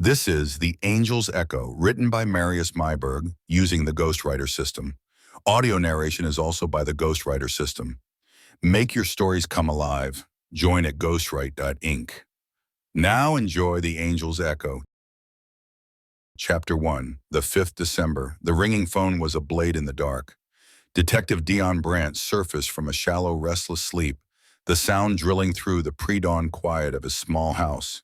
This is The Angel's Echo, written by Marius Myburg using the GhostWriter system. Audio narration is also by the GhostWriter system. Make your stories come alive. Join at ghostwrite.inc. Now enjoy The Angel's Echo. Chapter 1, the 5th December. The ringing phone was a blade in the dark. Detective Dion Brandt surfaced from a shallow, restless sleep, the sound drilling through the pre-dawn quiet of his small house.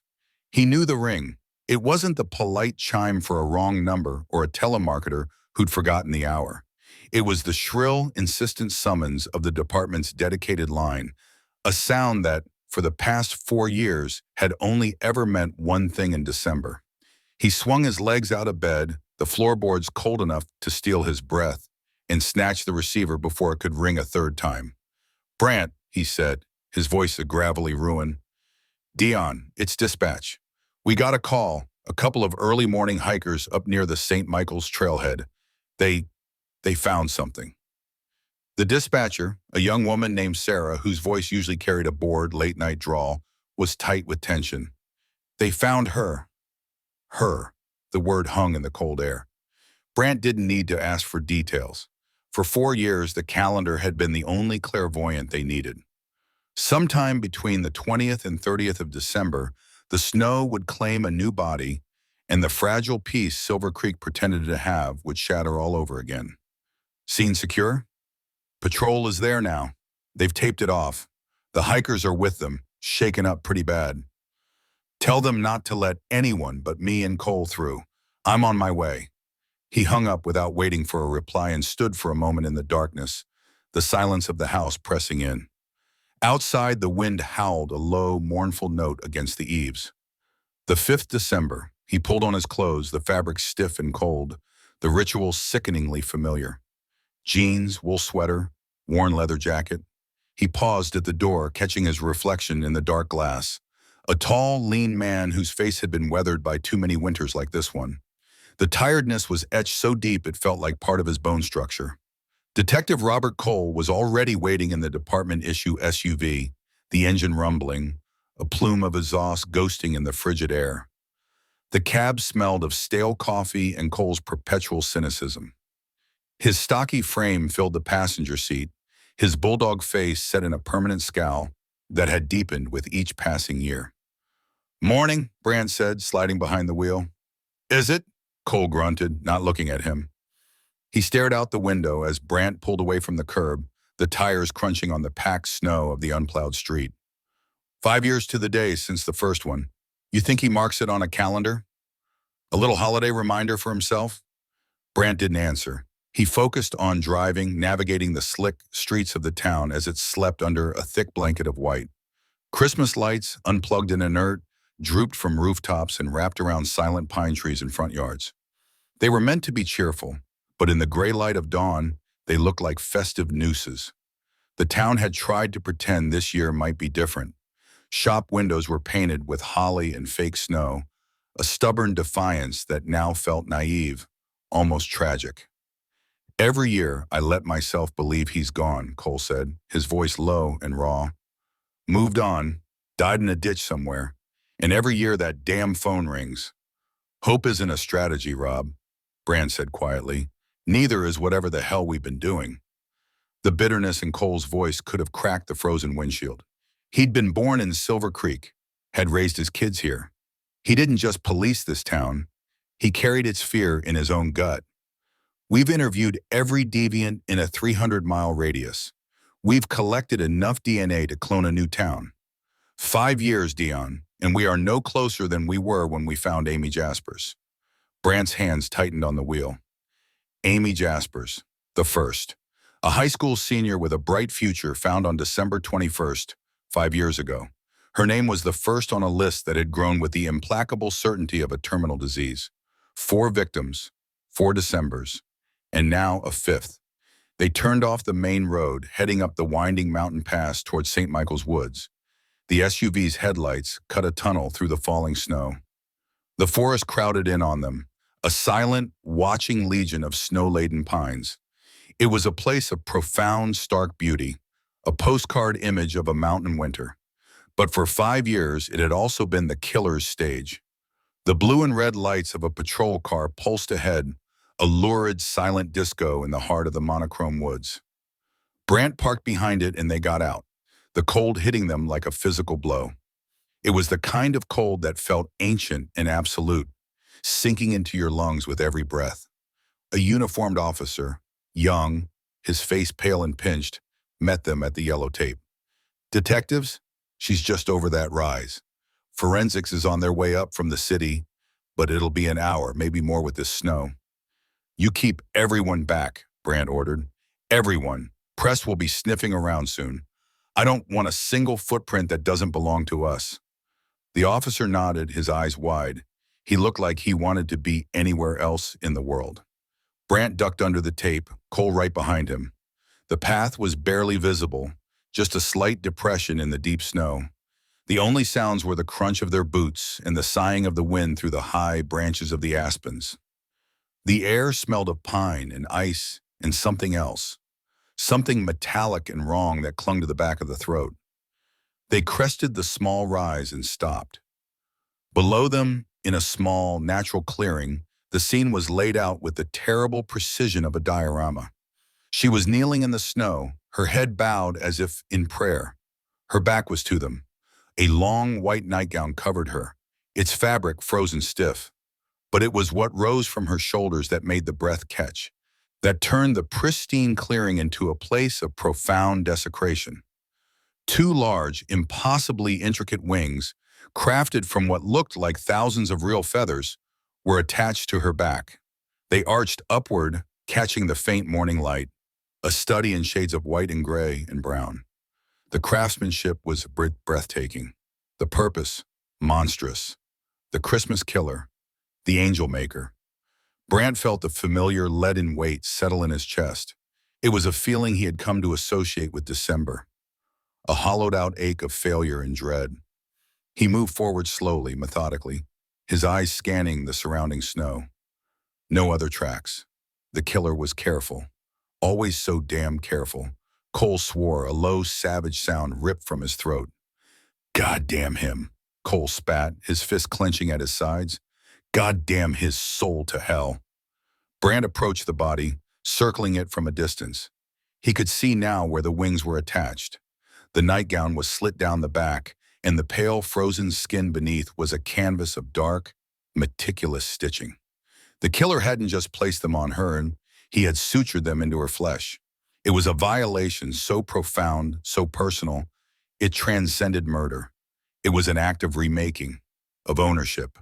He knew the ring. It wasn't the polite chime for a wrong number or a telemarketer who'd forgotten the hour. It was the shrill, insistent summons of the department's dedicated line, a sound that, for the past 4 years, had only ever meant one thing in December. He swung his legs out of bed, the floorboards cold enough to steal his breath, and snatched the receiver before it could ring a third time. "Brandt," he said, his voice a gravelly ruin. "Dion, it's dispatch. We got a call, a couple of early morning hikers up near the St. Michael's trailhead. They found something." The dispatcher, a young woman named Sarah, whose voice usually carried a bored, late-night drawl, was tight with tension. They found her. Her. The word hung in the cold air. Brandt didn't need to ask for details. For 4 years, the calendar had been the only clairvoyant they needed. Sometime between the 20th and 30th of December, the snow would claim a new body, and the fragile peace Silver Creek pretended to have would shatter all over again. Scene secure? Patrol is there now. They've taped it off. The hikers are with them, shaken up pretty bad. Tell them not to let anyone but me and Cole through. I'm on my way. He hung up without waiting for a reply and stood for a moment in the darkness, the silence of the house pressing in. Outside, the wind howled a low, mournful note against the eaves. The 5th December, he pulled on his clothes, the fabric stiff and cold, the ritual sickeningly familiar. Jeans, wool sweater, worn leather jacket. He paused at the door, catching his reflection in the dark glass. A tall, lean man whose face had been weathered by too many winters like this one. The tiredness was etched so deep it felt like part of his bone structure. Detective Robert Cole was already waiting in the department-issue SUV, the engine rumbling, a plume of exhaust ghosting in the frigid air. The cab smelled of stale coffee and Cole's perpetual cynicism. His stocky frame filled the passenger seat, his bulldog face set in a permanent scowl that had deepened with each passing year. "Morning," Brandt said, sliding behind the wheel. "Is it?" Cole grunted, not looking at him. He stared out the window as Brandt pulled away from the curb, the tires crunching on the packed snow of the unplowed street. 5 years to the day since the first one. You think he marks it on a calendar? A little holiday reminder for himself? Brandt didn't answer. He focused on driving, navigating the slick streets of the town as it slept under a thick blanket of white. Christmas lights, unplugged and inert, drooped from rooftops and wrapped around silent pine trees in front yards. They were meant to be cheerful, but in the gray light of dawn, they looked like festive nooses. The town had tried to pretend this year might be different. Shop windows were painted with holly and fake snow, a stubborn defiance that now felt naive, almost tragic. "Every year, I let myself believe he's gone," Cole said, his voice low and raw. "Moved on, died in a ditch somewhere, and every year that damn phone rings. Hope isn't a strategy, Rob," Brandt said quietly. "Neither is whatever the hell we've been doing." The bitterness in Cole's voice could have cracked the frozen windshield. He'd been born in Silver Creek, had raised his kids here. He didn't just police this town, he carried its fear in his own gut. "We've interviewed every deviant in a 300-mile radius. We've collected enough DNA to clone a new town. 5 years, Dion, and we are no closer than we were when we found Amy Jaspers." Brandt's hands tightened on the wheel. Amy Jaspers, the first. A high school senior with a bright future found on December 21st, 5 years ago. Her name was the first on a list that had grown with the implacable certainty of a terminal disease. 4 victims, 4 Decembers, and now a 5th. They turned off the main road, heading up the winding mountain pass towards St. Michael's Woods. The SUV's headlights cut a tunnel through the falling snow. The forest crowded in on them, a silent, watching legion of snow-laden pines. It was a place of profound, stark beauty, a postcard image of a mountain winter. But for 5 years, it had also been the killer's stage. The blue and red lights of a patrol car pulsed ahead, a lurid, silent disco in the heart of the monochrome woods. Brant parked behind it and they got out, the cold hitting them like a physical blow. It was the kind of cold that felt ancient and absolute, sinking into your lungs with every breath. A uniformed officer, young, his face pale and pinched, met them at the yellow tape. Detectives? She's just over that rise. Forensics is on their way up from the city, but it'll be an hour, maybe more with this snow. You keep everyone back, Brant ordered. Everyone. Press will be sniffing around soon. I don't want a single footprint that doesn't belong to us. The officer nodded, his eyes wide. He looked like he wanted to be anywhere else in the world. Brant ducked under the tape, Cole right behind him. The path was barely visible, just a slight depression in the deep snow. The only sounds were the crunch of their boots and the sighing of the wind through the high branches of the aspens. The air smelled of pine and ice and something else, something metallic and wrong that clung to the back of the throat. They crested the small rise and stopped. Below them, in a small, natural clearing, the scene was laid out with the terrible precision of a diorama. She was kneeling in the snow, her head bowed as if in prayer. Her back was to them. A long white nightgown covered her, its fabric frozen stiff. But it was what rose from her shoulders that made the breath catch, that turned the pristine clearing into a place of profound desecration. Two large, impossibly intricate wings, crafted from what looked like thousands of real feathers, were attached to her back. They arched upward, catching the faint morning light, a study in shades of white and gray and brown. The craftsmanship was breathtaking. The purpose, monstrous. The Christmas killer, the angel maker. Brant felt the familiar leaden weight settle in his chest. It was a feeling he had come to associate with December, a hollowed-out ache of failure and dread. He moved forward slowly, methodically, his eyes scanning the surrounding snow. No other tracks. The killer was careful, always so damn careful. Cole swore, a low, savage sound ripped from his throat. God damn him, Cole spat, his fist clenching at his sides. God damn his soul to hell. Brant approached the body, circling it from a distance. He could see now where the wings were attached. The nightgown was slit down the back, and the pale, frozen skin beneath was a canvas of dark, meticulous stitching. The killer hadn't just placed them on her, he had sutured them into her flesh. It was a violation so profound, so personal, it transcended murder. It was an act of remaking, of ownership.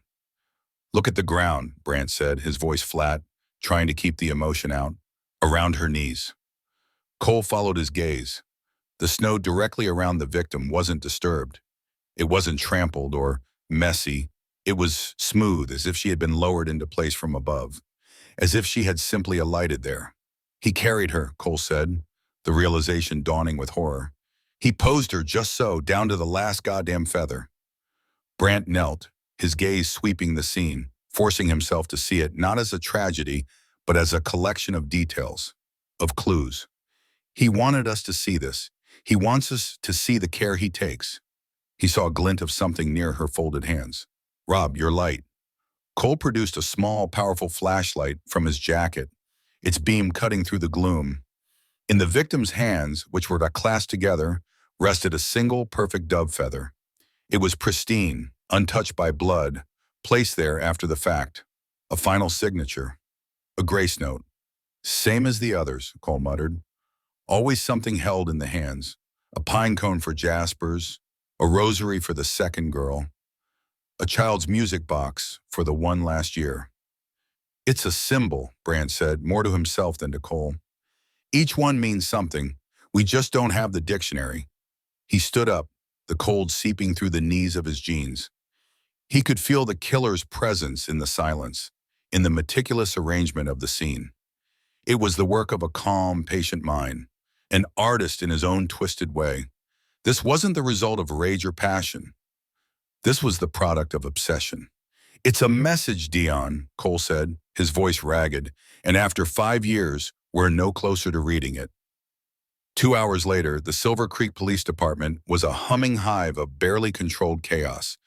Look at the ground, Brant said, his voice flat, trying to keep the emotion out. Around her knees. Cole followed his gaze. The snow directly around the victim wasn't disturbed. It wasn't trampled or messy. It was smooth, as if she had been lowered into place from above, as if she had simply alighted there. He carried her, Cole said, the realization dawning with horror. He posed her just so, down to the last goddamn feather. Brant knelt, his gaze sweeping the scene, forcing himself to see it not as a tragedy, but as a collection of details, of clues. He wanted us to see this. He wants us to see the care he takes. He saw a glint of something near her folded hands. Rob, your light. Cole produced a small, powerful flashlight from his jacket, its beam cutting through the gloom. In the victim's hands, which were clasped together, rested a single perfect dove feather. It was pristine, untouched by blood, placed there after the fact. A final signature. A grace note. Same as the others, Cole muttered. Always something held in the hands. A pine cone for Jaspers, a rosary for the second girl, a child's music box for the one last year. It's a symbol, Brant said, more to himself than to Cole. Each one means something. We just don't have the dictionary. He stood up, the cold seeping through the knees of his jeans. He could feel the killer's presence in the silence, in the meticulous arrangement of the scene. It was the work of a calm, patient mind, an artist in his own twisted way. This wasn't the result of rage or passion. This was the product of obsession. It's a message, Dion, Cole said, his voice ragged, and after 5 years, we're no closer to reading it. 2 hours later, the Silver Creek Police Department was a humming hive of barely controlled chaos.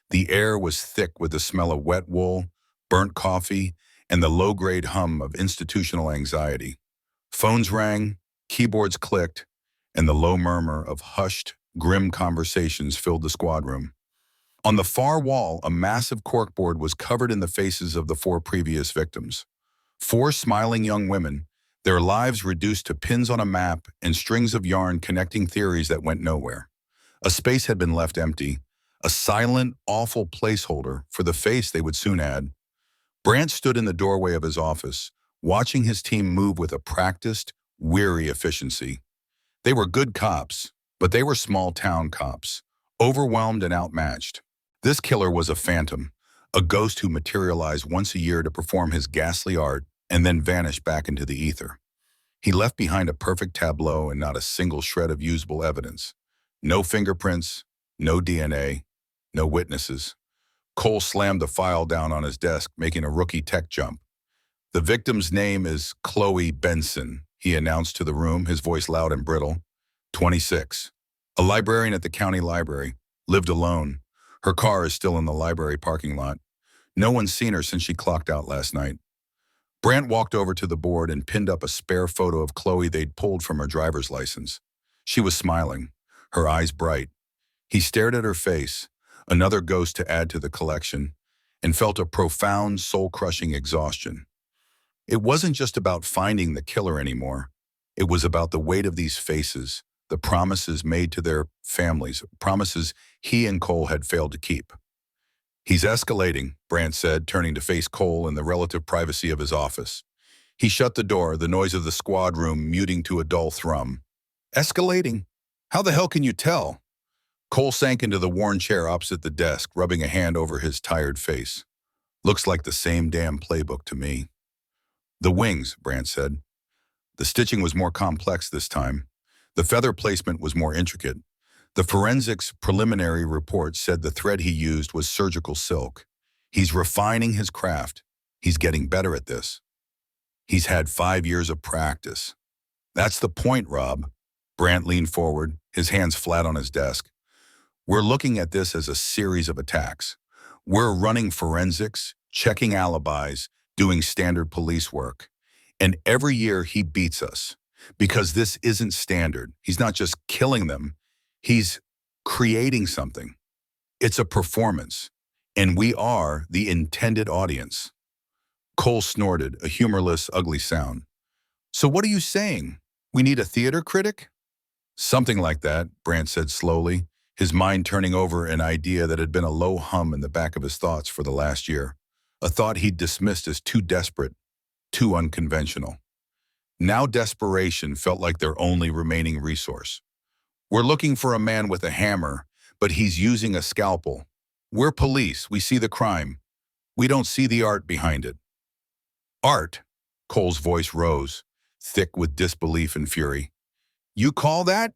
The air was thick with the smell of wet wool, burnt coffee, and the low-grade hum of institutional anxiety. Phones rang, keyboards clicked, and the low murmur of hushed, grim conversations filled the squad room. On the far wall, a massive corkboard was covered in the faces of the 4 previous victims. 4 smiling young women, their lives reduced to pins on a map and strings of yarn connecting theories that went nowhere. A space had been left empty, a silent, awful placeholder for the face they would soon add. Brant stood in the doorway of his office, watching his team move with a practiced, weary efficiency. They were good cops, but they were small-town cops, overwhelmed and outmatched. This killer was a phantom, a ghost who materialized once a year to perform his ghastly art and then vanished back into the ether. He left behind a perfect tableau and not a single shred of usable evidence. No fingerprints, no DNA, no witnesses. Cole slammed the file down on his desk, making a rookie tech jump. "The victim's name is Chloe Benson," he announced to the room, his voice loud and brittle. 26. A librarian at the county library. Lived alone. Her car is still in the library parking lot. No one's seen her since she clocked out last night. Brant walked over to the board and pinned up a spare photo of Chloe they'd pulled from her driver's license. She was smiling, her eyes bright. He stared at her face, another ghost to add to the collection, and felt a profound, soul-crushing exhaustion. It wasn't just about finding the killer anymore. It was about the weight of these faces, the promises made to their families, promises he and Cole had failed to keep. "He's escalating," Brant said, turning to face Cole in the relative privacy of his office. He shut the door, the noise of the squad room muting to a dull thrum. "Escalating? How the hell can you tell?" Cole sank into the worn chair opposite the desk, rubbing a hand over his tired face. "Looks like the same damn playbook to me." "The wings," Brant said. The stitching was more complex this time. The feather placement was more intricate. The forensics preliminary report said the thread he used was surgical silk. He's refining his craft. He's getting better at this. He's had 5 years of practice. "That's the point, Rob." Brant leaned forward, his hands flat on his desk. "We're looking at this as a series of attacks. We're running forensics, checking alibis, doing standard police work. And every year he beats us. Because this isn't standard. He's not just killing them. He's creating something. It's a performance. And we are the intended audience." Cole snorted, a humorless, ugly sound. "So what are you saying? We need a theater critic?" "Something like that," Brant said slowly, his mind turning over an idea that had been a low hum in the back of his thoughts for the last year. A thought he'd dismissed as too desperate, too unconventional. Now desperation felt like their only remaining resource. "We're looking for a man with a hammer, but he's using a scalpel. We're police. We see the crime. We don't see the art behind it." "Art?" Cole's voice rose, thick with disbelief and fury. "You call that?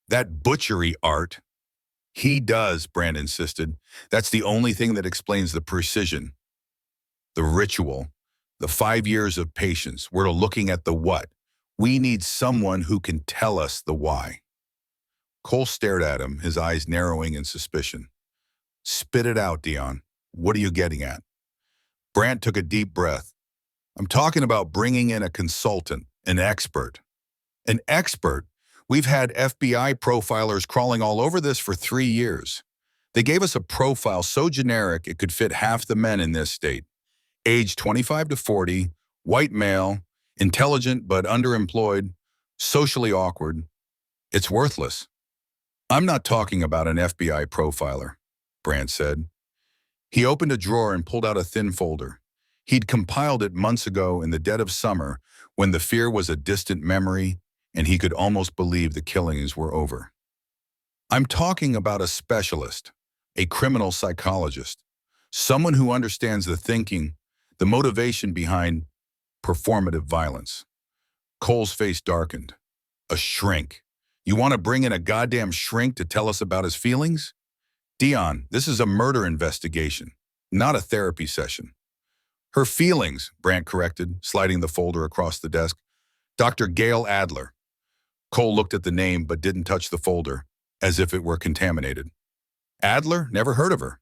That butchery art?" "He does," Brand insisted. "That's the only thing that explains the precision. The ritual. The 5 years of patience. We're looking at the what. We need someone who can tell us the why." Cole stared at him, his eyes narrowing in suspicion. "Spit it out, Dion. What are you getting at?" Brant took a deep breath. "I'm talking about bringing in a consultant, an expert." "An expert? We've had FBI profilers crawling all over this for 3 years. They gave us a profile so generic it could fit half the men in this state. Age 25 to 40, white male, intelligent but underemployed, socially awkward. It's worthless." "I'm not talking about an FBI profiler," Brant said. He opened a drawer and pulled out a thin folder. He'd compiled it months ago in the dead of summer when the fear was a distant memory and he could almost believe the killings were over. "I'm talking about a specialist, a criminal psychologist, someone who understands the thinking, the motivation behind performative violence." Cole's face darkened. "A shrink. You want to bring in a goddamn shrink to tell us about his feelings? Dion, this is a murder investigation, not a therapy session." "Her feelings," Brant corrected, sliding the folder across the desk. "Dr. Gail Adler." Cole looked at the name but didn't touch the folder, as if it were contaminated. "Adler? Never heard of her."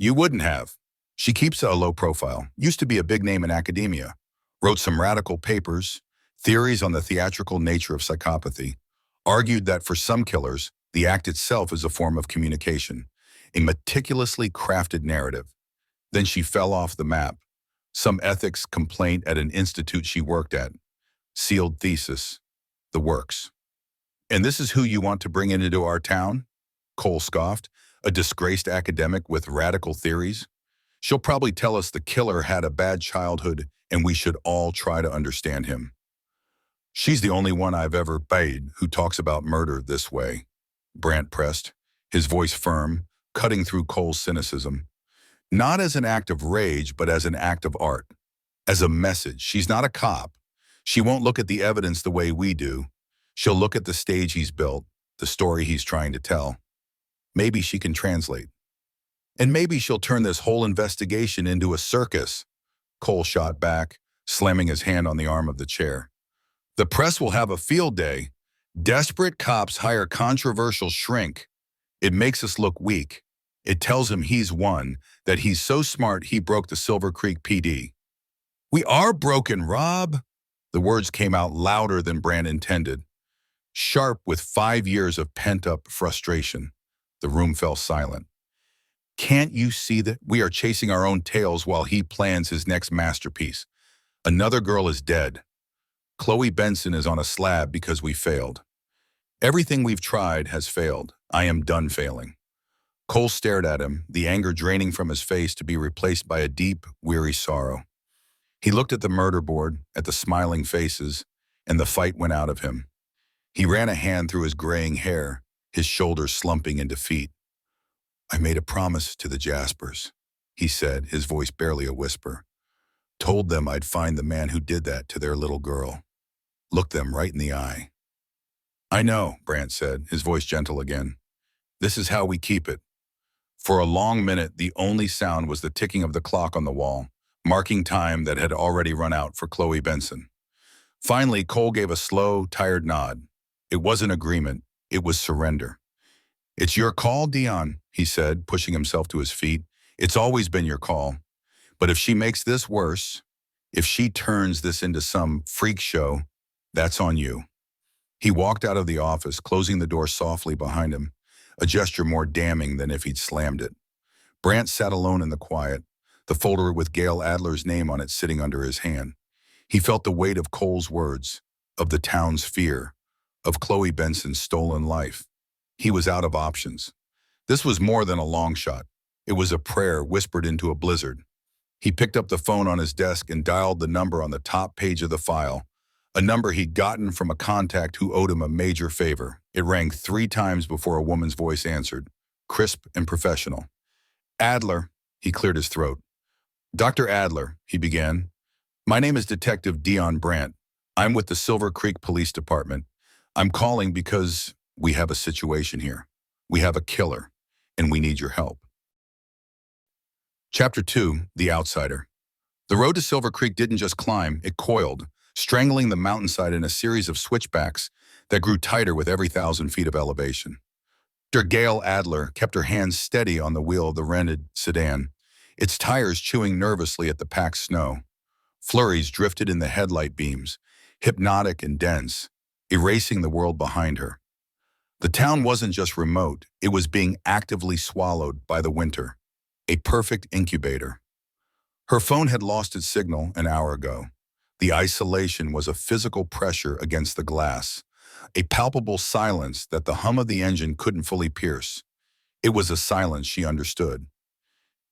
You wouldn't have. She keeps a low profile, used to be a big name in academia, wrote some radical papers, theories on the theatrical nature of psychopathy, argued that for some killers, the act itself is a form of communication, a meticulously crafted narrative. Then she fell off the map. Some ethics complaint at an institute she worked at. Sealed thesis. The works. And this is who you want to bring into our town? Cole scoffed. A disgraced academic with radical theories? She'll probably tell us the killer had a bad childhood and we should all try to understand him. She's the only one I've ever paid who talks about murder this way, Brant pressed, his voice firm, cutting through Cole's cynicism. Not as an act of rage, but as an act of art. As a message. She's not a cop. She won't look at the evidence the way we do. She'll look at the stage he's built, the story he's trying to tell. Maybe she can translate. And maybe she'll turn this whole investigation into a circus, Cole shot back, slamming his hand on the arm of the chair. The press will have a field day. Desperate cops hire controversial shrink. It makes us look weak. It tells him he's won, that he's so smart he broke the Silver Creek PD. We are broken, Rob. The words came out louder than Brand intended, sharp with 5 years of pent-up frustration. The room fell silent. Can't you see that we are chasing our own tails while he plans his next masterpiece? Another girl is dead. Chloe Benson is on a slab because we failed. Everything we've tried has failed. I am done failing. Cole stared at him, the anger draining from his face to be replaced by a deep, weary sorrow. He looked at the murder board, at the smiling faces, and the fight went out of him. He ran a hand through his graying hair, his shoulders slumping in defeat. I made a promise to the Jaspers, he said, his voice barely a whisper. Told them I'd find the man who did that to their little girl. Looked them right in the eye. I know, Brant said, his voice gentle again. This is how we keep it. For a long minute, the only sound was the ticking of the clock on the wall, marking time that had already run out for Chloe Benson. Finally, Cole gave a slow, tired nod. It wasn't agreement. It was surrender. It's your call, Dion, he said, pushing himself to his feet. It's always been your call. But if she makes this worse, if she turns this into some freak show, that's on you. He walked out of the office, closing the door softly behind him, a gesture more damning than if he'd slammed it. Brant sat alone in the quiet, the folder with Gail Adler's name on it sitting under his hand. He felt the weight of Cole's words, of the town's fear, of Chloe Benson's stolen life. He was out of options. This was more than a long shot. It was a prayer whispered into a blizzard. He picked up the phone on his desk and dialed the number on the top page of the file, a number he'd gotten from a contact who owed him a major favor. It rang 3 times before a woman's voice answered, crisp and professional. Adler, he cleared his throat. Dr. Adler, he began. My name is Detective Dion Brant. I'm with the Silver Creek Police Department. I'm calling because we have a situation here. We have a killer, and we need your help. Chapter 2, The Outsider. The road to Silver Creek didn't just climb, it coiled, strangling the mountainside in a series of switchbacks that grew tighter with every 1,000 feet of elevation. Dr. Gail Adler kept her hands steady on the wheel of the rented sedan, its tires chewing nervously at the packed snow. Flurries drifted in the headlight beams, hypnotic and dense, erasing the world behind her. The town wasn't just remote, it was being actively swallowed by the winter, a perfect incubator. Her phone had lost its signal an hour ago. The isolation was a physical pressure against the glass, a palpable silence that the hum of the engine couldn't fully pierce. It was a silence she understood.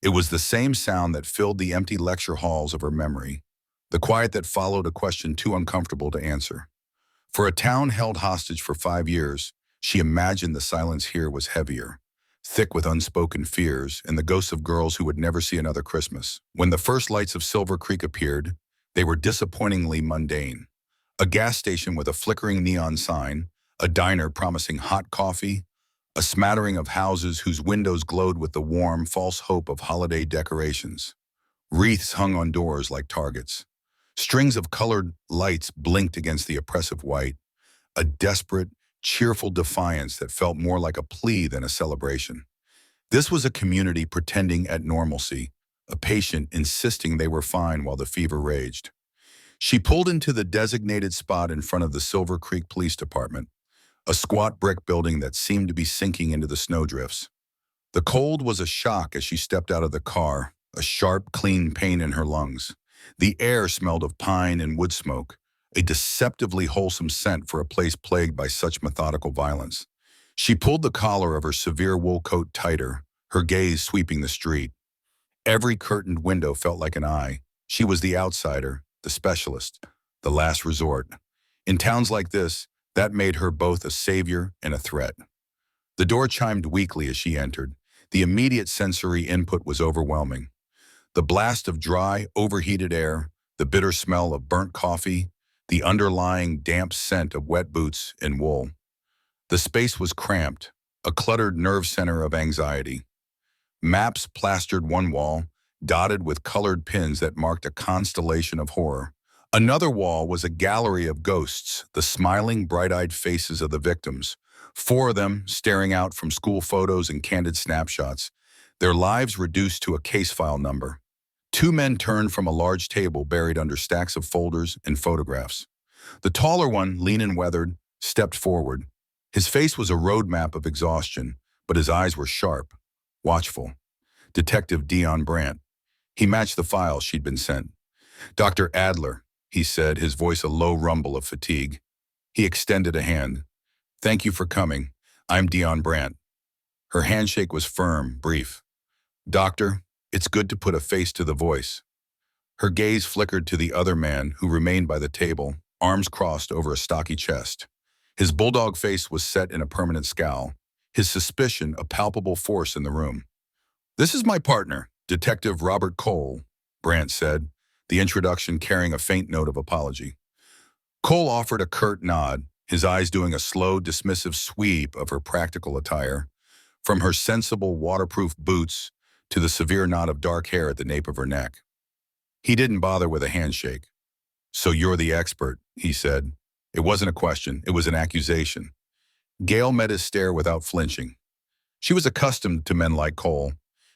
It was the same sound that filled the empty lecture halls of her memory, the quiet that followed a question too uncomfortable to answer. For a town held hostage for 5 years, she imagined the silence here was heavier, thick with unspoken fears and the ghosts of girls who would never see another Christmas. When the first lights of Silver Creek appeared, they were disappointingly mundane. A gas station with a flickering neon sign, a diner promising hot coffee, a smattering of houses whose windows glowed with the warm, false hope of holiday decorations. Wreaths hung on doors like targets. Strings of colored lights blinked against the oppressive white, a desperate, cheerful defiance that felt more like a plea than a celebration. This was a community pretending at normalcy, a patient insisting they were fine while the fever raged. She pulled into the designated spot in front of the Silver Creek Police Department, a squat brick building that seemed to be sinking into the snowdrifts. The cold was a shock as she stepped out of the car, a sharp, clean pain in her lungs. The air smelled of pine and wood smoke, a deceptively wholesome scent for a place plagued by such methodical violence. She pulled the collar of her severe wool coat tighter, her gaze sweeping the street. Every curtained window felt like an eye. She was the outsider, the specialist, the last resort. In towns like this, that made her both a savior and a threat. The door chimed weakly as she entered. The immediate sensory input was overwhelming. The blast of dry, overheated air, the bitter smell of burnt coffee, the underlying damp scent of wet boots and wool. The space was cramped, a cluttered nerve center of anxiety. Maps plastered one wall, dotted with colored pins that marked a constellation of horror. Another wall was a gallery of ghosts, the smiling, bright-eyed faces of the victims. 4 of them staring out from school photos and candid snapshots, their lives reduced to a case file number. 2 men turned from a large table buried under stacks of folders and photographs. The taller one, lean and weathered, stepped forward. His face was a roadmap of exhaustion, but his eyes were sharp, watchful. Detective Dion Brandt. He matched the files she'd been sent. Dr. Adler, he said, his voice a low rumble of fatigue. He extended a hand. Thank you for coming. I'm Dion Brandt. Her handshake was firm, brief. Doctor, it's good to put a face to the voice. Her gaze flickered to the other man who remained by the table, arms crossed over a stocky chest. His bulldog face was set in a permanent scowl, his suspicion a palpable force in the room. This is my partner, Detective Robert Cole, Brandt said, the introduction carrying a faint note of apology. Cole offered a curt nod, his eyes doing a slow, dismissive sweep of her practical attire, from her sensible, waterproof boots to the severe knot of dark hair at the nape of her neck. He didn't bother with a handshake. So you're the expert, he said. It wasn't a question, it was an accusation. Gail met his stare without flinching. She was accustomed to men like Cole,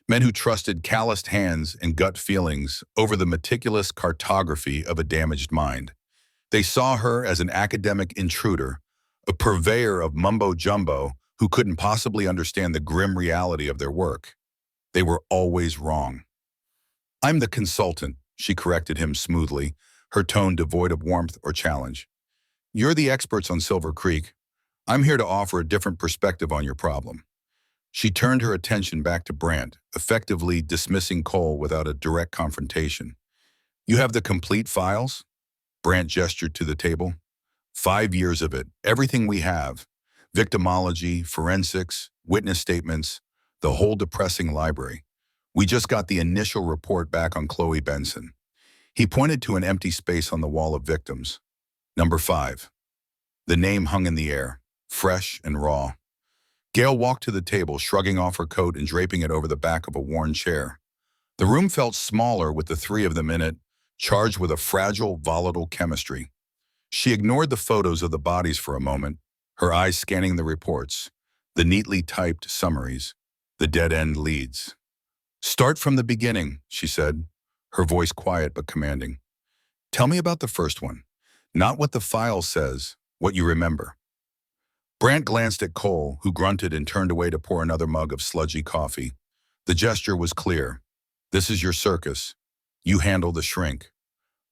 men who trusted calloused hands and gut feelings over the meticulous cartography of a damaged mind. They saw her as an academic intruder, a purveyor of mumbo-jumbo who couldn't possibly understand the grim reality of their work. They were always wrong. I'm the consultant, she corrected him smoothly, her tone devoid of warmth or challenge. You're the experts on Silver Creek. I'm here to offer a different perspective on your problem. She turned her attention back to Brandt, effectively dismissing Cole without a direct confrontation. You have the complete files? Brandt gestured to the table. 5 years of it, everything we have. Victimology, forensics, witness statements, the whole depressing library. We just got the initial report back on Chloe Benson. He pointed to an empty space on the wall of victims. Number 5. The name hung in the air, fresh and raw. Gail walked to the table, shrugging off her coat and draping it over the back of a worn chair. The room felt smaller with the 3 of them in it, charged with a fragile, volatile chemistry. She ignored the photos of the bodies for a moment, her eyes scanning the reports, the neatly typed summaries, the dead-end leads. Start from the beginning, she said, her voice quiet but commanding. Tell me about the first one. Not what the file says, what you remember. Brandt glanced at Cole, who grunted and turned away to pour another mug of sludgy coffee. The gesture was clear. This is your circus. You handle the shrink.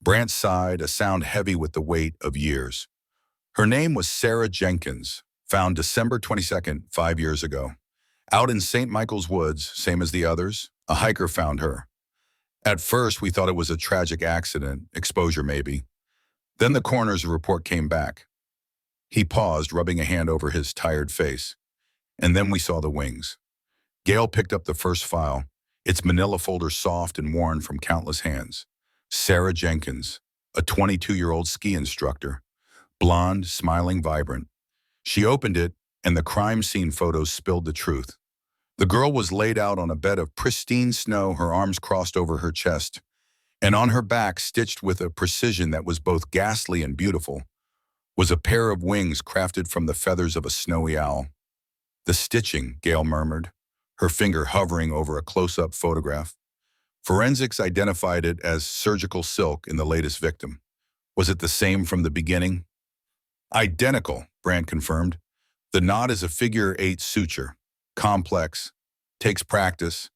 Brandt sighed, a sound heavy with the weight of years. Her name was Sarah Jenkins, found December 22nd, 5 years ago. Out in St. Michael's Woods, same as the others, a hiker found her. At first, we thought it was a tragic accident, exposure maybe. Then the coroner's report came back. He paused, rubbing a hand over his tired face. And then we saw the wings. Gail picked up the first file, its manila folder soft and worn from countless hands. Sarah Jenkins, a 22-year-old ski instructor. Blonde, smiling, vibrant. She opened it, and the crime scene photos spilled the truth. The girl was laid out on a bed of pristine snow, her arms crossed over her chest, and on her back, stitched with a precision that was both ghastly and beautiful, was a pair of wings crafted from the feathers of a snowy owl. The stitching, Gail murmured, her finger hovering over a close-up photograph. Forensics identified it as surgical silk in the latest victim. Was it the same from the beginning? Identical, Brandt confirmed. The knot is a figure-8 suture. Complex. Takes practice.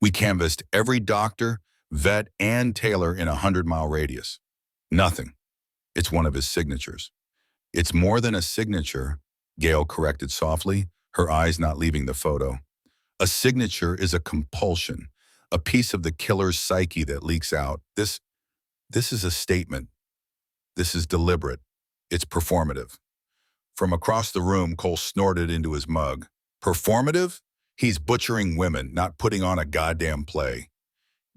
We canvassed every doctor, vet, and tailor in a 100-mile radius. Nothing. It's one of his signatures. It's more than a signature, Gail corrected softly, her eyes not leaving the photo. A signature is a compulsion, a piece of the killer's psyche that leaks out. This is a statement. This is deliberate. It's performative. From across the room, Cole snorted into his mug. Performative? He's butchering women, not putting on a goddamn play.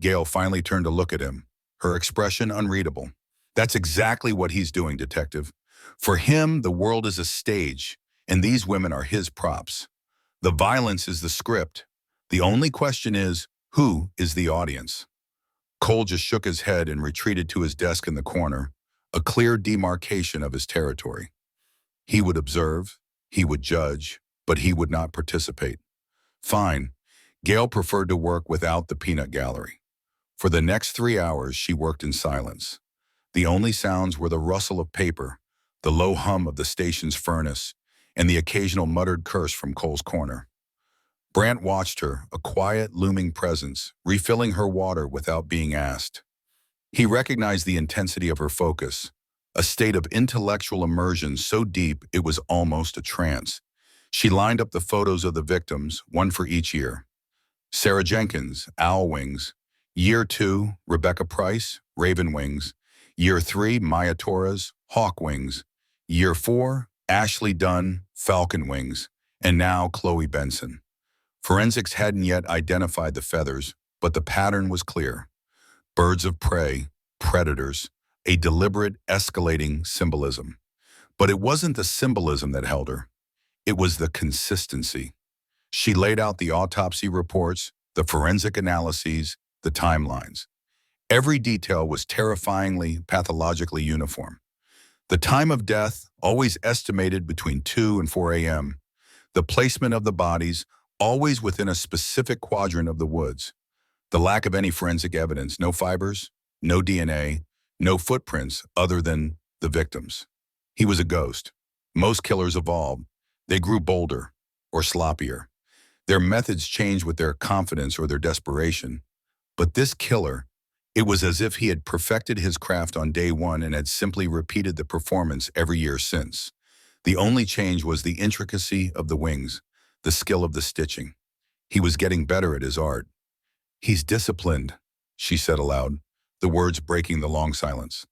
Gail finally turned to look at him, her expression unreadable. That's exactly what he's doing, Detective. For him, the world is a stage, and these women are his props. The violence is the script. The only question is, who is the audience? Cole just shook his head and retreated to his desk in the corner, a clear demarcation of his territory. He would observe, he would judge, but he would not participate. Fine. Gail preferred to work without the peanut gallery. For the next 3 hours, she worked in silence. The only sounds were the rustle of paper, the low hum of the station's furnace, and the occasional muttered curse from Cole's corner. Brandt watched her, a quiet, looming presence, refilling her water without being asked. He recognized the intensity of her focus, a state of intellectual immersion so deep it was almost a trance. She lined up the photos of the victims, one for each year. Sarah Jenkins, Owl Wings. Year 2, Rebecca Price, Raven Wings. Year 3, Maya Torres, Hawk Wings. Year 4, Ashley Dunn, Falcon Wings. And now Chloe Benson. Forensics hadn't yet identified the feathers, but the pattern was clear. Birds of prey, predators, a deliberate, escalating symbolism. But it wasn't the symbolism that held her. It was the consistency. She laid out the autopsy reports, the forensic analyses, the timelines. Every detail was terrifyingly, pathologically uniform. The time of death, always estimated between 2 and 4 a.m. The placement of the bodies, always within a specific quadrant of the woods. The lack of any forensic evidence, no fibers, no DNA, no footprints other than the victims. He was a ghost. Most killers evolved. They grew bolder or sloppier. Their methods changed with their confidence or their desperation. But this killer, it was as if he had perfected his craft on day one and had simply repeated the performance every year since. The only change was the intricacy of the wings, the skill of the stitching. He was getting better at his art. "He's disciplined," she said aloud, the words breaking the long silence.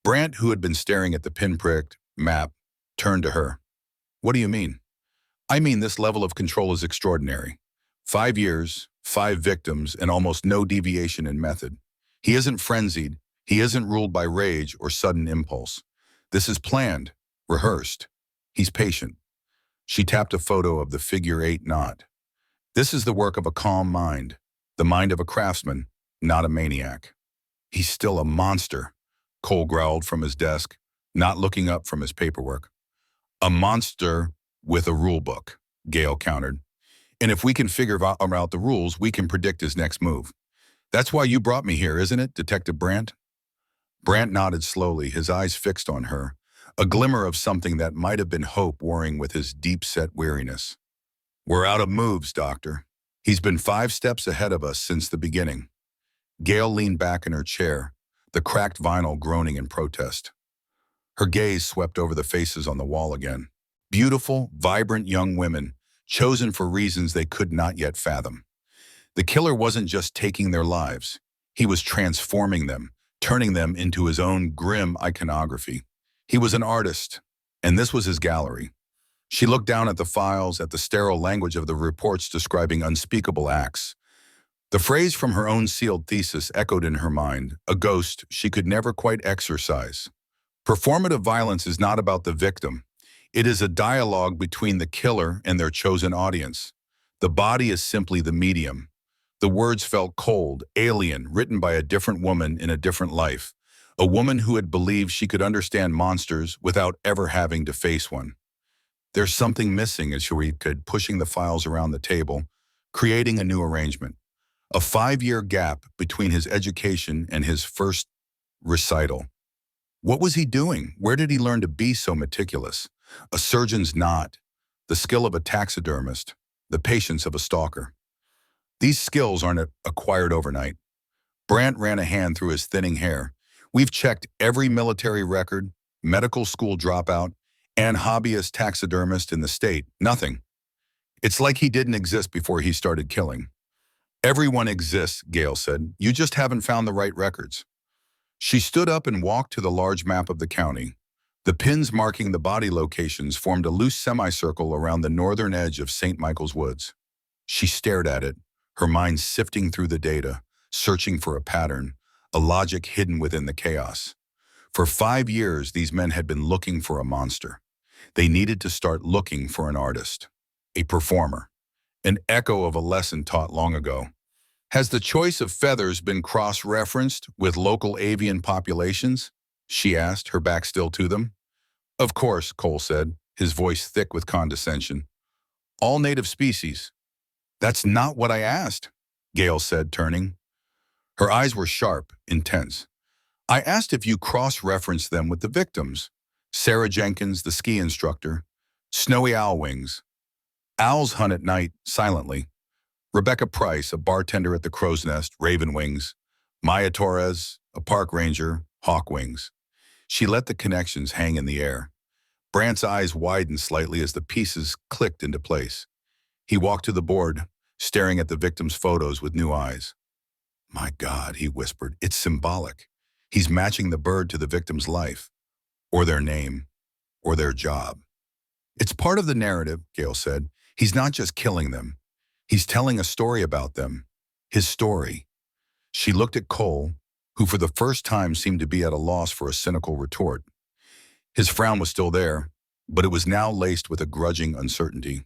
Brandt, who had been staring at the pinpricked map, turned to her. "What do you mean?" "I mean this level of control is extraordinary. 5 years, 5 victims, and almost no deviation in method. He isn't frenzied. He isn't ruled by rage or sudden impulse. This is planned, rehearsed. He's patient." She tapped a photo of the figure-8 knot. "This is the work of a calm mind, the mind of a craftsman, not a maniac." "He's still a monster," Cole growled from his desk, not looking up from his paperwork. "A monster with a rule book," Gail countered. "And if we can figure out the rules, we can predict his next move. That's why you brought me here, isn't it, Detective Brandt?" Brandt nodded slowly, his eyes fixed on her, a glimmer of something that might have been hope warring with his deep-set weariness. "We're out of moves, Doctor. He's been 5 steps ahead of us since the beginning." Gail leaned back in her chair, the cracked vinyl groaning in protest. Her gaze swept over the faces on the wall again. Beautiful, vibrant young women, chosen for reasons they could not yet fathom. The killer wasn't just taking their lives. He was transforming them, turning them into his own grim iconography. He was an artist, and this was his gallery. She looked down at the files, at the sterile language of the reports describing unspeakable acts. The phrase from her own sealed thesis echoed in her mind, a ghost she could never quite exorcise. Performative violence is not about the victim. It is a dialogue between the killer and their chosen audience. The body is simply the medium. The words felt cold, alien, written by a different woman in a different life. A woman who had believed she could understand monsters without ever having to face one. "There's something missing," as she kept pushing the files around the table, creating a new arrangement. A 5-year gap between his education and his first recital. What was he doing? Where did he learn to be so meticulous? A surgeon's knot, the skill of a taxidermist, the patience of a stalker. These skills aren't acquired overnight. Brandt ran a hand through his thinning hair. We've checked every military record, medical school dropout, and hobbyist taxidermist in the state. Nothing. It's like he didn't exist before he started killing. Everyone exists, Gail said. You just haven't found the right records. She stood up and walked to the large map of the county. The pins marking the body locations formed a loose semicircle around the northern edge of St. Michael's Woods. She stared at it, her mind sifting through the data, searching for a pattern, a logic hidden within the chaos. For 5 years, these men had been looking for a monster. They needed to start looking for an artist, a performer, an echo of a lesson taught long ago. Has the choice of feathers been cross-referenced with local avian populations? She asked, her back still to them. Of course, Cole said, his voice thick with condescension. All native species. That's not what I asked, Gail said, turning. Her eyes were sharp, intense. I asked if you cross-referenced them with the victims. Sarah Jenkins, the ski instructor. Snowy owl wings. Owls hunt at night, silently. Rebecca Price, a bartender at the Crow's Nest, Raven Wings. Maya Torres, a park ranger, Hawk Wings. She let the connections hang in the air. Brandt's eyes widened slightly as the pieces clicked into place. He walked to the board, staring at the victims' photos with new eyes. My God, he whispered, it's symbolic. He's matching the bird to the victim's life, or their name, or their job. It's part of the narrative, Gail said. He's not just killing them. He's telling a story about them. His story. She looked at Cole, who for the first time seemed to be at a loss for a cynical retort. His frown was still there, but it was now laced with a grudging uncertainty.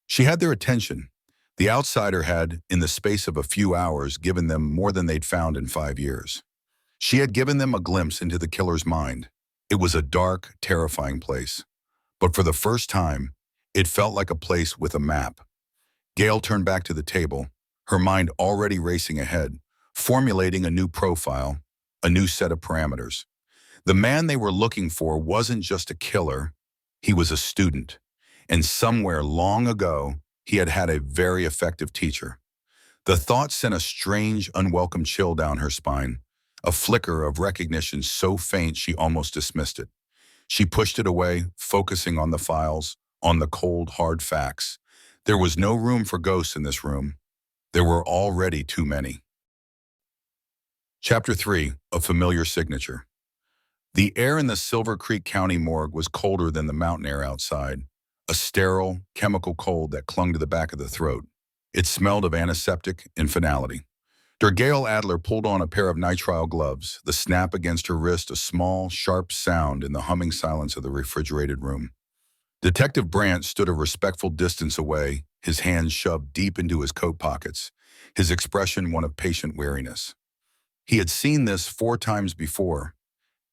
She had their attention. The outsider had, in the space of a few hours, given them more than they'd found in 5 years. She had given them a glimpse into the killer's mind. It was a dark, terrifying place. But for the first time, it felt like a place with a map. Gail turned back to the table, her mind already racing ahead, formulating a new profile, a new set of parameters. The man they were looking for wasn't just a killer, he was a student. And somewhere long ago, he had had a very effective teacher. The thought sent a strange, unwelcome chill down her spine, a flicker of recognition so faint she almost dismissed it. She pushed it away, focusing on the files, on the cold, hard facts. There was no room for ghosts in this room. There were already too many. Chapter 3, A Familiar Signature. The air in the Silver Creek County morgue was colder than the mountain air outside, a sterile, chemical cold that clung to the back of the throat. It smelled of antiseptic and finality. Gail Adler pulled on a pair of nitrile gloves, the snap against her wrist a small, sharp sound in the humming silence of the refrigerated room. Detective Brandt stood a respectful distance away, his hands shoved deep into his coat pockets, his expression one of patient weariness. He had seen this 4 times before,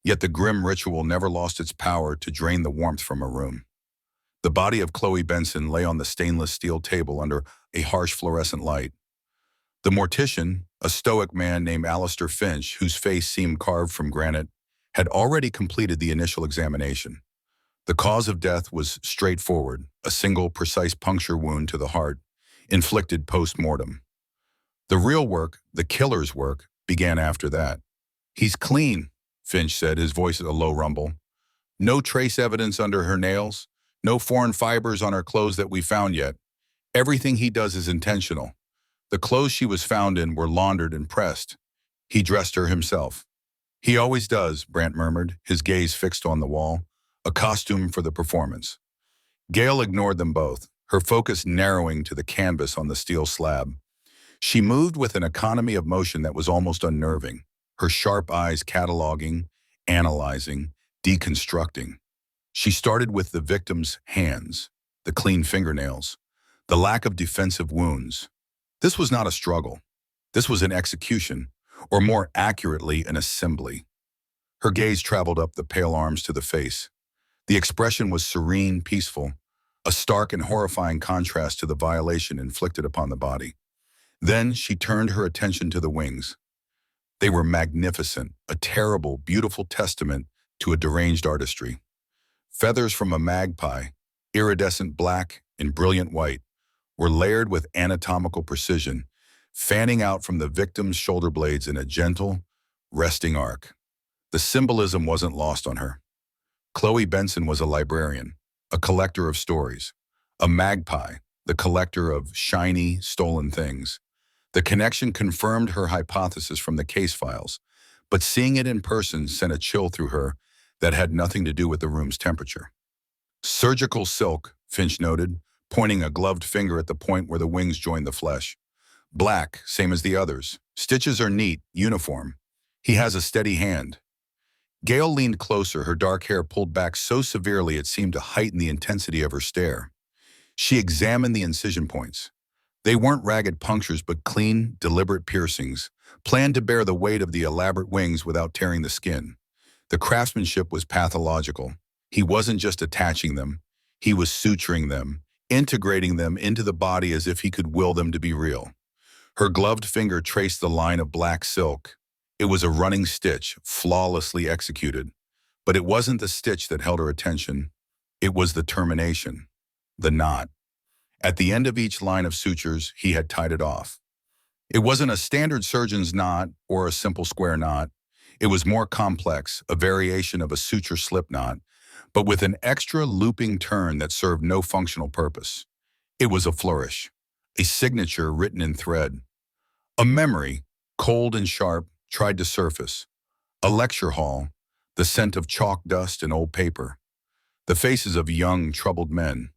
yet the grim ritual never lost its power to drain the warmth from a room. The body of Chloe Benson lay on the stainless steel table under a harsh fluorescent light. The mortician, a stoic man named Alistair Finch, whose face seemed carved from granite, had already completed the initial examination. The cause of death was straightforward, a single precise puncture wound to the heart, inflicted post-mortem. The real work, the killer's work, began after that. He's clean, Finch said, his voice at a low rumble. No trace evidence under her nails, no foreign fibers on her clothes that we found yet. Everything he does is intentional. The clothes she was found in were laundered and pressed. He dressed her himself. He always does, Brandt murmured, his gaze fixed on the wall. A costume for the performance. Gail ignored them both, her focus narrowing to the canvas on the steel slab. She moved with an economy of motion that was almost unnerving, her sharp eyes cataloging, analyzing, deconstructing. She started with the victim's hands, the clean fingernails, the lack of defensive wounds. This was not a struggle. This was an execution, or more accurately, an assembly. Her gaze traveled up the pale arms to the face. The expression was serene, peaceful, a stark and horrifying contrast to the violation inflicted upon the body. Then she turned her attention to the wings. They were magnificent, a terrible, beautiful testament to a deranged artistry. Feathers from a magpie, iridescent black and brilliant white, were layered with anatomical precision, fanning out from the victim's shoulder blades in a gentle, resting arc. The symbolism wasn't lost on her. Chloe Benson was a librarian, a collector of stories, a magpie, the collector of shiny, stolen things. The connection confirmed her hypothesis from the case files, but seeing it in person sent a chill through her that had nothing to do with the room's temperature. Surgical silk, Finch noted, pointing a gloved finger at the point where the wings joined the flesh. Black, same as the others. Stitches are neat, uniform. He has a steady hand. Gail leaned closer, her dark hair pulled back so severely it seemed to heighten the intensity of her stare. She examined the incision points. They weren't ragged punctures but clean, deliberate piercings, planned to bear the weight of the elaborate wings without tearing the skin. The craftsmanship was pathological. He wasn't just attaching them, he was suturing them, integrating them into the body as if he could will them to be real. Her gloved finger traced the line of black silk. It was a running stitch, flawlessly executed. But it wasn't the stitch that held her attention. It was the termination, the knot. At the end of each line of sutures, he had tied it off. It wasn't a standard surgeon's knot or a simple square knot. It was more complex, a variation of a suture slip knot, but with an extra looping turn that served no functional purpose. It was a flourish, a signature written in thread. A memory, cold and sharp, tried to surface. A lecture hall, the scent of chalk dust and old paper. The faces of young, troubled men.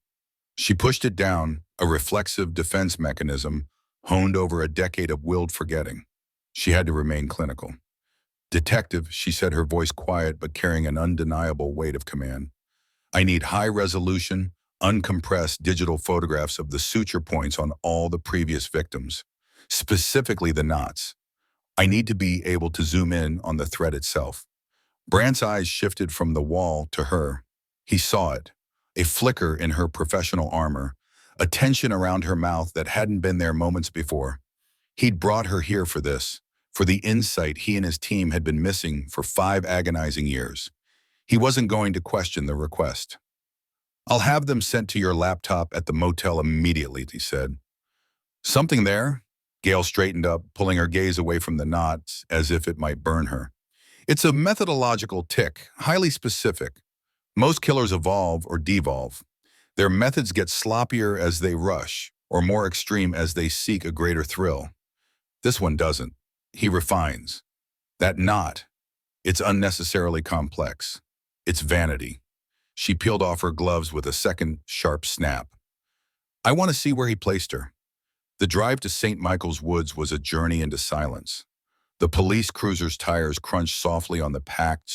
She pushed it down, a reflexive defense mechanism honed over a decade of willed forgetting. She had to remain clinical. "Detective," she said, her voice quiet but carrying an undeniable weight of command. "I need high-resolution, uncompressed digital photographs of the suture points on all the previous victims, specifically the knots. I need to be able to zoom in on the thread itself." Brandt's eyes shifted from the wall to her. He saw it, a flicker in her professional armor, a tension around her mouth that hadn't been there moments before. He'd brought her here for this, for the insight he and his team had been missing for 5 agonizing years. He wasn't going to question the request. "I'll have them sent to your laptop at the motel immediately," he said. "Something there?" Gail straightened up, pulling her gaze away from the knots as if it might burn her. "It's a methodological tick, highly specific. Most killers evolve or devolve. Their methods get sloppier as they rush, or more extreme as they seek a greater thrill. This one doesn't. He refines. That knot, it's unnecessarily complex. It's vanity." She peeled off her gloves with a second sharp snap. "I want to see where he placed her." The drive to St. Michael's Woods was a journey into silence. The police cruiser's tires crunched softly on the packed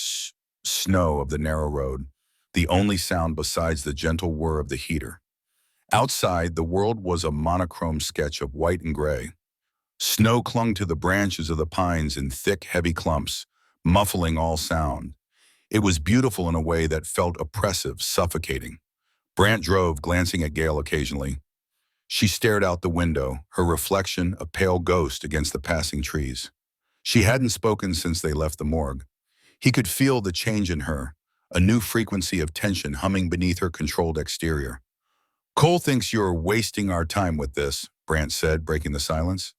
snow of the narrow road, the only sound besides the gentle whir of the heater. Outside, the world was a monochrome sketch of white and gray. Snow clung to the branches of the pines in thick, heavy clumps, muffling all sound. It was beautiful in a way that felt oppressive, suffocating. Brandt drove, glancing at Gail occasionally. She stared out the window, her reflection a pale ghost against the passing trees. She hadn't spoken since they left the morgue. He could feel the change in her, a new frequency of tension humming beneath her controlled exterior. "Cole thinks you're wasting our time with this," Brandt said, breaking the silence.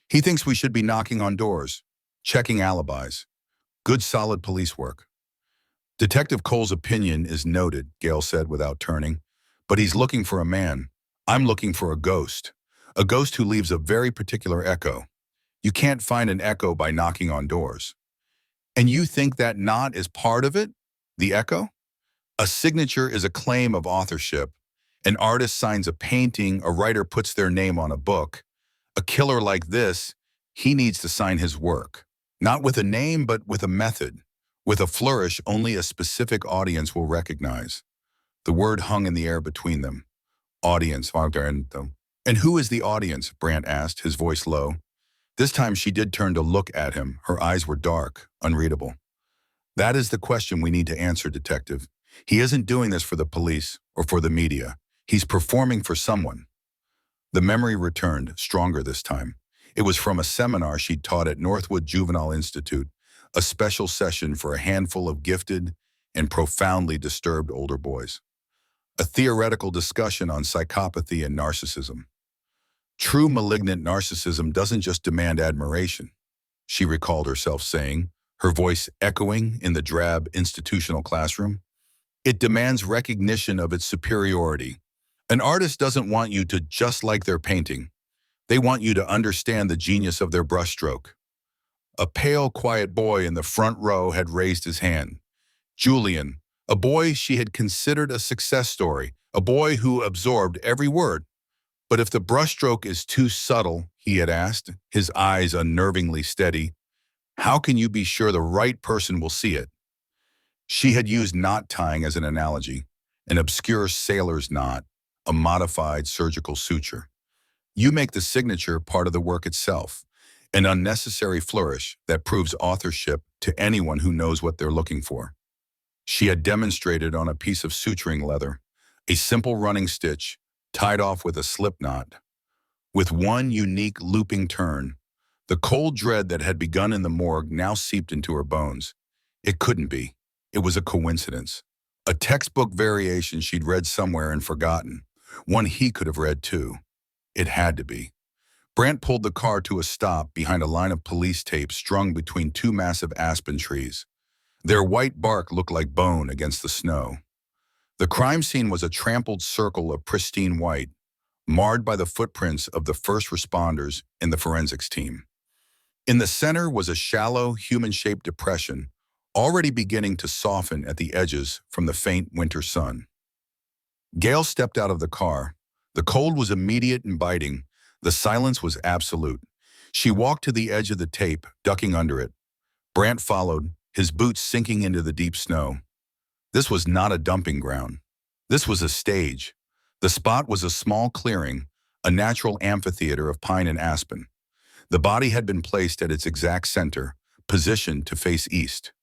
"He thinks we should be knocking on doors, checking alibis. Good solid police work." "Detective Cole's opinion is noted," Gail said without turning. "But he's looking for a man. I'm looking for a ghost who leaves a very particular echo. You can't find an echo by knocking on doors." "And you think that knot is part of it? The echo?" "A signature is a claim of authorship. An artist signs a painting, a writer puts their name on a book. A killer like this, he needs to sign his work. Not with a name, but with a method. With a flourish only a specific audience will recognize." The word hung in the air between them. Audience. "And who is the audience?" Brandt asked, his voice low. This time she did turn to look at him. Her eyes were dark, unreadable. "That is the question we need to answer, Detective. He isn't doing this for the police or for the media. He's performing for someone. The memory returned, stronger this time. It was from a seminar she'd taught at Northwood Juvenile Institute, a special session for a handful of gifted and profoundly disturbed older boys. A theoretical discussion on psychopathy and narcissism. True malignant narcissism doesn't just demand admiration, she recalled herself saying, her voice echoing in the drab institutional classroom. It demands recognition of its superiority. An artist doesn't want you to just like their painting. They want you to understand the genius of their brushstroke. A pale, quiet boy in the front row had raised his hand. Julian, a boy she had considered a success story, a boy who absorbed every word. But if the brushstroke is too subtle, he had asked, his eyes unnervingly steady, how can you be sure the right person will see it? She had used knot tying as an analogy, an obscure sailor's knot, a modified surgical suture. You make the signature part of the work itself, an unnecessary flourish that proves authorship to anyone who knows what they're looking for. She had demonstrated on a piece of suturing leather, a simple running stitch tied off with a slip knot. With one unique looping turn, the cold dread that had begun in the morgue now seeped into her bones. It couldn't be. It was a coincidence. A textbook variation she'd read somewhere and forgotten. One he could have read too. It had to be. Brant pulled the car to a stop behind a line of police tape strung between two massive aspen trees. Their white bark looked like bone against the snow. The crime scene was a trampled circle of pristine white, marred by the footprints of the first responders and the forensics team. In the center was a shallow, human-shaped depression, already beginning to soften at the edges from the faint winter sun. Gail stepped out of the car. The cold was immediate and biting. The silence was absolute. She walked to the edge of the tape, ducking under it. Brant followed, his boots sinking into the deep snow. This was not a dumping ground. This was a stage. The spot was a small clearing, a natural amphitheater of pine and aspen. The body had been placed at its exact center, positioned to face east.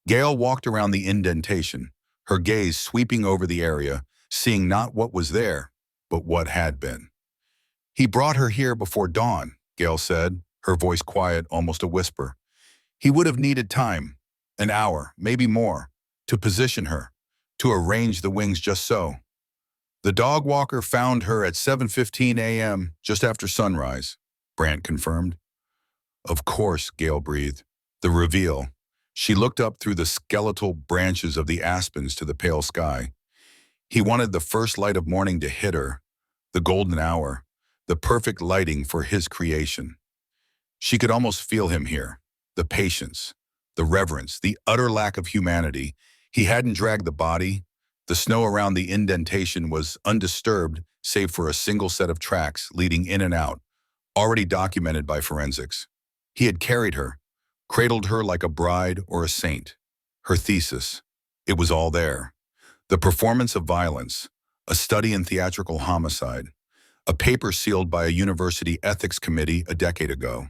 Gail walked around the indentation, her gaze sweeping over the area, seeing not what was there, but what had been. He brought her here before dawn, Gail said, her voice quiet, almost a whisper. He would have needed time, an hour, maybe more, to position her, to arrange the wings just so. The dog walker found her at 7:15 a.m., just after sunrise, Brant confirmed. Of course, Gail breathed. The reveal. She looked up through the skeletal branches of the aspens to the pale sky. He wanted the first light of morning to hit her, the golden hour, the perfect lighting for his creation. She could almost feel him here, the patience, the reverence, the utter lack of humanity. He hadn't dragged the body. The snow around the indentation was undisturbed, save for a single set of tracks leading in and out, already documented by forensics. He had carried her, cradled her like a bride or a saint. Her thesis. It was all there. The performance of violence, a study in theatrical homicide, a paper sealed by a university ethics committee a decade ago,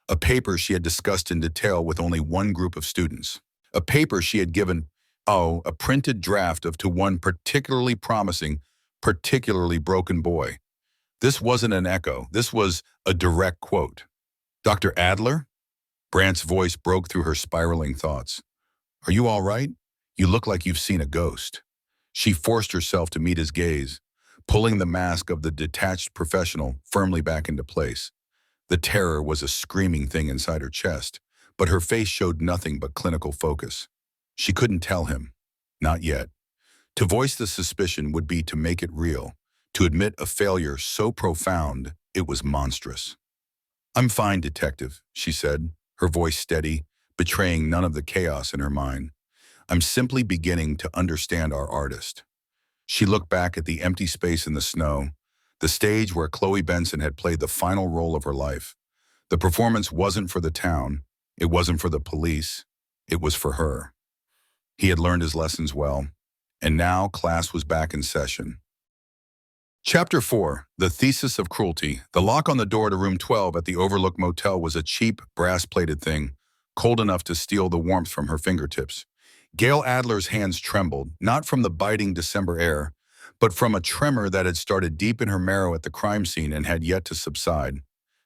a paper she had discussed in detail with only one group of students, a paper she had given, a printed draft of to one particularly promising, particularly broken boy. This wasn't an echo. This was a direct quote. Dr. Adler? Brant's voice broke through her spiraling thoughts. Are you all right? You look like you've seen a ghost. She forced herself to meet his gaze, pulling the mask of the detached professional firmly back into place. The terror was a screaming thing inside her chest, but her face showed nothing but clinical focus. She couldn't tell him. Not yet. To voice the suspicion would be to make it real, to admit a failure so profound it was monstrous. I'm fine, detective, she said, her voice steady, betraying none of the chaos in her mind. I'm simply beginning to understand our artist. She looked back at the empty space in the snow, the stage where Chloe Benson had played the final role of her life. The performance wasn't for the town, it wasn't for the police, it was for her. He had learned his lessons well, and now class was back in session. Chapter 4, The Thesis of Cruelty. The lock on the door to room 12 at the Overlook Motel was a cheap, brass-plated thing, cold enough to steal the warmth from her fingertips. Gail Adler's hands trembled, not from the biting December air, but from a tremor that had started deep in her marrow at the crime scene and had yet to subside.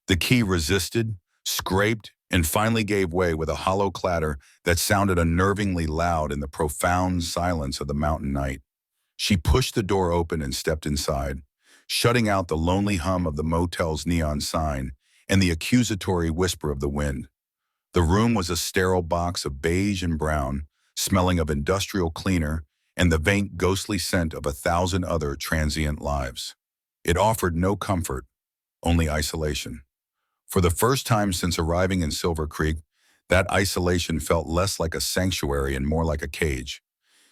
The key resisted, scraped, and finally gave way with a hollow clatter that sounded unnervingly loud in the profound silence of the mountain night. She pushed the door open and stepped inside, shutting out the lonely hum of the motel's neon sign and the accusatory whisper of the wind. The room was a sterile box of beige and brown, smelling of industrial cleaner and the faint ghostly scent of 1,000 other transient lives. It offered no comfort, only isolation. For the first time since arriving in Silver Creek, that isolation felt less like a sanctuary and more like a cage.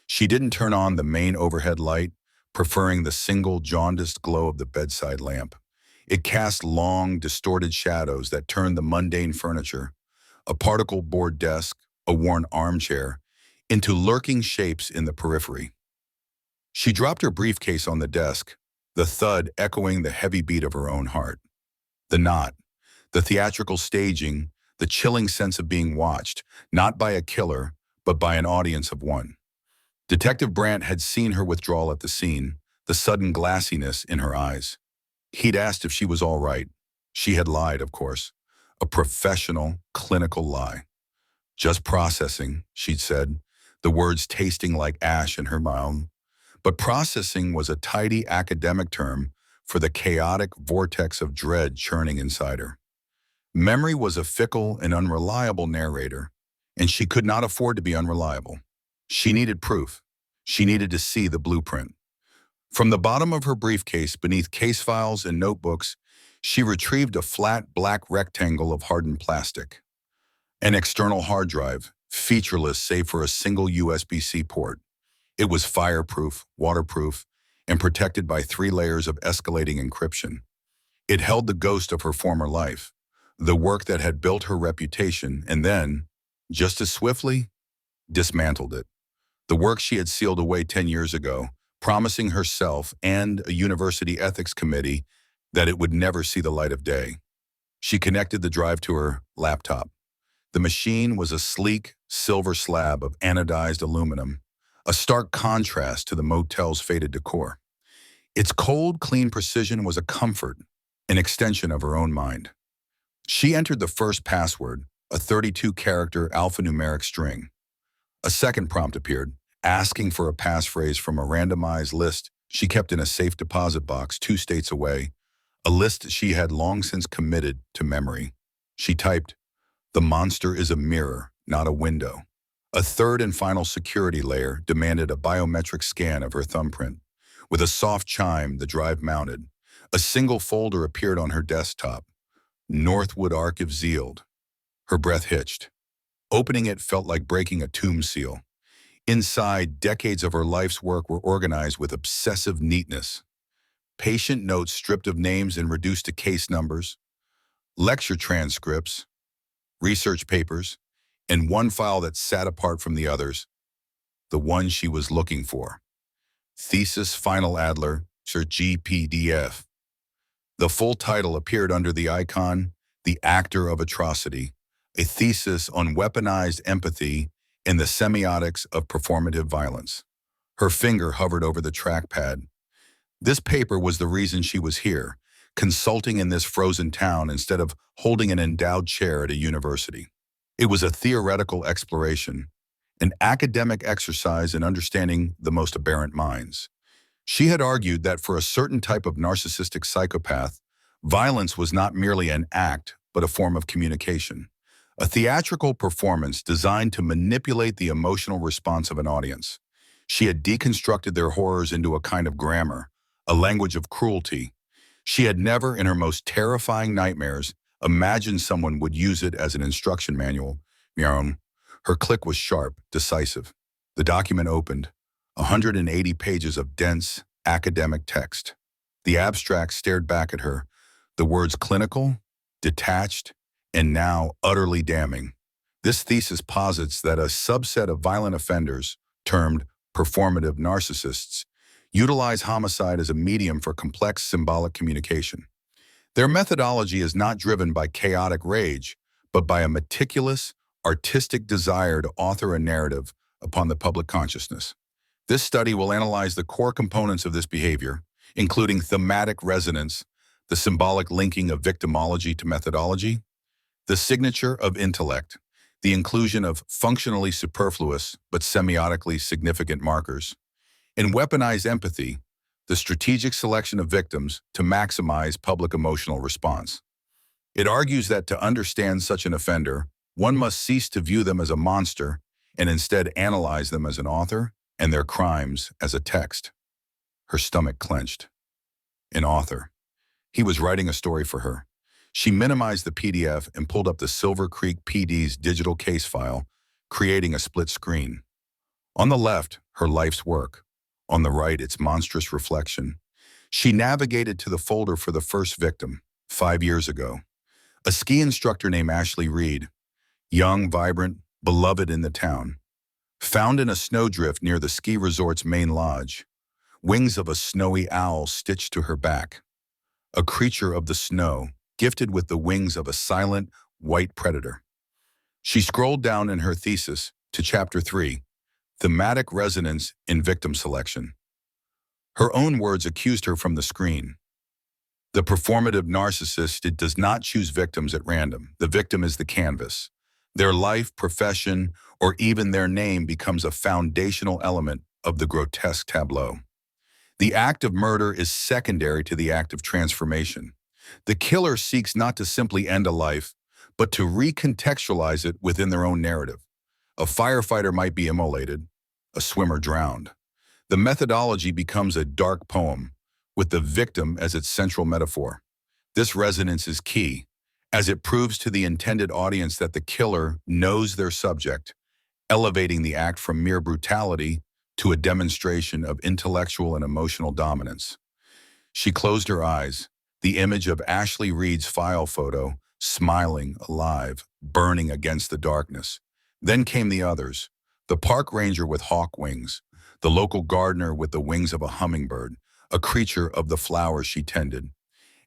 She didn't turn on the main overhead light, preferring the single jaundiced glow of the bedside lamp. It cast long, distorted shadows that turned the mundane furniture, a particle board desk, a worn armchair, into lurking shapes in the periphery. She dropped her briefcase on the desk, the thud echoing the heavy beat of her own heart. The knot, the theatrical staging, the chilling sense of being watched, not by a killer, but by an audience of one. Detective Brandt had seen her withdrawal at the scene, the sudden glassiness in her eyes. He'd asked if she was all right. She had lied, of course. A professional, clinical lie. Just processing, she'd said, the words tasting like ash in her mouth. But processing was a tidy academic term for the chaotic vortex of dread churning inside her. Memory was a fickle and unreliable narrator, and she could not afford to be unreliable. She needed proof. She needed to see the blueprint. From the bottom of her briefcase, beneath case files and notebooks, she retrieved a flat black rectangle of hardened plastic. An external hard drive, featureless save for a single USB-C port. It was fireproof, waterproof, and protected by 3 layers of escalating encryption. It held the ghost of her former life, the work that had built her reputation, and then, just as swiftly, dismantled it. The work she had sealed away 10 years ago, promising herself and a university ethics committee that it would never see the light of day. She connected the drive to her laptop. The machine was a sleek, silver slab of anodized aluminum, a stark contrast to the motel's faded decor. Its cold, clean precision was a comfort, an extension of her own mind. She entered the first password, a 32-character alphanumeric string. A second prompt appeared, asking for a passphrase from a randomized list she kept in a safe deposit box 2 states away, a list she had long since committed to memory. She typed, "The monster is a mirror, not a window." A third and final security layer demanded a biometric scan of her thumbprint. With a soft chime, the drive mounted. A single folder appeared on her desktop. Northwood Archive sealed. Her breath hitched. Opening it felt like breaking a tomb seal. Inside, decades of her life's work were organized with obsessive neatness. Patient notes stripped of names and reduced to case numbers, lecture transcripts, research papers, and one file that sat apart from the others, the one she was looking for. Thesis Final Adler, Sir GPDF. The full title appeared under the icon, The Actor of Atrocity, a thesis on weaponized empathy and the semiotics of performative violence. Her finger hovered over the trackpad. This paper was the reason she was here, consulting in this frozen town instead of holding an endowed chair at a university. It was a theoretical exploration, an academic exercise in understanding the most aberrant minds. She had argued that for a certain type of narcissistic psychopath, violence was not merely an act, but a form of communication. A theatrical performance designed to manipulate the emotional response of an audience. She had deconstructed their horrors into a kind of grammar, a language of cruelty. She had never, in her most terrifying nightmares, imagined someone would use it as an instruction manual. Meow. Her click was sharp, decisive. The document opened, 180 pages of dense, academic text. The abstract stared back at her, the words clinical, detached, and now utterly damning. This thesis posits that a subset of violent offenders, termed performative narcissists, utilize homicide as a medium for complex symbolic communication. Their methodology is not driven by chaotic rage, but by a meticulous, artistic desire to author a narrative upon the public consciousness. This study will analyze the core components of this behavior, including thematic resonance, the symbolic linking of victimology to methodology, the signature of intellect, the inclusion of functionally superfluous but semiotically significant markers, and weaponized empathy, the strategic selection of victims to maximize public emotional response. It argues that to understand such an offender, one must cease to view them as a monster and instead analyze them as an author and their crimes as a text. Her stomach clenched. An author. He was writing a story for her. She minimized the PDF and pulled up the Silver Creek PD's digital case file, creating a split screen. On the left, her life's work. On the right, its monstrous reflection. She navigated to the folder for the first victim, 5 years ago. A ski instructor named Ashley Reed, young, vibrant, beloved in the town. Found in a snowdrift near the ski resort's main lodge. Wings of a snowy owl stitched to her back. A creature of the snow, gifted with the wings of a silent, white predator. She scrolled down in her thesis to Chapter 3, Thematic Resonance in Victim Selection. Her own words accused her from the screen. The performative narcissist does not choose victims at random. The victim is the canvas. Their life, profession, or even their name becomes a foundational element of the grotesque tableau. The act of murder is secondary to the act of transformation. The killer seeks not to simply end a life, but to recontextualize it within their own narrative. A firefighter might be immolated, a swimmer drowned. The methodology becomes a dark poem, with the victim as its central metaphor. This resonance is key, as it proves to the intended audience that the killer knows their subject, elevating the act from mere brutality to a demonstration of intellectual and emotional dominance. She closed her eyes, the image of Ashley Reed's file photo, smiling, alive, burning against the darkness. Then came the others, the park ranger with hawk wings, the local gardener with the wings of a hummingbird, a creature of the flowers she tended.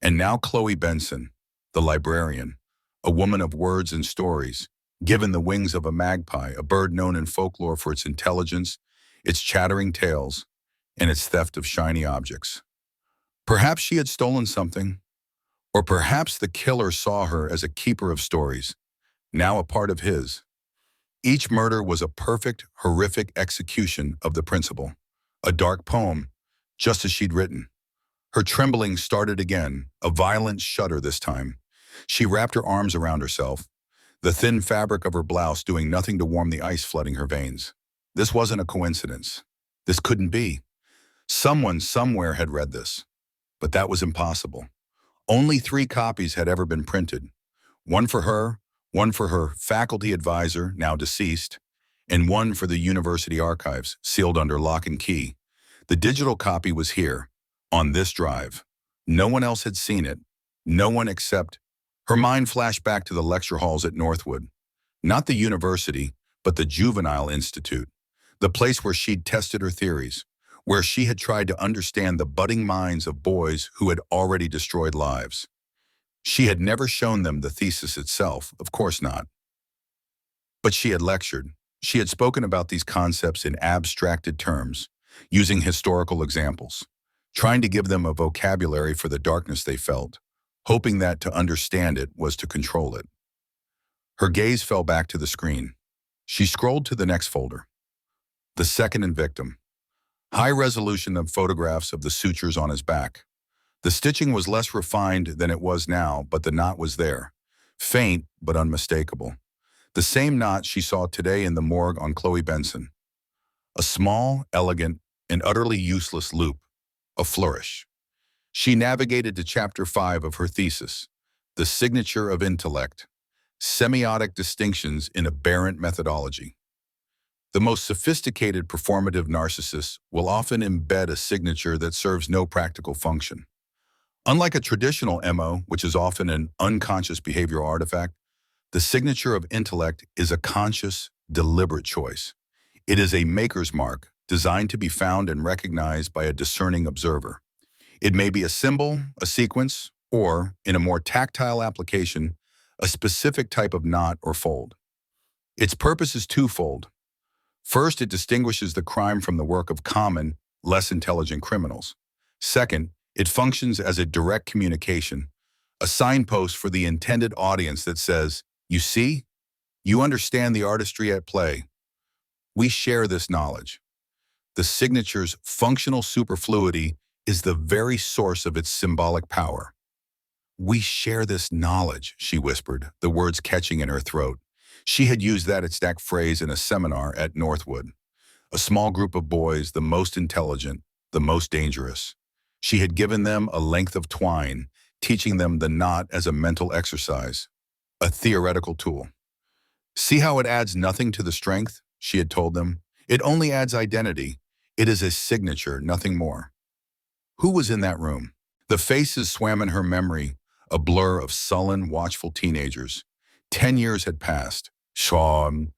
And now Chloe Benson, the librarian, a woman of words and stories, given the wings of a magpie, a bird known in folklore for its intelligence, its chattering tales, and its theft of shiny objects. Perhaps she had stolen something, or perhaps the killer saw her as a keeper of stories, now a part of his. Each murder was a perfect, horrific execution of the principle, a dark poem, just as she'd written. Her trembling started again, a violent shudder this time. She wrapped her arms around herself, the thin fabric of her blouse doing nothing to warm the ice flooding her veins. This wasn't a coincidence. This couldn't be. Someone somewhere had read this, but that was impossible. Only 3 copies had ever been printed. One for her faculty advisor, now deceased, and one for the university archives, sealed under lock and key. The digital copy was here, on this drive. No one else had seen it, no one except. Her mind flashed back to the lecture halls at Northwood. Not the university, but the Juvenile Institute, the place where she'd tested her theories, where she had tried to understand the budding minds of boys who had already destroyed lives. She had never shown them the thesis itself, of course not. But she had lectured. She had spoken about these concepts in abstracted terms, using historical examples, trying to give them a vocabulary for the darkness they felt, hoping that to understand it was to control it. Her gaze fell back to the screen. She scrolled to the next folder. The second and victim. High resolution of photographs of the sutures on his back. The stitching was less refined than it was now, but the knot was there. Faint, but unmistakable. The same knot she saw today in the morgue on Chloe Benson. A small, elegant, and utterly useless loop. A flourish. She navigated to Chapter 5 of her thesis, The Signature of Intellect, Semiotic Distinctions in Aberrant Methodology. The most sophisticated performative narcissists will often embed a signature that serves no practical function. Unlike a traditional MO, which is often an unconscious behavioral artifact, the signature of intellect is a conscious, deliberate choice. It is a maker's mark designed to be found and recognized by a discerning observer. It may be a symbol, a sequence, or, in a more tactile application, a specific type of knot or fold. Its purpose is twofold. First, it distinguishes the crime from the work of common, less intelligent criminals. Second, it functions as a direct communication, a signpost for the intended audience that says, "You see? You understand the artistry at play. We share this knowledge." The signature's functional superfluity is the very source of its symbolic power. "We share this knowledge," she whispered, the words catching in her throat. She had used that exact phrase in a seminar at Northwood. A small group of boys, the most intelligent, the most dangerous. She had given them a length of twine, teaching them the knot as a mental exercise, a theoretical tool. "See how it adds nothing to the strength?" she had told them. "It only adds identity. It is a signature, nothing more." Who was in that room? The faces swam in her memory, a blur of sullen, watchful teenagers. 10 years had passed. Sean,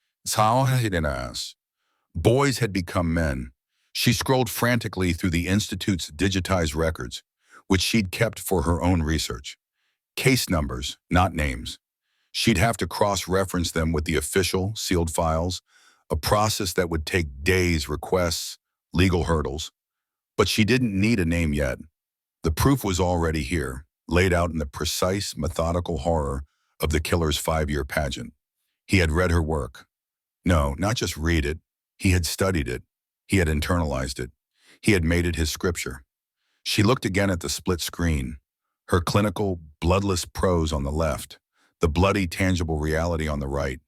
boys had become men. She scrolled frantically through the Institute's digitized records, which she'd kept for her own research. Case numbers, not names. She'd have to cross-reference them with the official, sealed files, a process that would take days, requests, legal hurdles. But she didn't need a name yet. The proof was already here, laid out in the precise, methodical horror of the killer's 5-year pageant. He had read her work. No, not just read it. He had studied it. He had internalized it. He had made it his scripture. She looked again at the split screen, her clinical, bloodless prose on the left, the bloody, tangible reality on the right.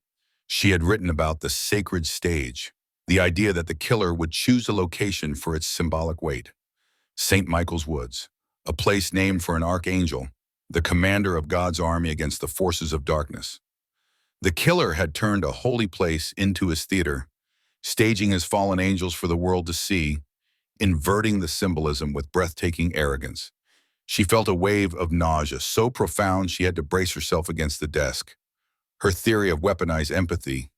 She had written about the sacred stage, the idea that the killer would choose a location for its symbolic weight. St. Michael's Woods, a place named for an archangel, the commander of God's army against the forces of darkness. The killer had turned a holy place into his theater, staging his fallen angels for the world to see, inverting the symbolism with breathtaking arrogance. She felt a wave of nausea so profound she had to brace herself against the desk. Her theory of weaponized empathy.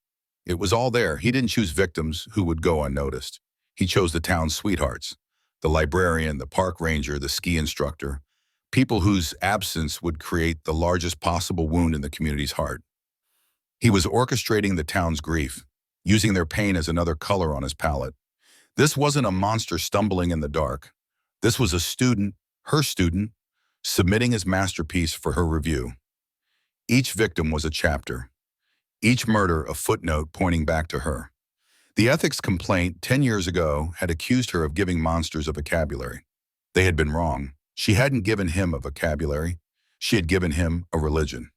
It was all there. He didn't choose victims who would go unnoticed. He chose the town's sweethearts, the librarian, the park ranger, the ski instructor, people whose absence would create the largest possible wound in the community's heart. He was orchestrating the town's grief, using their pain as another color on his palette. This wasn't a monster stumbling in the dark. This was a student, her student, submitting his masterpiece for her review. Each victim was a chapter. Each murder a footnote pointing back to her. The ethics complaint 10 years ago had accused her of giving monsters a vocabulary. They had been wrong. She hadn't given him a vocabulary. She had given him a religion.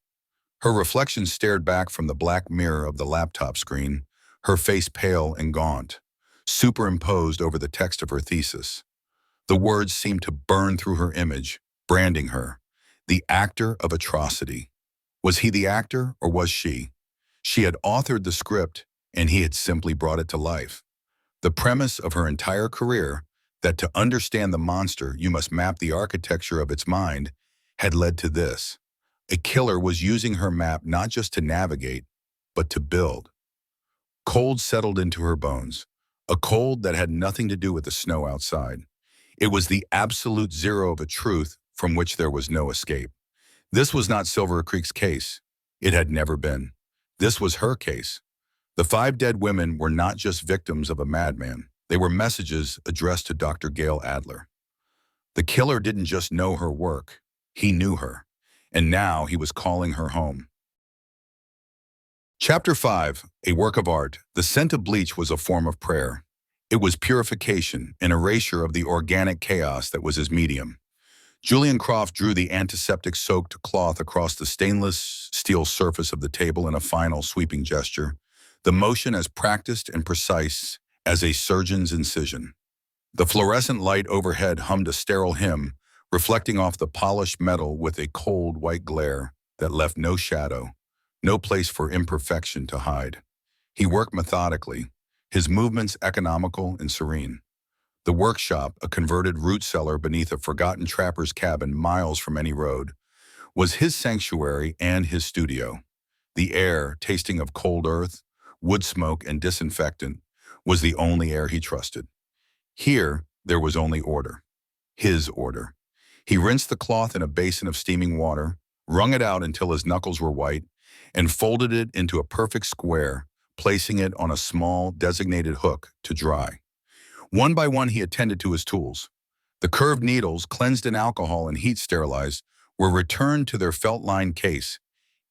Her reflection stared back from the black mirror of the laptop screen, her face pale and gaunt, superimposed over the text of her thesis. The words seemed to burn through her image, branding her, the actor of atrocity. Was he the actor, or was she? She had authored the script, and he had simply brought it to life. The premise of her entire career, that to understand the monster you must map the architecture of its mind, had led to this. A killer was using her map not just to navigate, but to build. Cold settled into her bones, a cold that had nothing to do with the snow outside. It was the absolute zero of a truth from which there was no escape. This was not Silver Creek's case. It had never been. This was her case. The 5 dead women were not just victims of a madman. They were messages addressed to Dr. Gail Adler. The killer didn't just know her work. He knew her. And now he was calling her home. Chapter 5, A Work of Art. The scent of bleach was a form of prayer. It was purification, an erasure of the organic chaos that was his medium. Julian Croft drew the antiseptic-soaked cloth across the stainless steel surface of the table in a final sweeping gesture, the motion as practiced and precise as a surgeon's incision. The fluorescent light overhead hummed a sterile hymn, reflecting off the polished metal with a cold white glare that left no shadow, no place for imperfection to hide. He worked methodically, his movements economical and serene. The workshop, a converted root cellar beneath a forgotten trapper's cabin miles from any road, was his sanctuary and his studio. The air, tasting of cold earth, wood smoke, and disinfectant, was the only air he trusted. Here, there was only order. His order. He rinsed the cloth in a basin of steaming water, wrung it out until his knuckles were white, and folded it into a perfect square, placing it on a small, designated hook to dry. One by one, he attended to his tools. The curved needles, cleansed in alcohol and heat sterilized, were returned to their felt-lined case,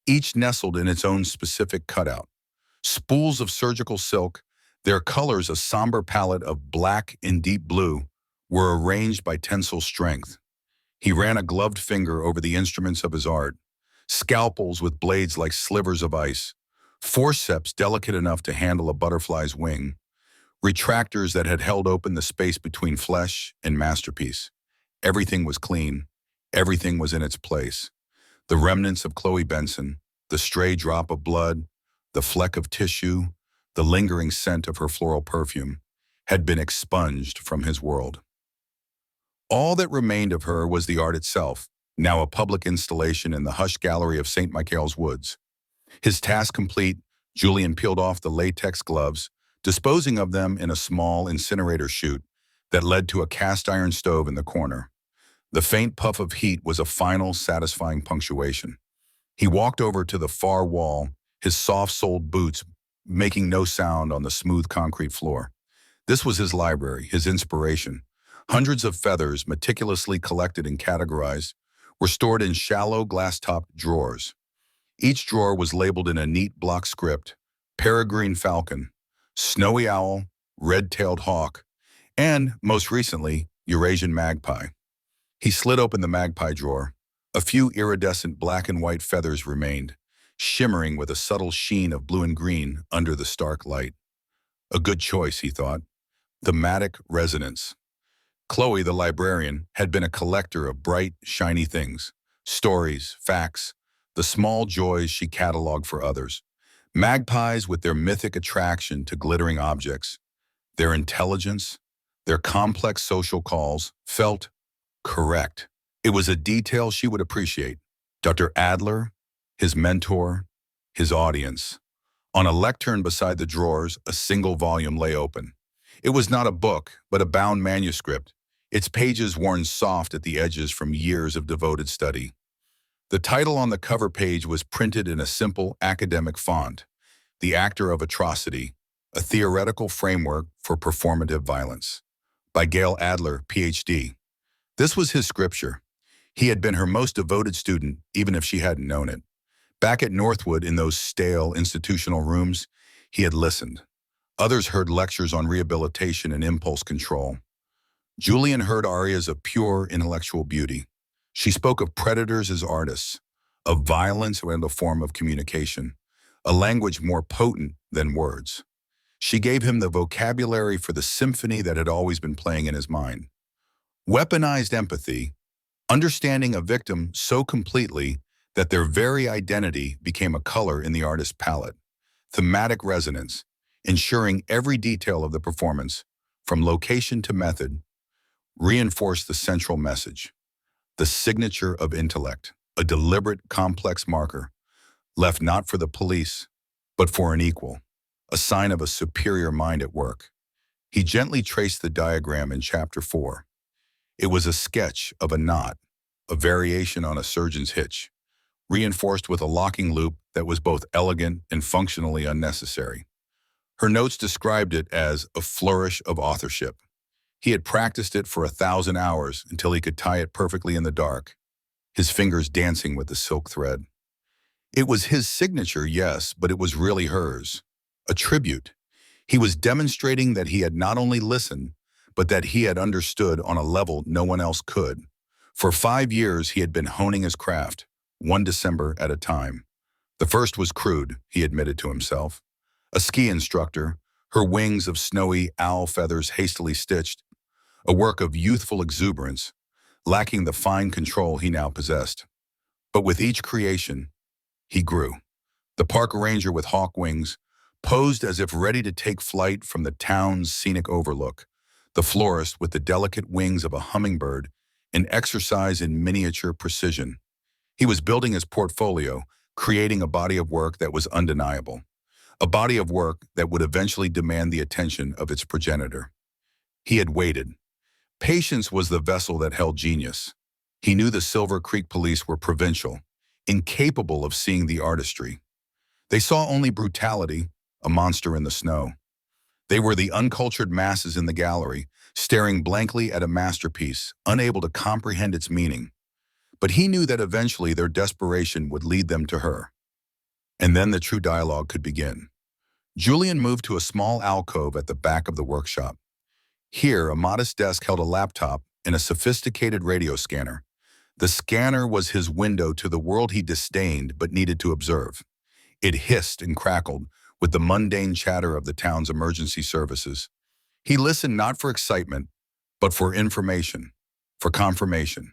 each nestled in its own specific cutout. Spools of surgical silk, their colors a somber palette of black and deep blue, were arranged by tensile strength. He ran a gloved finger over the instruments of his art, scalpels with blades like slivers of ice, forceps delicate enough to handle a butterfly's wing, retractors that had held open the space between flesh and masterpiece. Everything was clean. Everything was in its place. The remnants of Chloe Benson, the stray drop of blood, the fleck of tissue, the lingering scent of her floral perfume, had been expunged from his world. All that remained of her was the art itself, now a public installation in the hushed gallery of St. Michael's Woods. His task complete, Julian peeled off the latex gloves, disposing of them in a small incinerator chute that led to a cast-iron stove in the corner. The faint puff of heat was a final, satisfying punctuation. He walked over to the far wall, his soft-soled boots making no sound on the smooth concrete floor. This was his library, his inspiration. Hundreds of feathers, meticulously collected and categorized, were stored in shallow, glass-topped drawers. Each drawer was labeled in a neat block script: peregrine falcon, snowy owl, red-tailed hawk, and, most recently, Eurasian magpie. He slid open the magpie drawer. A few iridescent black and white feathers remained, shimmering with a subtle sheen of blue and green under the stark light. A good choice, he thought. Thematic resonance. Chloe, the librarian, had been a collector of bright, shiny things, stories, facts, the small joys she cataloged for others. Magpies with their mythic attraction to glittering objects, their intelligence, their complex social calls, felt correct. It was a detail she would appreciate. Dr. Adler, his mentor, his audience. On a lectern beside the drawers, a single volume lay open. It was not a book, but a bound manuscript, its pages worn soft at the edges from years of devoted study. The title on the cover page was printed in a simple academic font: The Actor of Atrocity, a Theoretical Framework for Performative Violence, by Gail Adler, Ph.D. This was his scripture. He had been her most devoted student, even if she hadn't known it. Back at Northwood, in those stale institutional rooms, he had listened. Others heard lectures on rehabilitation and impulse control. Julian heard arias of pure intellectual beauty. She spoke of predators as artists, of violence as a form of communication, a language more potent than words. She gave him the vocabulary for the symphony that had always been playing in his mind. Weaponized empathy, understanding a victim so completely that their very identity became a color in the artist's palette. Thematic resonance, ensuring every detail of the performance, from location to method, reinforced the central message. The signature of intellect, a deliberate, complex marker, left not for the police, but for an equal, a sign of a superior mind at work. He gently traced the diagram in Chapter 4. It was a sketch of a knot, a variation on a surgeon's hitch, reinforced with a locking loop that was both elegant and functionally unnecessary. Her notes described it as a flourish of authorship. He had practiced it for 1,000 hours until he could tie it perfectly in the dark, his fingers dancing with the silk thread. It was his signature, yes, but it was really hers. A tribute. He was demonstrating that he had not only listened, but that he had understood on a level no one else could. For 5 years, he had been honing his craft, one December at a time. The first was crude, he admitted to himself. A ski instructor, her wings of snowy owl feathers hastily stitched, a work of youthful exuberance, lacking the fine control he now possessed. But with each creation, he grew. The park ranger with hawk wings, posed as if ready to take flight from the town's scenic overlook. The florist with the delicate wings of a hummingbird, an exercise in miniature precision. He was building his portfolio, creating a body of work that was undeniable. A body of work that would eventually demand the attention of its progenitor. He had waited. Patience was the vessel that held genius. He knew the Silver Creek police were provincial, incapable of seeing the artistry. They saw only brutality, a monster in the snow. They were the uncultured masses in the gallery, staring blankly at a masterpiece, unable to comprehend its meaning. But he knew that eventually their desperation would lead them to her. And then the true dialogue could begin. Julian moved to a small alcove at the back of the workshop. Here, a modest desk held a laptop and a sophisticated radio scanner. The scanner was his window to the world he disdained but needed to observe. It hissed and crackled with the mundane chatter of the town's emergency services. He listened not for excitement, but for information, for confirmation.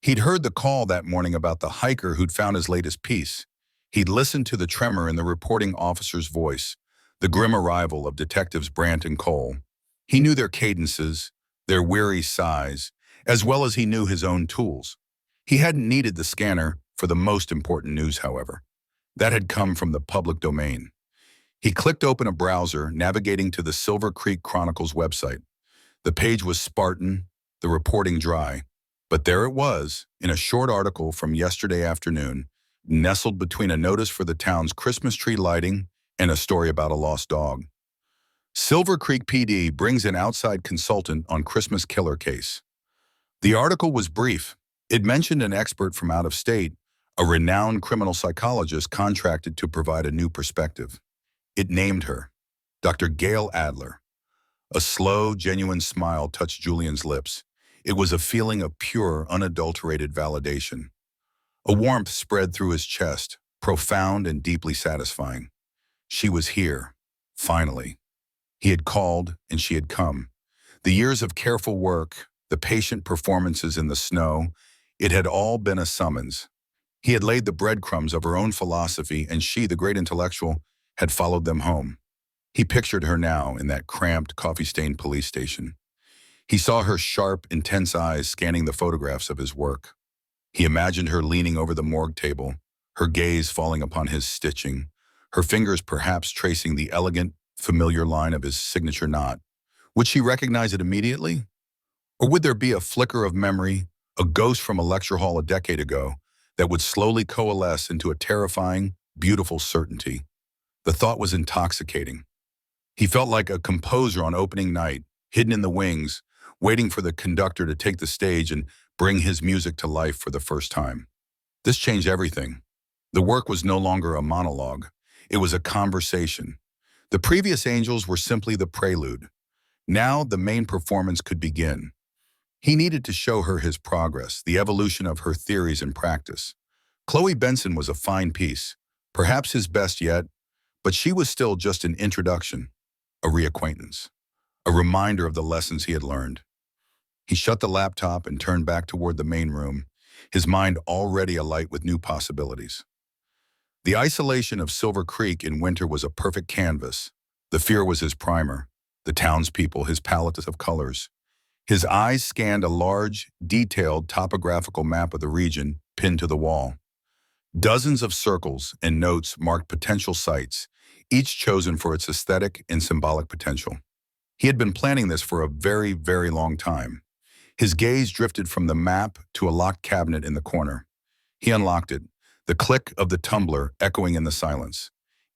He'd heard the call that morning about the hiker who'd found his latest piece. He'd listened to the tremor in the reporting officer's voice, the grim arrival of detectives Brandt and Cole. He knew their cadences, their weary sighs, as well as he knew his own tools. He hadn't needed the scanner for the most important news, however. That had come from the public domain. He clicked open a browser, navigating to the Silver Creek Chronicle's website. The page was Spartan, the reporting dry. But there it was, in a short article from yesterday afternoon, nestled between a notice for the town's Christmas tree lighting and a story about a lost dog. Silver Creek PD brings an outside consultant on Christmas killer case. The article was brief. It mentioned an expert from out of state, a renowned criminal psychologist contracted to provide a new perspective. It named her, Dr. Gail Adler. A slow, genuine smile touched Julian's lips. It was a feeling of pure, unadulterated validation. A warmth spread through his chest, profound and deeply satisfying. She was here, finally. He had called, and she had come. The years of careful work, the patient performances in the snow, it had all been a summons. He had laid the breadcrumbs of her own philosophy, and she, the great intellectual, had followed them home. He pictured her now in that cramped, coffee-stained police station. He saw her sharp, intense eyes scanning the photographs of his work. He imagined her leaning over the morgue table, her gaze falling upon his stitching, her fingers perhaps tracing the elegant, familiar line of his signature knot. Would she recognize it immediately? Or would there be a flicker of memory, a ghost from a lecture hall a decade ago, that would slowly coalesce into a terrifying, beautiful certainty? The thought was intoxicating. He felt like a composer on opening night, hidden in the wings, waiting for the conductor to take the stage and bring his music to life for the first time. This changed everything. The work was no longer a monologue. It was a conversation. The previous angels were simply the prelude. Now the main performance could begin. He needed to show her his progress, the evolution of her theories and practice. Chloe Benson was a fine piece, perhaps his best yet, but she was still just an introduction, a reacquaintance, a reminder of the lessons he had learned. He shut the laptop and turned back toward the main room, his mind already alight with new possibilities. The isolation of Silver Creek in winter was a perfect canvas. The fear was his primer, the townspeople his palette of colors. His eyes scanned a large, detailed topographical map of the region pinned to the wall. Dozens of circles and notes marked potential sites, each chosen for its aesthetic and symbolic potential. He had been planning this for a very, very long time. His gaze drifted from the map to a locked cabinet in the corner. He unlocked it, the click of the tumbler echoing in the silence.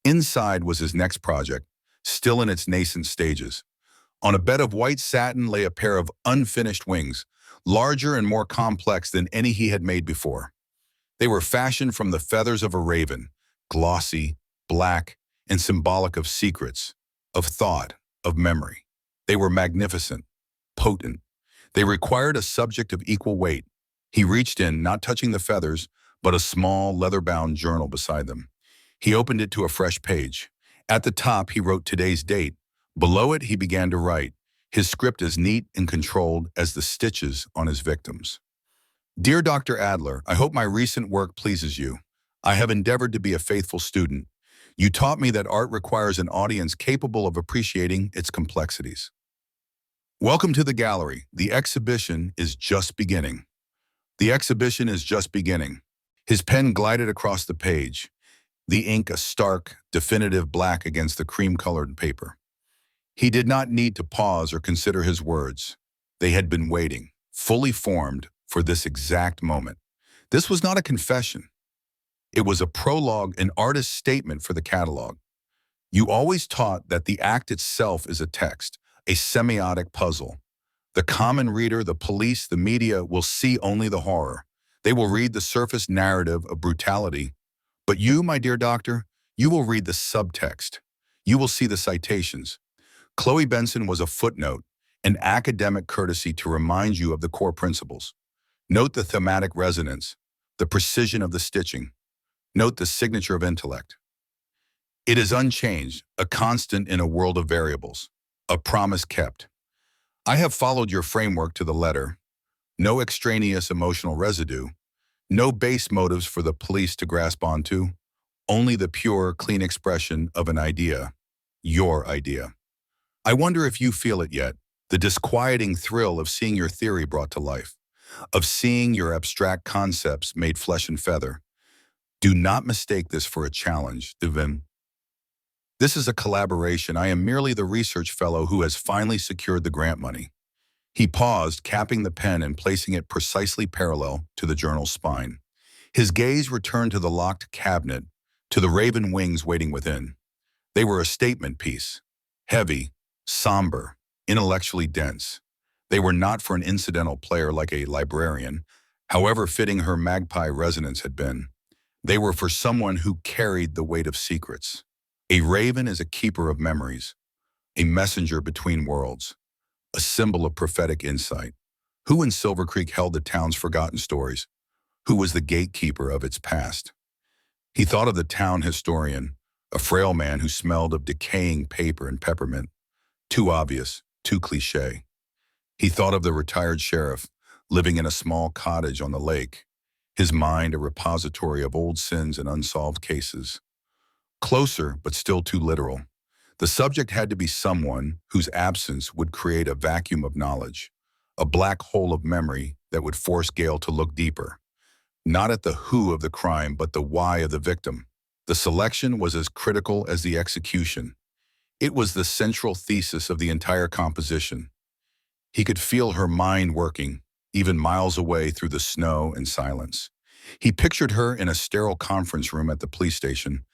Inside was his next project, still in its nascent stages. On a bed of white satin lay a pair of unfinished wings, larger and more complex than any he had made before. They were fashioned from the feathers of a raven, glossy, black, and symbolic of secrets, of thought, of memory. They were magnificent, potent. They required a subject of equal weight. He reached in, not touching the feathers, but a small, leather-bound journal beside them. He opened it to a fresh page. At the top, he wrote today's date. Below it, he began to write, his script as neat and controlled as the stitches on his victims. Dear Dr. Adler, I hope my recent work pleases you. I have endeavored to be a faithful student. You taught me that art requires an audience capable of appreciating its complexities. Welcome to the gallery. The exhibition is just beginning. The exhibition is just beginning. His pen glided across the page, the ink a stark, definitive black against the cream-colored paper. He did not need to pause or consider his words. They had been waiting, fully formed, for this exact moment. This was not a confession. It was a prologue, an artist's statement for the catalog. You always taught that the act itself is a text, a semiotic puzzle. The common reader, the police, the media will see only the horror. They will read the surface narrative of brutality. But you, my dear doctor, you will read the subtext. You will see the citations. Chloe Benson was a footnote, an academic courtesy to remind you of the core principles. Note the thematic resonance, the precision of the stitching. Note the signature of intellect. It is unchanged, a constant in a world of variables, a promise kept. I have followed your framework to the letter. No extraneous emotional residue, no base motives for the police to grasp onto, only the pure, clean expression of an idea, your idea. I wonder if you feel it yet, the disquieting thrill of seeing your theory brought to life, of seeing your abstract concepts made flesh and feather. Do not mistake this for a challenge, Divin. This is a collaboration. I am merely the research fellow who has finally secured the grant money. He paused, capping the pen and placing it precisely parallel to the journal's spine. His gaze returned to the locked cabinet, to the raven wings waiting within. They were a statement piece, heavy, somber, intellectually dense. They were not for an incidental player like a librarian, however fitting her magpie resonance had been. They were for someone who carried the weight of secrets. A raven is a keeper of memories, a messenger between worlds, a symbol of prophetic insight. Who in Silver Creek held the town's forgotten stories? Who was the gatekeeper of its past? He thought of the town historian, a frail man who smelled of decaying paper and peppermint. Too obvious, too cliché. He thought of the retired sheriff, living in a small cottage on the lake, his mind a repository of old sins and unsolved cases. Closer, but still too literal. The subject had to be someone whose absence would create a vacuum of knowledge, a black hole of memory that would force Gale to look deeper. Not at the who of the crime, but the why of the victim. The selection was as critical as the execution. It was the central thesis of the entire composition. He could feel her mind working, even miles away through the snow and silence. He pictured her in a sterile conference room at the police station,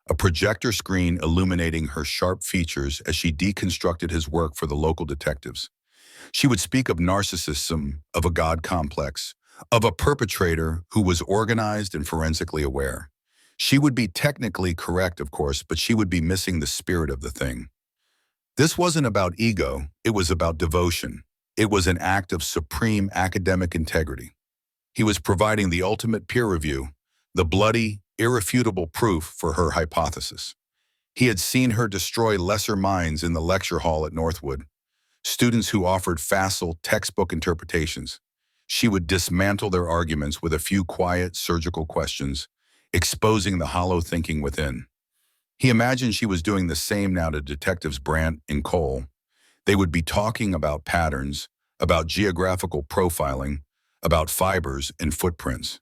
a projector screen illuminating her sharp features as she deconstructed his work for the local detectives. She would speak of narcissism, of a God complex, of a perpetrator who was organized and forensically aware. She would be technically correct, of course, but she would be missing the spirit of the thing. This wasn't about ego, it was about devotion. It was an act of supreme academic integrity. He was providing the ultimate peer review, the bloody, irrefutable proof for her hypothesis. He had seen her destroy lesser minds in the lecture hall at Northwood, students who offered facile textbook interpretations. She would dismantle their arguments with a few quiet, surgical questions, exposing the hollow thinking within. He imagined she was doing the same now to detectives Brandt and Cole. They would be talking about patterns, about geographical profiling, about fibers and footprints.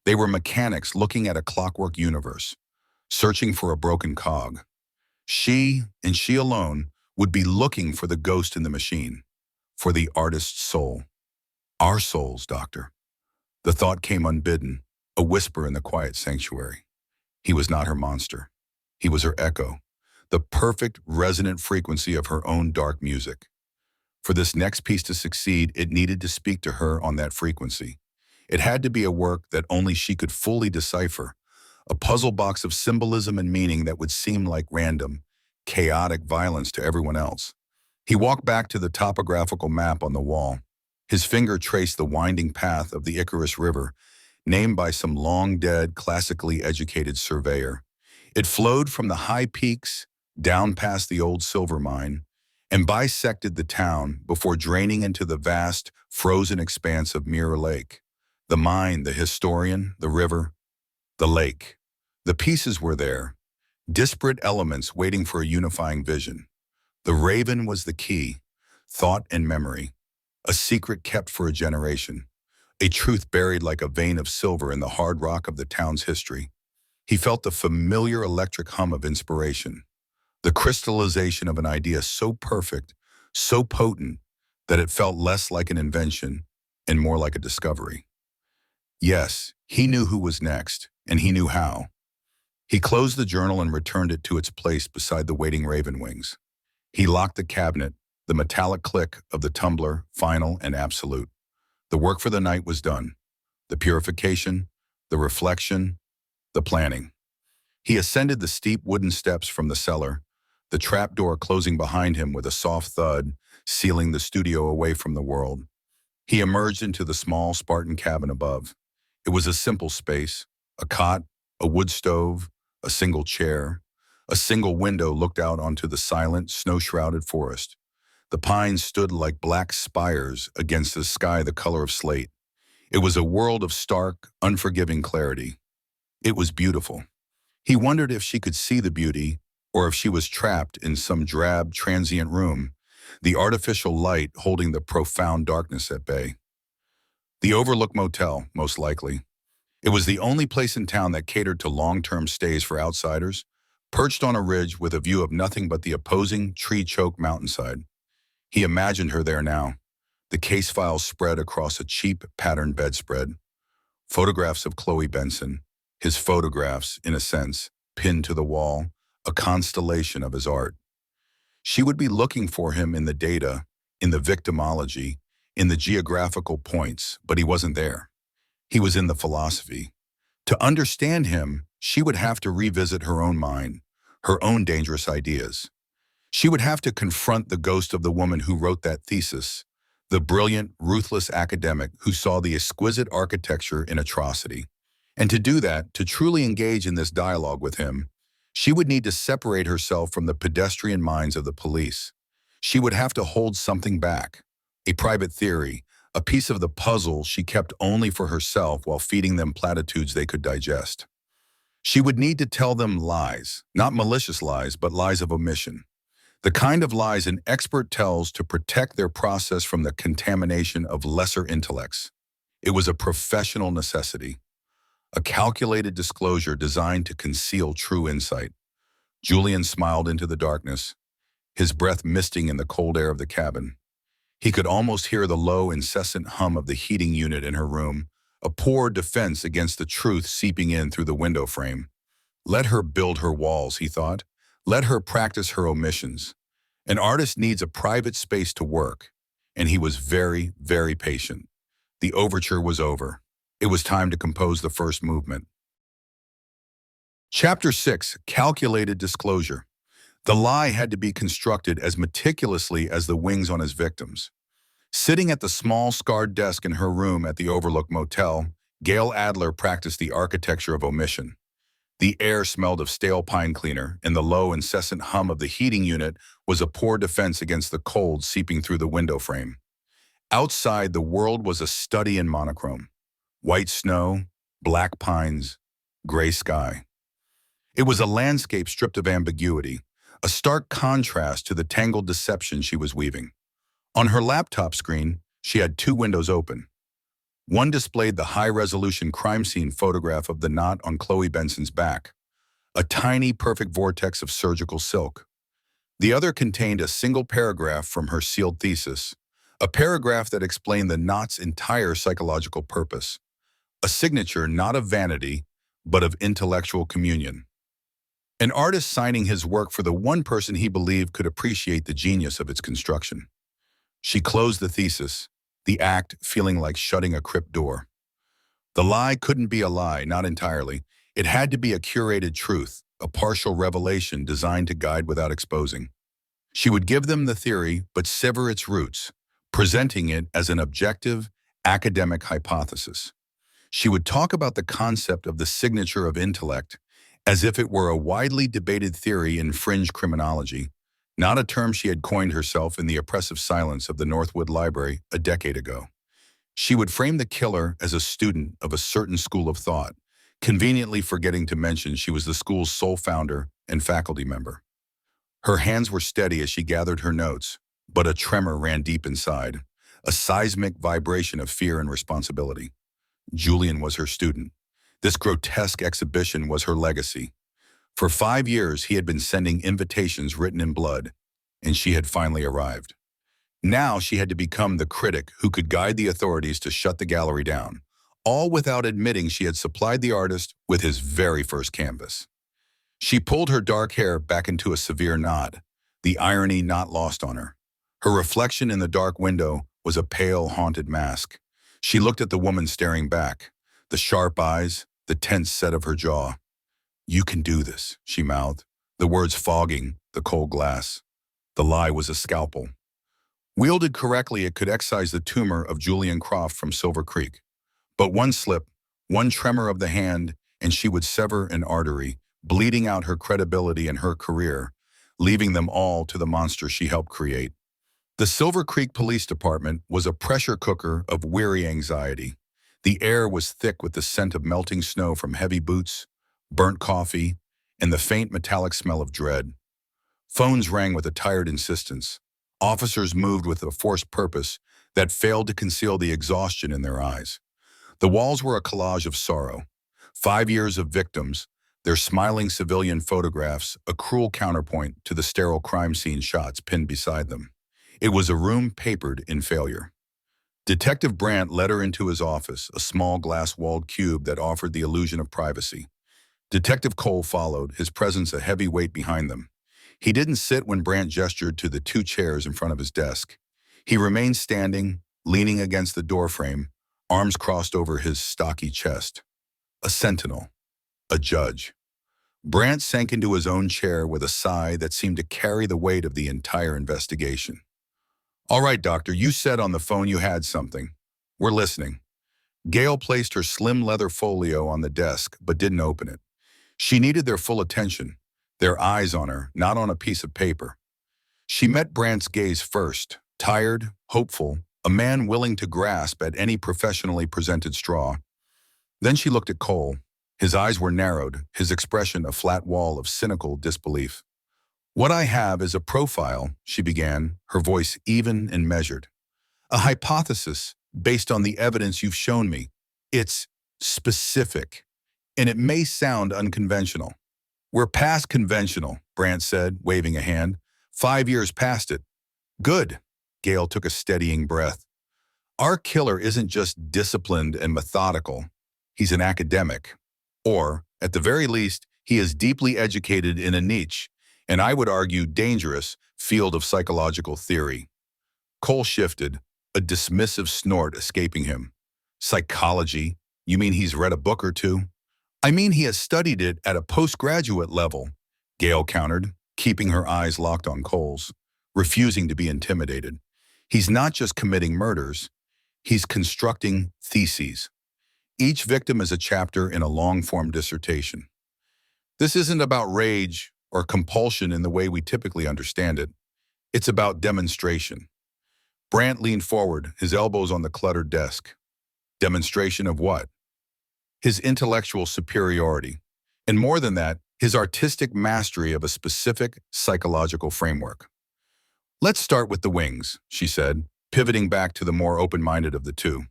They were mechanics looking at a clockwork universe, searching for a broken cog. She, and she alone, would be looking for the ghost in the machine, for the artist's soul. Our souls, Doctor. The thought came unbidden, a whisper in the quiet sanctuary. He was not her monster. He was her echo, the perfect resonant frequency of her own dark music. For this next piece to succeed, it needed to speak to her on that frequency. It had to be a work that only she could fully decipher, a puzzle box of symbolism and meaning that would seem like random, chaotic violence to everyone else. He walked back to the topographical map on the wall. His finger traced the winding path of the Icarus River, named by some long-dead, classically educated surveyor. It flowed from the high peaks down past the old silver mine and bisected the town before draining into the vast, frozen expanse of Mirror Lake. The mine, the historian, the river, the lake. The pieces were there, disparate elements waiting for a unifying vision. The raven was the key, thought and memory, a secret kept for a generation, a truth buried like a vein of silver in the hard rock of the town's history. He felt the familiar electric hum of inspiration, the crystallization of an idea so perfect, so potent, that it felt less like an invention and more like a discovery. Yes, he knew who was next, and he knew how. He closed the journal and returned it to its place beside the waiting raven wings. He locked the cabinet, the metallic click of the tumbler, final and absolute. The work for the night was done. The purification, the reflection, the planning. He ascended the steep wooden steps from the cellar, the trapdoor closing behind him with a soft thud, sealing the studio away from the world. He emerged into the small Spartan cabin above. It was a simple space, a cot, a wood stove, a single chair. A single window looked out onto the silent, snow-shrouded forest. The pines stood like black spires against a sky the color of slate. It was a world of stark, unforgiving clarity. It was beautiful. He wondered if she could see the beauty, or if she was trapped in some drab, transient room, the artificial light holding the profound darkness at bay. The Overlook Motel, most likely. It was the only place in town that catered to long-term stays for outsiders, perched on a ridge with a view of nothing but the opposing, tree-choked mountainside. He imagined her there now, the case files spread across a cheap, patterned bedspread, photographs of Chloe Benson, his photographs, in a sense, pinned to the wall, a constellation of his art. She would be looking for him in the data, in the victimology, in the geographical points, but he wasn't there. He was in the philosophy. To understand him, she would have to revisit her own mind, her own dangerous ideas. She would have to confront the ghost of the woman who wrote that thesis, the brilliant, ruthless academic who saw the exquisite architecture in atrocity. And to do that, to truly engage in this dialogue with him, she would need to separate herself from the pedestrian minds of the police. She would have to hold something back, a private theory, a piece of the puzzle she kept only for herself while feeding them platitudes they could digest. She would need to tell them lies, not malicious lies, but lies of omission. The kind of lies an expert tells to protect their process from the contamination of lesser intellects. It was a professional necessity, a calculated disclosure designed to conceal true insight. Julian smiled into the darkness, his breath misting in the cold air of the cabin. He could almost hear the low, incessant hum of the heating unit in her room, a poor defense against the truth seeping in through the window frame. Let her build her walls, he thought. Let her practice her omissions. An artist needs a private space to work, and he was very, very patient. The overture was over. It was time to compose the first movement. Chapter 6, Calculated Disclosure. The lie had to be constructed as meticulously as the wings on his victims. Sitting at the small, scarred desk in her room at the Overlook Motel, Gail Adler practiced the architecture of omission. The air smelled of stale pine cleaner, and the low, incessant hum of the heating unit was a poor defense against the cold seeping through the window frame. Outside, the world was a study in monochrome. White snow, black pines, gray sky. It was a landscape stripped of ambiguity, a stark contrast to the tangled deception she was weaving. On her laptop screen, she had two windows open. One displayed the high-resolution crime scene photograph of the knot on Chloe Benson's back, a tiny, perfect vortex of surgical silk. The other contained a single paragraph from her sealed thesis, a paragraph that explained the knot's entire psychological purpose, a signature not of vanity, but of intellectual communion. An artist signing his work for the one person he believed could appreciate the genius of its construction. She closed the thesis, the act feeling like shutting a crypt door. The lie couldn't be a lie, not entirely. It had to be a curated truth, a partial revelation designed to guide without exposing. She would give them the theory, but sever its roots, presenting it as an objective, academic hypothesis. She would talk about the concept of the signature of intellect as if it were a widely debated theory in fringe criminology, not a term she had coined herself in the oppressive silence of the Northwood Library a decade ago. She would frame the killer as a student of a certain school of thought, conveniently forgetting to mention she was the school's sole founder and faculty member. Her hands were steady as she gathered her notes, but a tremor ran deep inside, a seismic vibration of fear and responsibility. Julian was her student. This grotesque exhibition was her legacy. For 5 years, he had been sending invitations written in blood, and she had finally arrived. Now she had to become the critic who could guide the authorities to shut the gallery down, all without admitting she had supplied the artist with his very first canvas. She pulled her dark hair back into a severe knot, the irony not lost on her. Her reflection in the dark window was a pale, haunted mask. She looked at the woman staring back, the sharp eyes, the tense set of her jaw. "You can do this," she mouthed, the words fogging the cold glass. The lie was a scalpel. Wielded correctly, it could excise the tumor of Julian Croft from Silver Creek. But one slip, one tremor of the hand, and she would sever an artery, bleeding out her credibility and her career, leaving them all to the monster she helped create. The Silver Creek Police Department was a pressure cooker of weary anxiety. The air was thick with the scent of melting snow from heavy boots, burnt coffee, and the faint metallic smell of dread. Phones rang with a tired insistence. Officers moved with a forced purpose that failed to conceal the exhaustion in their eyes. The walls were a collage of sorrow. 5 years of victims, their smiling civilian photographs, a cruel counterpoint to the sterile crime scene shots pinned beside them. It was a room papered in failure. Detective Brandt led her into his office, a small glass-walled cube that offered the illusion of privacy. Detective Cole followed, his presence a heavy weight behind them. He didn't sit when Brandt gestured to the 2 chairs in front of his desk. He remained standing, leaning against the doorframe, arms crossed over his stocky chest. A sentinel. A judge. Brandt sank into his own chair with a sigh that seemed to carry the weight of the entire investigation. "All right, doctor, you said on the phone you had something. We're listening." Gail placed her slim leather folio on the desk, but didn't open it. She needed their full attention, their eyes on her, not on a piece of paper. She met Brandt's gaze first, tired, hopeful, a man willing to grasp at any professionally presented straw. Then she looked at Cole. His eyes were narrowed, his expression a flat wall of cynical disbelief. "What I have is a profile," she began, her voice even and measured. "A hypothesis based on the evidence you've shown me. It's specific, and it may sound unconventional." "We're past conventional," Brandt said, waving a hand. 5 years past it. "Good." Gail took a steadying breath. "Our killer isn't just disciplined and methodical. He's an academic. Or, at the very least, he is deeply educated in a niche, and I would argue dangerous, field of psychological theory." Cole shifted, a dismissive snort escaping him. "Psychology? You mean he's read a book or two?" "I mean he has studied it at a postgraduate level," Gail countered, keeping her eyes locked on Cole's, refusing to be intimidated. "He's not just committing murders, he's constructing theses. Each victim is a chapter in a long-form dissertation. This isn't about rage or compulsion in the way we typically understand it. It's about demonstration." Brandt leaned forward, his elbows on the cluttered desk. Demonstration of what? His intellectual superiority. And more than that, his artistic mastery of a specific psychological framework. "Let's start with the wings," she said, pivoting back to the more open-minded of the two.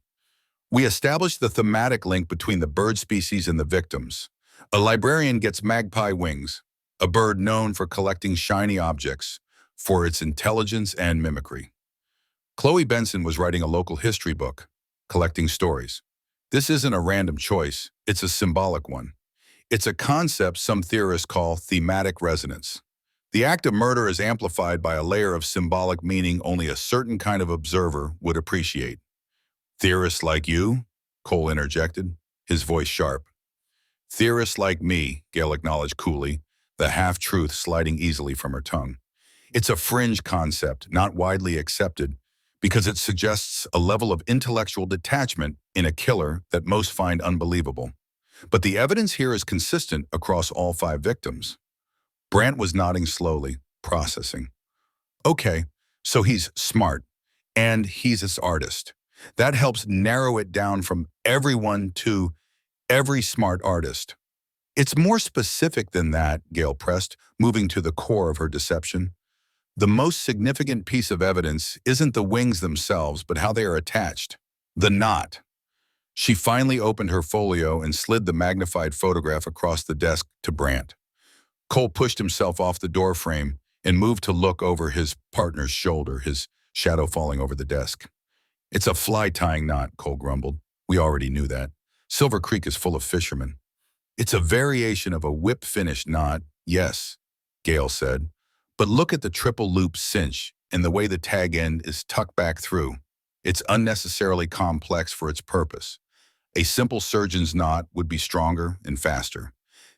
"We established the thematic link between the bird species and the victims. A librarian gets magpie wings, a bird known for collecting shiny objects, for its intelligence and mimicry. Chloe Benson was writing a local history book, collecting stories. This isn't a random choice, it's a symbolic one. It's a concept some theorists call thematic resonance. The act of murder is amplified by a layer of symbolic meaning only a certain kind of observer would appreciate." "Theorists like you?" Cole interjected, his voice sharp. "Theorists like me," Gail acknowledged coolly, the half-truth sliding easily from her tongue. "It's a fringe concept, not widely accepted, because it suggests a level of intellectual detachment in a killer that most find unbelievable. But the evidence here is consistent across all 5 victims." Brandt was nodding slowly, processing. "Okay, so he's smart, and he's an artist. That helps narrow it down from everyone to every smart artist." "It's more specific than that," Gail pressed, moving to the core of her deception. "The most significant piece of evidence isn't the wings themselves, but how they are attached. The knot." She finally opened her folio and slid the magnified photograph across the desk to Brandt. Cole pushed himself off the doorframe and moved to look over his partner's shoulder, his shadow falling over the desk. "It's a fly-tying knot," Cole grumbled. "We already knew that. Silver Creek is full of fishermen. It's a variation of a whip-finish knot, Yes, Gale said. But look at the triple loop cinch and the way the tag end is tucked back through. It's unnecessarily complex for its purpose. A simple surgeon's knot would be stronger and faster.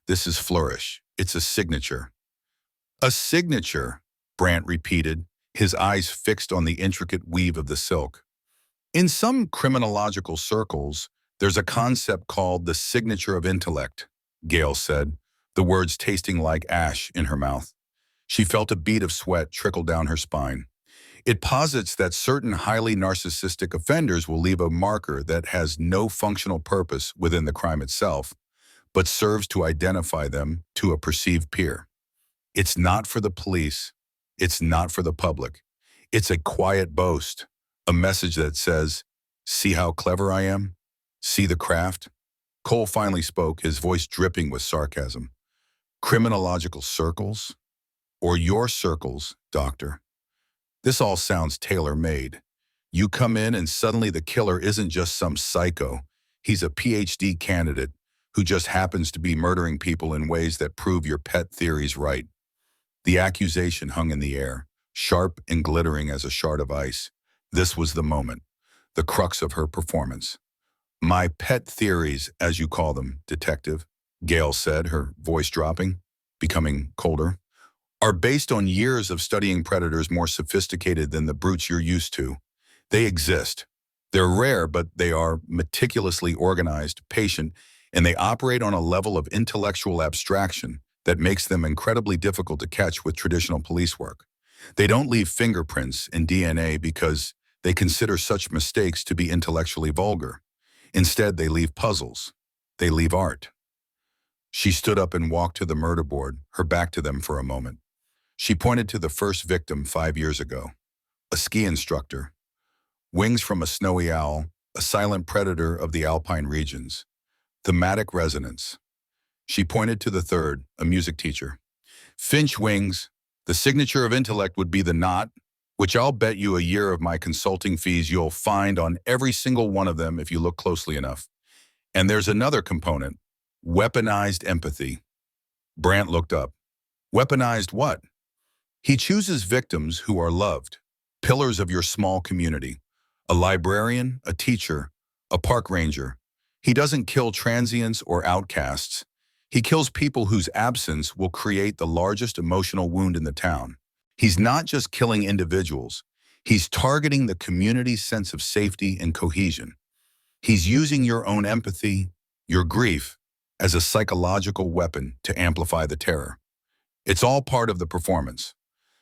This is flourish. It's a signature. A signature, Brant repeated, his eyes fixed on the intricate weave of the silk. In some criminological circles, there's a concept called the signature of intellect, Gale said, the words tasting like ash in her mouth. She felt a bead of sweat trickle down her spine. It posits that certain highly narcissistic offenders will leave a marker that has no functional purpose within the crime itself, but serves to identify them to a perceived peer. It's not for the police. It's not for the public. It's a quiet boast, a message that says, see how clever I am? See the craft? Cole finally spoke, his voice dripping with sarcasm. Criminological circles? Or your circles, Doctor? This all sounds tailor-made. You come in and suddenly the killer isn't just some psycho. He's a PhD candidate who just happens to be murdering people in ways that prove your pet theories right. The accusation hung in the air, sharp and glittering as a shard of ice. This was the moment, the crux of her performance. My pet theories, as you call them, Detective, Gale said, her voice dropping, becoming colder, are based on years of studying predators more sophisticated than the brutes you're used to. They exist. They're rare, but they are meticulously organized, patient, and they operate on a level of intellectual abstraction that makes them incredibly difficult to catch with traditional police work. They don't leave fingerprints and DNA because they consider such mistakes to be intellectually vulgar. Instead, they leave puzzles. They leave art. She stood up and walked to the murder board, her back to them for a moment. She pointed to the first victim 5 years ago, a ski instructor. Wings from a snowy owl, a silent predator of the alpine regions. Thematic resonance. She pointed to the third, a music teacher. Finch wings, the signature of intellect would be the knot, which I'll bet you a year of my consulting fees you'll find on every single one of them if you look closely enough. And there's another component, weaponized empathy. Brant looked up. Weaponized what? He chooses victims who are loved, pillars of your small community. A librarian, a teacher, a park ranger. He doesn't kill transients or outcasts. He kills people whose absence will create the largest emotional wound in the town. He's not just killing individuals. He's targeting the community's sense of safety and cohesion. He's using your own empathy, your grief, as a psychological weapon to amplify the terror. It's all part of the performance.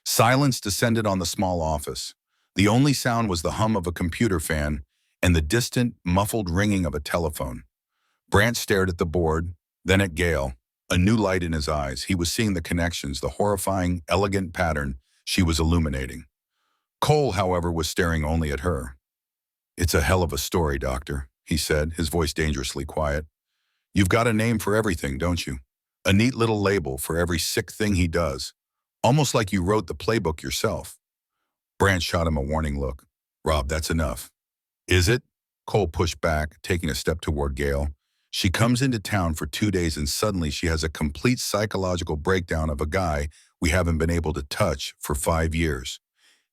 Silence descended on the small office. The only sound was the hum of a computer fan and the distant, muffled ringing of a telephone. Brant stared at the board, then at Gale, a new light in his eyes. He was seeing the connections, the horrifying, elegant pattern she was illuminating. Cole, however, was staring only at her. It's a hell of a story, Doctor, he said, his voice dangerously quiet. You've got a name for everything, don't you? A neat little label for every sick thing he does. Almost like you wrote the playbook yourself. Brant shot him a warning look. Rob, that's enough. Is it? Cole pushed back, taking a step toward Gale. She comes into town for 2 days and suddenly she has a complete psychological breakdown of a guy we haven't been able to touch for 5 years.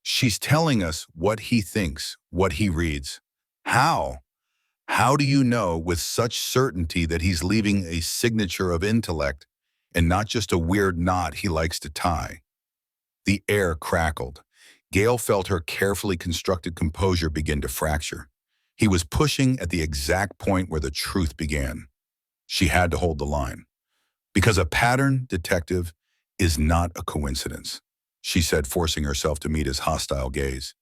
She's telling us what he thinks, what he reads. How? How do you know with such certainty that he's leaving a signature of intellect and not just a weird knot he likes to tie? The air crackled. Gale felt her carefully constructed composure begin to fracture. He was pushing at the exact point where the truth began. She had to hold the line. Because a pattern, Detective, is not a coincidence, she said, forcing herself to meet his hostile gaze.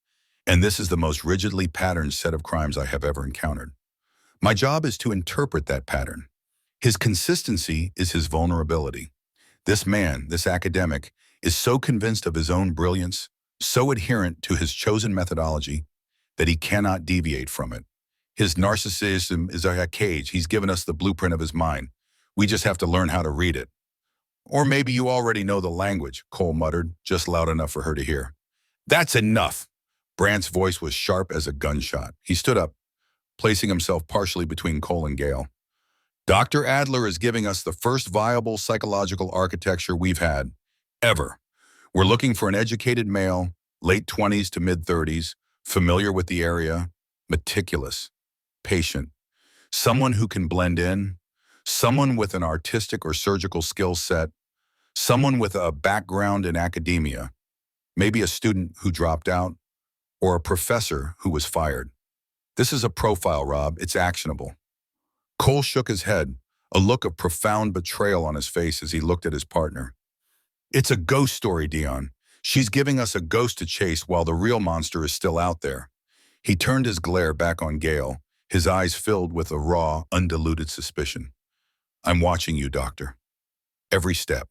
And this is the most rigidly patterned set of crimes I have ever encountered. My job is to interpret that pattern. His consistency is his vulnerability. This man, this academic, is so convinced of his own brilliance, so adherent to his chosen methodology, that he cannot deviate from it. His narcissism is a cage. He's given us the blueprint of his mind. We just have to learn how to read it. Or maybe you already know the language, Cole muttered, just loud enough for her to hear. That's enough. Brant's voice was sharp as a gunshot. He stood up, placing himself partially between Cole and Gale. Dr. Adler is giving us the first viable psychological architecture we've had, ever. We're looking for an educated male, late 20s to mid-30s, familiar with the area, meticulous, patient, someone who can blend in, someone with an artistic or surgical skill set, someone with a background in academia, maybe a student who dropped out, or a professor who was fired. This is a profile, Rob. It's actionable. Cole shook his head, a look of profound betrayal on his face as he looked at his partner. It's a ghost story, Dion. She's giving us a ghost to chase while the real monster is still out there. He turned his glare back on Gale, his eyes filled with a raw, undiluted suspicion. I'm watching you, Doctor. Every step.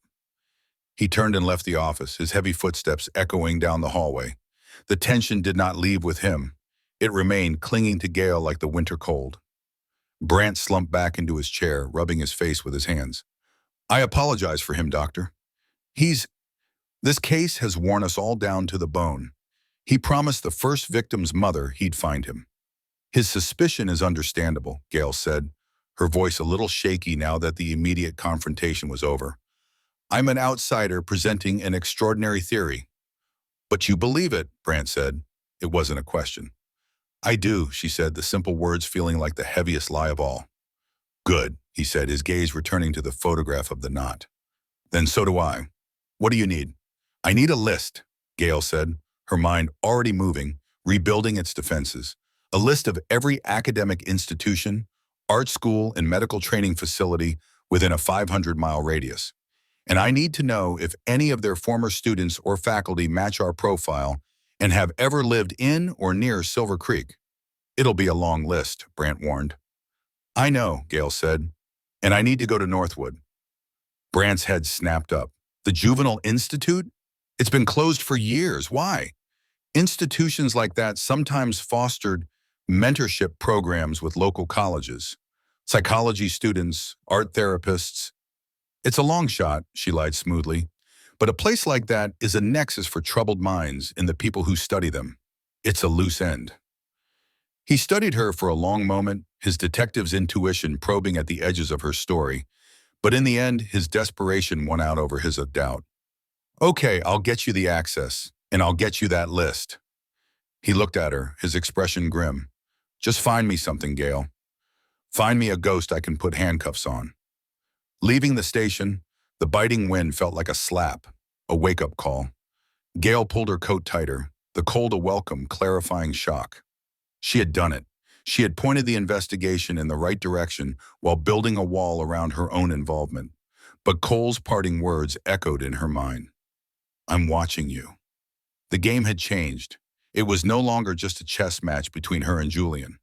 He turned and left the office, his heavy footsteps echoing down the hallway. The tension did not leave with him. It remained, clinging to Gale like the winter cold. Brant slumped back into his chair, rubbing his face with his hands. I apologize for him, Doctor. This case has worn us all down to the bone. He promised the first victim's mother he'd find him. His suspicion is understandable, Gale said, her voice a little shaky now that the immediate confrontation was over. I'm an outsider presenting an extraordinary theory. But you believe it, Brant said. It wasn't a question. I do, she said, the simple words feeling like the heaviest lie of all. Good, he said, his gaze returning to the photograph of the knot. Then so do I. What do you need? I need a list, Gale said, her mind already moving, rebuilding its defenses. A list of every academic institution, art school, and medical training facility within a 500-mile radius. And I need to know if any of their former students or faculty match our profile and have ever lived in or near Silver Creek. It'll be a long list, Brant warned. I know, Gale said, and I need to go to Northwood. Brant's head snapped up. The Juvenile Institute? It's been closed for years. Why? Institutions like that sometimes fostered mentorship programs with local colleges, psychology students, art therapists. It's a long shot, she lied smoothly, but a place like that is a nexus for troubled minds and the people who study them. It's a loose end. He studied her for a long moment, his detective's intuition probing at the edges of her story, but in the end, his desperation won out over his doubt. Okay, I'll get you the access, and I'll get you that list. He looked at her, his expression grim. Just find me something, Gale. Find me a ghost I can put handcuffs on. Leaving the station, the biting wind felt like a slap, a wake-up call. Gale pulled her coat tighter, the cold a welcome, clarifying shock. She had done it. She had pointed the investigation in the right direction while building a wall around her own involvement. But Cole's parting words echoed in her mind. I'm watching you. The game had changed. It was no longer just a chess match between her and Julian.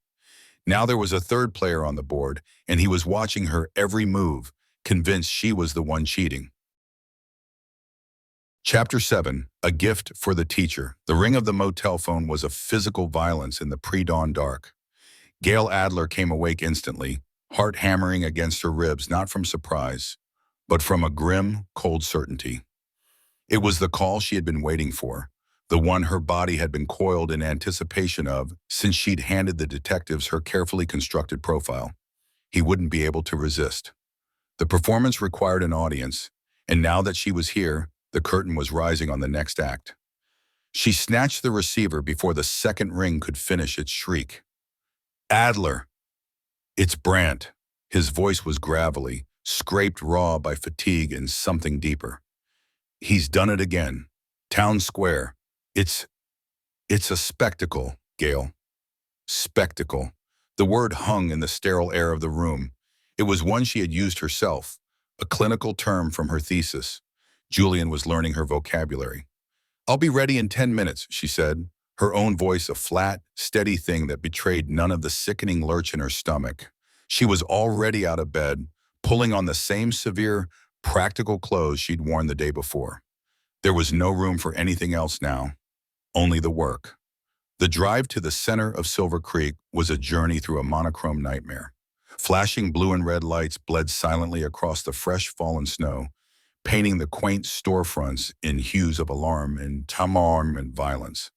Now there was a third player on the board, and he was watching her every move, convinced she was the one cheating. Chapter 7, A Gift for the Teacher. The ring of the motel phone was a physical violence in the pre-dawn dark. Gale Adler came awake instantly, heart hammering against her ribs, not from surprise, but from a grim, cold certainty. It was the call she had been waiting for, the one her body had been coiled in anticipation of since she'd handed the detectives her carefully constructed profile. He wouldn't be able to resist. The performance required an audience, and now that she was here, the curtain was rising on the next act. She snatched the receiver before the second ring could finish its shriek. Adler! It's Brant. His voice was gravelly, scraped raw by fatigue and something deeper. He's done it again. Town Square. It's a spectacle, Gale. Spectacle. The word hung in the sterile air of the room. It was one she had used herself, a clinical term from her thesis. Julian was learning her vocabulary. I'll be ready in 10 minutes, she said, her own voice a flat, steady thing that betrayed none of the sickening lurch in her stomach. She was already out of bed, pulling on the same severe, practical clothes she'd worn the day before. There was no room for anything else now, only the work. The drive to the center of Silver Creek was a journey through a monochrome nightmare. Flashing blue and red lights bled silently across the fresh fallen snow, painting the quaint storefronts in hues of alarm and violence.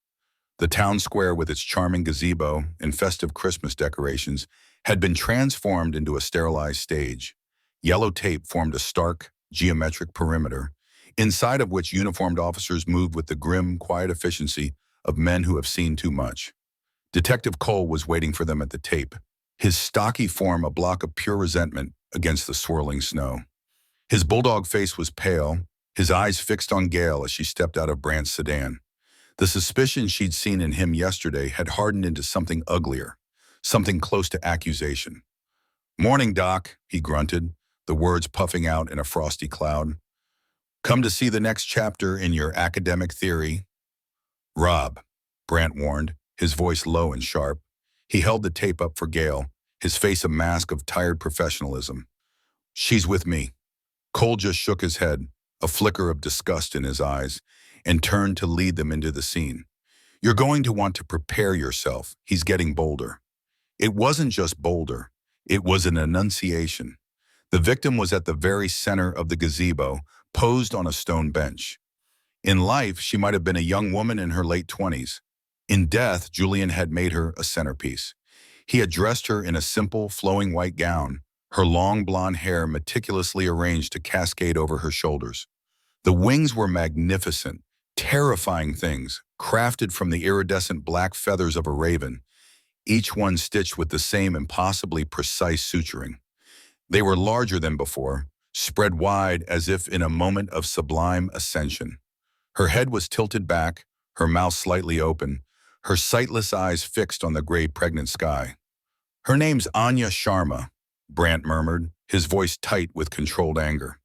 The town square with its charming gazebo and festive Christmas decorations had been transformed into a sterilized stage. Yellow tape formed a stark, geometric perimeter, inside of which uniformed officers moved with the grim, quiet efficiency of men who have seen too much. Detective Cole was waiting for them at the tape, his stocky form a block of pure resentment against the swirling snow. His bulldog face was pale, his eyes fixed on Gail as she stepped out of Brant's sedan. The suspicion she'd seen in him yesterday had hardened into something uglier, something close to accusation. "Morning, Doc," he grunted, the words puffing out in a frosty cloud. "Come to see the next chapter in your academic theory?" "Rob," Brant warned, his voice low and sharp. He held the tape up for Gail, his face a mask of tired professionalism. "She's with me." Cole just shook his head, a flicker of disgust in his eyes, and turned to lead them into the scene. "You're going to want to prepare yourself." He's getting bolder. It wasn't just bolder. It was an enunciation. The victim was at the very center of the gazebo, posed on a stone bench. In life, she might have been a young woman in her late 20s. In death, Julian had made her a centerpiece. He had dressed her in a simple, flowing white gown, her long blonde hair meticulously arranged to cascade over her shoulders. The wings were magnificent, terrifying things, crafted from the iridescent black feathers of a raven, each one stitched with the same impossibly precise suturing. They were larger than before, spread wide as if in a moment of sublime ascension. Her head was tilted back, her mouth slightly open, her sightless eyes fixed on the gray pregnant sky. "Her name's Anya Sharma," Brant murmured, his voice tight with controlled anger.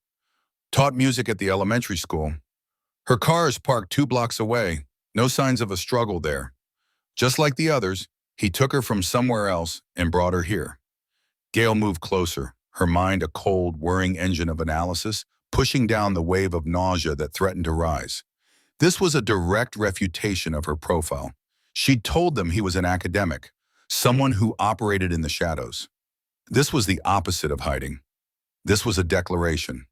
"Taught music at the elementary school. Her car is parked 2 blocks away, no signs of a struggle there. Just like the others, he took her from somewhere else and brought her here." Gail moved closer, her mind a cold, whirring engine of analysis, pushing down the wave of nausea that threatened to rise. This was a direct refutation of her profile. She'd told them he was an academic, someone who operated in the shadows. This was the opposite of hiding. This was a declaration.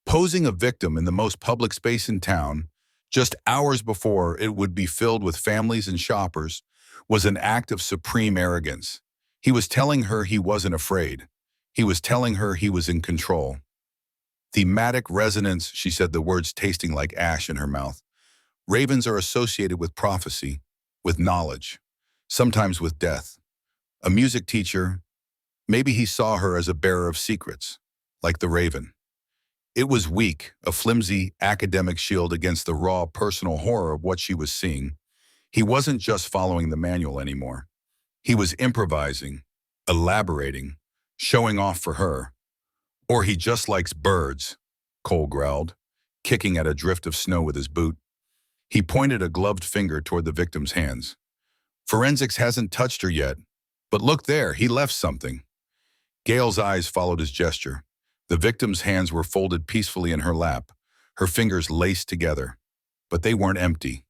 Posing a victim in the most public space in town, just hours before it would be filled with families and shoppers, was an act of supreme arrogance. He was telling her he wasn't afraid. He was telling her he was in control. "Thematic resonance," she said, the words tasting like ash in her mouth. "Ravens are associated with prophecy, with knowledge, sometimes with death. A music teacher, maybe he saw her as a bearer of secrets, like the raven." It was weak, a flimsy academic shield against the raw personal horror of what she was seeing. He wasn't just following the manual anymore. He was improvising, elaborating, showing off for her. "Or he just likes birds," Cole growled, kicking at a drift of snow with his boot. He pointed a gloved finger toward the victim's hands. "Forensics hasn't touched her yet, but look there, he left something." Gail's eyes followed his gesture. The victim's hands were folded peacefully in her lap, her fingers laced together, but they weren't empty.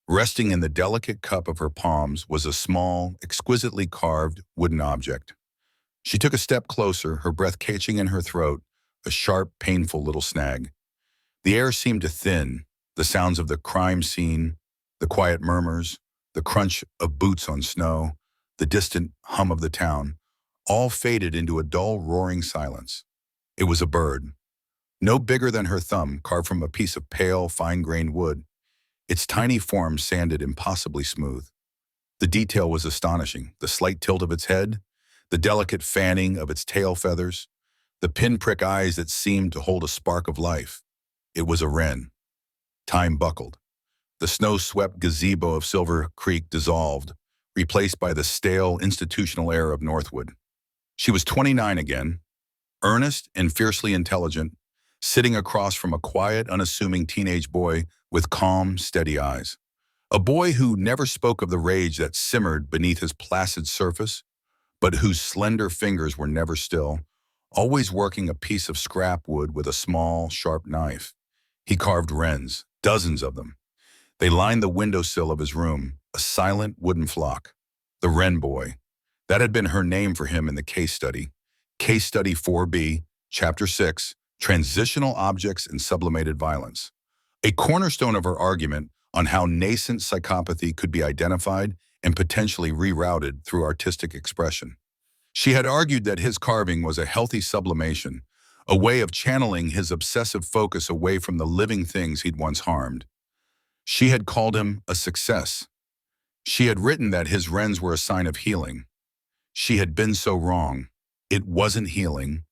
Resting in the delicate cup of her palms was a small, exquisitely carved wooden object. She took a step closer, her breath catching in her throat, a sharp, painful little snag. The air seemed to thin, the sounds of the crime scene, the quiet murmurs, the crunch of boots on snow, the distant hum of the town, all faded into a dull, roaring silence. It was a bird, no bigger than her thumb, carved from a piece of pale, fine-grained wood, its tiny form sanded impossibly smooth. The detail was astonishing, the slight tilt of its head, the delicate fanning of its tail feathers, the pinprick eyes that seemed to hold a spark of life. It was a wren. Time buckled. The snow-swept gazebo of Silver Creek dissolved, replaced by the stale, institutional air of Northwood. She was 29 again, earnest and fiercely intelligent, sitting across from a quiet, unassuming teenage boy with calm, steady eyes. A boy who never spoke of the rage that simmered beneath his placid surface, but whose slender fingers were never still, always working a piece of scrap wood with a small, sharp knife. He carved wrens, dozens of them. They lined the windowsill of his room, a silent wooden flock. The Wren Boy. That had been her name for him in the case study. Case Study 4B, Chapter 6, Transitional Objects and Sublimated Violence. A cornerstone of her argument, on how nascent psychopathy could be identified and potentially rerouted through artistic expression. She had argued that his carving was a healthy sublimation, a way of channeling his obsessive focus away from the living things he'd once harmed. She had called him a success. She had written that his wrens were a sign of healing. She had been so wrong. It wasn't healing.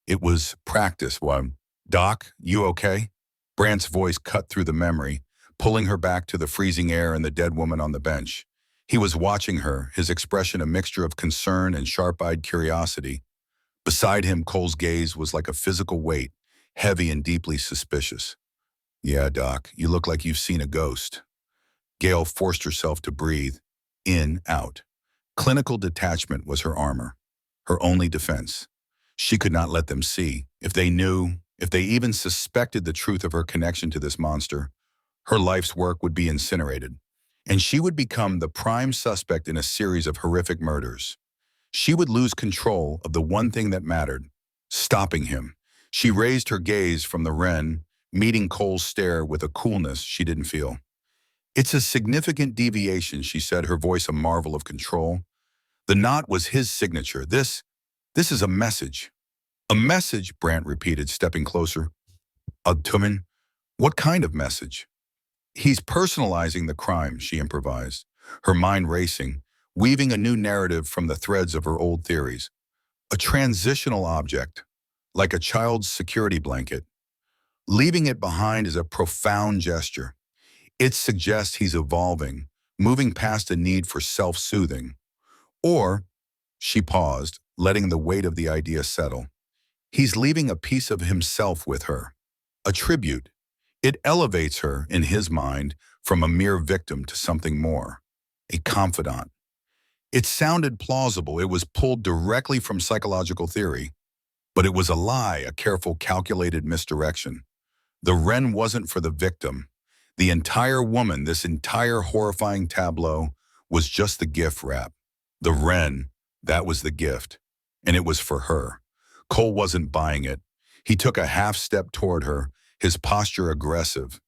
It was practice. What? Doc, you okay? Brant's voice cut through the memory, pulling her back to the freezing air and the dead woman on the bench. He was watching her, his expression a mixture of concern and sharp-eyed curiosity. Beside him, Cole's gaze was like a physical weight, heavy and deeply suspicious. Yeah, Doc, you look like you've seen a ghost. Gail forced herself to breathe, in, out. Clinical detachment was her armor, her only defense. She could not let them see. If they knew, if they even suspected the truth of her connection to this monster, her life's work would be incinerated, and she would become the prime suspect in a series of horrific murders. She would lose control of the one thing that mattered, stopping him. She raised her gaze from the wren, meeting Cole's stare with a coolness she didn't feel. It's a significant deviation, she said, her voice a marvel of control. The knot was his signature. This is a message. A message, Brant repeated, stepping closer. Tumen, what kind of message? He's personalizing the crime, she improvised, her mind racing, weaving a new narrative from the threads of her old theories. A transitional object, like a child's security blanket. Leaving it behind is a profound gesture. It suggests he's evolving, moving past a need for self-soothing. Or, she paused, letting the weight of the idea settle. He's leaving a piece of himself with her. A tribute. It elevates her, in his mind, from a mere victim to something more. A confidant. It sounded plausible. It was pulled directly from psychological theory. But it was a lie, a careful, calculated misdirection. The wren wasn't for the victim. The entire woman, this entire horrifying tableau, was just the gift wrap. The wren, that was the gift. And it was for her. Cole wasn't buying it. He took a half step toward her, his posture aggressive.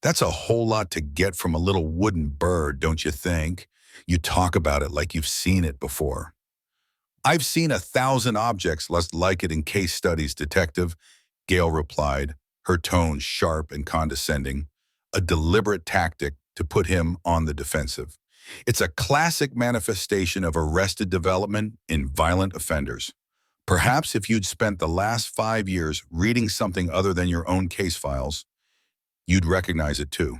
That's a whole lot to get from a little wooden bird, don't you think? You talk about it like you've seen it before. I've seen 1,000 objects less like it in case studies, Detective, Gail replied, her tone sharp and condescending, a deliberate tactic to put him on the defensive. It's a classic manifestation of arrested development in violent offenders. Perhaps if you'd spent the last 5 years reading something other than your own case files, you'd recognize it too.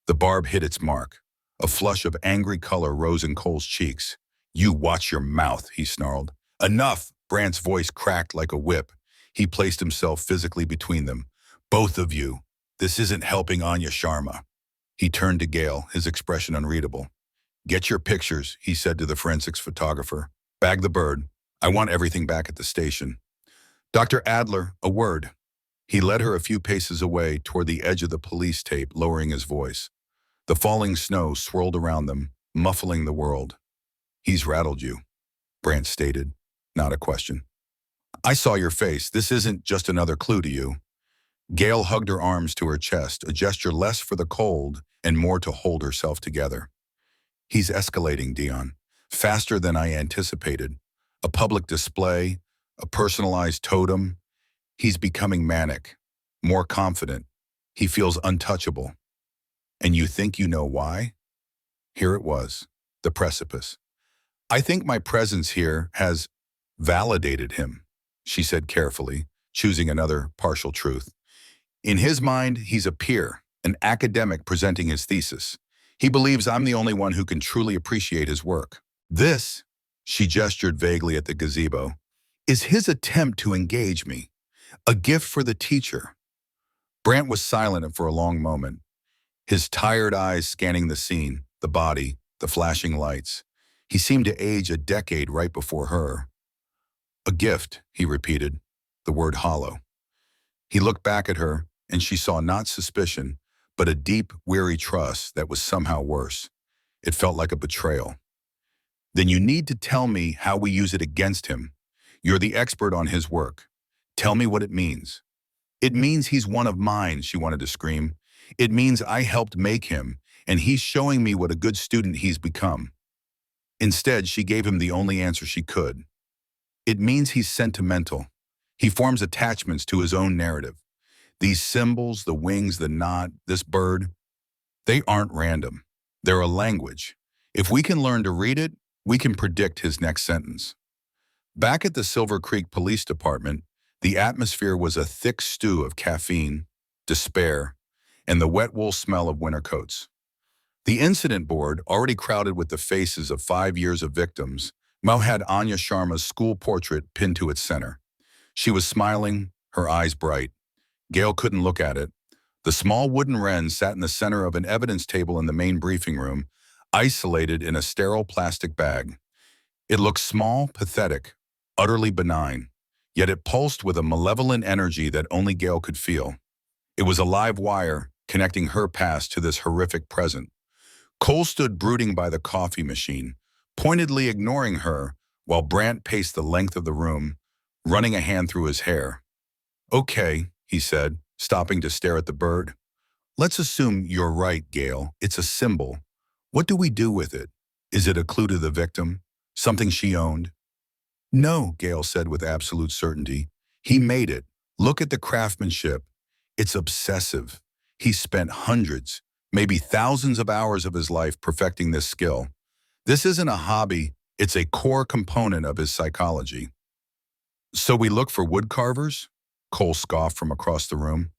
The barb hit its mark. A flush of angry color rose in Cole's cheeks. You watch your mouth, he snarled. Enough, Brant's voice cracked like a whip. He placed himself physically between them. Both of you. This isn't helping Anya Sharma. He turned to Gail, his expression unreadable. Get your pictures, he said to the forensics photographer. Bag the bird. I want everything back at the station. Dr. Adler, a word. He led her a few paces away toward the edge of the police tape, lowering his voice. The falling snow swirled around them, muffling the world. He's rattled you, Brant stated, not a question. I saw your face. This isn't just another clue to you. Gail hugged her arms to her chest, a gesture less for the cold and more to hold herself together. He's escalating, Dion, faster than I anticipated. A public display, a personalized totem. He's becoming manic, more confident. He feels untouchable. And you think you know why? Here it was, the precipice. I think my presence here has validated him, she said carefully, choosing another partial truth. In his mind, he's a peer, an academic presenting his thesis. He believes I'm the only one who can truly appreciate his work. This, she gestured vaguely at the gazebo, is his attempt to engage me, a gift for the teacher. Brant was silent for a long moment, his tired eyes scanning the scene, the body, the flashing lights. He seemed to age a decade right before her. A gift, he repeated, the word hollow. He looked back at her, and she saw not suspicion, but a deep, weary trust that was somehow worse. It felt like a betrayal. Then you need to tell me how we use it against him. You're the expert on his work. Tell me what it means. It means he's one of mine, she wanted to scream. It means I helped make him. and he's showing me what a good student he's become. Instead, she gave him the only answer she could. It means he's sentimental. He forms attachments to his own narrative. These symbols, the wings, the knot, this bird, they aren't random. They're a language. If we can learn to read it, we can predict his next sentence. Back at the Silver Creek Police Department, the atmosphere was a thick stew of caffeine, despair, and the wet wool smell of winter coats. The incident board, already crowded with the faces of 5 years of victims, now had Anya Sharma's school portrait pinned to its center. She was smiling, her eyes bright. Gail couldn't look at it. The small wooden wren sat in the center of an evidence table in the main briefing room, isolated in a sterile plastic bag. It looked small, pathetic, utterly benign, yet it pulsed with a malevolent energy that only Gail could feel. It was a live wire connecting her past to this horrific present. Cole stood brooding by the coffee machine, pointedly ignoring her, while Brant paced the length of the room, running a hand through his hair. "Okay," he said, stopping to stare at the bird. "Let's assume you're right, Gail. It's a symbol. What do we do with it? Is it a clue to the victim? Something she owned?" "No," Gail said with absolute certainty. "He made it. Look at the craftsmanship. It's obsessive. He spent hundreds, maybe thousands of hours of his life perfecting this skill. This isn't a hobby, it's a core component of his psychology." "So we look for wood carvers?" Cole scoffed from across the room.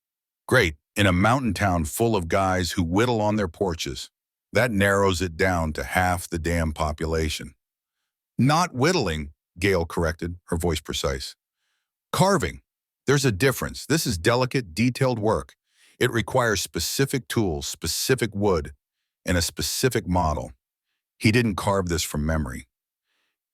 "Great, in a mountain town full of guys who whittle on their porches. That narrows it down to half the damn population." "Not whittling," Gail corrected, her voice precise. "Carving. There's a difference. This is delicate, detailed work. It requires specific tools, specific wood, and a specific model. He didn't carve this from memory.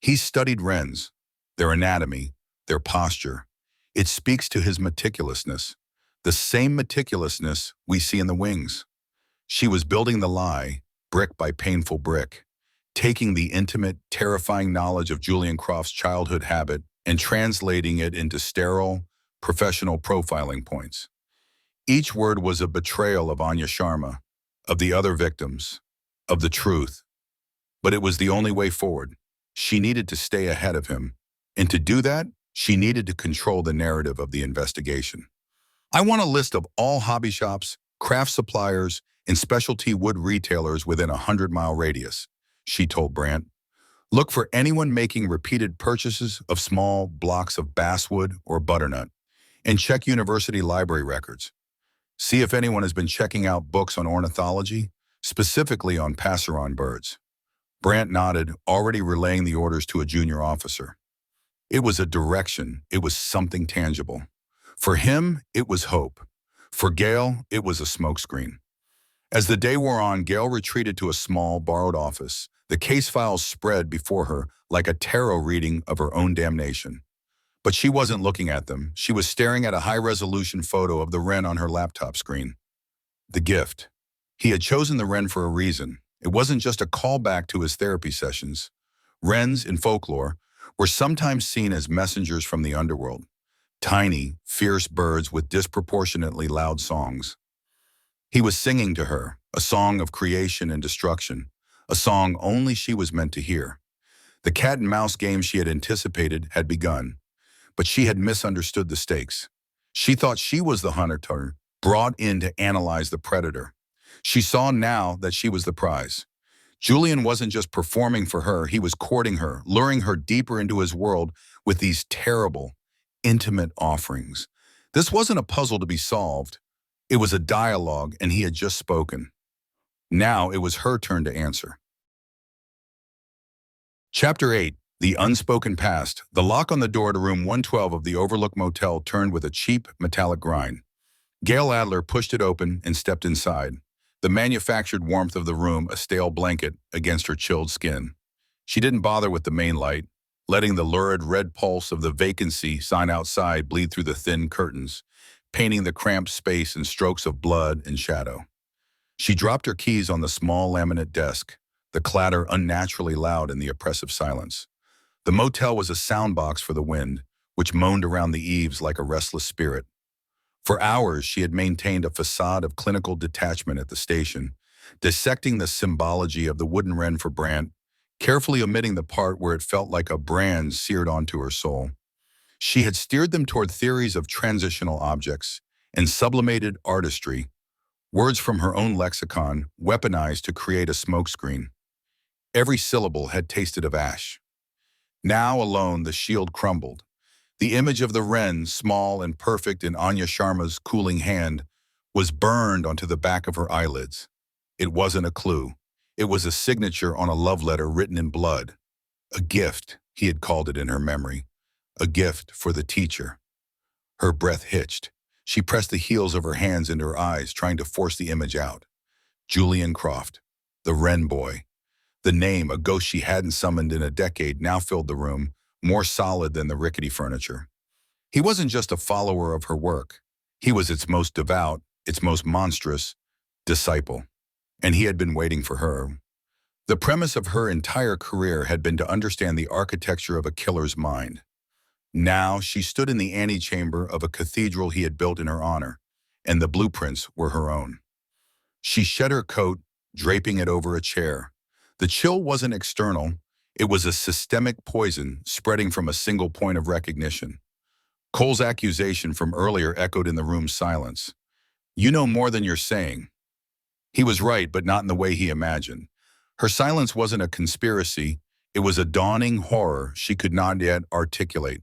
He studied wrens, their anatomy, their posture. It speaks to his meticulousness, the same meticulousness we see in the wings. She was building the lie, brick by painful brick, taking the intimate, terrifying knowledge of Julian Croft's childhood habit and translating it into sterile, professional profiling points. Each word was a betrayal of Anya Sharma, of the other victims, of the truth. But it was the only way forward. She needed to stay ahead of him, and to do that, she needed to control the narrative of the investigation. "I want a list of all hobby shops, craft suppliers, and specialty wood retailers within a 100-mile radius," she told Brant. "Look for anyone making repeated purchases of small blocks of basswood or butternut, and check university library records. See if anyone has been checking out books on ornithology, specifically on passerine birds." Brant nodded, already relaying the orders to a junior officer. It was a direction, it was something tangible. For him, it was hope. For Gail, it was a smokescreen. As the day wore on, Gail retreated to a small, borrowed office. The case files spread before her like a tarot reading of her own damnation. But she wasn't looking at them. She was staring at a high-resolution photo of the wren on her laptop screen. The gift. He had chosen the wren for a reason. It wasn't just a callback to his therapy sessions. Wrens, in folklore, were sometimes seen as messengers from the underworld. Tiny, fierce birds with disproportionately loud songs. He was singing to her, a song of creation and destruction, a song only she was meant to hear. The cat and mouse game she had anticipated had begun, but she had misunderstood the stakes. She thought she was the hunter, brought in to analyze the predator. She saw now that she was the prize. Julian wasn't just performing for her, he was courting her, luring her deeper into his world with these terrible, intimate offerings. This wasn't a puzzle to be solved. It was a dialogue, and he had just spoken. Now it was her turn to answer. Chapter 8. The Unspoken Past. The lock on the door to room 112 of the Overlook Motel turned with a cheap, metallic grind. Gail Adler pushed it open and stepped inside, the manufactured warmth of the room a stale blanket against her chilled skin. She didn't bother with the main light, letting the lurid red pulse of the vacancy sign outside bleed through the thin curtains, painting the cramped space in strokes of blood and shadow. She dropped her keys on the small laminate desk, the clatter unnaturally loud in the oppressive silence. The motel was a soundbox for the wind, which moaned around the eaves like a restless spirit. For hours, she had maintained a facade of clinical detachment at the station, dissecting the symbology of the wooden wren for Brandt, carefully omitting the part where it felt like a brand seared onto her soul. She had steered them toward theories of transitional objects and sublimated artistry, words from her own lexicon weaponized to create a smokescreen. Every syllable had tasted of ash. Now alone the shield crumbled. The image of the wren, small and perfect in Anya Sharma's cooling hand, was burned onto the back of her eyelids. It wasn't a clue. It was a signature on a love letter written in blood. A gift, he had called it in her memory. A gift for the teacher. Her breath hitched. She pressed the heels of her hands into her eyes, trying to force the image out. Julian Croft, the Wren boy. The name, a ghost she hadn't summoned in a decade, now filled the room, more solid than the rickety furniture. He wasn't just a follower of her work. He was its most devout, its most monstrous disciple. And he had been waiting for her. The premise of her entire career had been to understand the architecture of a killer's mind. Now she stood in the antechamber of a cathedral he had built in her honor, and the blueprints were her own. She shed her coat, draping it over a chair. The chill wasn't external. It was a systemic poison spreading from a single point of recognition. Cole's accusation from earlier echoed in the room's silence. "You know more than you're saying." He was right, but not in the way he imagined. Her silence wasn't a conspiracy. It was a dawning horror she could not yet articulate.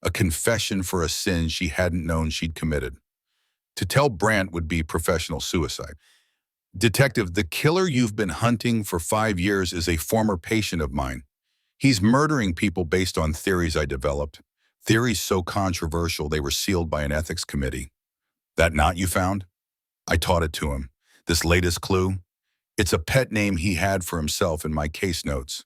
A confession for a sin she hadn't known she'd committed. To tell Brandt would be professional suicide. "Detective, the killer you've been hunting for 5 years is a former patient of mine. He's murdering people based on theories I developed. Theories so controversial they were sealed by an ethics committee." "That knot you found?" I taught it to him. "This latest clue? It's a pet name he had for himself in my case notes."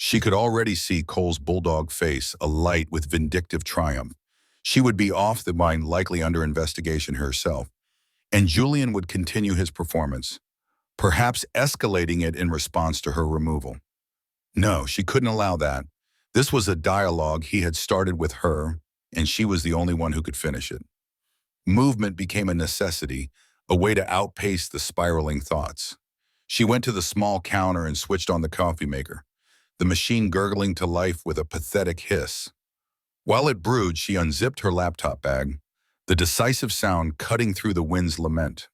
She could already see Cole's bulldog face alight with vindictive triumph. She would be off the line, likely under investigation herself. And Julian would continue his performance, perhaps escalating it in response to her removal. No, she couldn't allow that. This was a dialogue he had started with her, and she was the only one who could finish it. Movement became a necessity, a way to outpace the spiraling thoughts. She went to the small counter and switched on the coffee maker, the machine gurgling to life with a pathetic hiss. While it brewed, she unzipped her laptop bag, the decisive sound cutting through the wind's lament.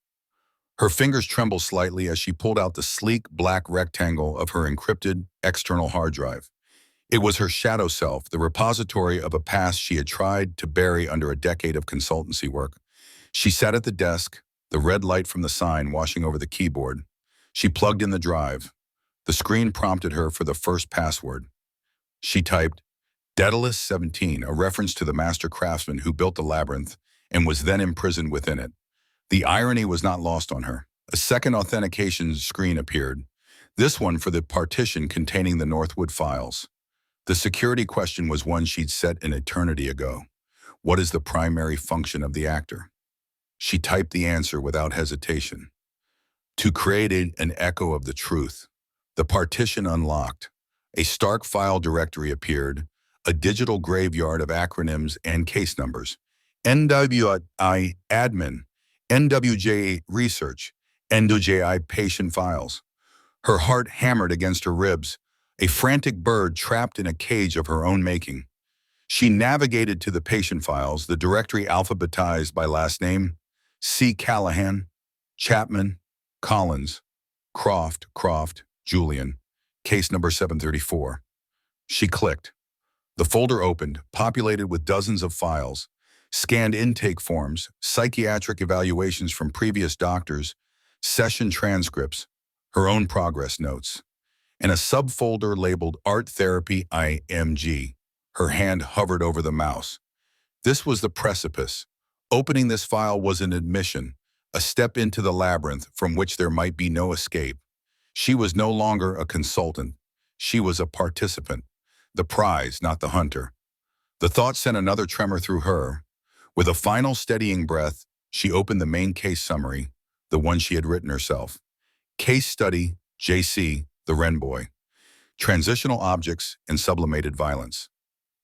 Her fingers trembled slightly as she pulled out the sleek black rectangle of her encrypted external hard drive. It was her shadow self, the repository of a past she had tried to bury under a decade of consultancy work. She sat at the desk, the red light from the sign washing over the keyboard. She plugged in the drive. The screen prompted her for the first password. She typed, Daedalus 17, a reference to the master craftsman who built the labyrinth and was then imprisoned within it. The irony was not lost on her. A second authentication screen appeared, this one for the partition containing the Northwood files. The security question was one she'd set an eternity ago. What is the primary function of the actor? She typed the answer without hesitation. To create an echo of the truth. The partition unlocked. A stark file directory appeared, a digital graveyard of acronyms and case numbers. NWI admin, NWJ research, NWJI patient files. Her heart hammered against her ribs, a frantic bird trapped in a cage of her own making. She navigated to the patient files, the directory alphabetized by last name: C. Callahan, Chapman, Collins, Croft, Julian, case number 734. She clicked. The folder opened, populated with dozens of files, scanned intake forms, psychiatric evaluations from previous doctors, session transcripts, her own progress notes, and a subfolder labeled Art Therapy IMG. Her hand hovered over the mouse. This was the precipice. Opening this file was an admission, a step into the labyrinth from which there might be no escape. She was no longer a consultant. She was a participant. The prize, not the hunter. The thought sent another tremor through her. With a final steadying breath, she opened the main case summary, the one she had written herself. Case Study, JC, the Wren Boy. Transitional Objects and Sublimated Violence.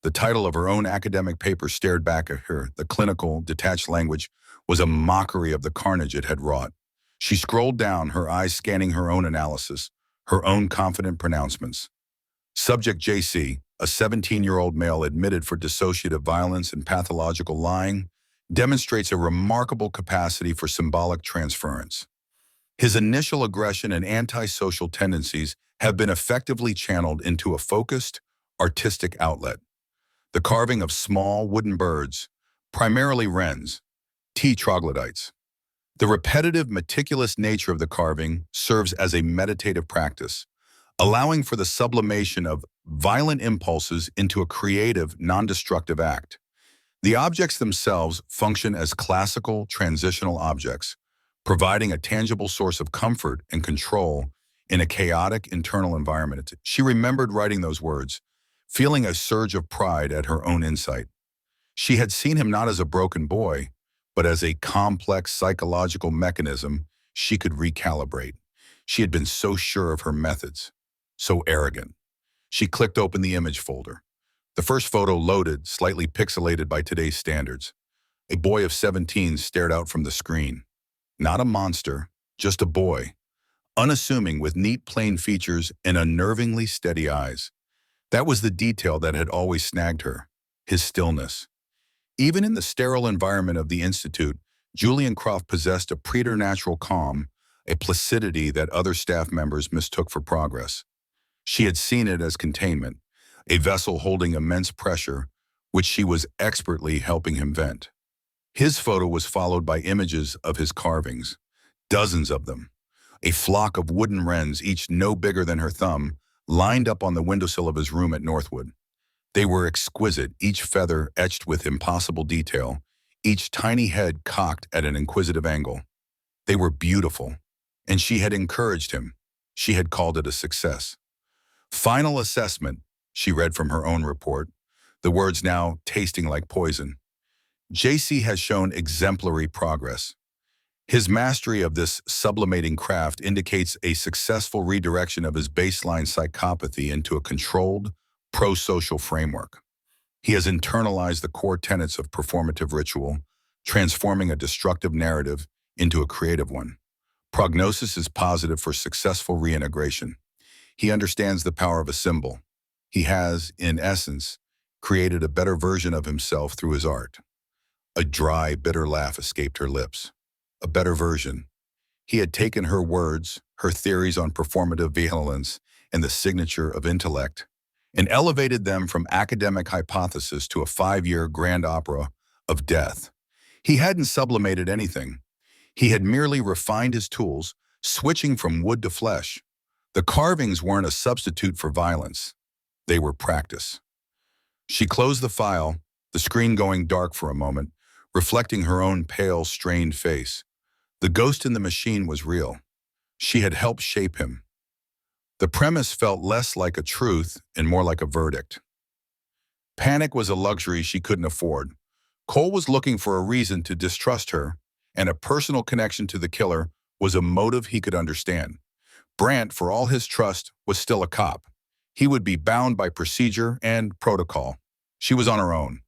The title of her own academic paper stared back at her. The clinical, detached language was a mockery of the carnage it had wrought. She scrolled down, her eyes scanning her own analysis, her own confident pronouncements. Subject JC, a 17-year-old male admitted for dissociative violence and pathological lying, demonstrates a remarkable capacity for symbolic transference. His initial aggression and antisocial tendencies have been effectively channeled into a focused, artistic outlet. The carving of small wooden birds, primarily wrens, T. troglodytes. The repetitive, meticulous nature of the carving serves as a meditative practice, allowing for the sublimation of violent impulses into a creative, non-destructive act. The objects themselves function as classical transitional objects, providing a tangible source of comfort and control in a chaotic internal environment. She remembered writing those words, feeling a surge of pride at her own insight. She had seen him not as a broken boy, but as a complex psychological mechanism she could recalibrate. She had been so sure of her methods, so arrogant. She clicked open the image folder. The first photo loaded, slightly pixelated by today's standards. A boy of 17 stared out from the screen. Not a monster, just a boy, unassuming with neat plain features and unnervingly steady eyes. That was the detail that had always snagged her, his stillness. Even in the sterile environment of the Institute, Julian Croft possessed a preternatural calm, a placidity that other staff members mistook for progress. She had seen it as containment, a vessel holding immense pressure, which she was expertly helping him vent. His photo was followed by images of his carvings, dozens of them. A flock of wooden wrens, each no bigger than her thumb, lined up on the windowsill of his room at Northwood. They were exquisite, each feather etched with impossible detail, each tiny head cocked at an inquisitive angle. They were beautiful, and she had encouraged him. She had called it a success. Final assessment, she read from her own report, the words now tasting like poison. JC has shown exemplary progress. His mastery of this sublimating craft indicates a successful redirection of his baseline psychopathy into a controlled, pro-social framework. He has internalized the core tenets of performative ritual, transforming a destructive narrative into a creative one. Prognosis is positive for successful reintegration. He understands the power of a symbol. He has, in essence, created a better version of himself through his art. A dry, bitter laugh escaped her lips. A better version. He had taken her words, her theories on performative violence, and the signature of intellect, and elevated them from academic hypothesis to a 5-year grand opera of death. He hadn't sublimated anything. He had merely refined his tools, switching from wood to flesh. The carvings weren't a substitute for violence. They were practice. She closed the file, the screen going dark for a moment, reflecting her own pale, strained face. The ghost in the machine was real. She had helped shape him. The premise felt less like a truth and more like a verdict. Panic was a luxury she couldn't afford. Cole was looking for a reason to distrust her, and a personal connection to the killer was a motive he could understand. Brandt, for all his trust, was still a cop. He would be bound by procedure and protocol. She was on her own.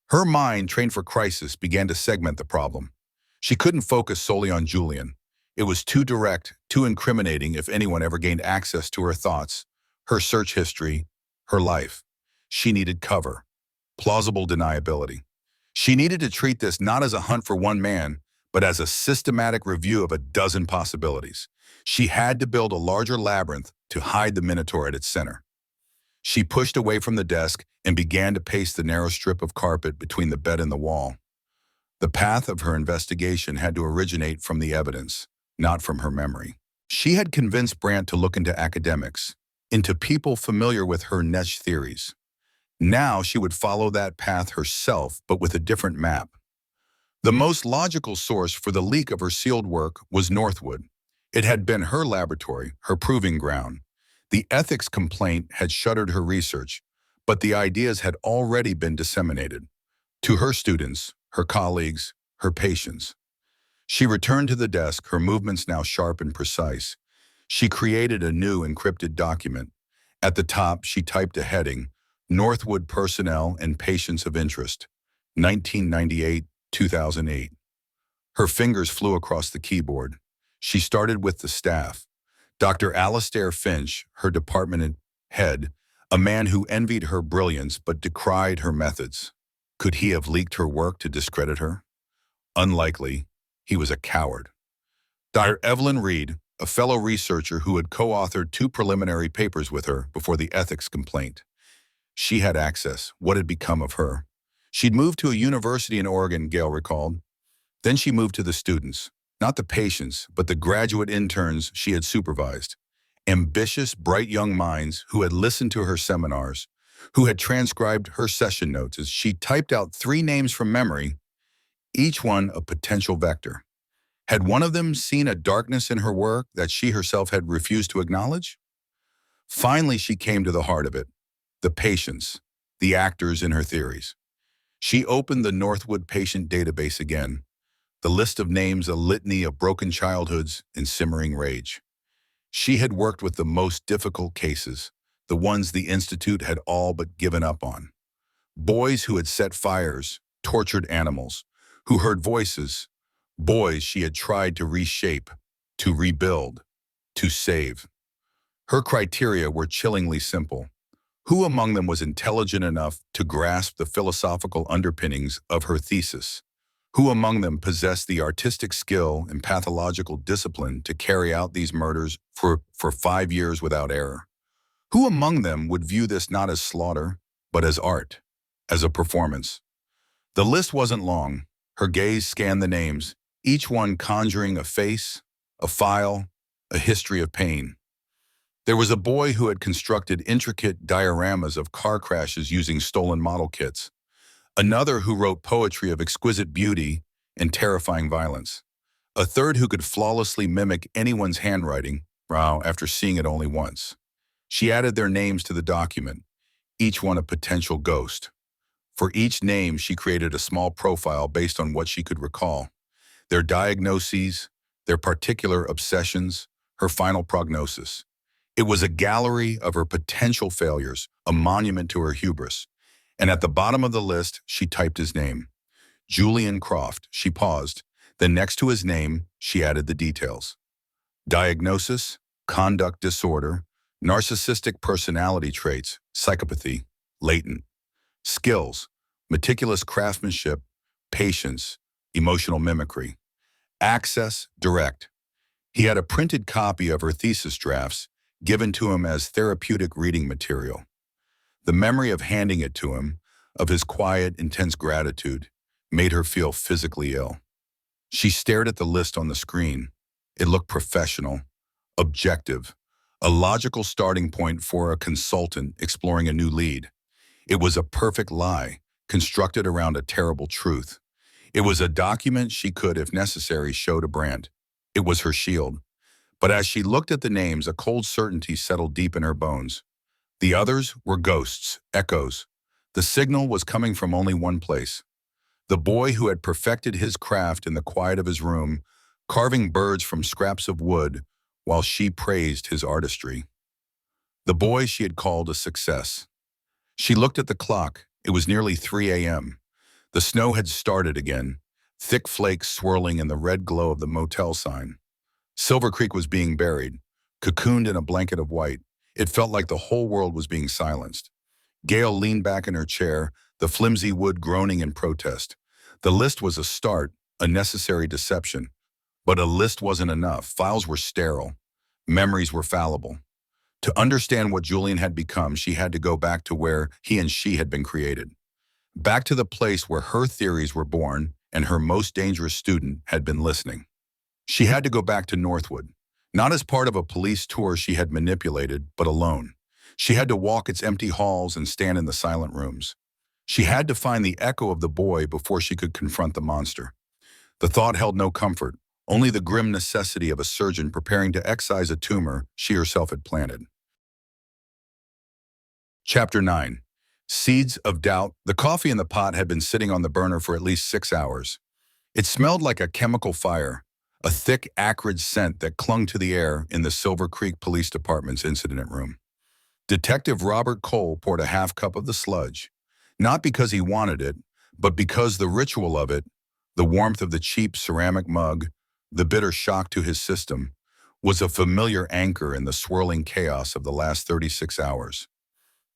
Her mind, trained for crisis, began to segment the problem. She couldn't focus solely on Julian. It was too direct, too incriminating if anyone ever gained access to her thoughts, her search history, her life. She needed cover, plausible deniability. She needed to treat this not as a hunt for one man, but as a systematic review of a dozen possibilities. She had to build a larger labyrinth to hide the Minotaur at its center. She pushed away from the desk and began to pace the narrow strip of carpet between the bed and the wall. The path of her investigation had to originate from the evidence, not from her memory. She had convinced Brandt to look into academics, into people familiar with her niche theories. Now she would follow that path herself, but with a different map. The most logical source for the leak of her sealed work was Northwood. It had been her laboratory, her proving ground. The ethics complaint had shuttered her research, but the ideas had already been disseminated to her students, her colleagues, her patients. She returned to the desk, her movements now sharp and precise. She created a new encrypted document. At the top, she typed a heading, Northwood Personnel and Patients of Interest, 1998-2008. Her fingers flew across the keyboard. She started with the staff. Dr. Alastair Finch, her department head, a man who envied her brilliance but decried her methods. Could he have leaked her work to discredit her? Unlikely. He was a coward. Dr. Evelyn Reed, a fellow researcher who had co-authored 2 preliminary papers with her before the ethics complaint. She had access. What had become of her? She'd moved to a university in Oregon, Gail recalled. Then she moved to the students, not the patients, but the graduate interns she had supervised. Ambitious, bright young minds who had listened to her seminars, who had transcribed her session notes as she typed out 3 names from memory, each one a potential vector. Had one of them seen a darkness in her work that she herself had refused to acknowledge? Finally, she came to the heart of it, the patients, the actors in her theories. She opened the Northwood patient database again, the list of names a litany of broken childhoods and simmering rage. She had worked with the most difficult cases, the ones the Institute had all but given up on. Boys who had set fires, tortured animals, who heard voices, boys she had tried to reshape, to rebuild, to save. Her criteria were chillingly simple. Who among them was intelligent enough to grasp the philosophical underpinnings of her thesis? Who among them possessed the artistic skill and pathological discipline to carry out these murders for 5 years without error? Who among them would view this not as slaughter, but as art, as a performance? The list wasn't long. Her gaze scanned the names, each one conjuring a face, a file, a history of pain. There was a boy who had constructed intricate dioramas of car crashes using stolen model kits. Another who wrote poetry of exquisite beauty and terrifying violence. A third who could flawlessly mimic anyone's handwriting, after seeing it only once. She added their names to the document, each one a potential ghost. For each name, she created a small profile based on what she could recall. Their diagnoses, their particular obsessions, her final prognosis. It was a gallery of her potential failures, a monument to her hubris. And at the bottom of the list, she typed his name. Julian Croft. She paused. Then next to his name, she added the details. Diagnosis, conduct disorder, narcissistic personality traits, psychopathy, latent. Skills, meticulous craftsmanship, patience, emotional mimicry. Access, direct. He had a printed copy of her thesis drafts given to him as therapeutic reading material. The memory of handing it to him, of his quiet, intense gratitude, made her feel physically ill. She stared at the list on the screen. It looked professional, objective, a logical starting point for a consultant exploring a new lead. It was a perfect lie, constructed around a terrible truth. It was a document she could, if necessary, show to Brandt. It was her shield. But as she looked at the names, a cold certainty settled deep in her bones. The others were ghosts, echoes. The signal was coming from only one place. The boy who had perfected his craft in the quiet of his room, carving birds from scraps of wood while she praised his artistry. The boy she had called a success. She looked at the clock. It was nearly 3 a.m. The snow had started again, thick flakes swirling in the red glow of the motel sign. Silver Creek was being buried, cocooned in a blanket of white. It felt like the whole world was being silenced. Gail leaned back in her chair, the flimsy wood groaning in protest. The list was a start, a necessary deception. But a list wasn't enough. Files were sterile. Memories were fallible. To understand what Julian had become, she had to go back to where he and she had been created. Back to the place where her theories were born and her most dangerous student had been listening. She had to go back to Northwood, not as part of a police tour she had manipulated, but alone. She had to walk its empty halls and stand in the silent rooms. She had to find the echo of the boy before she could confront the monster. The thought held no comfort, only the grim necessity of a surgeon preparing to excise a tumor she herself had planted. Chapter 9. Seeds of Doubt. The coffee in the pot had been sitting on the burner for at least 6 hours. It smelled like a chemical fire, a thick, acrid scent that clung to the air in the Silver Creek Police Department's incident room. Detective Robert Cole poured a half cup of the sludge, not because he wanted it, but because the ritual of it, the warmth of the cheap ceramic mug, The bitter shock to his system was a familiar anchor in the swirling chaos of the last 36 hours.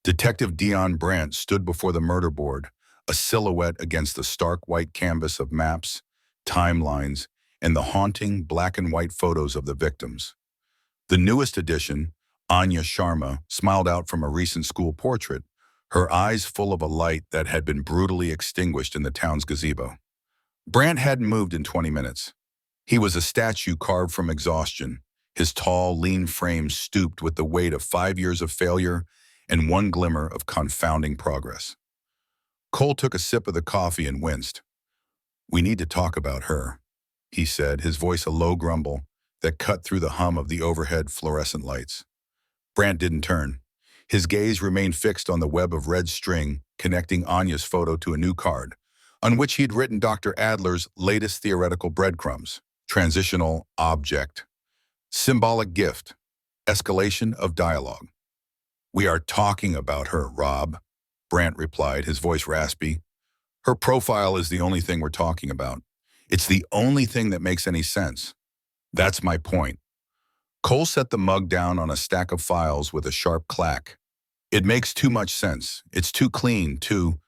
Detective Dion Brandt stood before the murder board, a silhouette against the stark white canvas of maps, timelines, and the haunting black and white photos of the victims. The newest addition, Anya Sharma, smiled out from a recent school portrait, her eyes full of a light that had been brutally extinguished in the town's gazebo. Brandt hadn't moved in 20 minutes. He was a statue carved from exhaustion, his tall, lean frame stooped with the weight of 5 years of failure and one glimmer of confounding progress. Cole took a sip of the coffee and winced. "We need to talk about her," he said, his voice a low grumble that cut through the hum of the overhead fluorescent lights. Brandt didn't turn. His gaze remained fixed on the web of red string connecting Anya's photo to a new card, on which he had written Dr. Adler's latest theoretical breadcrumbs: transitional object, symbolic gift, escalation of dialogue. "We are talking about her, Rob," Brandt replied, his voice raspy. "Her profile is the only thing we're talking about. It's the only thing that makes any sense. That's my point." Cole set the mug down on a stack of files with a sharp clack. "It makes too much sense. It's too clean, too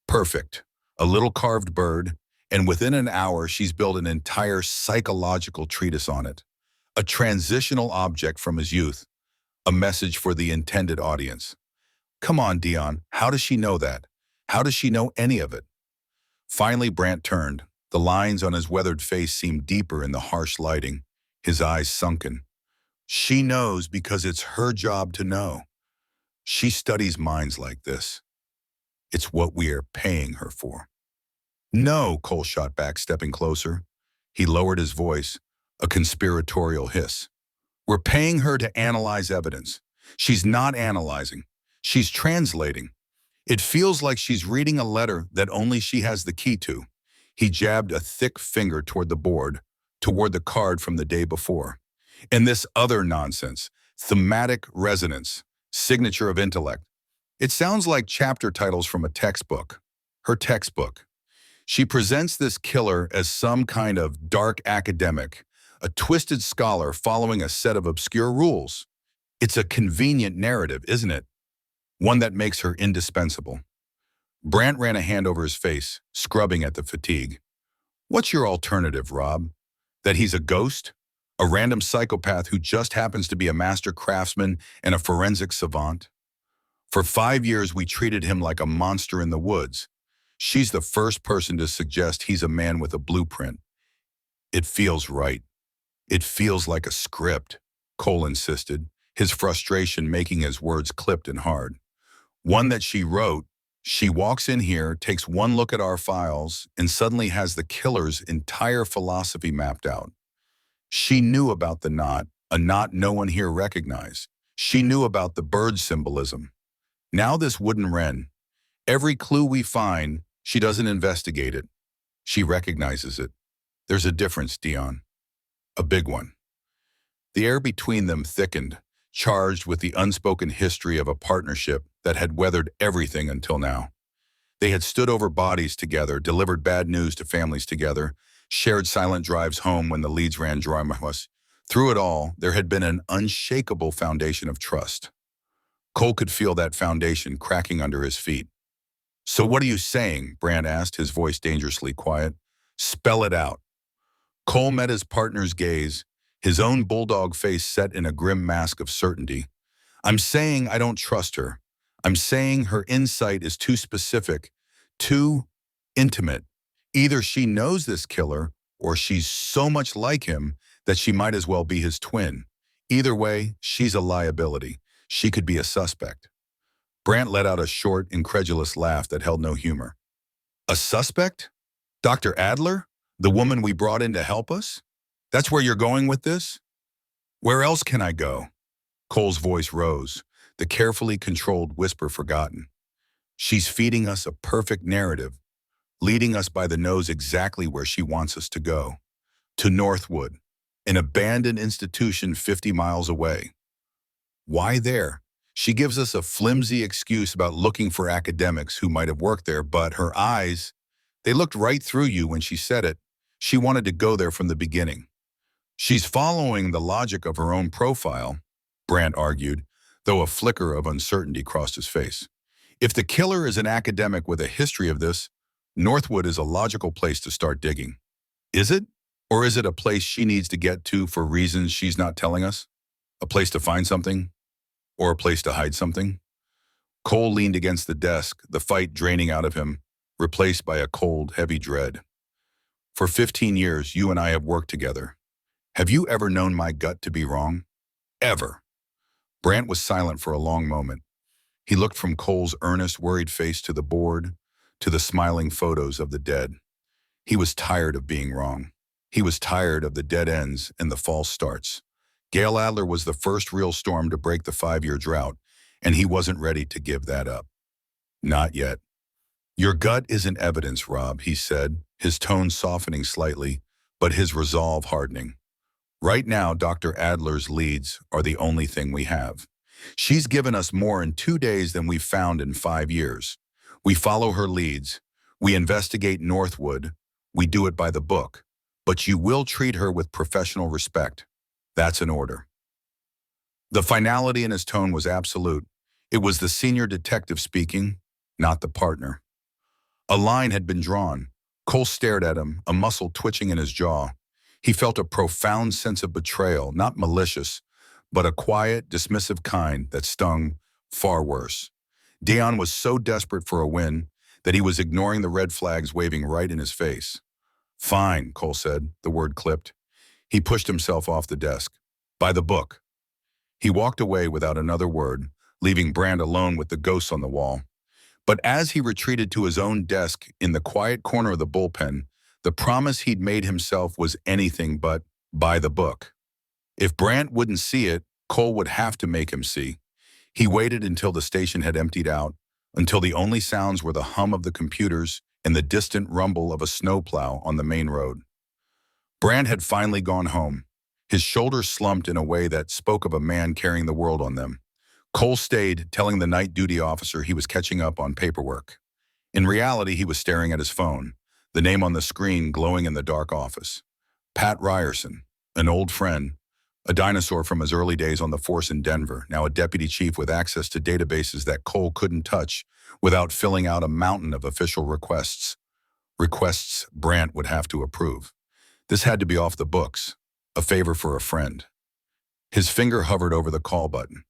perfect. A little carved bird, and within an hour she's built an entire psychological treatise on it. A transitional object from his youth. A message for the intended audience. Come on, Dion, how does she know that? How does she know any of it?" Finally, Brandt turned. The lines on his weathered face seemed deeper in the harsh lighting, his eyes sunken. "She knows because it's her job to know. She studies minds like this. It's what we are paying her for." "No," Cole shot back, stepping closer. He lowered his voice, a conspiratorial hiss. "We're paying her to analyze evidence. She's not analyzing. She's translating. It feels like she's reading a letter that only she has the key to." He jabbed a thick finger toward the board, toward the card from the day before. "And this other nonsense, thematic resonance, signature of intellect. It sounds like chapter titles from a textbook. Her textbook. She presents this killer as some kind of dark academic, a twisted scholar following a set of obscure rules. It's a convenient narrative, isn't it? One that makes her indispensable." Brandt ran a hand over his face, scrubbing at the fatigue. "What's your alternative, Rob? That he's a ghost? A random psychopath who just happens to be a master craftsman and a forensic savant? For 5 years we treated him like a monster in the woods. She's the first person to suggest he's a man with a blueprint. It feels right. It feels like a script," Cole insisted, his frustration making his words clipped and hard. "One that she wrote. She walks in here, takes one look at our files, and suddenly has the killer's entire philosophy mapped out. She knew about the knot, a knot no one here recognized. She knew about the bird symbolism. Now this wooden wren. Every clue we find, she doesn't investigate it. She recognizes it. There's a difference, Dion. A big one." The air between them thickened, charged with the unspoken history of a partnership that had weathered everything until now. They had stood over bodies together, delivered bad news to families together, shared silent drives home when the leads ran dry. Through it all, there had been an unshakable foundation of trust. Cole could feel that foundation cracking under his feet. "So what are you saying?" Brandt asked, his voice dangerously quiet. "Spell it out." Cole met his partner's gaze, his own bulldog face set in a grim mask of certainty. "I'm saying I don't trust her. I'm saying her insight is too specific, too intimate. Either she knows this killer, or she's so much like him that she might as well be his twin. Either way, she's a liability. She could be a suspect." Brandt let out a short, incredulous laugh that held no humor. "A suspect? Dr. Adler? The woman we brought in to help us? That's where you're going with this?" "Where else can I go?" Cole's voice rose, the carefully controlled whisper forgotten. "She's feeding us a perfect narrative, leading us by the nose exactly where she wants us to go. To Northwood, an abandoned institution 50 miles away. Why there? She gives us a flimsy excuse about looking for academics who might have worked there, but her eyes, they looked right through you when she said it. She wanted to go there from the beginning. She's following the logic of her own profile, Brandt argued, though a flicker of uncertainty crossed his face. If the killer is an academic with a history of this, Northwood is a logical place to start digging. Is it? Or is it a place she needs to get to for reasons she's not telling us? A place to find something? Or a place to hide something? Cole leaned against the desk, the fight draining out of him, replaced by a cold, heavy dread. For 15 years, you and I have worked together. Have you ever known my gut to be wrong? Ever. Brandt was silent for a long moment. He looked from Cole's earnest, worried face to the board, to the smiling photos of the dead. He was tired of being wrong. He was tired of the dead ends and the false starts. Gail Adler was the first real storm to break the 5-year drought, and he wasn't ready to give that up. Not yet. Your gut isn't evidence, Rob, he said, his tone softening slightly, but his resolve hardening. Right now, Dr. Adler's leads are the only thing we have. She's given us more in 2 days than we've found in 5 years. We follow her leads. We investigate Northwood. We do it by the book. But you will treat her with professional respect. That's an order. The finality in his tone was absolute. It was the senior detective speaking, not the partner. A line had been drawn. Cole stared at him, a muscle twitching in his jaw. He felt a profound sense of betrayal, not malicious, but a quiet, dismissive kind that stung far worse. Dion was so desperate for a win that he was ignoring the red flags waving right in his face. Fine, Cole said, the word clipped. He pushed himself off the desk. By the book. He walked away without another word, leaving Brandt alone with the ghosts on the wall. But as he retreated to his own desk in the quiet corner of the bullpen, the promise he'd made himself was anything but by the book. If Brandt wouldn't see it, Cole would have to make him see. He waited until the station had emptied out, until the only sounds were the hum of the computers and the distant rumble of a snowplow on the main road. Brandt had finally gone home. His shoulders slumped in a way that spoke of a man carrying the world on them. Cole stayed, telling the night duty officer he was catching up on paperwork. In reality, he was staring at his phone, the name on the screen glowing in the dark office. Pat Ryerson, an old friend, a dinosaur from his early days on the force in Denver, now a deputy chief with access to databases that Cole couldn't touch without filling out a mountain of official requests. Requests Brandt would have to approve. This had to be off the books, a favor for a friend. His finger hovered over the call button.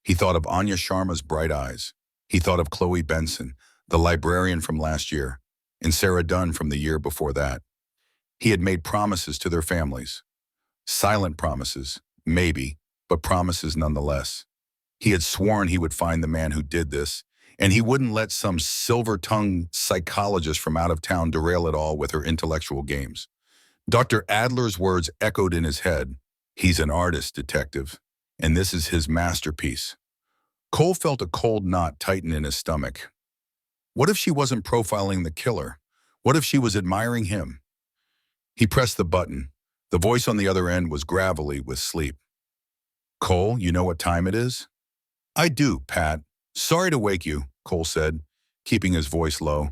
He thought of Anya Sharma's bright eyes. He thought of Chloe Benson, the librarian from last year, and Sarah Dunn from the year before that. He had made promises to their families. Silent promises, maybe, but promises nonetheless. He had sworn he would find the man who did this, and he wouldn't let some silver-tongued psychologist from out of town derail it all with her intellectual games. Dr. Adler's words echoed in his head. He's an artist, detective, and this is his masterpiece. Cole felt a cold knot tighten in his stomach. What if she wasn't profiling the killer? What if she was admiring him? He pressed the button. The voice on the other end was gravelly with sleep. Cole, you know what time it is? I do, Pat. Sorry to wake you, Cole said, keeping his voice low.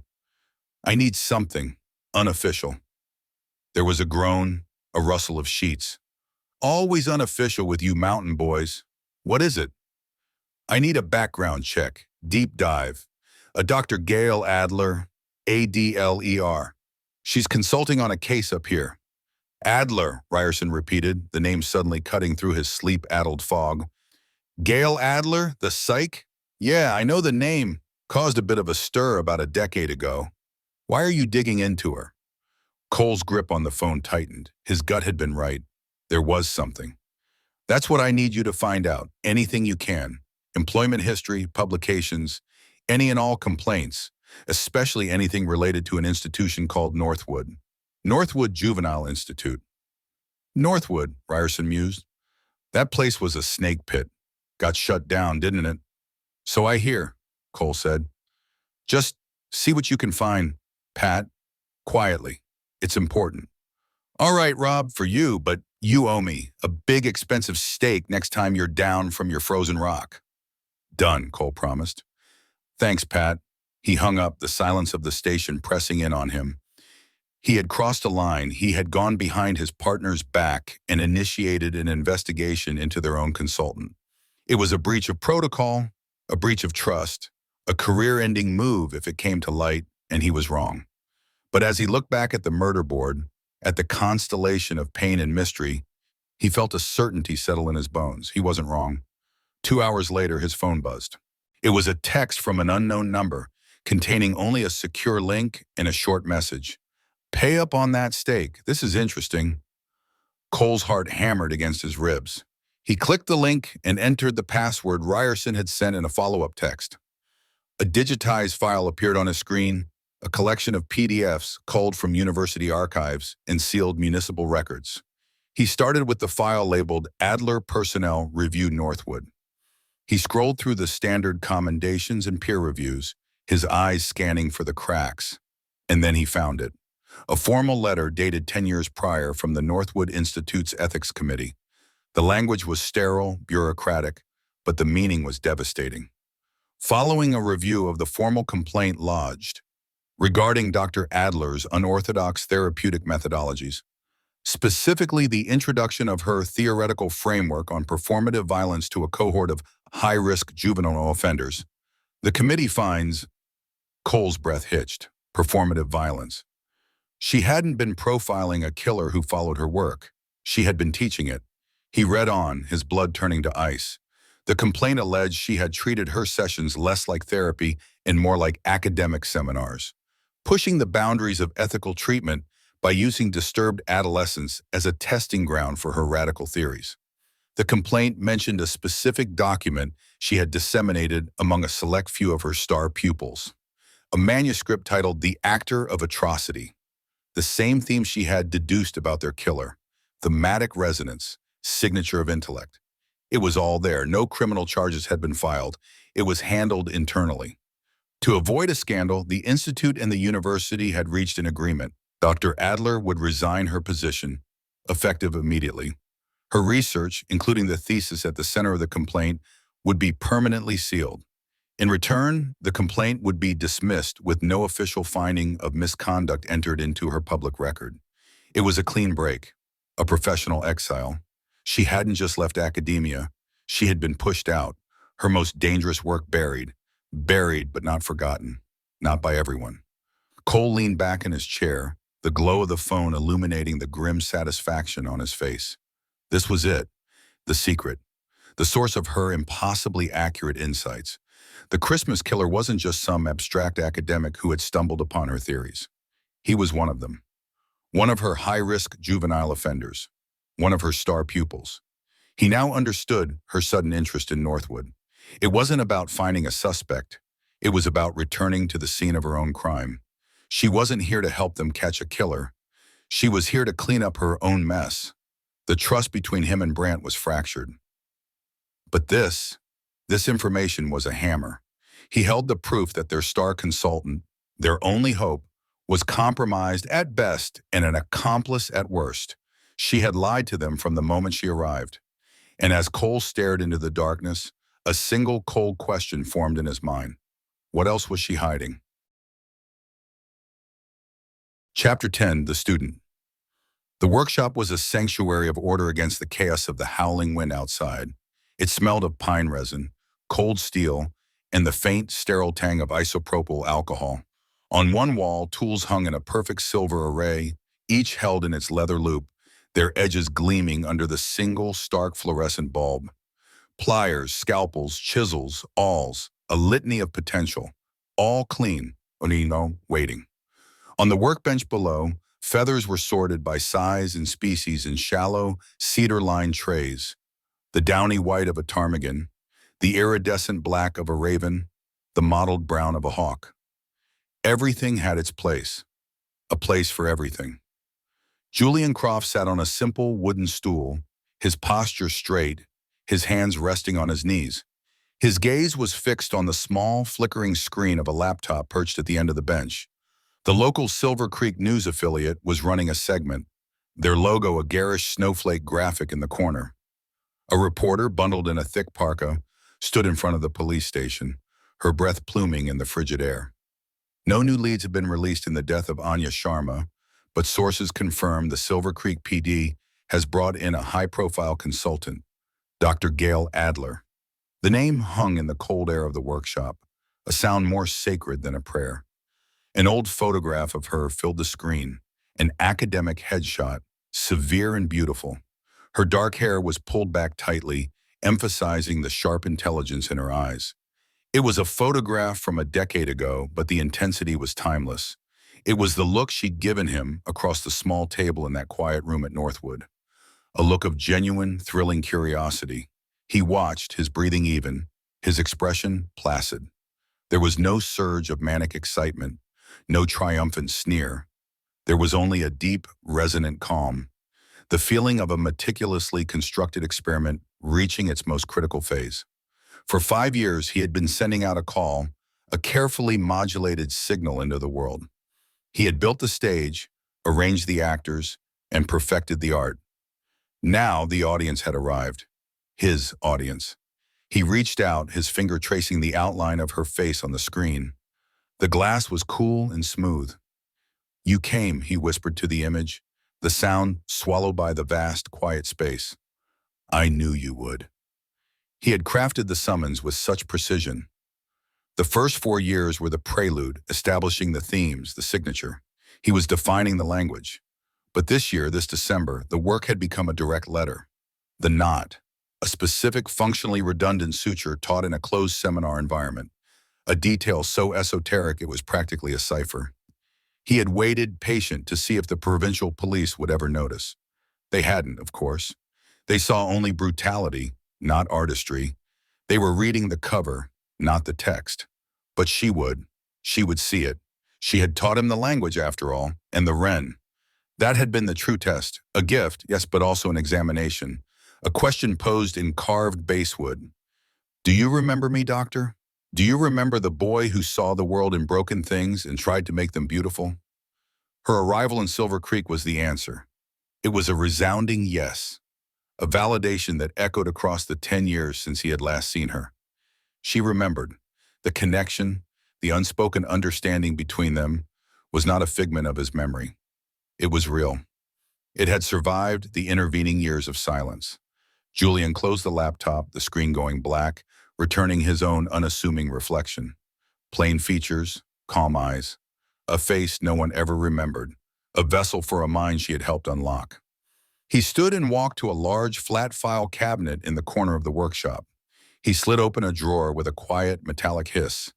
I need something unofficial. There was a groan, a rustle of sheets. Always unofficial with you mountain boys. What is it? I need a background check, deep dive. A Dr. Gail Adler, Adler. She's consulting on a case up here. Adler, Ryerson repeated, the name suddenly cutting through his sleep-addled fog. Gail Adler, the psych? Yeah, I know the name. Caused a bit of a stir about a decade ago. Why are you digging into her? Cole's grip on the phone tightened. His gut had been right. There was something. That's what I need you to find out. Anything you can. Employment history, publications, any and all complaints, especially anything related to an institution called Northwood. Northwood Juvenile Institute. Northwood, Ryerson mused. That place was a snake pit. Got shut down, didn't it? So I hear, Cole said. Just see what you can find, Pat. Quietly. It's important. All right, Rob, for you, but you owe me a big expensive steak next time you're down from your frozen rock. Done, Cole promised. Thanks, Pat. He hung up, the silence of the station pressing in on him. He had crossed a line. He had gone behind his partner's back and initiated an investigation into their own consultant. It was a breach of protocol, a breach of trust, a career-ending move if it came to light, and he was wrong. But as he looked back at the murder board, at the constellation of pain and mystery, he felt a certainty settle in his bones. He wasn't wrong. 2 hours later, his phone buzzed. It was a text from an unknown number, containing only a secure link and a short message. "Pay up on that steak. This is interesting." Cole's heart hammered against his ribs. He clicked the link and entered the password Ryerson had sent in a follow-up text. A digitized file appeared on his screen, a collection of PDFs culled from university archives and sealed municipal records. He started with the file labeled Adler Personnel Review Northwood. He scrolled through the standard commendations and peer reviews, his eyes scanning for the cracks. And then he found it. A formal letter dated 10 years prior from the Northwood Institute's Ethics Committee. The language was sterile, bureaucratic, but the meaning was devastating. Following a review of the formal complaint lodged regarding Dr. Adler's unorthodox therapeutic methodologies, specifically the introduction of her theoretical framework on performative violence to a cohort of high-risk juvenile offenders, the committee finds Cole's breath hitched. Performative violence. She hadn't been profiling a killer who followed her work. She had been teaching it. He read on, his blood turning to ice. The complaint alleged she had treated her sessions less like therapy and more like academic seminars, pushing the boundaries of ethical treatment by using disturbed adolescents as a testing ground for her radical theories. The complaint mentioned a specific document she had disseminated among a select few of her star pupils, a manuscript titled The Actor of Atrocity, the same theme she had deduced about their killer, thematic resonance, signature of intellect. It was all there. No criminal charges had been filed. It was handled internally. To avoid a scandal, the Institute and the university had reached an agreement. Dr. Adler would resign her position, effective immediately. Her research, including the thesis at the center of the complaint, would be permanently sealed. In return, the complaint would be dismissed with no official finding of misconduct entered into her public record. It was a clean break, a professional exile. She hadn't just left academia, she had been pushed out, her most dangerous work buried but not forgotten, not by everyone. Cole leaned back in his chair, the glow of the phone illuminating the grim satisfaction on his face. This was it, the secret, the source of her impossibly accurate insights. The Christmas killer wasn't just some abstract academic who had stumbled upon her theories. He was one of them, one of her high-risk juvenile offenders, one of her star pupils. He now understood her sudden interest in Northwood. It wasn't about finding a suspect. It was about returning to the scene of her own crime. She wasn't here to help them catch a killer. She was here to clean up her own mess. The trust between him and Brandt was fractured. But this information was a hammer. He held the proof that their star consultant, their only hope, was compromised at best and an accomplice at worst. She had lied to them from the moment she arrived. And as Cole stared into the darkness, a single cold question formed in his mind. What else was she hiding? Chapter 10, The Student. The workshop was a sanctuary of order against the chaos of the howling wind outside. It smelled of pine resin, cold steel, and the faint, sterile tang of isopropyl alcohol. On one wall, tools hung in a perfect silver array, each held in its leather loop, their edges gleaming under the single stark fluorescent bulb. Pliers, scalpels, chisels, awls, a litany of potential, all clean, waiting. On the workbench below, feathers were sorted by size and species in shallow, cedar-lined trays. The downy white of a ptarmigan, the iridescent black of a raven, the mottled brown of a hawk. Everything had its place, a place for everything. Julian Croft sat on a simple wooden stool, his posture straight, his hands resting on his knees. His gaze was fixed on the small, flickering screen of a laptop perched at the end of the bench. The local Silver Creek News affiliate was running a segment, their logo a garish snowflake graphic in the corner. A reporter, bundled in a thick parka, stood in front of the police station, her breath pluming in the frigid air. No new leads had been released in the death of Anya Sharma, but sources confirm the Silver Creek PD has brought in a high-profile consultant, Dr. Gail Adler. The name hung in the cold air of the workshop, a sound more sacred than a prayer. An old photograph of her filled the screen, an academic headshot, severe and beautiful. Her dark hair was pulled back tightly, emphasizing the sharp intelligence in her eyes. It was a photograph from a decade ago, but the intensity was timeless. It was the look she'd given him across the small table in that quiet room at Northwood. A look of genuine, thrilling curiosity. He watched, his breathing even, his expression placid. There was no surge of manic excitement, no triumphant sneer. There was only a deep, resonant calm, the feeling of a meticulously constructed experiment reaching its most critical phase. For 5 years, he had been sending out a call, a carefully modulated signal into the world. He had built the stage, arranged the actors, and perfected the art. Now the audience had arrived. His audience. He reached out, his finger tracing the outline of her face on the screen. The glass was cool and smooth. "You came," he whispered to the image, the sound swallowed by the vast, quiet space. "I knew you would." He had crafted the summons with such precision. The first 4 years were the prelude, establishing the themes, the signature. He was defining the language. But this year, this December, the work had become a direct letter. The knot, a specific functionally redundant suture taught in a closed seminar environment, a detail so esoteric it was practically a cipher. He had waited, patient, to see if the provincial police would ever notice. They hadn't, of course. They saw only brutality, not artistry. They were reading the cover, not the text. But she would. She would see it. She had taught him the language, after all, and the Wren. That had been the true test, a gift, yes, but also an examination, a question posed in carved basswood. "Do you remember me, Doctor? Do you remember the boy who saw the world in broken things and tried to make them beautiful?" Her arrival in Silver Creek was the answer. It was a resounding yes, a validation that echoed across the 10 years since he had last seen her. She remembered. The connection, the unspoken understanding between them, was not a figment of his memory. It was real. It had survived the intervening years of silence. Julian closed the laptop, the screen going black, returning his own unassuming reflection. Plain features, calm eyes, a face no one ever remembered, a vessel for a mind she had helped unlock. He stood and walked to a large flat file cabinet in the corner of the workshop. He slid open a drawer with a quiet metallic hiss.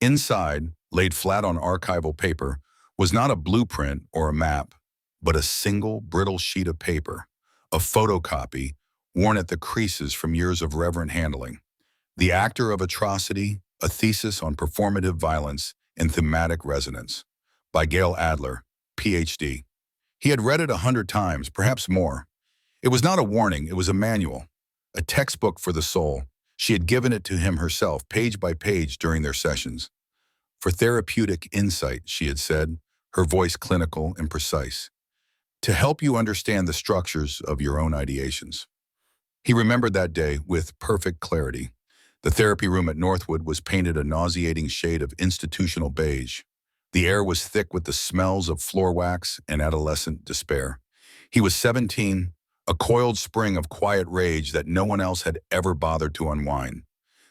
Inside, laid flat on archival paper, was not a blueprint or a map, but a single brittle sheet of paper, a photocopy worn at the creases from years of reverent handling. The Actor of Atrocity, a thesis on performative violence and thematic resonance, by Gail Adler, Ph.D. He had read it 100 times, perhaps more. It was not a warning, it was a manual, a textbook for the soul. She had given it to him herself, page by page, during their sessions. "For therapeutic insight," she had said, her voice clinical and precise, "to help you understand the structures of your own ideations." He remembered that day with perfect clarity. The therapy room at Northwood was painted a nauseating shade of institutional beige. The air was thick with the smells of floor wax and adolescent despair. He was 17, a coiled spring of quiet rage that no one else had ever bothered to unwind.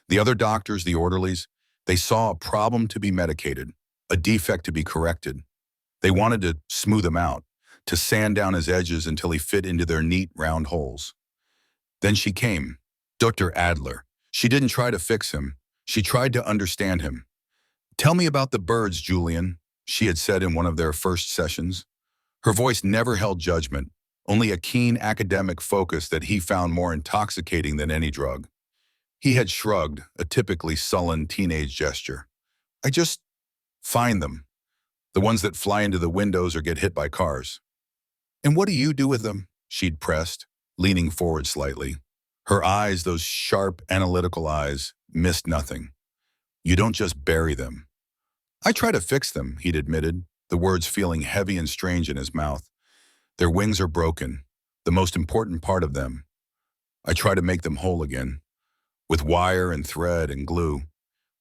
The other doctors, the orderlies, they saw a problem to be medicated, a defect to be corrected. They wanted to smooth him out, to sand down his edges until he fit into their neat, round holes. Then she came, Dr. Adler. She didn't try to fix him. She tried to understand him. "Tell me about the birds, Julian," she had said in one of their first sessions. Her voice never held judgment, only a keen academic focus that he found more intoxicating than any drug. He had shrugged, a typically sullen teenage gesture. "I just find them, the ones that fly into the windows or get hit by cars." "And what do you do with them?" she'd pressed, leaning forward slightly. Her eyes, those sharp, analytical eyes, missed nothing. "You don't just bury them." "I try to fix them," he'd admitted, the words feeling heavy and strange in his mouth. "Their wings are broken, the most important part of them. I try to make them whole again, with wire and thread and glue."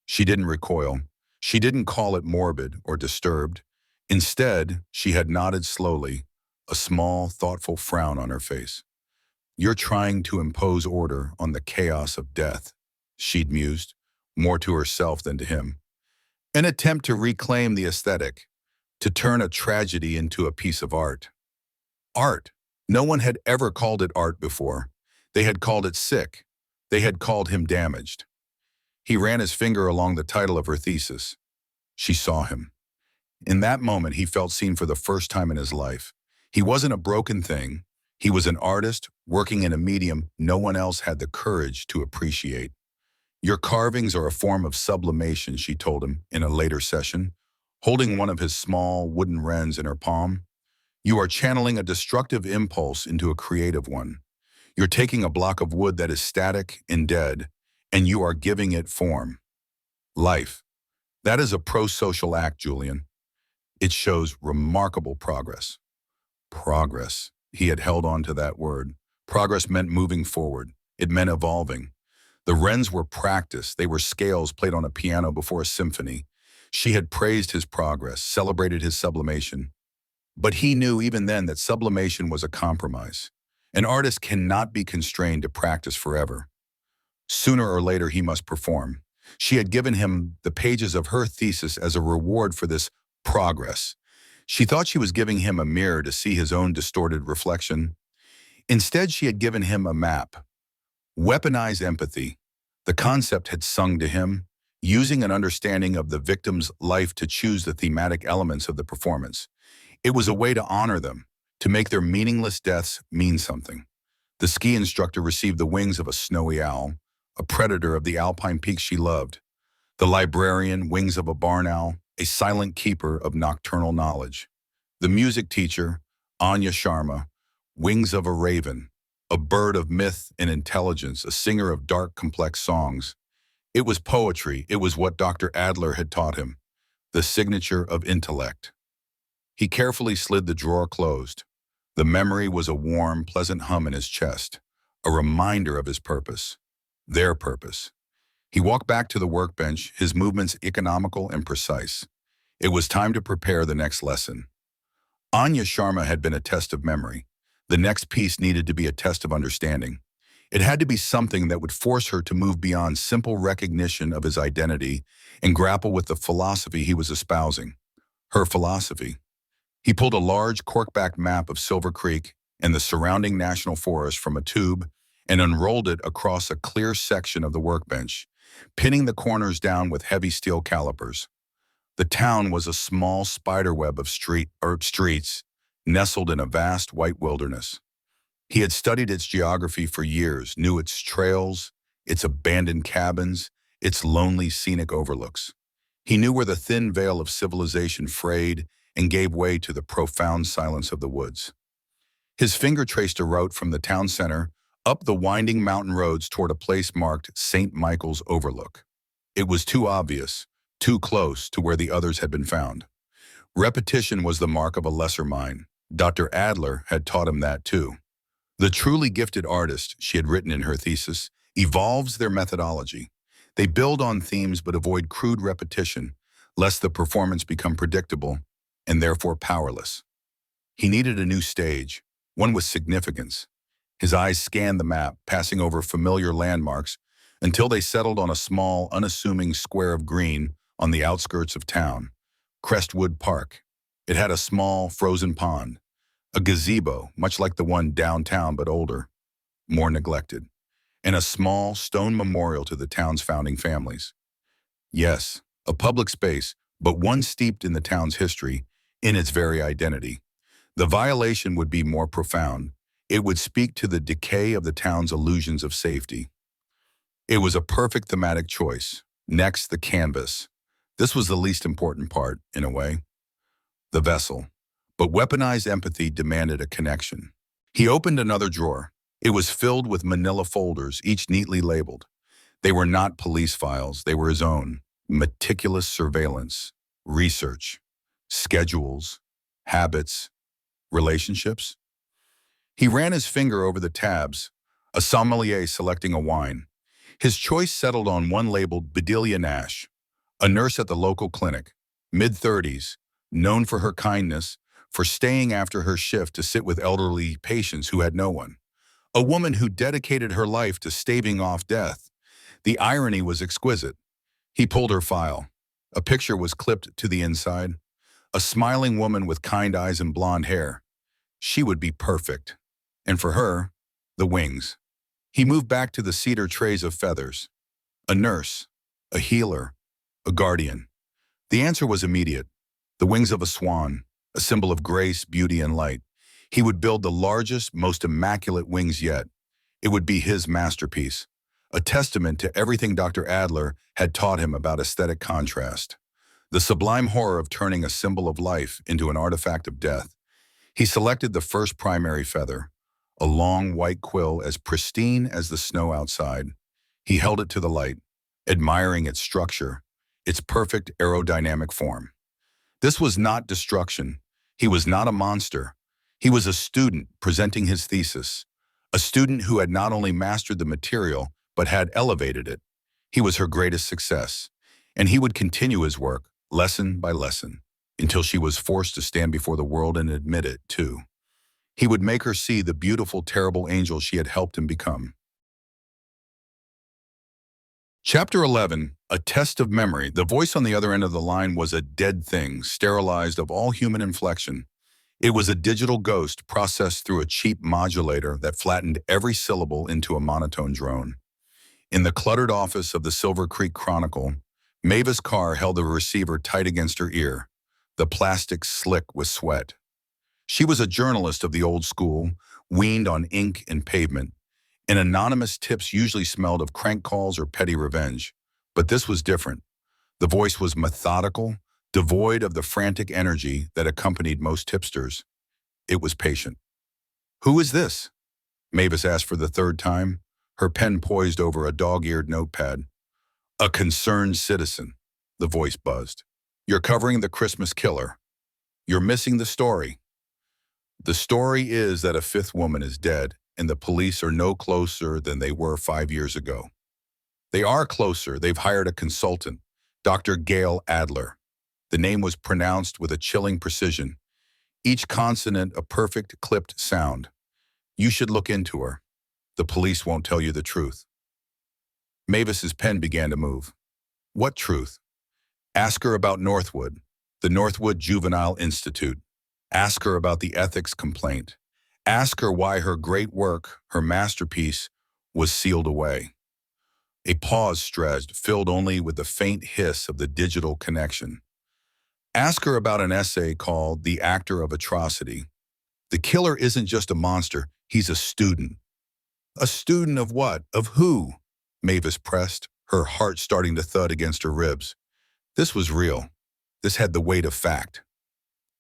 She didn't recoil. She didn't call it morbid or disturbed. Instead, she had nodded slowly, a small, thoughtful frown on her face. "You're trying to impose order on the chaos of death," she'd mused, more to herself than to him. An attempt to reclaim the aesthetic, to turn a tragedy into a piece of art. Art. No one had ever called it art before. They had called it sick. They had called him damaged. He ran his finger along the title of her thesis. She saw him. In that moment, he felt seen for the first time in his life. He wasn't a broken thing. He was an artist working in a medium no one else had the courage to appreciate. "Your carvings are a form of sublimation," she told him in a later session, holding one of his small wooden wrens in her palm. "You are channeling a destructive impulse into a creative one. You're taking a block of wood that is static and dead, and you are giving it form. Life. That is a pro-social act, Julian. It shows remarkable progress." Progress. He had held on to that word. Progress meant moving forward. It meant evolving. The wrens were practice. They were scales played on a piano before a symphony. She had praised his progress, celebrated his sublimation. But he knew even then that sublimation was a compromise. An artist cannot be constrained to practice forever. Sooner or later, he must perform. She had given him the pages of her thesis as a reward for this progress. She thought she was giving him a mirror to see his own distorted reflection. Instead, she had given him a map. Weaponize empathy. The concept had sung to him, using an understanding of the victim's life to choose the thematic elements of the performance. It was a way to honor them, to make their meaningless deaths mean something. The ski instructor received the wings of a snowy owl, a predator of the alpine peaks she loved. The librarian, wings of a barn owl, a silent keeper of nocturnal knowledge. The music teacher, Anya Sharma, wings of a raven, a bird of myth and intelligence, a singer of dark, complex songs. It was poetry. It was what Dr. Adler had taught him, the signature of intellect. He carefully slid the drawer closed. The memory was a warm, pleasant hum in his chest, a reminder of his purpose, their purpose. He walked back to the workbench, his movements economical and precise. It was time to prepare the next lesson. Anya Sharma had been a test of memory. The next piece needed to be a test of understanding. It had to be something that would force her to move beyond simple recognition of his identity and grapple with the philosophy he was espousing. Her philosophy. He pulled a large cork-backed map of Silver Creek and the surrounding national forest from a tube and unrolled it across a clear section of the workbench, pinning the corners down with heavy steel calipers. The town was a small spiderweb of streets, nestled in a vast white wilderness. He had studied its geography for years, knew its trails, its abandoned cabins, its lonely scenic overlooks. He knew where the thin veil of civilization frayed and gave way to the profound silence of the woods. His finger traced a route from the town center up the winding mountain roads toward a place marked St. Michael's Overlook. It was too obvious, too close to where the others had been found. Repetition was the mark of a lesser mind. Dr. Adler had taught him that too. The truly gifted artist, she had written in her thesis, evolves their methodology. They build on themes but avoid crude repetition, lest the performance become predictable and therefore powerless. He needed a new stage, one with significance. His eyes scanned the map, passing over familiar landmarks until they settled on a small, unassuming square of green on the outskirts of town, Crestwood Park. It had a small, frozen pond, a gazebo, much like the one downtown but older, more neglected, and a small stone memorial to the town's founding families. Yes, a public space, but one steeped in the town's history, in its very identity. The violation would be more profound. It would speak to the decay of the town's illusions of safety. It was a perfect thematic choice. Next, the canvas. This was the least important part, in a way. The vessel. But weaponized empathy demanded a connection. He opened another drawer. It was filled with manila folders, each neatly labeled. They were not police files, they were his own. Meticulous surveillance, research, schedules, habits, relationships. He ran his finger over the tabs, a sommelier selecting a wine. His choice settled on one labeled Bedelia Nash, a nurse at the local clinic, mid-30s, known for her kindness, for staying after her shift to sit with elderly patients who had no one. A woman who dedicated her life to staving off death. The irony was exquisite. He pulled her file. A picture was clipped to the inside. A smiling woman with kind eyes and blonde hair. She would be perfect. And for her, the wings. He moved back to the cedar trays of feathers. A nurse, a healer, a guardian. The answer was immediate. The wings of a swan, a symbol of grace, beauty, and light. He would build the largest, most immaculate wings yet. It would be his masterpiece, a testament to everything Dr. Adler had taught him about aesthetic contrast, the sublime horror of turning a symbol of life into an artifact of death. He selected the first primary feather, a long white quill as pristine as the snow outside. He held it to the light, admiring its structure, its perfect aerodynamic form. This was not destruction. He was not a monster. He was a student presenting his thesis, a student who had not only mastered the material, but had elevated it. He was her greatest success, and he would continue his work, lesson by lesson, until she was forced to stand before the world and admit it, too. He would make her see the beautiful, terrible angel she had helped him become. Chapter 11, A Test of Memory. The voice on the other end of the line was a dead thing, sterilized of all human inflection. It was a digital ghost processed through a cheap modulator that flattened every syllable into a monotone drone. In the cluttered office of the Silver Creek Chronicle, Mavis Carr held the receiver tight against her ear, the plastic slick with sweat. She was a journalist of the old school, weaned on ink and pavement, and anonymous tips usually smelled of crank calls or petty revenge. But this was different. The voice was methodical, devoid of the frantic energy that accompanied most tipsters. It was patient. "Who is this?" Mavis asked for the third time, her pen poised over a dog-eared notepad. "A concerned citizen," the voice buzzed. "You're covering the Christmas killer. You're missing the story. The story is that a fifth woman is dead, and the police are no closer than they were 5 years ago. They are closer. They've hired a consultant, Dr. Gail Adler." The name was pronounced with a chilling precision, each consonant a perfect clipped sound. "You should look into her. The police won't tell you the truth." Mavis's pen began to move. "What truth?" "Ask her about Northwood, the Northwood Juvenile Institute. Ask her about the ethics complaint. Ask her why her great work, her masterpiece, was sealed away." A pause stretched, filled only with the faint hiss of the digital connection. "Ask her about an essay called The Actor of Atrocity. The killer isn't just a monster, he's a student." "A student of what? Of who?" Mavis pressed, her heart starting to thud against her ribs. This was real. This had the weight of fact.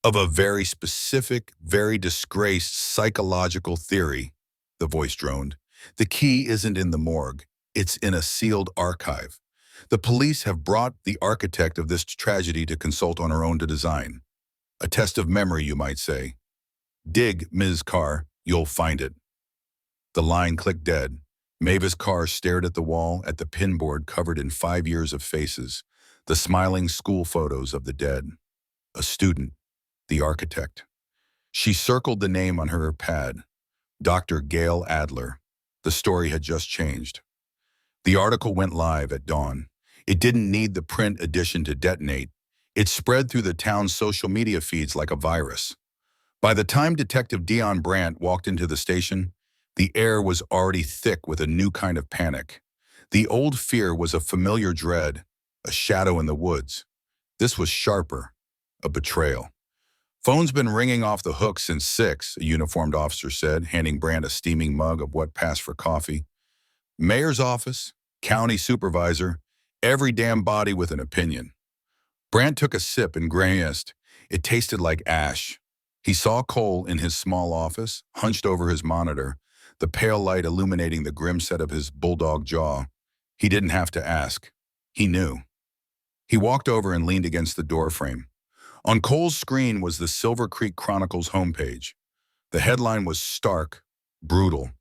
"Of a very specific, very disgraced psychological theory," the voice droned. "The key isn't in the morgue. It's in a sealed archive. The police have brought the architect of this tragedy to consult on her own design. A test of memory, you might say. Dig, Ms. Carr, you'll find it." The line clicked dead. Mavis Carr stared at the wall, at the pinboard covered in 5 years of faces, the smiling school photos of the dead. A student, the architect. She circled the name on her pad. Dr. Gail Adler. The story had just changed. The article went live at dawn. It didn't need the print edition to detonate. It spread through the town's social media feeds like a virus. By the time Detective Dion Brandt walked into the station, the air was already thick with a new kind of panic. The old fear was a familiar dread, a shadow in the woods. This was sharper, a betrayal. "Phone's been ringing off the hook since 6, a uniformed officer said, handing Brandt a steaming mug of what passed for coffee. "Mayor's office, county supervisor, every damn body with an opinion." Brandt took a sip and grimaced. It tasted like ash. He saw Cole in his small office, hunched over his monitor, the pale light illuminating the grim set of his bulldog jaw. He didn't have to ask. He knew. He walked over and leaned against the doorframe. On Cole's screen was the Silver Creek Chronicle's homepage. The headline was stark, brutal.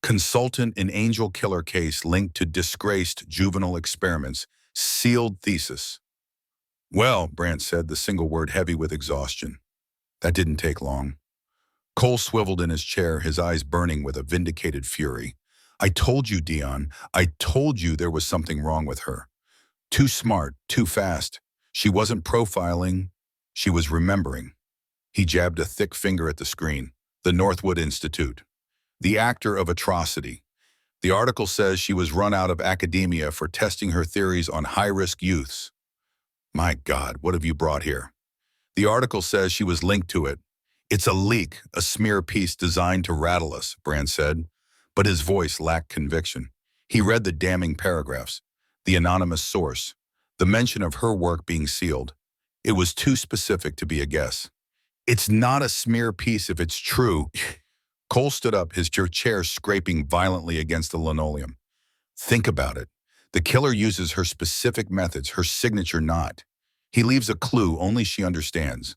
"Consultant in angel killer case linked to disgraced juvenile experiments. Sealed thesis." Well, Brandt said, the single word heavy with exhaustion. That didn't take long. Cole swiveled in his chair, his eyes burning with a vindicated fury. I told you, Dion. I told you there was something wrong with her. Too smart, too fast. She wasn't profiling. She was remembering. He jabbed a thick finger at the screen. The Northwood Institute. The actor of atrocity. The article says she was run out of academia for testing her theories on high-risk youths. My God, what have you brought here? The article says she was linked to it. It's a leak, a smear piece designed to rattle us, Brand said. But his voice lacked conviction. He read the damning paragraphs, the anonymous source, the mention of her work being sealed. It was too specific to be a guess. It's not a smear piece if it's true. Cole stood up, his chair scraping violently against the linoleum. Think about it. The killer uses her specific methods, her signature knot. He leaves a clue only she understands.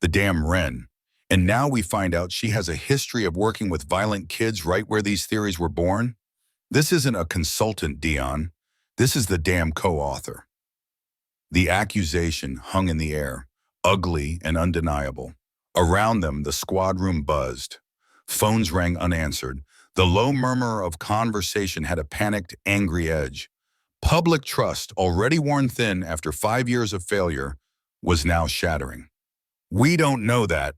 The damn Wren. And now we find out she has a history of working with violent kids right where these theories were born. This isn't a consultant, Dion. This is the damn co-author. The accusation hung in the air, ugly and undeniable. Around them, the squad room buzzed. Phones rang unanswered. The low murmur of conversation had a panicked, angry edge. Public trust, already worn thin after 5 years of failure, was now shattering. We don't know that,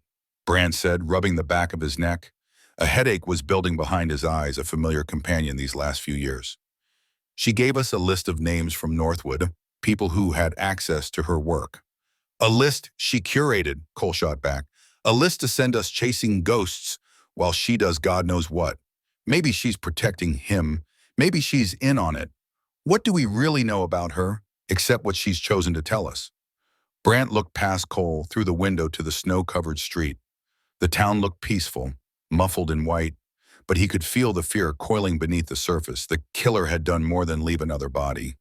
Brandt said, rubbing the back of his neck. A headache was building behind his eyes, a familiar companion these last few years. She gave us a list of names from Northwood, people who had access to her work. A list she curated, Cole shot back. A list to send us chasing ghosts while she does God knows what. Maybe she's protecting him. Maybe she's in on it. What do we really know about her, except what she's chosen to tell us? Brandt looked past Cole through the window to the snow-covered street. The town looked peaceful, muffled in white, but he could feel the fear coiling beneath the surface. The killer had done more than leave another body.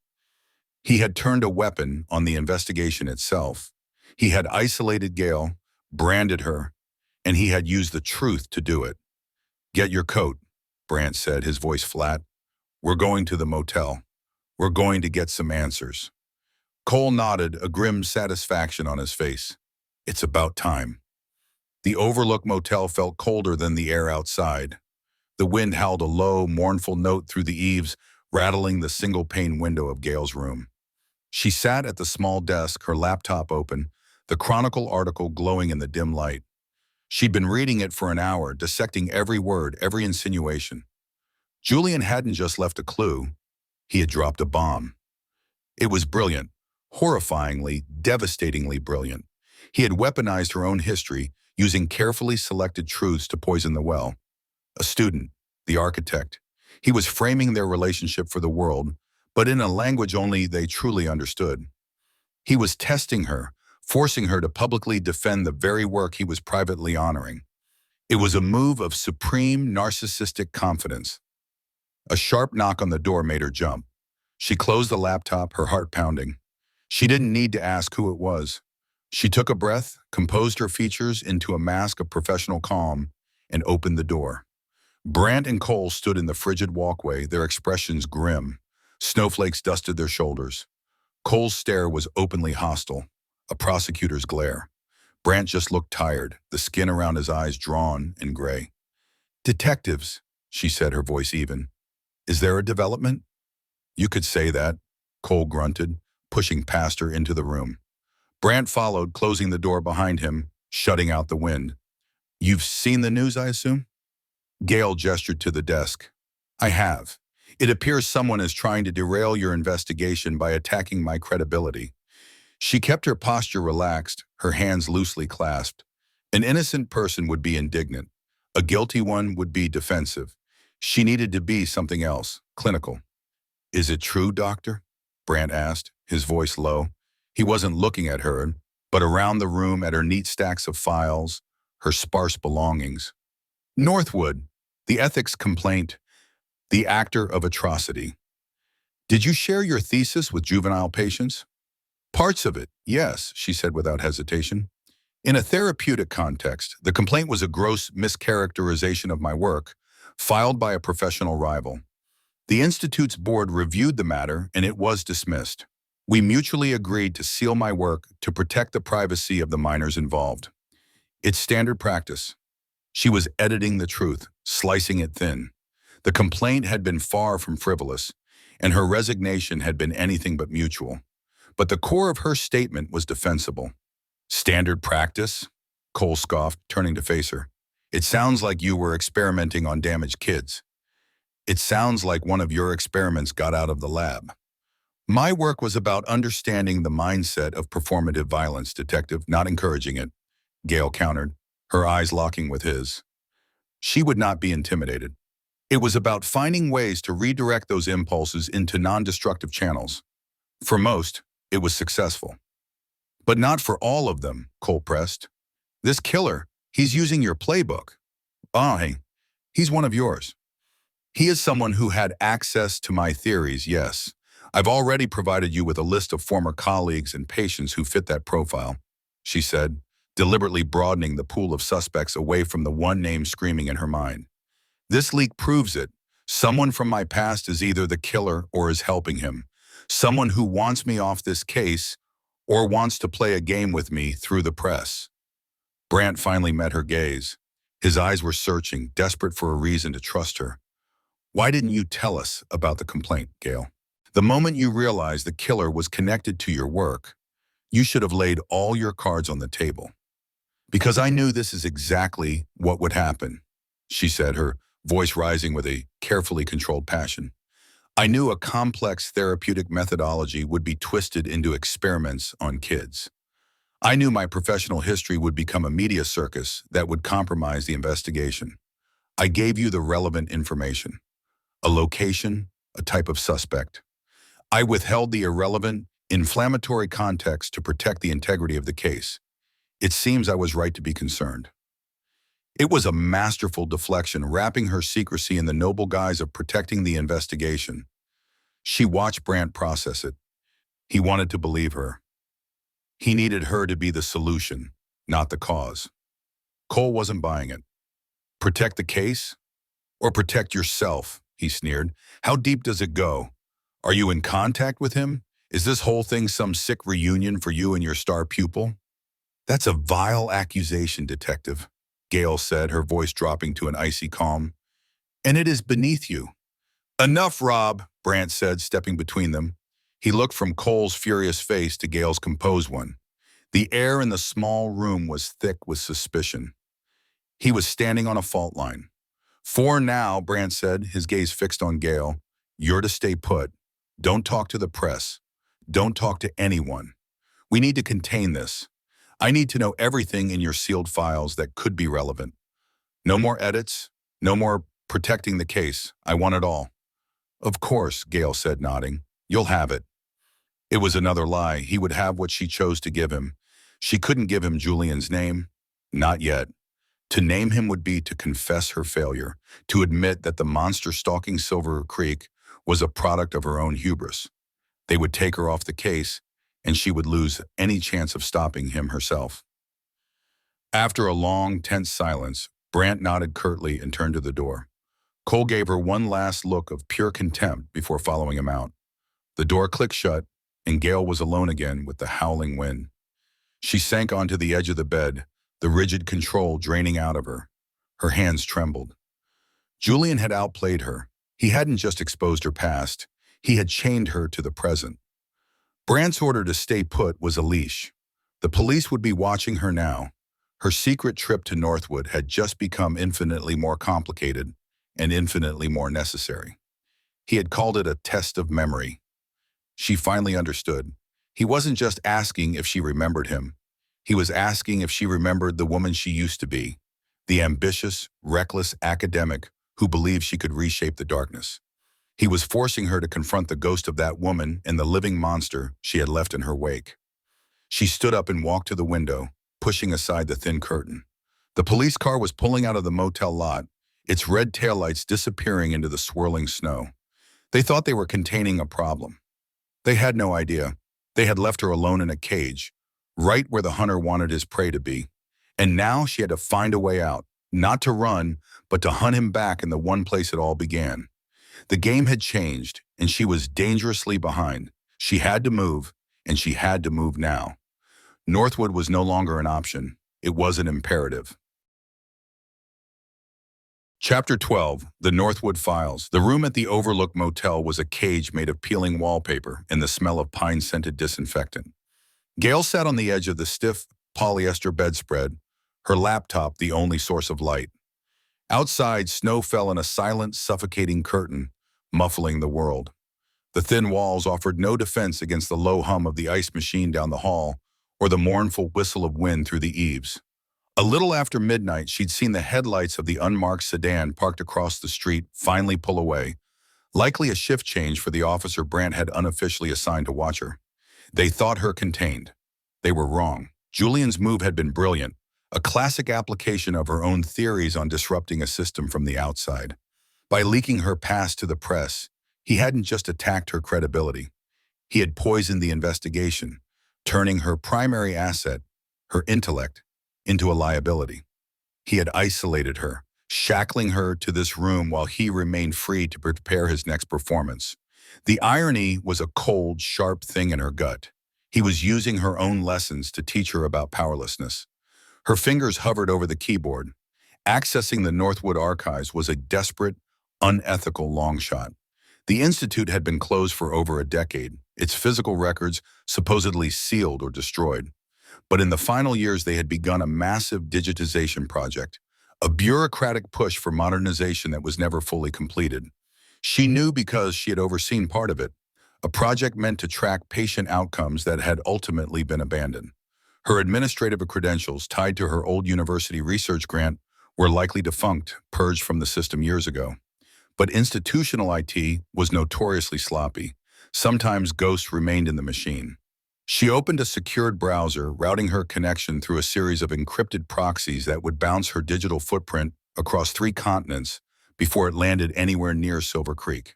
He had turned a weapon on the investigation itself. He had isolated Gail, branded her, and he had used the truth to do it. Get your coat, Brandt said, his voice flat. We're going to the motel. We're going to get some answers. Cole nodded, a grim satisfaction on his face. It's about time. The Overlook Motel felt colder than the air outside. The wind howled a low, mournful note through the eaves, rattling the single-pane window of Gail's room. She sat at the small desk, her laptop open, the Chronicle article glowing in the dim light. She'd been reading it for an hour, dissecting every word, every insinuation. Julian hadn't just left a clue. He had dropped a bomb. It was brilliant, horrifyingly, devastatingly brilliant. He had weaponized her own history, using carefully selected truths to poison the well. A student, the architect. He was framing their relationship for the world, but in a language only they truly understood. He was testing her, forcing her to publicly defend the very work he was privately honoring. It was a move of supreme narcissistic confidence. A sharp knock on the door made her jump. She closed the laptop, her heart pounding. She didn't need to ask who it was. She took a breath, composed her features into a mask of professional calm, and opened the door. Brandt and Cole stood in the frigid walkway, their expressions grim. Snowflakes dusted their shoulders. Cole's stare was openly hostile, a prosecutor's glare. Brandt just looked tired, the skin around his eyes drawn and gray. Detectives, she said, her voice even. Is there a development? You could say that, Cole grunted, pushing past her into the room. Brandt followed, closing the door behind him, shutting out the wind. You've seen the news, I assume? Gail gestured to the desk. I have. It appears someone is trying to derail your investigation by attacking my credibility. She kept her posture relaxed, her hands loosely clasped. An innocent person would be indignant. A guilty one would be defensive. She needed to be something else, clinical. Is it true, doctor? Brandt asked, his voice low. He wasn't looking at her, but around the room at her neat stacks of files, her sparse belongings. Northwood, the ethics complaint, the actor of atrocity. Did you share your thesis with juvenile patients? Parts of it, yes, she said without hesitation. In a therapeutic context, the complaint was a gross mischaracterization of my work, filed by a professional rival. The Institute's board reviewed the matter, and it was dismissed. We mutually agreed to seal my work to protect the privacy of the minors involved. It's standard practice. She was editing the truth, slicing it thin. The complaint had been far from frivolous, and her resignation had been anything but mutual. But the core of her statement was defensible. Standard practice? Cole scoffed, turning to face her. It sounds like you were experimenting on damaged kids. It sounds like one of your experiments got out of the lab. My work was about understanding the mindset of performative violence, detective, not encouraging it, Gail countered, her eyes locking with his. She would not be intimidated. It was about finding ways to redirect those impulses into non-destructive channels. For most, it was successful. But not for all of them, Cole pressed. This killer, he's using your playbook. Hey, he's one of yours. He is someone who had access to my theories, yes. I've already provided you with a list of former colleagues and patients who fit that profile, she said, deliberately broadening the pool of suspects away from the one name screaming in her mind. This leak proves it. Someone from my past is either the killer or is helping him. Someone who wants me off this case or wants to play a game with me through the press. Brant finally met her gaze. His eyes were searching, desperate for a reason to trust her. Why didn't you tell us about the complaint, Gail? The moment you realized the killer was connected to your work, you should have laid all your cards on the table. Because I knew this is exactly what would happen, she said, her voice rising with a carefully controlled passion. I knew a complex therapeutic methodology would be twisted into experiments on kids. I knew my professional history would become a media circus that would compromise the investigation. I gave you the relevant information. A location, a type of suspect. I withheld the irrelevant, inflammatory context to protect the integrity of the case. It seems I was right to be concerned. It was a masterful deflection, wrapping her secrecy in the noble guise of protecting the investigation. She watched Brant process it. He wanted to believe her. He needed her to be the solution, not the cause. Cole wasn't buying it. Protect the case? Or protect yourself, he sneered. How deep does it go? Are you in contact with him? Is this whole thing some sick reunion for you and your star pupil? That's a vile accusation, detective, Gail said, her voice dropping to an icy calm. And it is beneath you. Enough, Rob, Brant said, stepping between them. He looked from Cole's furious face to Gail's composed one. The air in the small room was thick with suspicion. He was standing on a fault line. For now, Brant said, his gaze fixed on Gail, you're to stay put. Don't talk to the press. Don't talk to anyone. We need to contain this. I need to know everything in your sealed files that could be relevant. No more edits, no more protecting the case. I want it all. Of course, Gail said, nodding. You'll have it. It was another lie. He would have what she chose to give him. She couldn't give him Julian's name. Not yet. To name him would be to confess her failure, to admit that the monster stalking Silver Creek was a product of her own hubris. They would take her off the case, and she would lose any chance of stopping him herself. After a long, tense silence, Brant nodded curtly and turned to the door. Cole gave her one last look of pure contempt before following him out. The door clicked shut, and Gail was alone again with the howling wind. She sank onto the edge of the bed, the rigid control draining out of her. Her hands trembled. Julian had outplayed her. He hadn't just exposed her past, he had chained her to the present. Brant's order to stay put was a leash. The police would be watching her now. Her secret trip to Northwood had just become infinitely more complicated and infinitely more necessary. He had called it a test of memory. She finally understood. He wasn't just asking if she remembered him. He was asking if she remembered the woman she used to be, the ambitious, reckless academic who believed she could reshape the darkness. He was forcing her to confront the ghost of that woman and the living monster she had left in her wake. She stood up and walked to the window, pushing aside the thin curtain. The police car was pulling out of the motel lot, its red taillights disappearing into the swirling snow. They thought they were containing a problem. They had no idea. They had left her alone in a cage, right where the hunter wanted his prey to be. And now she had to find a way out, not to run, but to hunt him back in the one place it all began. The game had changed, and she was dangerously behind. She had to move, and she had to move now. Northwood was no longer an option. It was an imperative. Chapter 12, The Northwood Files. The room at the Overlook Motel was a cage made of peeling wallpaper and the smell of pine-scented disinfectant. Gail sat on the edge of the stiff polyester bedspread, her laptop the only source of light. Outside, snow fell in a silent, suffocating curtain, muffling the world. The thin walls offered no defense against the low hum of the ice machine down the hall or the mournful whistle of wind through the eaves. A little after midnight, she'd seen the headlights of the unmarked sedan parked across the street finally pull away, likely a shift change for the officer Brandt had unofficially assigned to watch her. They thought her contained. They were wrong. Julian's move had been brilliant, a classic application of her own theories on disrupting a system from the outside. By leaking her past to the press, he hadn't just attacked her credibility. He had poisoned the investigation, turning her primary asset, her intellect, into a liability. He had isolated her, shackling her to this room while he remained free to prepare his next performance. The irony was a cold, sharp thing in her gut. He was using her own lessons to teach her about powerlessness. Her fingers hovered over the keyboard. Accessing the Northwood archives was a desperate, unethical long shot. The Institute had been closed for over a decade, its physical records supposedly sealed or destroyed. But in the final years, they had begun a massive digitization project, a bureaucratic push for modernization that was never fully completed. She knew because she had overseen part of it, a project meant to track patient outcomes that had ultimately been abandoned. Her administrative credentials tied to her old university research grant were likely defunct, purged from the system years ago. But institutional IT was notoriously sloppy. Sometimes ghosts remained in the machine. She opened a secured browser, routing her connection through a series of encrypted proxies that would bounce her digital footprint across 3 continents before it landed anywhere near Silver Creek.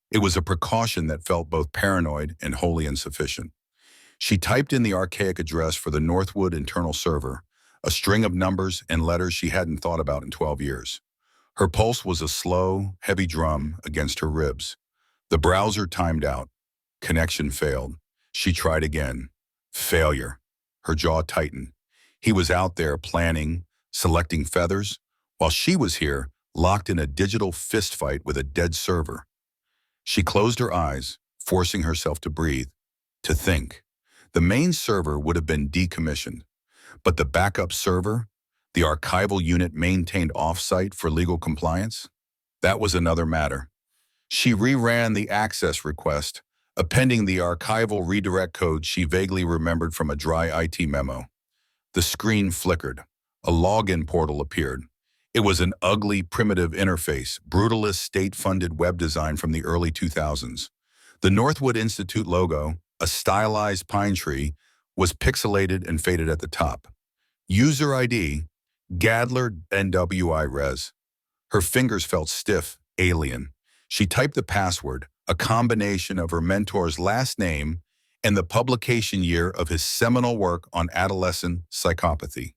It was a precaution that felt both paranoid and wholly insufficient. She typed in the archaic address for the Northwood internal server, a string of numbers and letters she hadn't thought about in 12 years. Her pulse was a slow, heavy drum against her ribs. The browser timed out. Connection failed. She tried again. Failure. Her jaw tightened. He was out there planning, selecting feathers, while she was here, locked in a digital fistfight with a dead server. She closed her eyes, forcing herself to breathe, to think. The main server would have been decommissioned, but the backup server, the archival unit maintained off-site for legal compliance, that was another matter. She reran the access request, appending the archival redirect code she vaguely remembered from a dry IT memo. The screen flickered. A login portal appeared. It was an ugly, primitive interface, brutalist state-funded web design from the early 2000s. The Northwood Institute logo, a stylized pine tree, was pixelated and faded at the top. User ID, Gadler NWI Res. Her fingers felt stiff, alien. She typed the password, a combination of her mentor's last name and the publication year of his seminal work on adolescent psychopathy.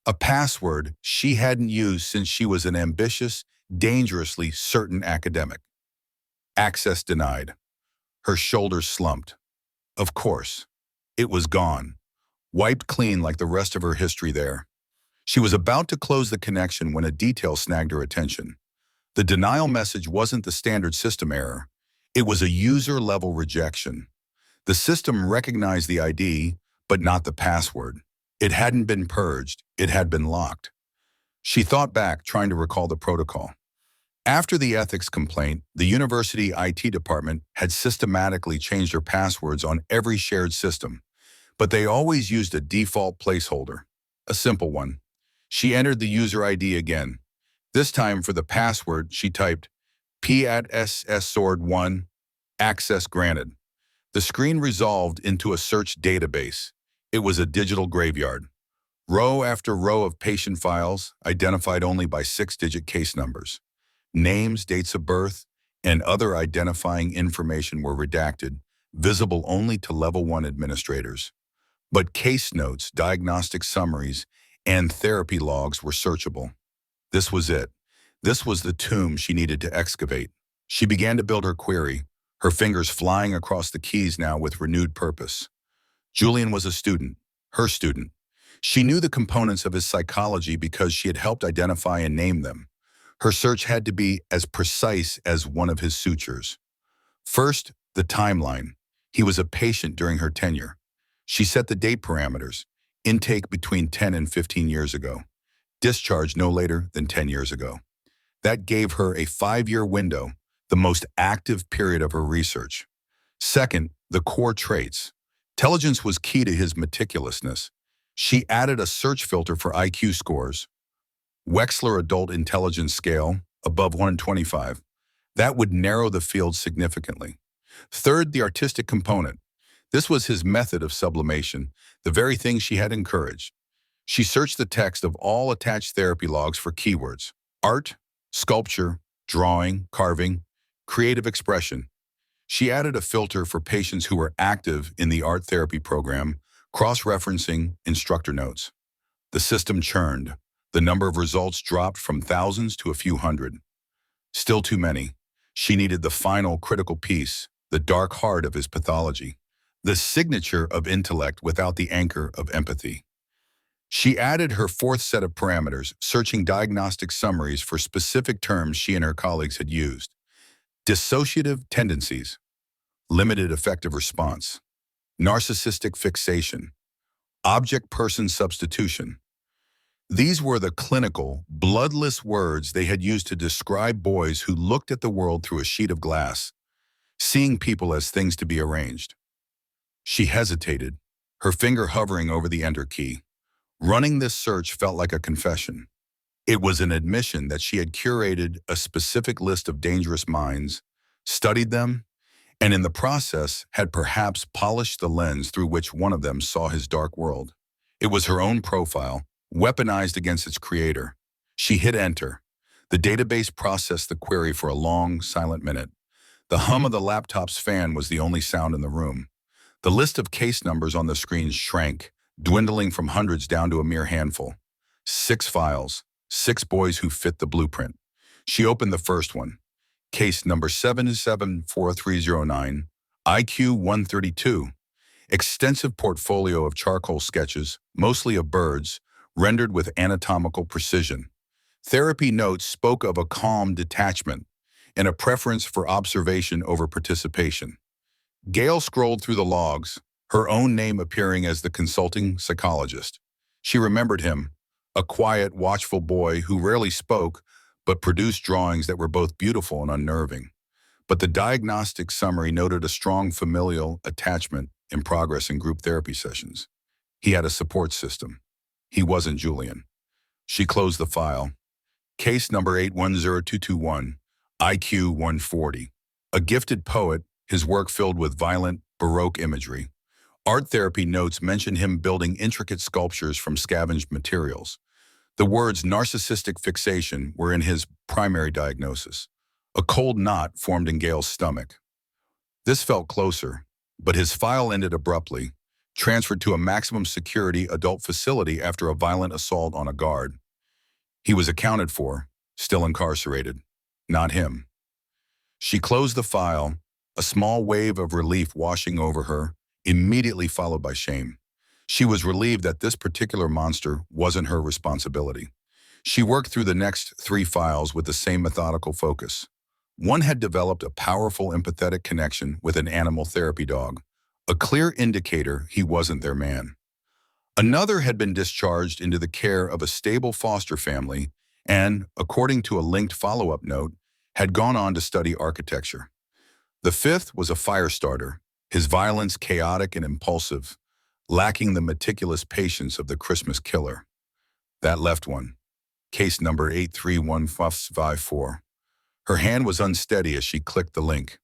A password she hadn't used since she was an ambitious, dangerously certain academic. Access denied. Her shoulders slumped. Of course. It was gone. Wiped clean like the rest of her history there. She was about to close the connection when a detail snagged her attention. The denial message wasn't the standard system error. It was a user-level rejection. The system recognized the ID, but not the password. It hadn't been purged. It had been locked. She thought back, trying to recall the protocol. After the ethics complaint, the university IT department had systematically changed her passwords on every shared system, but they always used a default placeholder, a simple one. She entered the user ID again. This time for the password, she typed P@SSword1, access granted. The screen resolved into a search database. It was a digital graveyard. Row after row of patient files, identified only by 6-digit case numbers. Names, dates of birth, and other identifying information were redacted, visible only to Level 1 administrators. But case notes, diagnostic summaries, and therapy logs were searchable. This was it. This was the tomb she needed to excavate. She began to build her query, her fingers flying across the keys now with renewed purpose. Julian was a student, her student. She knew the components of his psychology because she had helped identify and name them. Her search had to be as precise as one of his sutures. First, the timeline. He was a patient during her tenure. She set the date parameters, intake between 10 and 15 years ago, discharge no later than 10 years ago. That gave her a 5-year window, the most active period of her research. Second, the core traits. Intelligence was key to his meticulousness. She added a search filter for IQ scores. Wechsler Adult Intelligence Scale, above 1 in 25. That would narrow the field significantly. Third, the artistic component. This was his method of sublimation, the very thing she had encouraged. She searched the text of all attached therapy logs for keywords: art, sculpture, drawing, carving, creative expression. She added a filter for patients who were active in the art therapy program, cross-referencing instructor notes. The system churned. The number of results dropped from thousands to a few hundred. Still too many. She needed the final critical piece, the dark heart of his pathology, the signature of intellect without the anchor of empathy. She added her fourth set of parameters, searching diagnostic summaries for specific terms she and her colleagues had used. Dissociative tendencies, limited effective response, narcissistic fixation, object-person substitution. These were the clinical, bloodless words they had used to describe boys who looked at the world through a sheet of glass, seeing people as things to be arranged. She hesitated, her finger hovering over the enter key. Running this search felt like a confession. It was an admission that she had curated a specific list of dangerous minds, studied them, and in the process had perhaps polished the lens through which one of them saw his dark world. It was her own profile, weaponized against its creator. She hit enter. The database processed the query for a long, silent minute. The hum of the laptop's fan was the only sound in the room. The list of case numbers on the screen shrank, dwindling from hundreds down to a mere handful. 6 files, 6 boys who fit the blueprint. She opened the first one. Case number 774309, IQ 132. Extensive portfolio of charcoal sketches, mostly of birds, rendered with anatomical precision. Therapy notes spoke of a calm detachment and a preference for observation over participation. Gail scrolled through the logs, her own name appearing as the consulting psychologist. She remembered him, a quiet, watchful boy who rarely spoke but produced drawings that were both beautiful and unnerving. But the diagnostic summary noted a strong familial attachment in progress in group therapy sessions. He had a support system. He wasn't Julian. She closed the file. Case number 810221, IQ 140. A gifted poet, his work filled with violent, Baroque imagery. Art therapy notes mention him building intricate sculptures from scavenged materials. The words narcissistic fixation were in his primary diagnosis. A cold knot formed in Gail's stomach. This felt closer, but his file ended abruptly, transferred to a maximum security adult facility after a violent assault on a guard. He was accounted for, still incarcerated. Not him. She closed the file, a small wave of relief washing over her, immediately followed by shame. She was relieved that this particular monster wasn't her responsibility. She worked through the next 3 files with the same methodical focus. One had developed a powerful empathetic connection with an animal therapy dog, a clear indicator he wasn't their man. Another had been discharged into the care of a stable foster family and, according to a linked follow-up note, had gone on to study architecture. The 5th was a fire starter, his violence chaotic and impulsive, lacking the meticulous patience of the Christmas killer. That left one. Case number 831554. Her hand was unsteady as she clicked the link.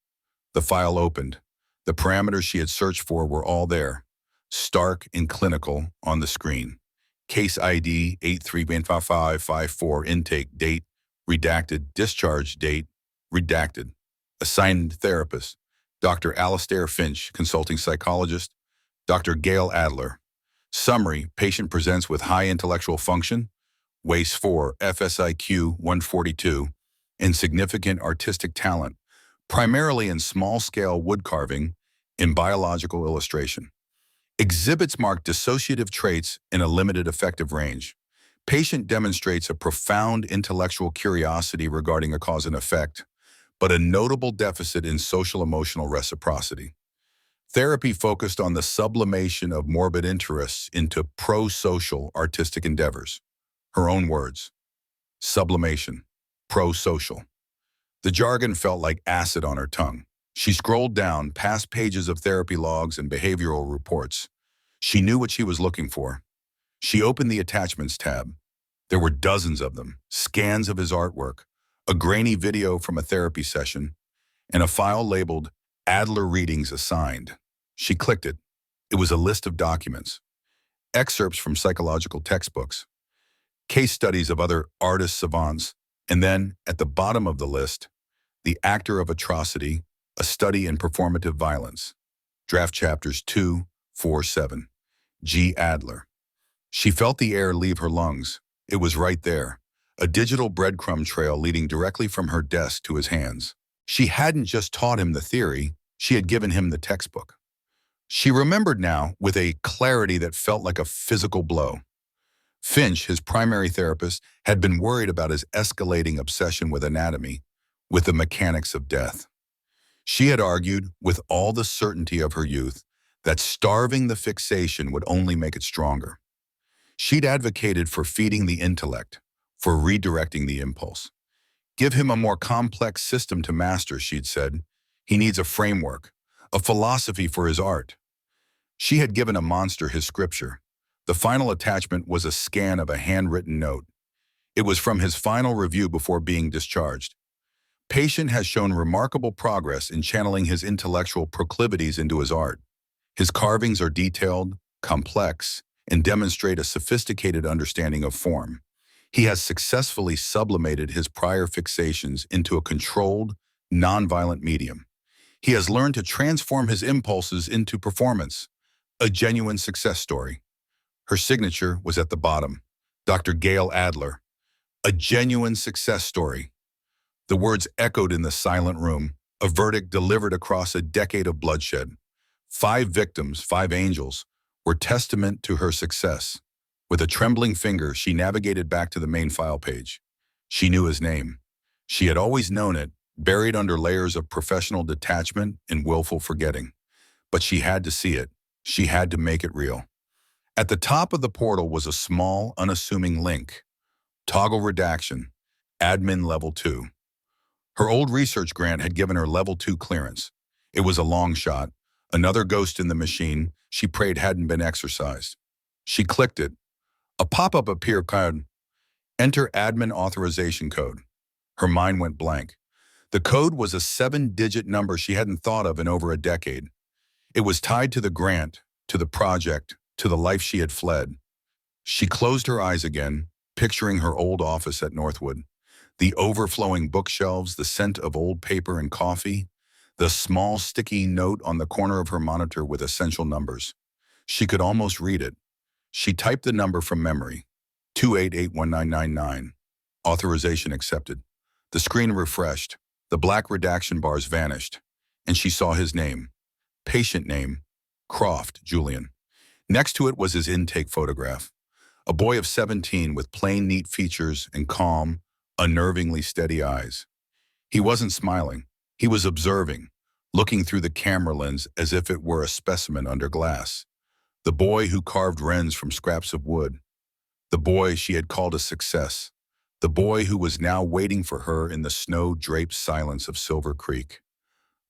The file opened. The parameters she had searched for were all there, stark and clinical on the screen. Case ID 835554, intake date, redacted, discharge date, redacted. Assigned therapist, Dr. Alastair Finch, consulting psychologist, Dr. Gail Adler. Summary, patient presents with high intellectual function, WAIS 4, FSIQ 142, and significant artistic talent, primarily in small-scale wood carving in biological illustration. Exhibits mark dissociative traits in a limited effective range. Patient demonstrates a profound intellectual curiosity regarding a cause and effect, but a notable deficit in social-emotional reciprocity. Therapy focused on the sublimation of morbid interests into pro-social artistic endeavors. Her own words, sublimation, pro-social. The jargon felt like acid on her tongue. She scrolled down past pages of therapy logs and behavioral reports. She knew what she was looking for. She opened the attachments tab. There were dozens of them, scans of his artwork, a grainy video from a therapy session, and a file labeled Adler Readings Assigned. She clicked it. It was a list of documents, excerpts from psychological textbooks, case studies of other artist savants, and then, at the bottom of the list, The Actor of Atrocity, A Study in Performative Violence. Draft chapters 2, 4, 7. G. Adler. She felt the air leave her lungs. It was right there, a digital breadcrumb trail leading directly from her desk to his hands. She hadn't just taught him the theory, she had given him the textbook. She remembered now with a clarity that felt like a physical blow. Finch, his primary therapist, had been worried about his escalating obsession with anatomy, with the mechanics of death. She had argued, with all the certainty of her youth, that starving the fixation would only make it stronger. She'd advocated for feeding the intellect, for redirecting the impulse. Give him a more complex system to master, she'd said. He needs a framework, a philosophy for his art. She had given a monster his scripture. The final attachment was a scan of a handwritten note. It was from his final review before being discharged. Patient has shown remarkable progress in channeling his intellectual proclivities into his art. His carvings are detailed, complex, and demonstrate a sophisticated understanding of form. He has successfully sublimated his prior fixations into a controlled, nonviolent medium. He has learned to transform his impulses into performance, a genuine success story. Her signature was at the bottom, Dr. Gail Adler, a genuine success story. The words echoed in the silent room, a verdict delivered across a decade of bloodshed. 5 victims, 5 angels, were testament to her success. With a trembling finger, she navigated back to the main file page. She knew his name. She had always known it, buried under layers of professional detachment and willful forgetting. But she had to see it. She had to make it real. At the top of the portal was a small, unassuming link. Toggle redaction. Admin Level 2. Her old research grant had given her Level 2 clearance. It was a long shot. Another ghost in the machine she prayed hadn't been exercised. She clicked it. A pop-up appeared called Enter Admin Authorization Code. Her mind went blank. The code was a 7-digit number she hadn't thought of in over a decade. It was tied to the grant, to the project, to the life she had fled. She closed her eyes again, picturing her old office at Northwood. The overflowing bookshelves, the scent of old paper and coffee, the small sticky note on the corner of her monitor with essential numbers. She could almost read it. She typed the number from memory, 2881999. Authorization accepted. The screen refreshed. The black redaction bars vanished, and she saw his name. Patient name, Croft Julian. Next to it was his intake photograph. A boy of 17 with plain, neat features and calm, unnervingly steady eyes. He wasn't smiling. He was observing, looking through the camera lens as if it were a specimen under glass. The boy who carved wrens from scraps of wood. The boy she had called a success. The boy who was now waiting for her in the snow-draped silence of Silver Creek.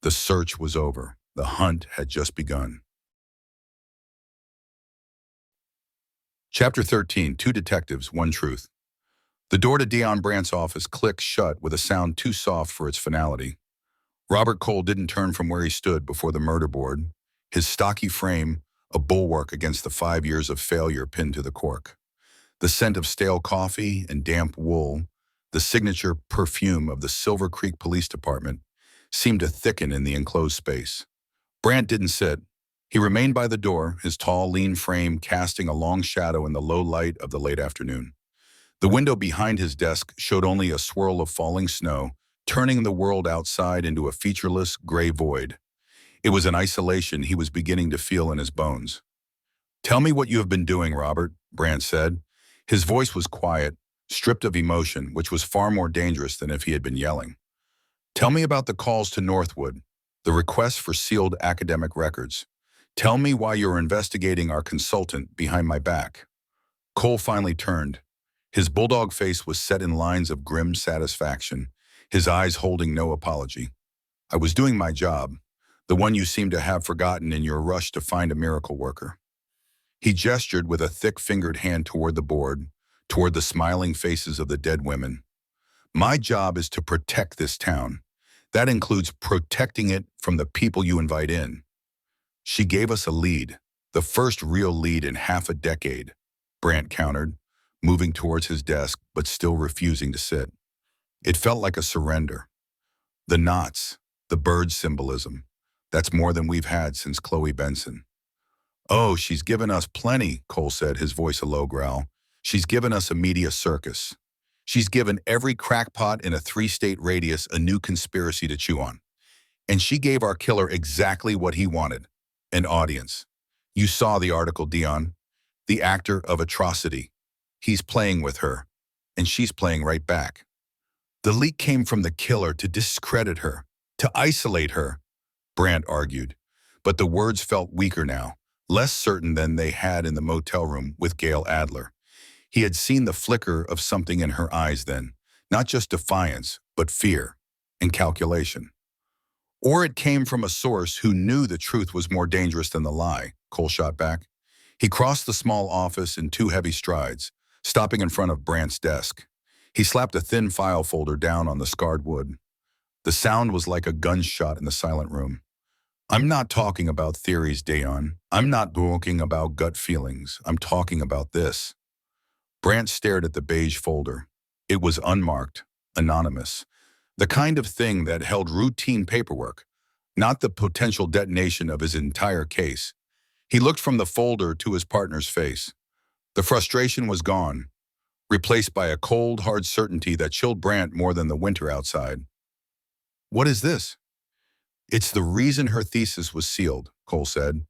The search was over. The hunt had just begun. Chapter 13, 2 detectives, 1 truth. The door to Dion Brandt's office clicked shut with a sound too soft for its finality. Robert Cole didn't turn from where he stood before the murder board, his stocky frame a bulwark against the 5 years of failure pinned to the cork. The scent of stale coffee and damp wool, the signature perfume of the Silver Creek Police Department, seemed to thicken in the enclosed space. Brandt didn't sit. He remained by the door, his tall, lean frame casting a long shadow in the low light of the late afternoon. The window behind his desk showed only a swirl of falling snow, turning the world outside into a featureless, gray void. It was an isolation he was beginning to feel in his bones. "Tell me what you have been doing, Robert," Brandt said. His voice was quiet, stripped of emotion, which was far more dangerous than if he had been yelling. "Tell me about the calls to Northwood, the requests for sealed academic records. Tell me why you're investigating our consultant behind my back." Cole finally turned. His bulldog face was set in lines of grim satisfaction, his eyes holding no apology. "I was doing my job, the one you seem to have forgotten in your rush to find a miracle worker." He gestured with a thick-fingered hand toward the board, toward the smiling faces of the dead women. "My job is to protect this town. That includes protecting it from the people you invite in." "She gave us a lead, the first real lead in half a decade," Brandt countered, moving towards his desk but still refusing to sit. It felt like a surrender. "The knots, the bird symbolism, that's more than we've had since Chloe Benson." "Oh, she's given us plenty," Cole said, his voice a low growl. "She's given us a media circus. She's given every crackpot in a 3-state radius a new conspiracy to chew on. And she gave our killer exactly what he wanted, an audience. You saw the article, Dion. The actor of atrocity. He's playing with her, and she's playing right back. The leak came from the killer to discredit her, to isolate her," Brandt argued. But the words felt weaker now, less certain than they had in the motel room with Gail Adler. He had seen the flicker of something in her eyes then, not just defiance, but fear and calculation. "Or it came from a source who knew the truth was more dangerous than the lie," Cole shot back. He crossed the small office in 2 heavy strides, stopping in front of Brandt's desk. He slapped a thin file folder down on the scarred wood. The sound was like a gunshot in the silent room. "I'm not talking about theories, Dayon. I'm not talking about gut feelings. I'm talking about this." Brandt stared at the beige folder. It was unmarked, anonymous, the kind of thing that held routine paperwork, not the potential detonation of his entire case. He looked from the folder to his partner's face. The frustration was gone, replaced by a cold, hard certainty that chilled Brandt more than the winter outside. "What is this?" "It's the reason her thesis was sealed," Cole said.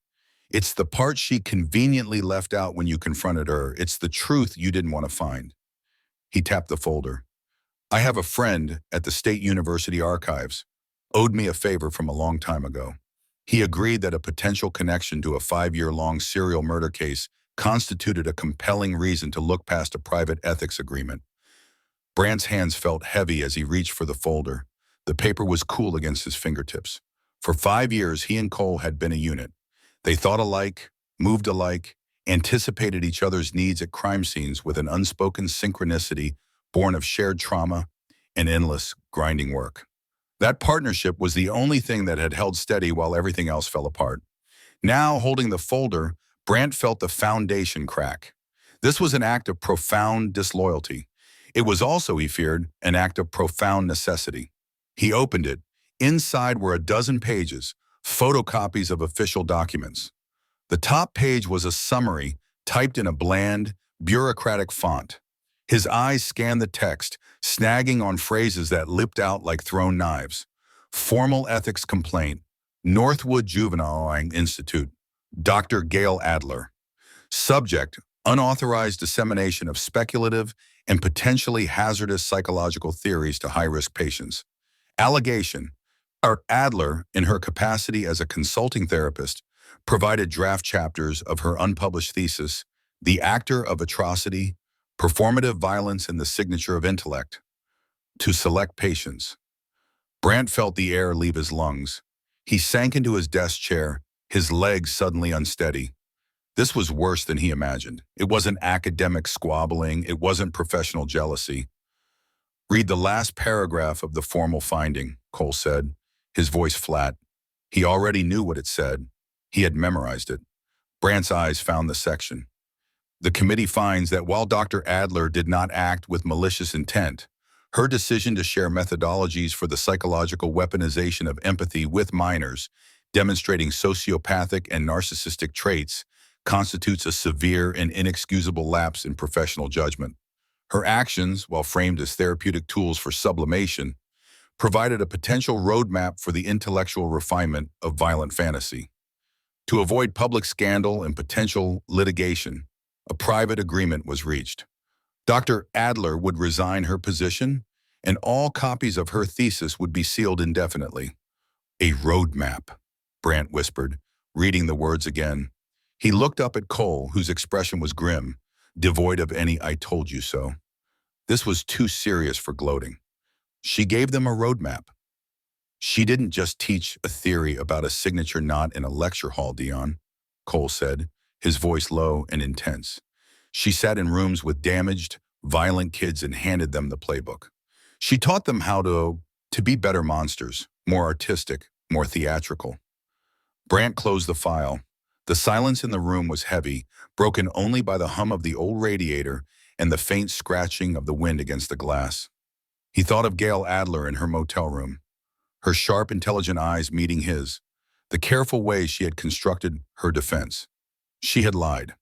"It's the part she conveniently left out when you confronted her. It's the truth you didn't want to find." He tapped the folder. "I have a friend at the State University Archives. Owed me a favor from a long time ago. He agreed that a potential connection to a 5-year-long serial murder case constituted a compelling reason to look past a private ethics agreement." Brandt's hands felt heavy as he reached for the folder. The paper was cool against his fingertips. For 5 years, he and Cole had been a unit. They thought alike, moved alike, anticipated each other's needs at crime scenes with an unspoken synchronicity born of shared trauma and endless, grinding work. That partnership was the only thing that had held steady while everything else fell apart. Now, holding the folder, Brandt felt the foundation crack. This was an act of profound disloyalty. It was also, he feared, an act of profound necessity. He opened it. Inside were a dozen pages, photocopies of official documents. The top page was a summary typed in a bland, bureaucratic font. His eyes scanned the text, snagging on phrases that leapt out like thrown knives. Formal ethics complaint, Northwood Juvenile Institute, Dr. Gail Adler. Subject, unauthorized dissemination of speculative and potentially hazardous psychological theories to high-risk patients. Allegation, Adler, in her capacity as a consulting therapist, provided draft chapters of her unpublished thesis, The Actor of Atrocity, Performative Violence in the Signature of Intellect, to select patients. Brandt felt the air leave his lungs. He sank into his desk chair, his legs suddenly unsteady. This was worse than he imagined. It wasn't academic squabbling. It wasn't professional jealousy. "Read the last paragraph of the formal finding," Cole said, his voice flat. He already knew what it said. He had memorized it. Brandt's eyes found the section. "The committee finds that while Dr. Adler did not act with malicious intent, her decision to share methodologies for the psychological weaponization of empathy with minors, demonstrating sociopathic and narcissistic traits, constitutes a severe and inexcusable lapse in professional judgment. Her actions, while framed as therapeutic tools for sublimation, provided a potential roadmap for the intellectual refinement of violent fantasy. To avoid public scandal and potential litigation, a private agreement was reached. Dr. Adler would resign her position, and all copies of her thesis would be sealed indefinitely. A roadmap, Brandt whispered, reading the words again. He looked up at Cole, whose expression was grim, devoid of any "I told you so." This was too serious for gloating. She gave them a roadmap. She didn't just teach a theory about a signature knot in a lecture hall, Dion, Cole said, his voice low and intense. She sat in rooms with damaged, violent kids and handed them the playbook. She taught them how to be better monsters, more artistic, more theatrical. Brandt closed the file. The silence in the room was heavy, broken only by the hum of the old radiator and the faint scratching of the wind against the glass. He thought of Gail Adler in her motel room, her sharp, intelligent eyes meeting his, the careful way she had constructed her defense. She had lied.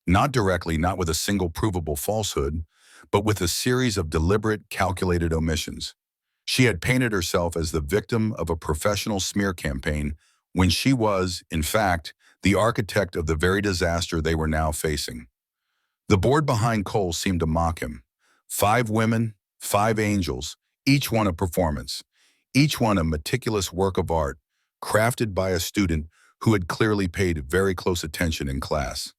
Not directly, not with a single provable falsehood, but with a series of deliberate, calculated omissions. She had painted herself as the victim of a professional smear campaign when she was, in fact, the architect of the very disaster they were now facing. The board behind Cole seemed to mock him. 5 women, 5 angels, each one a performance, each one a meticulous work of art, crafted by a student who had clearly paid very close attention in class.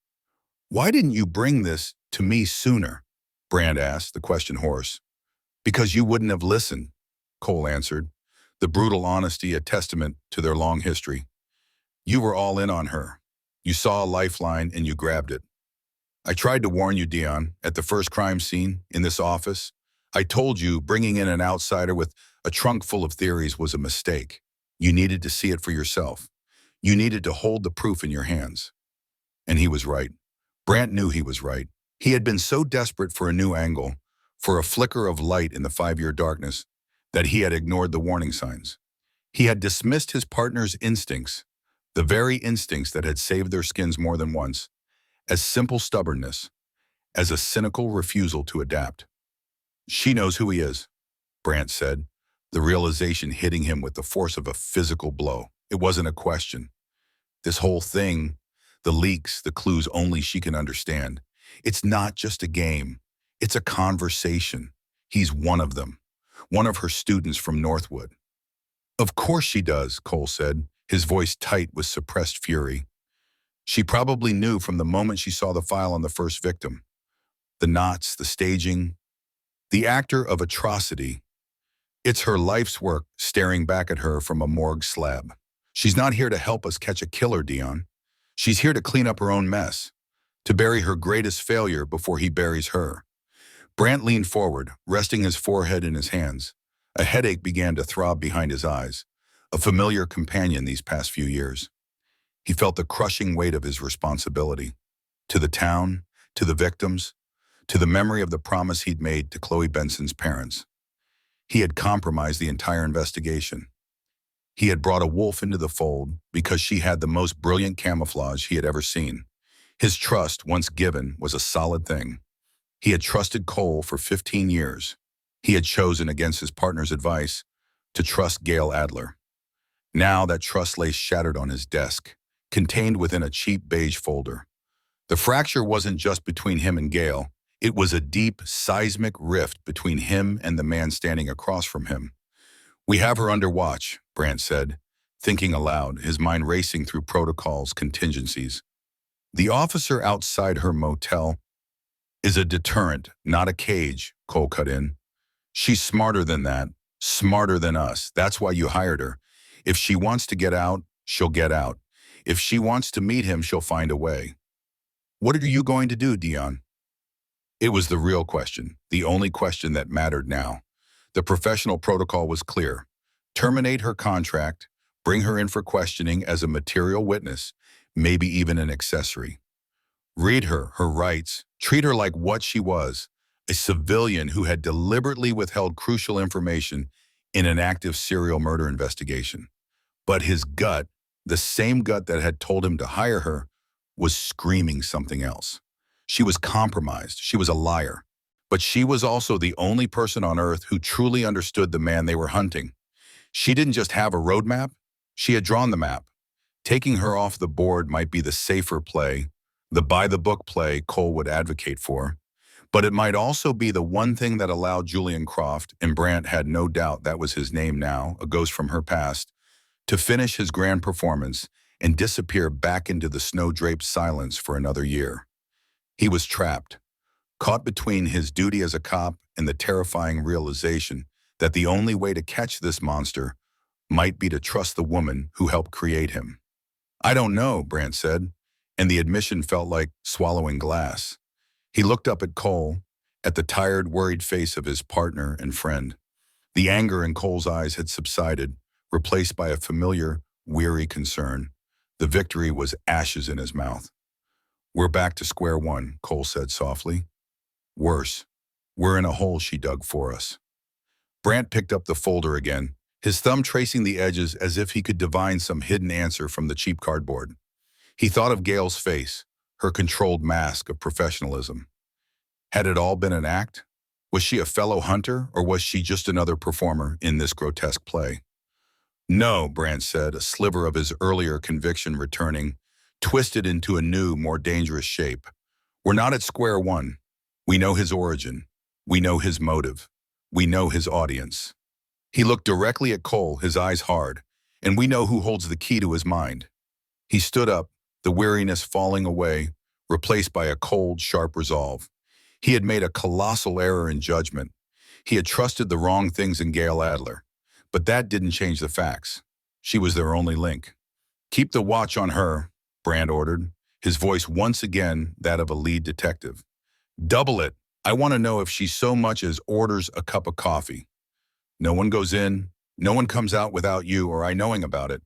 "Why didn't you bring this to me sooner?" Brandt asked, the question hoarse. "Because you wouldn't have listened," Cole answered, the brutal honesty a testament to their long history. "You were all in on her. You saw a lifeline and you grabbed it. I tried to warn you, Dion, at the first crime scene, in this office. I told you bringing in an outsider with a trunk full of theories was a mistake. You needed to see it for yourself. You needed to hold the proof in your hands." And he was right. Brandt knew he was right. He had been so desperate for a new angle, for a flicker of light in the 5-year darkness, that he had ignored the warning signs. He had dismissed his partner's instincts, the very instincts that had saved their skins more than once, as simple stubbornness, as a cynical refusal to adapt. "She knows who he is," Brandt said, the realization hitting him with the force of a physical blow. It wasn't a question. This whole thing, the leaks, the clues only she can understand. It's not just a game. It's a conversation. He's one of them, one of her students from Northwood. "Of course she does," Cole said, his voice tight with suppressed fury. "She probably knew from the moment she saw the file on the first victim. The knots, the staging, the actor of atrocity. It's her life's work staring back at her from a morgue slab. She's not here to help us catch a killer, Dion. She's here to clean up her own mess, to bury her greatest failure before he buries her." Brandt leaned forward, resting his forehead in his hands. A headache began to throb behind his eyes, a familiar companion these past few years. He felt the crushing weight of his responsibility. To the town, to the victims, to the memory of the promise he'd made to Chloe Benson's parents. He had compromised the entire investigation. He had brought a wolf into the fold because she had the most brilliant camouflage he had ever seen. His trust, once given, was a solid thing. He had trusted Cole for 15 years. He had chosen, against his partner's advice, to trust Gail Adler. Now that trust lay shattered on his desk, contained within a cheap beige folder. The fracture wasn't just between him and Gail. It was a deep, seismic rift between him and the man standing across from him. "We have her under watch," Brandt said, thinking aloud, his mind racing through protocols, contingencies. "The officer outside her motel is a deterrent, not a cage," Cole cut in. "She's smarter than that, smarter than us. That's why you hired her. If she wants to get out, she'll get out. If she wants to meet him, she'll find a way." "What are you going to do, Dion?" It was the real question, the only question that mattered now. The professional protocol was clear. Terminate her contract, bring her in for questioning as a material witness, maybe even an accessory. Read her rights, treat her like what she was, a civilian who had deliberately withheld crucial information in an active serial murder investigation. But his gut, the same gut that had told him to hire her, was screaming something else. She was compromised. She was a liar. But she was also the only person on Earth who truly understood the man they were hunting. She didn't just have a roadmap, she had drawn the map. Taking her off the board might be the safer play, the by-the-book play Cole would advocate for. But it might also be the one thing that allowed Julian Croft, and Brandt had no doubt that was his name now, a ghost from her past, to finish his grand performance and disappear back into the snow-draped silence for another year. He was trapped, caught between his duty as a cop and the terrifying realization that the only way to catch this monster might be to trust the woman who helped create him. "I don't know," Brandt said, and the admission felt like swallowing glass. He looked up at Cole, at the tired, worried face of his partner and friend. The anger in Cole's eyes had subsided, replaced by a familiar, weary concern. The victory was ashes in his mouth. "We're back to square one," Cole said softly. "Worse. We're in a hole she dug for us." Brandt picked up the folder again, his thumb tracing the edges as if he could divine some hidden answer from the cheap cardboard. He thought of Gail's face, her controlled mask of professionalism. Had it all been an act? Was she a fellow hunter, or was she just another performer in this grotesque play? "No," Brandt said, a sliver of his earlier conviction returning, twisted into a new, more dangerous shape. "We're not at square one. We know his origin. We know his motive. We know his audience." He looked directly at Cole, his eyes hard, "and we know who holds the key to his mind." He stood up, the weariness falling away, replaced by a cold, sharp resolve. He had made a colossal error in judgment. He had trusted the wrong things in Gail Adler. But that didn't change the facts. She was their only link. "Keep the watch on her," Brandt ordered, his voice once again that of a lead detective. "Double it. I want to know if she so much as orders a cup of coffee. No one goes in, no one comes out without you or I knowing about it.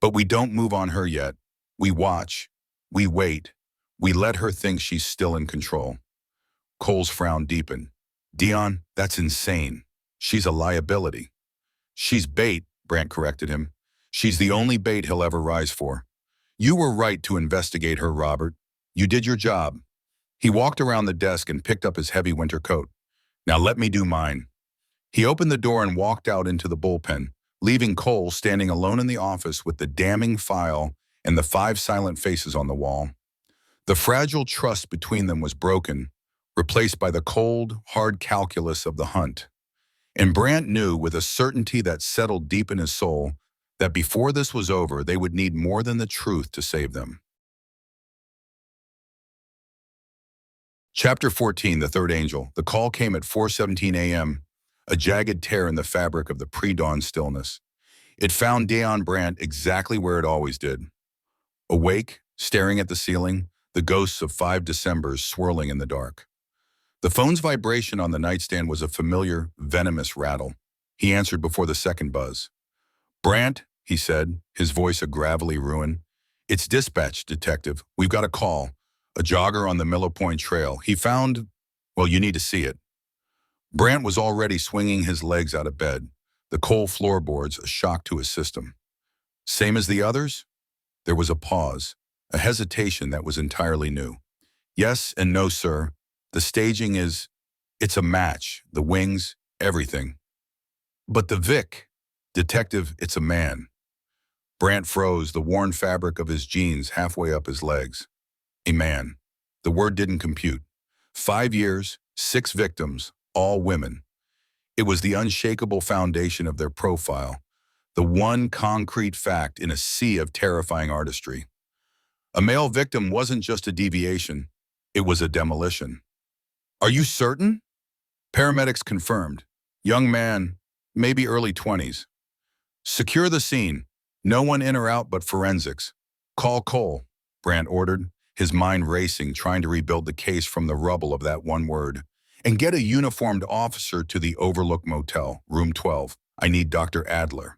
But we don't move on her yet. We watch. We wait. We let her think she's still in control." Cole's frown deepened. "Dion, that's insane. She's a liability." "She's bait," Brandt corrected him. "She's the only bait he'll ever rise for. You were right to investigate her, Robert. You did your job." He walked around the desk and picked up his heavy winter coat. "Now let me do mine." He opened the door and walked out into the bullpen, leaving Cole standing alone in the office with the damning file and the 5 silent faces on the wall. The fragile trust between them was broken, replaced by the cold, hard calculus of the hunt. And Brandt knew with a certainty that settled deep in his soul that before this was over, they would need more than the truth to save them. Chapter 14, The Third Angel. The call came at 4:17 a.m., a jagged tear in the fabric of the pre-dawn stillness. It found Dion Brandt exactly where it always did. Awake, staring at the ceiling, the ghosts of 5 Decembers swirling in the dark. The phone's vibration on the nightstand was a familiar, venomous rattle. He answered before the second buzz. "Brandt," he said, his voice a gravelly ruin. "It's dispatch, detective. We've got a call. A jogger on the Miller Point Trail. He found... well, you need to see it." Brandt was already swinging his legs out of bed, the cold floorboards a shock to his system. "Same as the others?" There was a pause, a hesitation that was entirely new. "Yes and no, sir. The staging is... it's a match, the wings, everything." "But the Vic..." "Detective, it's a man." Brandt froze, the worn fabric of his jeans halfway up his legs. A man. The word didn't compute. 5 years, 6 victims, all women. It was the unshakable foundation of their profile, the one concrete fact in a sea of terrifying artistry. A male victim wasn't just a deviation, it was a demolition. "Are you certain?" Paramedics confirmed. Young man, maybe early 20s. "Secure the scene. No one in or out but forensics. Call Cole," Brandt ordered, his mind racing, trying to rebuild the case from the rubble of that one word. "And get a uniformed officer to the Overlook Motel, room 12. I need Dr. Adler."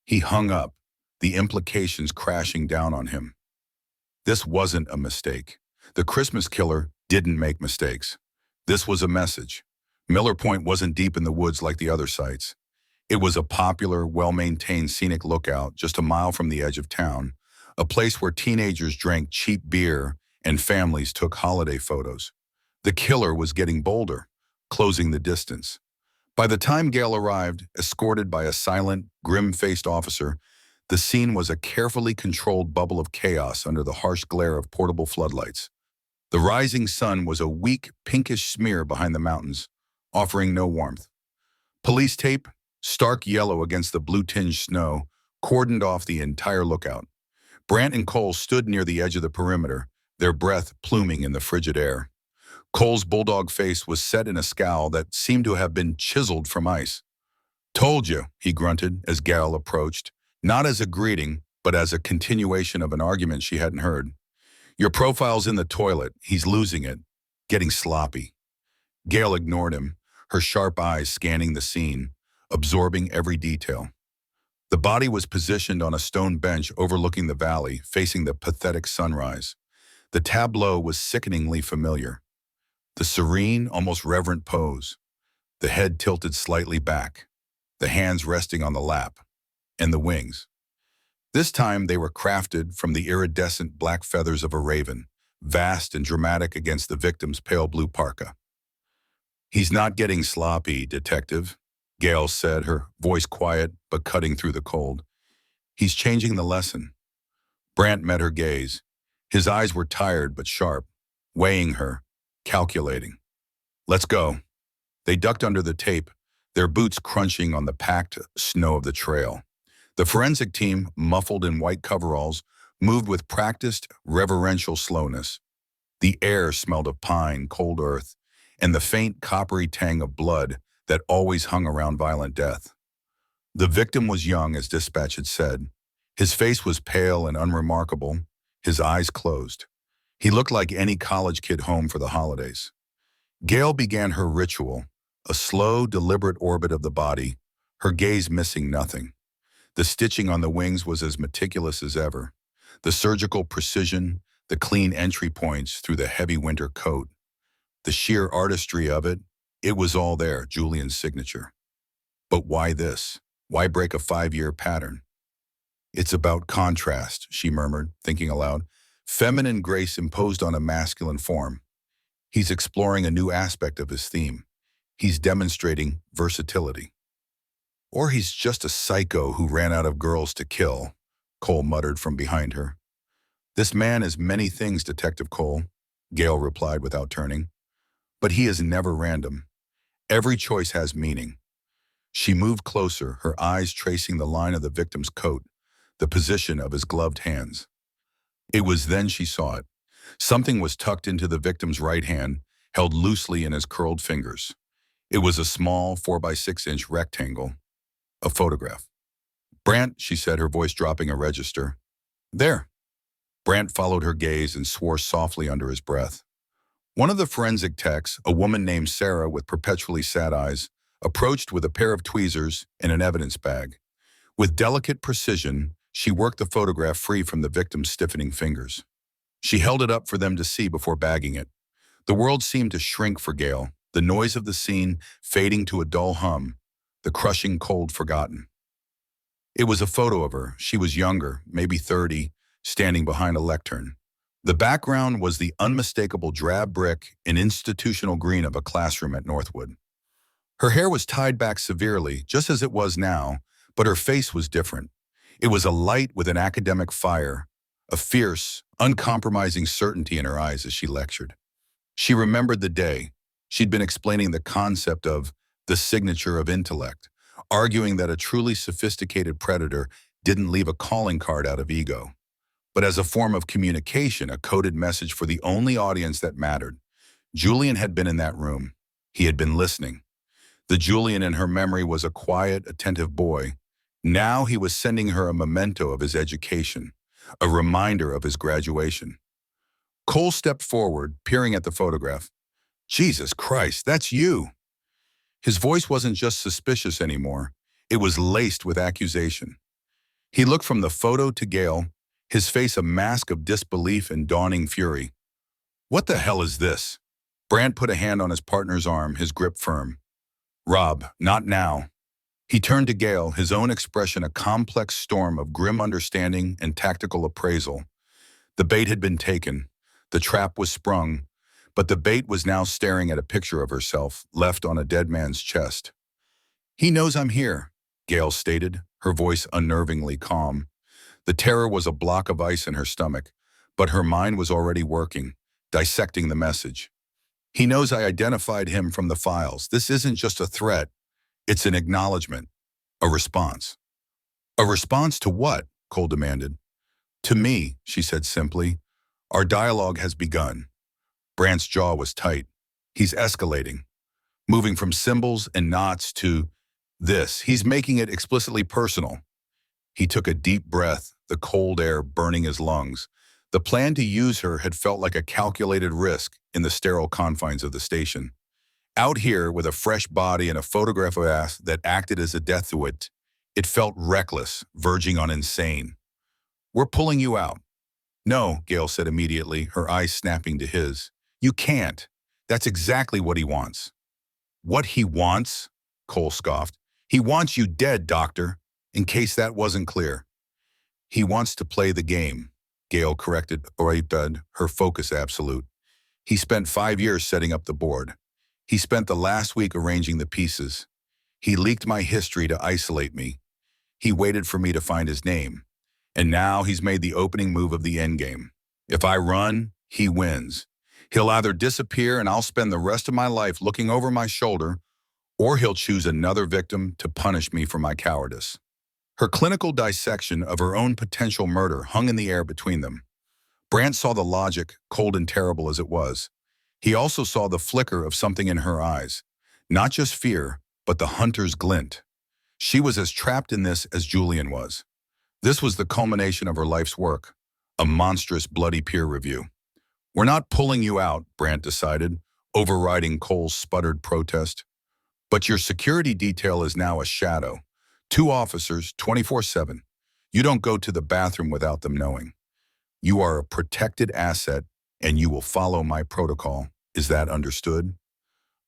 He hung up, the implications crashing down on him. This wasn't a mistake. The Christmas killer didn't make mistakes. This was a message. Miller Point wasn't deep in the woods like the other sites. It was a popular, well-maintained scenic lookout just a mile from the edge of town, a place where teenagers drank cheap beer and families took holiday photos. The killer was getting bolder, closing the distance. By the time Gale arrived, escorted by a silent, grim-faced officer, the scene was a carefully controlled bubble of chaos under the harsh glare of portable floodlights. The rising sun was a weak, pinkish smear behind the mountains, offering no warmth. Police tape, stark yellow against the blue-tinged snow, cordoned off the entire lookout. Brant and Cole stood near the edge of the perimeter, their breath pluming in the frigid air. Cole's bulldog face was set in a scowl that seemed to have been chiseled from ice. "Told you," he grunted as Gale approached, not as a greeting, but as a continuation of an argument she hadn't heard. "Your profile's in the toilet. He's losing it. Getting sloppy." Gale ignored him, her sharp eyes scanning the scene, absorbing every detail. The body was positioned on a stone bench overlooking the valley, facing the pathetic sunrise. The tableau was sickeningly familiar. The serene, almost reverent pose, the head tilted slightly back, the hands resting on the lap, and the wings. This time they were crafted from the iridescent black feathers of a raven, vast and dramatic against the victim's pale blue parka. "He's not getting sloppy, Detective," Gale said, her voice quiet but cutting through the cold. "He's changing the lesson." Brant met her gaze. His eyes were tired but sharp, weighing her, calculating. "Let's go." They ducked under the tape, their boots crunching on the packed snow of the trail. The forensic team, muffled in white coveralls, moved with practiced, reverential slowness. The air smelled of pine, cold earth, and the faint coppery tang of blood that always hung around violent death. The victim was young, as dispatch had said. His face was pale and unremarkable, his eyes closed. He looked like any college kid home for the holidays. Gale began her ritual, a slow, deliberate orbit of the body, her gaze missing nothing. The stitching on the wings was as meticulous as ever. The surgical precision, the clean entry points through the heavy winter coat. The sheer artistry of it, it was all there, Julian's signature. But why this? Why break a 5-year pattern? "It's about contrast," she murmured, thinking aloud. Feminine grace imposed on a masculine form. He's exploring a new aspect of his theme. He's demonstrating versatility. "Or he's just a psycho who ran out of girls to kill," Cole muttered from behind her. "This man is many things, Detective Cole," Gale replied without turning. "But he is never random. Every choice has meaning." She moved closer, her eyes tracing the line of the victim's coat, the position of his gloved hands. It was then she saw it. Something was tucked into the victim's right hand, held loosely in his curled fingers. It was a small 4x6-inch rectangle, a photograph. "Brant," she said, her voice dropping a register. "There." Brant followed her gaze and swore softly under his breath. One of the forensic techs, a woman named Sarah with perpetually sad eyes, approached with a pair of tweezers and an evidence bag. With delicate precision, she worked the photograph free from the victim's stiffening fingers. She held it up for them to see before bagging it. The world seemed to shrink for Gale, the noise of the scene fading to a dull hum, the crushing cold forgotten. It was a photo of her. She was younger, maybe 30, standing behind a lectern. The background was the unmistakable drab brick and institutional green of a classroom at Northwood. Her hair was tied back severely, just as it was now, but her face was different. It was a light with an academic fire, a fierce, uncompromising certainty in her eyes as she lectured. She remembered the day. She'd been explaining the concept of the signature of intellect, arguing that a truly sophisticated predator didn't leave a calling card out of ego, but as a form of communication, a coded message for the only audience that mattered. Julian had been in that room. He had been listening. The Julian in her memory was a quiet, attentive boy. Now he was sending her a memento of his education, a reminder of his graduation. Cole stepped forward, peering at the photograph. "Jesus Christ, that's you!" His voice wasn't just suspicious anymore. It was laced with accusation. He looked from the photo to Gale, his face a mask of disbelief and dawning fury. "What the hell is this?" Brant put a hand on his partner's arm, his grip firm. "Rob, not now." He turned to Gale, his own expression a complex storm of grim understanding and tactical appraisal. The bait had been taken. The trap was sprung. But the bait was now staring at a picture of herself left on a dead man's chest. "He knows I'm here," Gail stated, her voice unnervingly calm. The terror was a block of ice in her stomach, but her mind was already working, dissecting the message. "He knows I identified him from the files. This isn't just a threat, it's an acknowledgement, a response." "A response to what?" Cole demanded. "To me," she said simply. "Our dialogue has begun." Brant's jaw was tight. He's escalating, moving from symbols and knots to this. He's making it explicitly personal. He took a deep breath, the cold air burning his lungs. The plan to use her had felt like a calculated risk in the sterile confines of the station. Out here, with a fresh body and a photograph of ass that acted as a death to it, it felt reckless, verging on insane. "We're pulling you out." "No," Gail said immediately, her eyes snapping to his. "You can't. That's exactly what he wants." "What he wants?" Cole scoffed. "He wants you dead, Doctor, in case that wasn't clear." "He wants to play the game," Gail corrected, her focus absolute. "He spent 5 years setting up the board. He spent the last week arranging the pieces. He leaked my history to isolate me. He waited for me to find his name. And now he's made the opening move of the endgame. If I run, he wins. He'll either disappear and I'll spend the rest of my life looking over my shoulder, or he'll choose another victim to punish me for my cowardice." Her clinical dissection of her own potential murder hung in the air between them. Brant saw the logic, cold and terrible as it was. He also saw the flicker of something in her eyes. Not just fear, but the hunter's glint. She was as trapped in this as Julian was. This was the culmination of her life's work, a monstrous, bloody peer review. "We're not pulling you out," Brant decided, overriding Cole's sputtered protest. "But your security detail is now a shadow. 2 officers, 24/7. You don't go to the bathroom without them knowing. You are a protected asset, and you will follow my protocol. Is that understood?"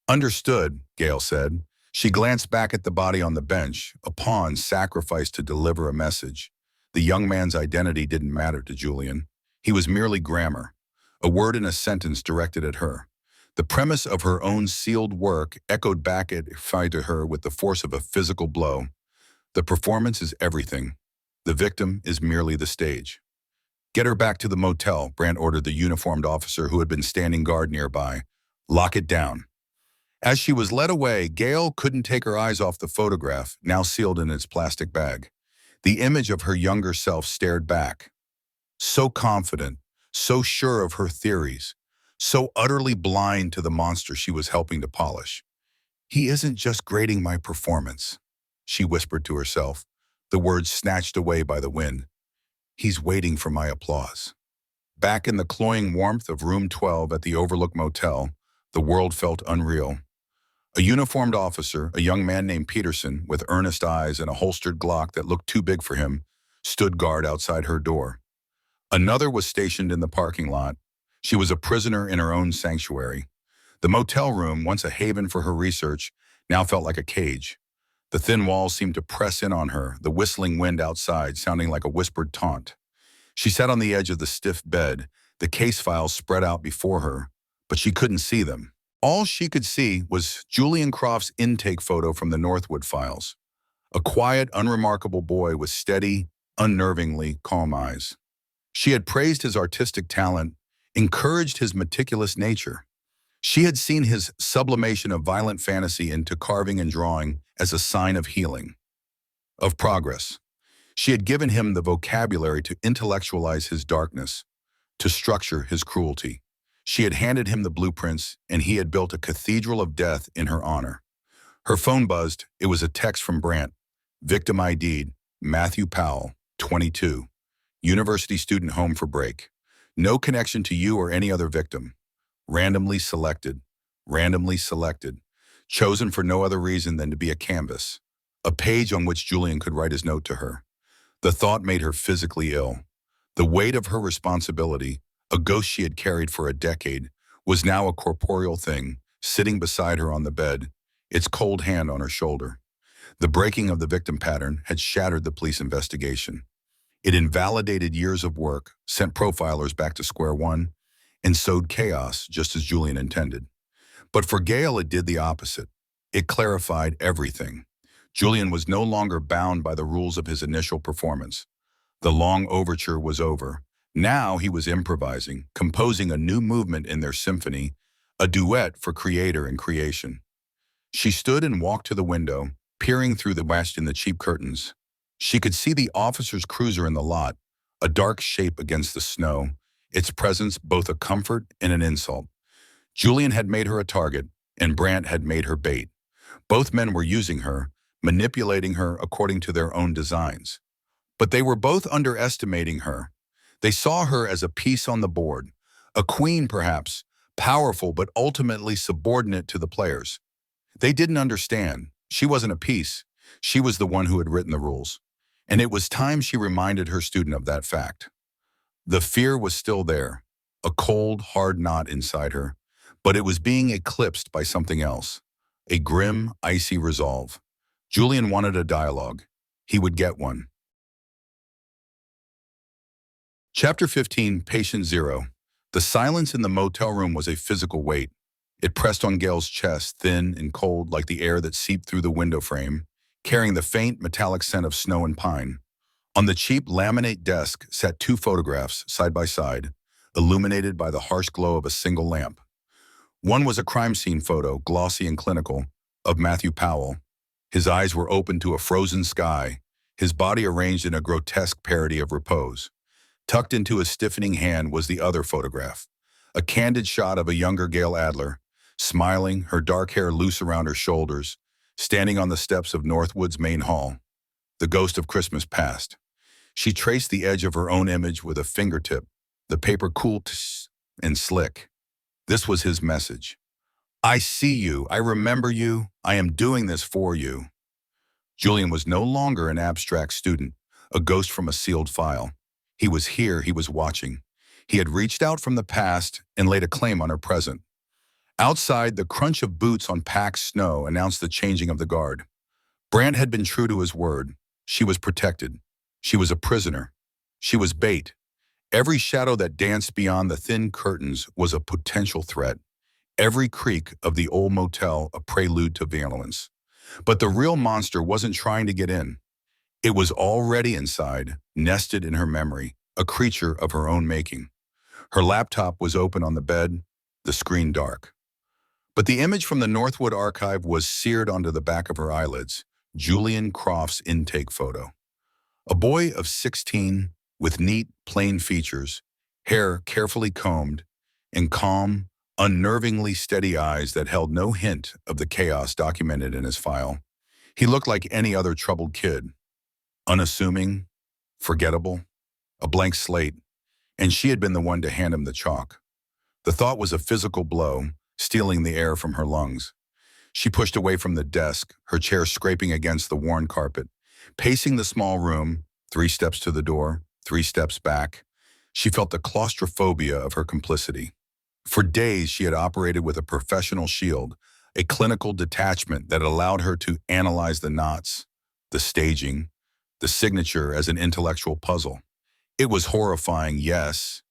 "Understood," Gail said. She glanced back at the body on the bench, a pawn sacrificed to deliver a message. The young man's identity didn't matter to Julian. He was merely grammar, a word in a sentence directed at her. The premise of her own sealed work echoed back at her with the force of a physical blow. The performance is everything. The victim is merely the stage. "Get her back to the motel," Brant ordered the uniformed officer who had been standing guard nearby. "Lock it down." As she was led away, Gail couldn't take her eyes off the photograph, now sealed in its plastic bag. The image of her younger self stared back. So confident, so sure of her theories, so utterly blind to the monster she was helping to polish. "He isn't just grading my performance," she whispered to herself, the words snatched away by the wind. "He's waiting for my applause." Back in the cloying warmth of room 12 at the Overlook Motel, the world felt unreal. A uniformed officer, a young man named Peterson, with earnest eyes and a holstered Glock that looked too big for him, stood guard outside her door. Another was stationed in the parking lot. She was a prisoner in her own sanctuary. The motel room, once a haven for her research, now felt like a cage. The thin walls seemed to press in on her, the whistling wind outside sounding like a whispered taunt. She sat on the edge of the stiff bed, the case files spread out before her, but she couldn't see them. All she could see was Julian Croft's intake photo from the Northwood files. A quiet, unremarkable boy with steady, unnervingly calm eyes. She had praised his artistic talent, encouraged his meticulous nature. She had seen his sublimation of violent fantasy into carving and drawing as a sign of healing, of progress. She had given him the vocabulary to intellectualize his darkness, to structure his cruelty. She had handed him the blueprints, and he had built a cathedral of death in her honor. Her phone buzzed. It was a text from Brant. "Victim ID'd, Matthew Powell, 22. University student home for break. No connection to you or any other victim. Randomly selected. Randomly selected. Chosen for no other reason than to be a canvas. A page on which Julian could write his note to her." The thought made her physically ill. The weight of her responsibility, a ghost she had carried for a decade, was now a corporeal thing, sitting beside her on the bed, its cold hand on her shoulder. The breaking of the victim pattern had shattered the police investigation. It invalidated years of work, sent profilers back to square one, and sowed chaos just as Julian intended. But for Gale, it did the opposite. It clarified everything. Julian was no longer bound by the rules of his initial performance. The long overture was over. Now he was improvising, composing a new movement in their symphony, a duet for creator and creation. She stood and walked to the window, peering through the west in the cheap curtains. She could see the officer's cruiser in the lot, a dark shape against the snow, its presence both a comfort and an insult. Julian had made her a target, and Brandt had made her bait. Both men were using her, manipulating her according to their own designs. But they were both underestimating her. They saw her as a piece on the board, a queen perhaps, powerful but ultimately subordinate to the players. They didn't understand. She wasn't a piece. She was the one who had written the rules. And it was time she reminded her student of that fact. The fear was still there, a cold, hard knot inside her, but it was being eclipsed by something else, a grim, icy resolve. Julian wanted a dialogue. He would get one. Chapter 15, Patient Zero. The silence in the motel room was a physical weight. It pressed on Gale's chest, thin and cold like the air that seeped through the window frame, carrying the faint, metallic scent of snow and pine. On the cheap laminate desk sat two photographs, side by side, illuminated by the harsh glow of a single lamp. One was a crime scene photo, glossy and clinical, of Matthew Powell. His eyes were open to a frozen sky, his body arranged in a grotesque parody of repose. Tucked into a stiffening hand was the other photograph, a candid shot of a younger Gale Adler, smiling, her dark hair loose around her shoulders, standing on the steps of Northwood's main hall. The ghost of Christmas past. She traced the edge of her own image with a fingertip, the paper cool and slick. This was his message. I see you, I remember you, I am doing this for you. Julian was no longer an abstract student, a ghost from a sealed file. He was here, he was watching. He had reached out from the past and laid a claim on her present. Outside, the crunch of boots on packed snow announced the changing of the guard. Brandt had been true to his word. She was protected. She was a prisoner. She was bait. Every shadow that danced beyond the thin curtains was a potential threat. Every creak of the old motel a prelude to violence. But the real monster wasn't trying to get in. It was already inside, nested in her memory, a creature of her own making. Her laptop was open on the bed, the screen dark. But the image from the Northwood archive was seared onto the back of her eyelids, Julian Croft's intake photo. A boy of 16, with neat, plain features, hair carefully combed, and calm, unnervingly steady eyes that held no hint of the chaos documented in his file. He looked like any other troubled kid, unassuming, forgettable, a blank slate, and she had been the one to hand him the chalk. The thought was a physical blow, stealing the air from her lungs. She pushed away from the desk, her chair scraping against the worn carpet. Pacing the small room, 3 steps to the door, 3 steps back, she felt the claustrophobia of her complicity. For days, she had operated with a professional shield, a clinical detachment that allowed her to analyze the knots, the staging, the signature as an intellectual puzzle. It was horrifying, yes,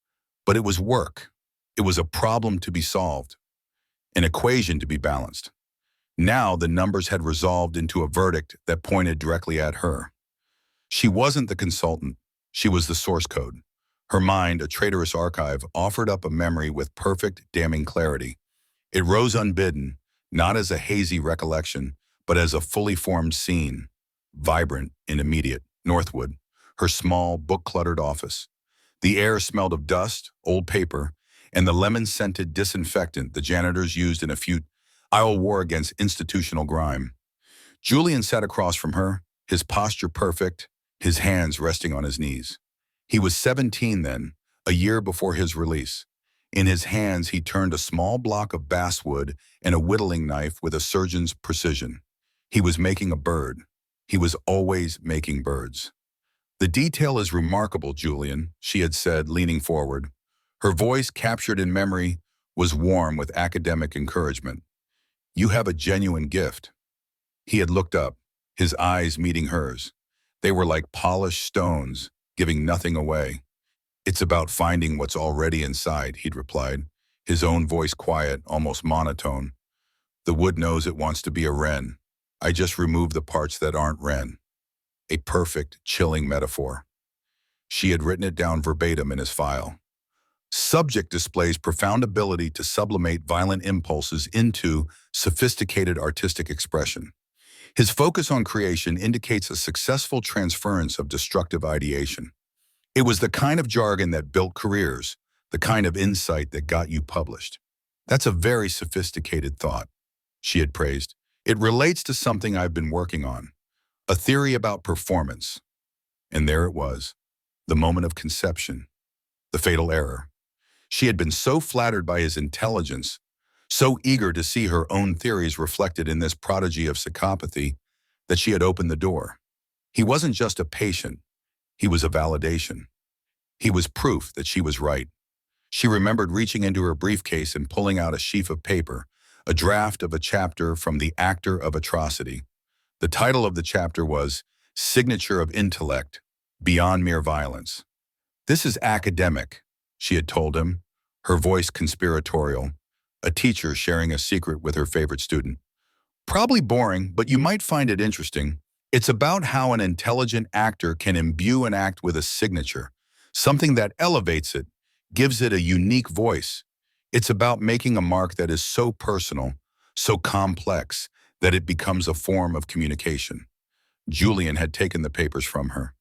but it was work. It was a problem to be solved, an equation to be balanced. Now the numbers had resolved into a verdict that pointed directly at her. She wasn't the consultant. She was the source code. Her mind, a traitorous archive, offered up a memory with perfect, damning clarity. It rose unbidden, not as a hazy recollection, but as a fully formed scene, vibrant and immediate. Northwood, her small, book-cluttered office. The air smelled of dust, old paper, and the lemon-scented disinfectant the janitors used in a futile war against institutional grime. Julian sat across from her, his posture perfect, his hands resting on his knees. He was 17 then, a year before his release. In his hands, he turned a small block of basswood and a whittling knife with a surgeon's precision. He was making a bird. He was always making birds. The detail is remarkable, Julian, she had said, leaning forward. Her voice, captured in memory, was warm with academic encouragement. You have a genuine gift. He had looked up, his eyes meeting hers. They were like polished stones, giving nothing away. It's about finding what's already inside, he'd replied, his own voice quiet, almost monotone. The wood knows it wants to be a wren. I just remove the parts that aren't wren. A perfect, chilling metaphor. She had written it down verbatim in his file. Subject displays profound ability to sublimate violent impulses into sophisticated artistic expression. His focus on creation indicates a successful transference of destructive ideation. It was the kind of jargon that built careers, the kind of insight that got you published. That's a very sophisticated thought, she had praised. It relates to something I've been working on, a theory about performance. And there it was, the moment of conception, the fatal error. She had been so flattered by his intelligence, so eager to see her own theories reflected in this prodigy of psychopathy, that she had opened the door. He wasn't just a patient, he was a validation. He was proof that she was right. She remembered reaching into her briefcase and pulling out a sheaf of paper, a draft of a chapter from The Actor of Atrocity. The title of the chapter was Signature of Intellect, Beyond Mere Violence. This is academic, she had told him, her voice conspiratorial, a teacher sharing a secret with her favorite student. Probably boring, but you might find it interesting. It's about how an intelligent actor can imbue an act with a signature, something that elevates it, gives it a unique voice. It's about making a mark that is so personal, so complex, that it becomes a form of communication. Julian had taken the papers from her.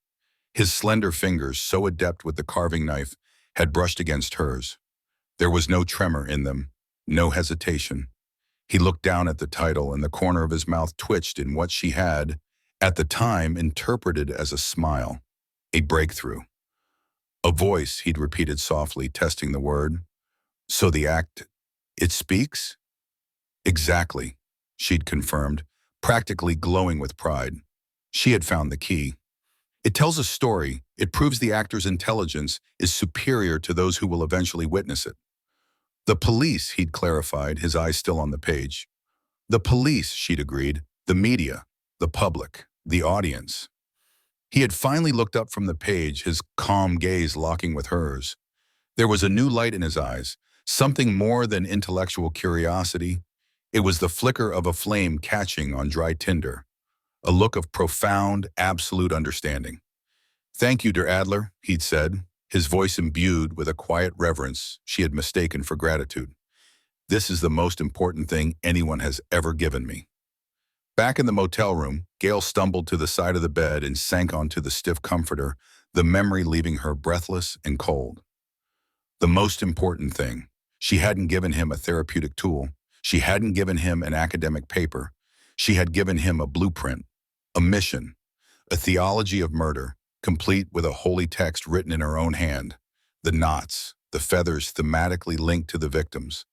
His slender fingers, so adept with the carving knife, had brushed against hers. There was no tremor in them, no hesitation. He looked down at the title, and the corner of his mouth twitched in what she had, at the time, interpreted as a smile, a breakthrough. A voice, he'd repeated softly, testing the word. So the act, it speaks? Exactly, she'd confirmed, practically glowing with pride. She had found the key. It tells a story. It proves the actor's intelligence is superior to those who will eventually witness it. The police, he'd clarified, his eyes still on the page. The police, she'd agreed, the media, the public, the audience. He had finally looked up from the page, his calm gaze locking with hers. There was a new light in his eyes, something more than intellectual curiosity. It was the flicker of a flame catching on dry tinder, a look of profound, absolute understanding. Thank you, Der Adler, he'd said, his voice imbued with a quiet reverence she had mistaken for gratitude. This is the most important thing anyone has ever given me. Back in the motel room, Gail stumbled to the side of the bed and sank onto the stiff comforter, the memory leaving her breathless and cold. The most important thing. She hadn't given him a therapeutic tool. She hadn't given him an academic paper. She had given him a blueprint, a mission, a theology of murder, complete with a holy text written in her own hand. The knots, the feathers thematically linked to the victims,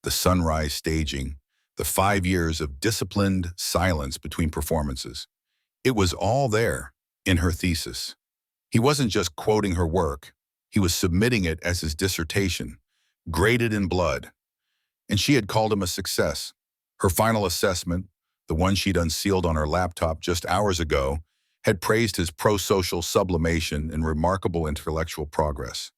the sunrise staging, the 5 years of disciplined silence between performances. It was all there, in her thesis. He wasn't just quoting her work, he was submitting it as his dissertation, graded in blood. And she had called him a success. Her final assessment, the one she'd unsealed on her laptop just hours ago, had praised his pro-social sublimation and remarkable intellectual progress.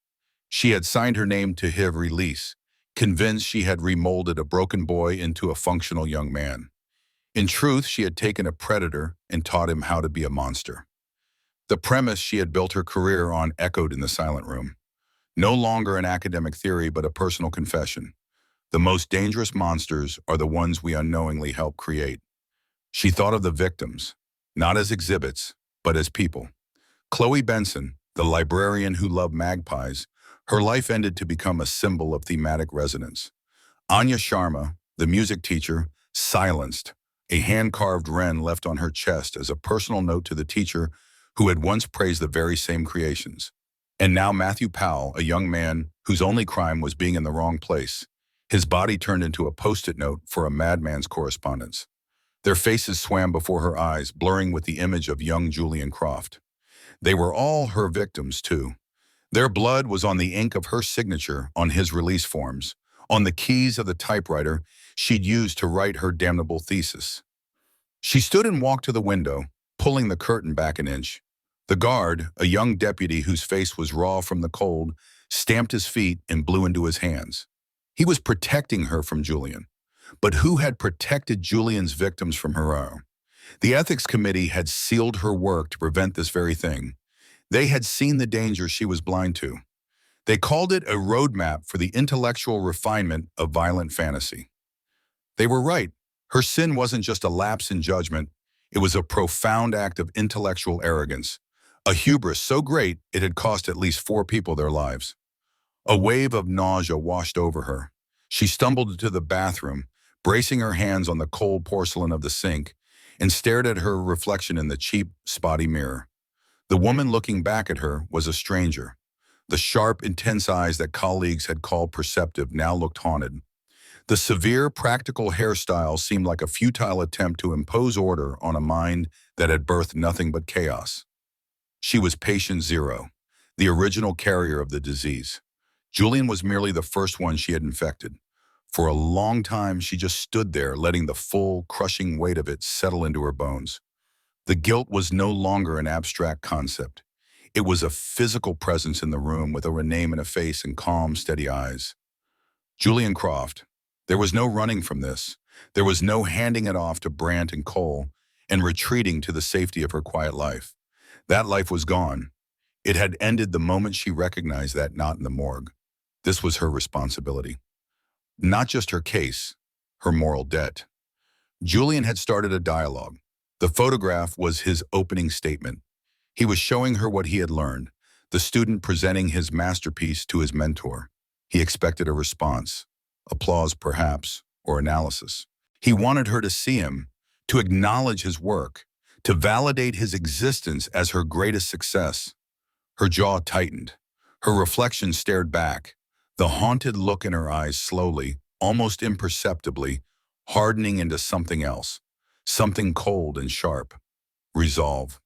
She had signed her name to his release, convinced she had remolded a broken boy into a functional young man. In truth, she had taken a predator and taught him how to be a monster. The premise she had built her career on echoed in the silent room. No longer an academic theory, but a personal confession. The most dangerous monsters are the ones we unknowingly help create. She thought of the victims, not as exhibits, but as people. Chloe Benson, the librarian who loved magpies, her life ended to become a symbol of thematic resonance. Anya Sharma, the music teacher, silenced, a hand-carved wren left on her chest as a personal note to the teacher who had once praised the very same creations. And now Matthew Powell, a young man whose only crime was being in the wrong place, his body turned into a post-it note for a madman's correspondence. Their faces swam before her eyes, blurring with the image of young Julian Croft. They were all her victims, too. Their blood was on the ink of her signature on his release forms, on the keys of the typewriter she'd used to write her damnable thesis. She stood and walked to the window, pulling the curtain back an inch. The guard, a young deputy whose face was raw from the cold, stamped his feet and blew into his hands. He was protecting her from Julian. But who had protected Julian's victims from her own? The ethics committee had sealed her work to prevent this very thing. They had seen the danger she was blind to. They called it a roadmap for the intellectual refinement of violent fantasy. They were right. Her sin wasn't just a lapse in judgment. It was a profound act of intellectual arrogance, a hubris so great it had cost at least 4 people their lives. A wave of nausea washed over her. She stumbled into the bathroom, bracing her hands on the cold porcelain of the sink, and stared at her reflection in the cheap, spotty mirror. The woman looking back at her was a stranger. The sharp, intense eyes that colleagues had called perceptive now looked haunted. The severe, practical hairstyle seemed like a futile attempt to impose order on a mind that had birthed nothing but chaos. She was patient zero, the original carrier of the disease. Julian was merely the first one she had infected. For a long time, she just stood there, letting the full, crushing weight of it settle into her bones. The guilt was no longer an abstract concept. It was a physical presence in the room with a name and a face and calm, steady eyes. Julian Croft. There was no running from this. There was no handing it off to Brandt and Cole and retreating to the safety of her quiet life. That life was gone. It had ended the moment she recognized that knot in the morgue. This was her responsibility. Not just her case, her moral debt. Julian had started a dialogue. The photograph was his opening statement. He was showing her what he had learned, the student presenting his masterpiece to his mentor. He expected a response, applause perhaps, or analysis. He wanted her to see him, to acknowledge his work, to validate his existence as her greatest success. Her jaw tightened. Her reflection stared back, the haunted look in her eyes slowly, almost imperceptibly, hardening into something else, something cold and sharp. Resolve.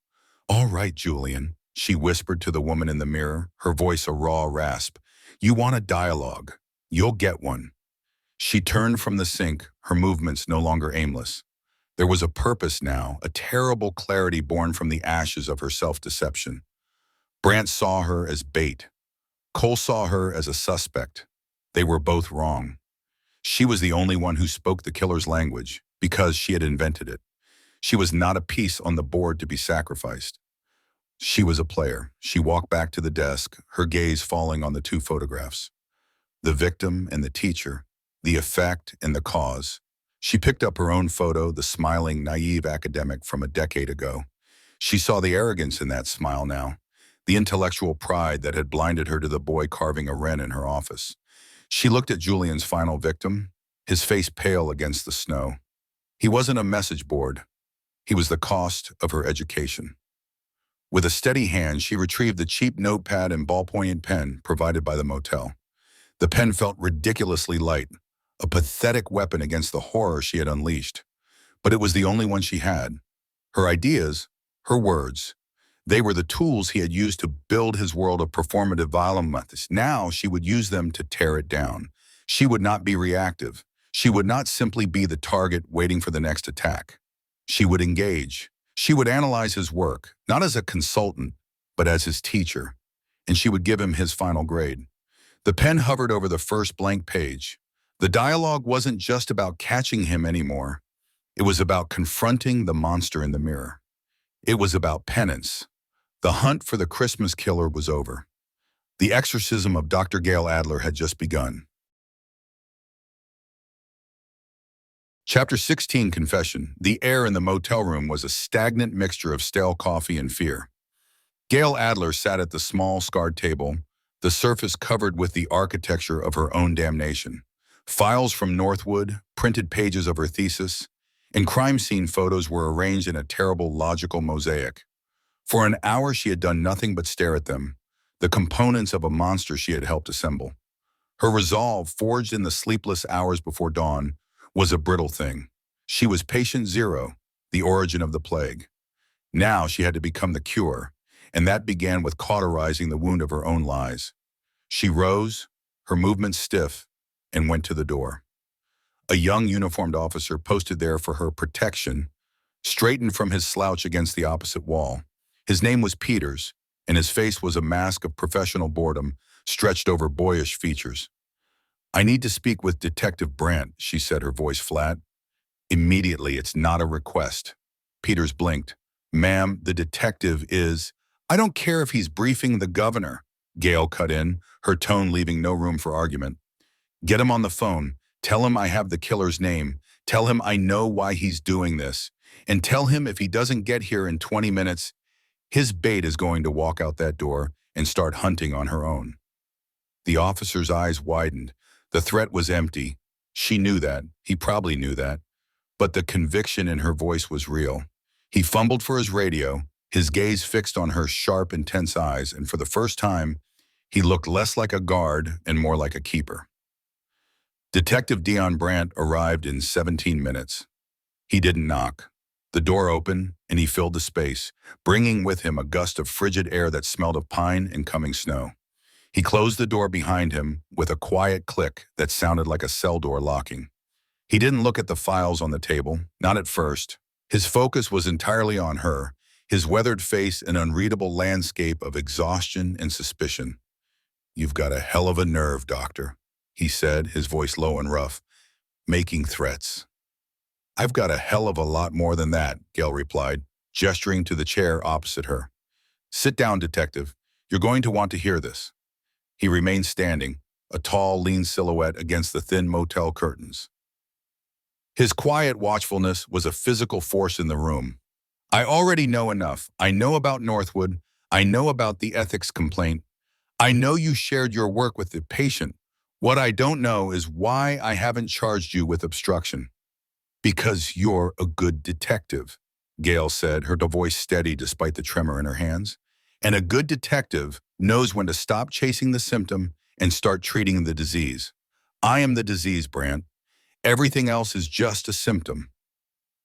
"All right, Julian," she whispered to the woman in the mirror, her voice a raw rasp. "You want a dialogue. You'll get one." She turned from the sink, her movements no longer aimless. There was a purpose now, a terrible clarity born from the ashes of her self-deception. Brandt saw her as bait. Cole saw her as a suspect. They were both wrong. She was the only one who spoke the killer's language, because she had invented it. She was not a piece on the board to be sacrificed. She was a player. She walked back to the desk, her gaze falling on the 2 photographs. The victim and the teacher, the effect and the cause. She picked up her own photo, the smiling, naive academic from a decade ago. She saw the arrogance in that smile now, the intellectual pride that had blinded her to the boy carving a wren in her office. She looked at Julian's final victim, his face pale against the snow. He wasn't a message board. He was the cost of her education. With a steady hand, she retrieved the cheap notepad and ballpoint pen provided by the motel. The pen felt ridiculously light, a pathetic weapon against the horror she had unleashed. But it was the only one she had. Her ideas, her words, they were the tools he had used to build his world of performative violence. Now she would use them to tear it down. She would not be reactive. She would not simply be the target waiting for the next attack. She would engage. She would analyze his work, not as a consultant, but as his teacher. And she would give him his final grade. The pen hovered over the first blank page. The dialogue wasn't just about catching him anymore. It was about confronting the monster in the mirror. It was about penance. The hunt for the Christmas killer was over. The exorcism of Dr. Gail Adler had just begun. Chapter 16, Confession. The air in the motel room was a stagnant mixture of stale coffee and fear. Gail Adler sat at the small, scarred table, the surface covered with the architecture of her own damnation. Files from Northwood, printed pages of her thesis, and crime scene photos were arranged in a terrible logical mosaic. For an hour she had done nothing but stare at them, the components of a monster she had helped assemble. Her resolve, forged in the sleepless hours before dawn, was a brittle thing. She was patient zero, the origin of the plague. Now she had to become the cure, and that began with cauterizing the wound of her own lies. She rose, her movements stiff, and went to the door. A young uniformed officer posted there for her protection, straightened from his slouch against the opposite wall. His name was Peters, and his face was a mask of professional boredom stretched over boyish features. "I need to speak with Detective Brandt," she said, her voice flat. "Immediately, it's not a request." Peters blinked. "Ma'am, the detective is—" "I don't care if he's briefing the governor," Gail cut in, her tone leaving no room for argument. "Get him on the phone. Tell him I have the killer's name. Tell him I know why he's doing this. And tell him if he doesn't get here in 20 minutes, his bait is going to walk out that door and start hunting on her own." The officer's eyes widened. The threat was empty. She knew that. He probably knew that. But the conviction in her voice was real. He fumbled for his radio, his gaze fixed on her sharp, intense eyes, and for the first time, he looked less like a guard and more like a keeper. Detective Dion Brandt arrived in 17 minutes. He didn't knock. The door opened, and he filled the space, bringing with him a gust of frigid air that smelled of pine and coming snow. He closed the door behind him with a quiet click that sounded like a cell door locking. He didn't look at the files on the table, not at first. His focus was entirely on her, his weathered face an unreadable landscape of exhaustion and suspicion. "You've got a hell of a nerve, Doctor," he said, his voice low and rough, "making threats." "I've got a hell of a lot more than that," Gail replied, gesturing to the chair opposite her. "Sit down, Detective. You're going to want to hear this." He remained standing, a tall, lean silhouette against the thin motel curtains. His quiet watchfulness was a physical force in the room. "I already know enough. I know about Northwood. I know about the ethics complaint. I know you shared your work with the patient. What I don't know is why I haven't charged you with obstruction." "Because you're a good detective," Gail said, her voice steady despite the tremor in her hands. "And a good detective knows when to stop chasing the symptom and start treating the disease. I am the disease, Brandt. Everything else is just a symptom."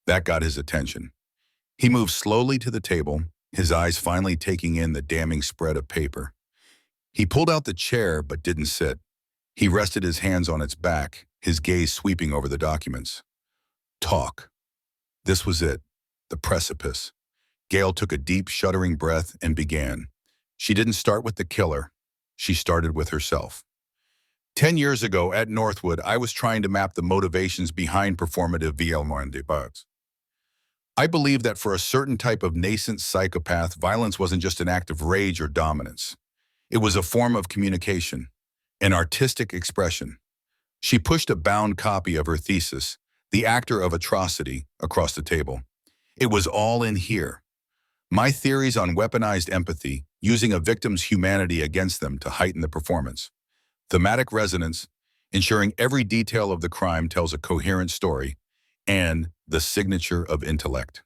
That got his attention. He moved slowly to the table, his eyes finally taking in the damning spread of paper. He pulled out the chair but didn't sit. He rested his hands on its back, his gaze sweeping over the documents. Talk. This was it, the precipice. Gail took a deep, shuddering breath and began. She didn't start with the killer. She started with herself. 10 years ago at Northwood, I was trying to map the motivations behind performative VLM. I believe that for a certain type of nascent psychopath, violence wasn't just an act of rage or dominance. It was a form of communication, an artistic expression. She pushed a bound copy of her thesis, The Actor of Atrocity, across the table. It was all in here. My theories on weaponized empathy, using a victim's humanity against them to heighten the performance. Thematic resonance, ensuring every detail of the crime tells a coherent story, and the signature of intellect.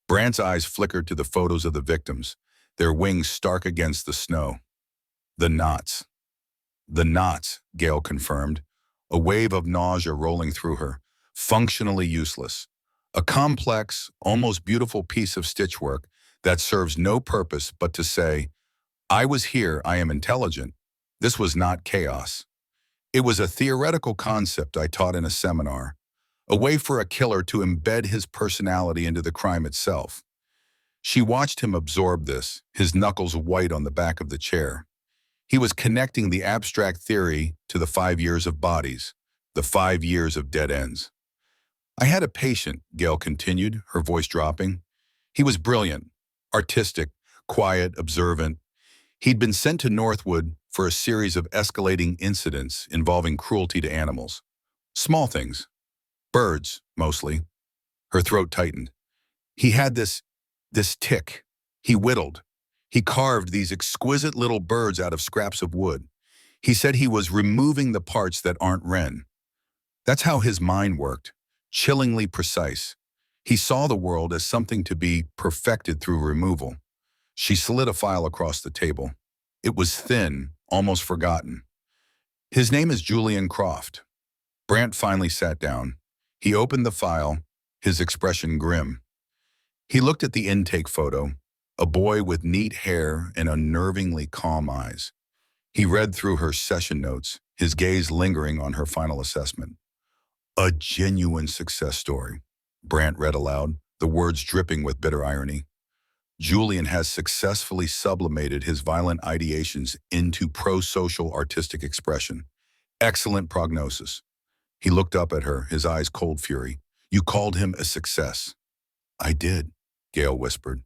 Brandt's eyes flickered to the photos of the victims, their wings stark against the snow. The knots. The knots, Gail confirmed, a wave of nausea rolling through her, functionally useless. A complex, almost beautiful piece of stitchwork that serves no purpose but to say, I was here, I am intelligent. This was not chaos. It was a theoretical concept I taught in a seminar, a way for a killer to embed his personality into the crime itself. She watched him absorb this, his knuckles white on the back of the chair. He was connecting the abstract theory to the 5 years of bodies, the 5 years of dead ends. I had a patient, Gail continued, her voice dropping. He was brilliant, artistic, quiet, observant. He'd been sent to Northwood for a series of escalating incidents involving cruelty to animals. Small things. Birds, mostly. Her throat tightened. He had this tick. He whittled. He carved these exquisite little birds out of scraps of wood. He said he was removing the parts that aren't Wren. That's how his mind worked, chillingly precise. He saw the world as something to be perfected through removal. She slid a file across the table. It was thin, almost forgotten. His name is Julian Croft. Brandt finally sat down. He opened the file, his expression grim. He looked at the intake photo, a boy with neat hair and unnervingly calm eyes. He read through her session notes, his gaze lingering on her final assessment. A genuine success story, Brandt read aloud, the words dripping with bitter irony. Julian has successfully sublimated his violent ideations into pro-social artistic expression. Excellent prognosis. He looked up at her, his eyes cold fury. You called him a success. I did, Gail whispered.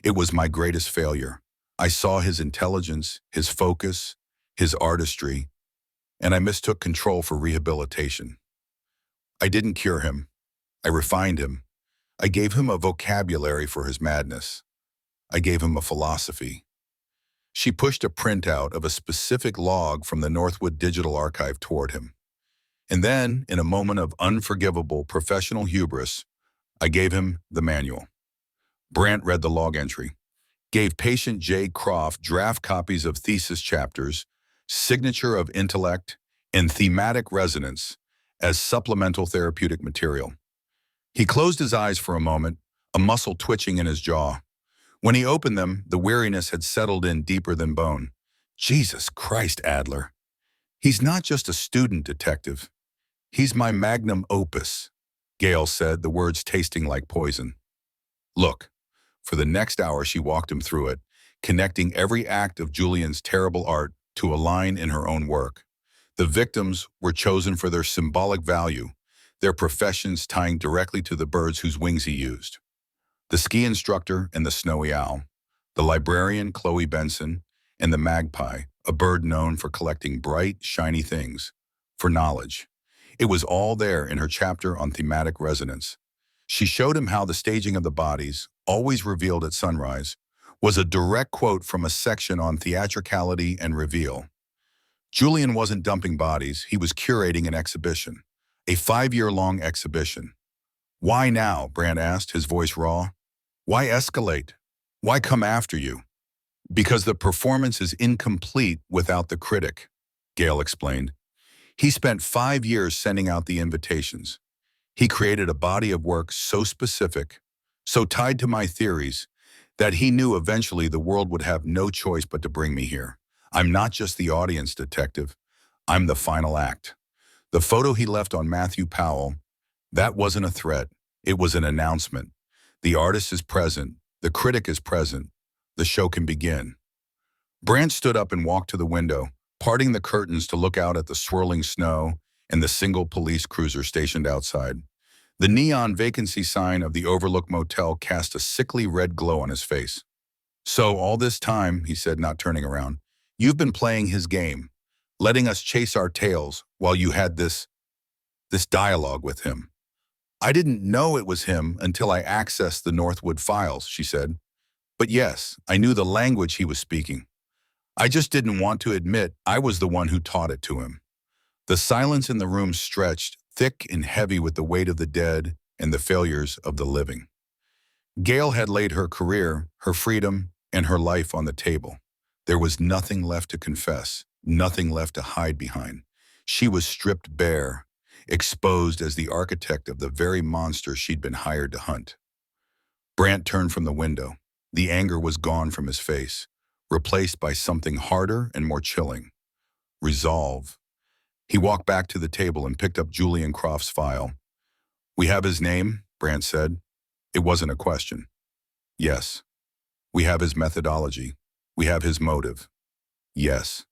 It was my greatest failure. I saw his intelligence, his focus, his artistry, and I mistook control for rehabilitation. I didn't cure him. I refined him. I gave him a vocabulary for his madness. I gave him a philosophy. She pushed a printout of a specific log from the Northwood Digital Archive toward him. And then, in a moment of unforgivable professional hubris, I gave him the manual. Brant read the log entry, gave patient J. Croft draft copies of thesis chapters, signature of intellect, and thematic resonance as supplemental therapeutic material. He closed his eyes for a moment, a muscle twitching in his jaw. When he opened them, the weariness had settled in deeper than bone. Jesus Christ, Adler. He's not just a student detective. He's my magnum opus, Gail said, the words tasting like poison. Look. For the next hour, she walked him through it, connecting every act of Julian's terrible art to a line in her own work. The victims were chosen for their symbolic value, their professions tying directly to the birds whose wings he used. The ski instructor and the snowy owl, the librarian Chloe Benson, and the magpie, a bird known for collecting bright, shiny things, for knowledge. It was all there in her chapter on thematic resonance. She showed him how the staging of the bodies, always revealed at sunrise, was a direct quote from a section on theatricality and reveal. Julian wasn't dumping bodies, he was curating an exhibition, a 5-year-long exhibition. Why now? Brant asked, his voice raw. Why escalate? Why come after you? Because the performance is incomplete without the critic, Gail explained. He spent 5 years sending out the invitations. He created a body of work so specific, so tied to my theories, that he knew eventually the world would have no choice but to bring me here. I'm not just the audience detective. I'm the final act. The photo he left on Matthew Powell, that wasn't a threat. It was an announcement. The artist is present. The critic is present. The show can begin. Brant stood up and walked to the window, parting the curtains to look out at the swirling snow and the single police cruiser stationed outside. The neon vacancy sign of the Overlook Motel cast a sickly red glow on his face. So all this time, he said, not turning around, you've been playing his game, letting us chase our tails while you had this dialogue with him. I didn't know it was him until I accessed the Northwood files, she said. But yes, I knew the language he was speaking. I just didn't want to admit I was the one who taught it to him. The silence in the room stretched, thick and heavy with the weight of the dead and the failures of the living. Gail had laid her career, her freedom, and her life on the table. There was nothing left to confess, nothing left to hide behind. She was stripped bare, exposed as the architect of the very monster she'd been hired to hunt. Brant turned from the window. The anger was gone from his face, replaced by something harder and more chilling. Resolve. He walked back to the table and picked up Julian Croft's file. We have his name, Brant said. It wasn't a question. Yes. We have his methodology. We have his motive. Yes.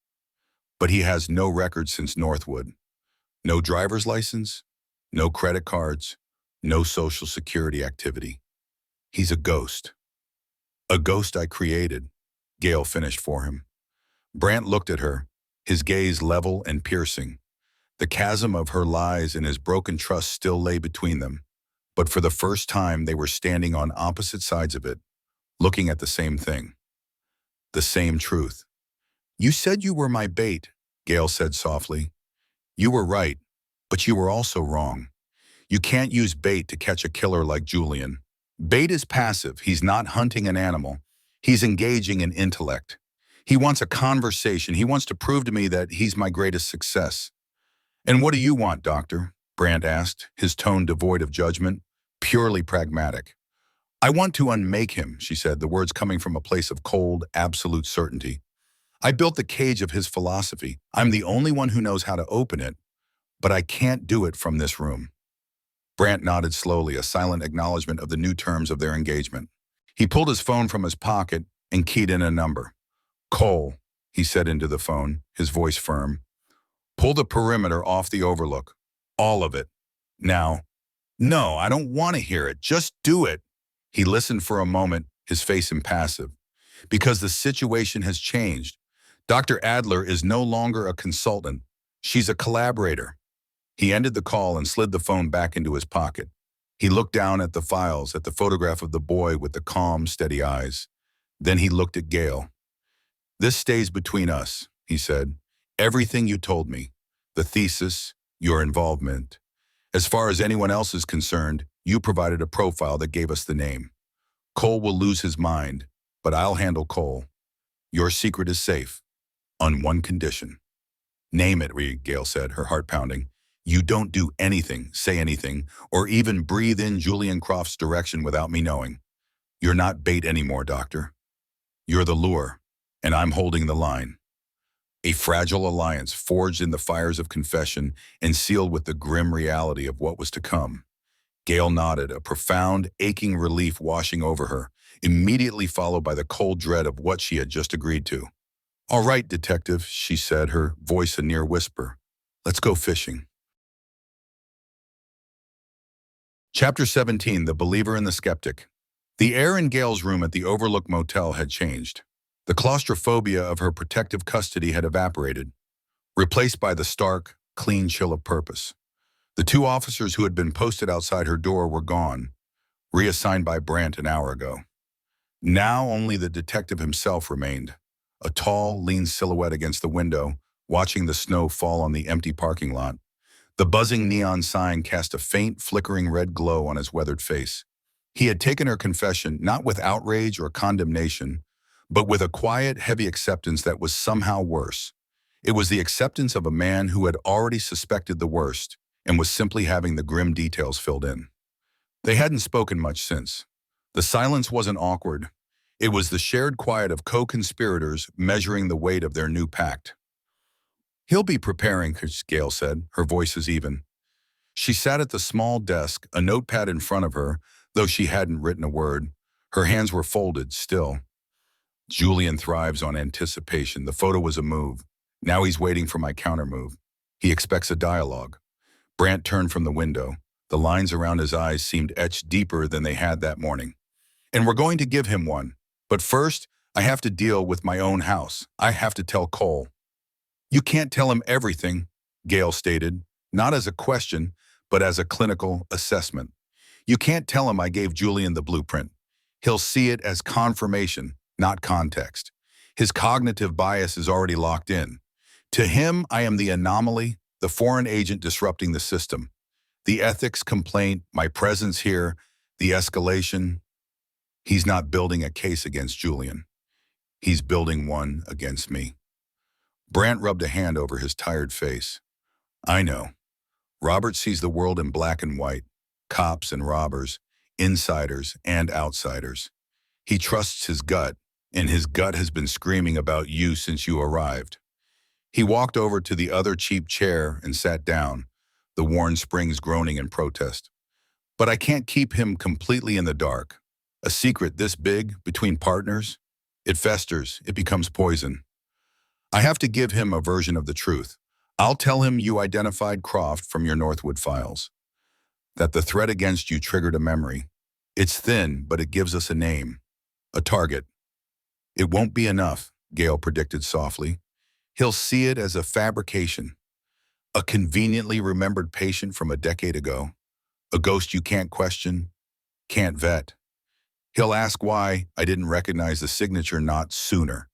But he has no record since Northwood. No driver's license, no credit cards, no social security activity. He's a ghost. A ghost I created, Gail finished for him. Brant looked at her, his gaze level and piercing. The chasm of her lies and his broken trust still lay between them, but for the first time they were standing on opposite sides of it, looking at the same thing. The same truth. You said you were my bait, Gail said softly. You were right, but you were also wrong. You can't use bait to catch a killer like Julian. Bait is passive. He's not hunting an animal. He's engaging in intellect. He wants a conversation. He wants to prove to me that he's my greatest success. And what do you want, Doctor? Brant asked, his tone devoid of judgment, purely pragmatic. I want to unmake him, she said, the words coming from a place of cold, absolute certainty. I built the cage of his philosophy. I'm the only one who knows how to open it, but I can't do it from this room. Brant nodded slowly, a silent acknowledgement of the new terms of their engagement. He pulled his phone from his pocket and keyed in a number. "Cole," he said into the phone, his voice firm. "Pull the perimeter off the overlook. All of it. Now." "No, I don't want to hear it. Just do it." He listened for a moment, his face impassive. "Because the situation has changed. Dr. Adler is no longer a consultant. She's a collaborator." He ended the call and slid the phone back into his pocket. He looked down at the files, at the photograph of the boy with the calm, steady eyes. Then he looked at Gail. "This stays between us," he said. "Everything you told me, the thesis, your involvement. As far as anyone else is concerned, you provided a profile that gave us the name. Cole will lose his mind, but I'll handle Cole. Your secret is safe, on one condition." "Name it," Gail said, her heart pounding. "You don't do anything, say anything, or even breathe in Julian Croft's direction without me knowing. You're not bait anymore, Doctor. You're the lure, and I'm holding the line." A fragile alliance forged in the fires of confession and sealed with the grim reality of what was to come. Gail nodded, a profound, aching relief washing over her, immediately followed by the cold dread of what she had just agreed to. "All right, detective," she said, her voice a near whisper. "Let's go fishing." Chapter 17, The Believer and the Skeptic. The air in Gail's room at the Overlook Motel had changed. The claustrophobia of her protective custody had evaporated, replaced by the stark, clean chill of purpose. The two officers who had been posted outside her door were gone, reassigned by Brandt an hour ago. Now only the detective himself remained, a tall, lean silhouette against the window, watching the snow fall on the empty parking lot. The buzzing neon sign cast a faint, flickering red glow on his weathered face. He had taken her confession not with outrage or condemnation, but with a quiet, heavy acceptance that was somehow worse. It was the acceptance of a man who had already suspected the worst and was simply having the grim details filled in. They hadn't spoken much since. The silence wasn't awkward. It was the shared quiet of co-conspirators measuring the weight of their new pact. "He'll be preparing," Gail said, her voice as even. She sat at the small desk, a notepad in front of her, though she hadn't written a word. Her hands were folded, still. "Julian thrives on anticipation. The photo was a move. Now he's waiting for my countermove. He expects a dialogue." Brandt turned from the window. The lines around his eyes seemed etched deeper than they had that morning. "And we're going to give him one. But first, I have to deal with my own house. I have to tell Cole." "You can't tell him everything," Gail stated, not as a question, but as a clinical assessment. "You can't tell him I gave Julian the blueprint. He'll see it as confirmation, not context. His cognitive bias is already locked in. To him, I am the anomaly, the foreign agent disrupting the system. The ethics complaint, my presence here, the escalation. He's not building a case against Julian. He's building one against me." Brandt rubbed a hand over his tired face. "I know. Robert sees the world in black and white, cops and robbers, insiders and outsiders. He trusts his gut, and his gut has been screaming about you since you arrived." He walked over to the other cheap chair and sat down, the worn springs groaning in protest. "But I can't keep him completely in the dark. A secret this big, between partners, it festers, it becomes poison. I have to give him a version of the truth. I'll tell him you identified Croft from your Northwood files, that the threat against you triggered a memory. It's thin, but it gives us a name, a target. It won't be enough," Gail predicted softly. "He'll see it as a fabrication, a conveniently remembered patient from a decade ago, a ghost you can't question, can't vet. He'll ask why I didn't recognize the signature not sooner.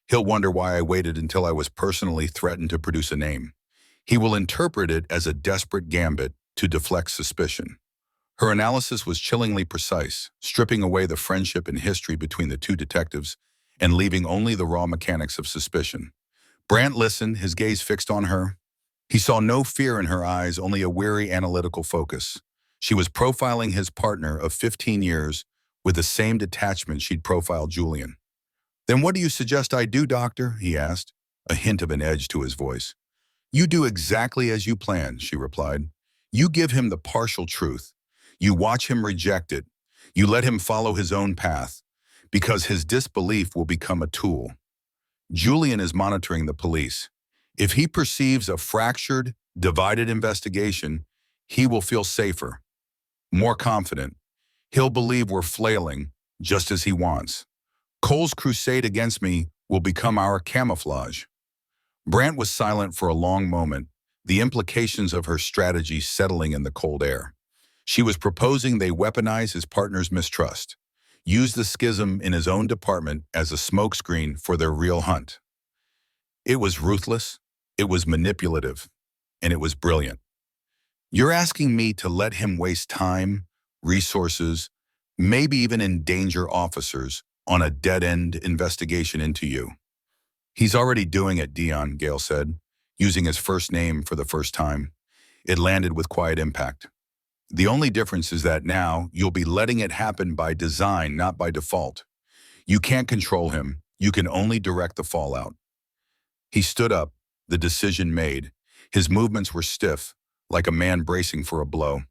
He'll wonder why I waited until I was personally threatened to produce a name. He will interpret it as a desperate gambit to deflect suspicion." Her analysis was chillingly precise, stripping away the friendship and history between the two detectives and leaving only the raw mechanics of suspicion. Brandt listened, his gaze fixed on her. He saw no fear in her eyes, only a weary analytical focus. She was profiling his partner of 15 years with the same detachment she'd profiled Julian. "Then what do you suggest I do, Doctor?" he asked, a hint of an edge to his voice. "You do exactly as you planned," she replied. "You give him the partial truth. You watch him reject it. You let him follow his own path, because his disbelief will become a tool. Julian is monitoring the police. If he perceives a fractured, divided investigation, he will feel safer, more confident. He'll believe we're flailing, just as he wants. Cole's crusade against me will become our camouflage. Brant was silent for a long moment, the implications of her strategy settling in the cold air. She was proposing they weaponize his partner's mistrust, use the schism in his own department as a smokescreen for their real hunt. It was ruthless, it was manipulative, and it was brilliant. You're asking me to let him waste time, resources, maybe even endanger officers on a dead-end investigation into you. He's already doing it, Dion, Gale said, using his first name for the first time. It landed with quiet impact. The only difference is that now you'll be letting it happen by design, not by default. You can't control him. You can only direct the fallout. He stood up, the decision made. His movements were stiff, like a man bracing for a blow.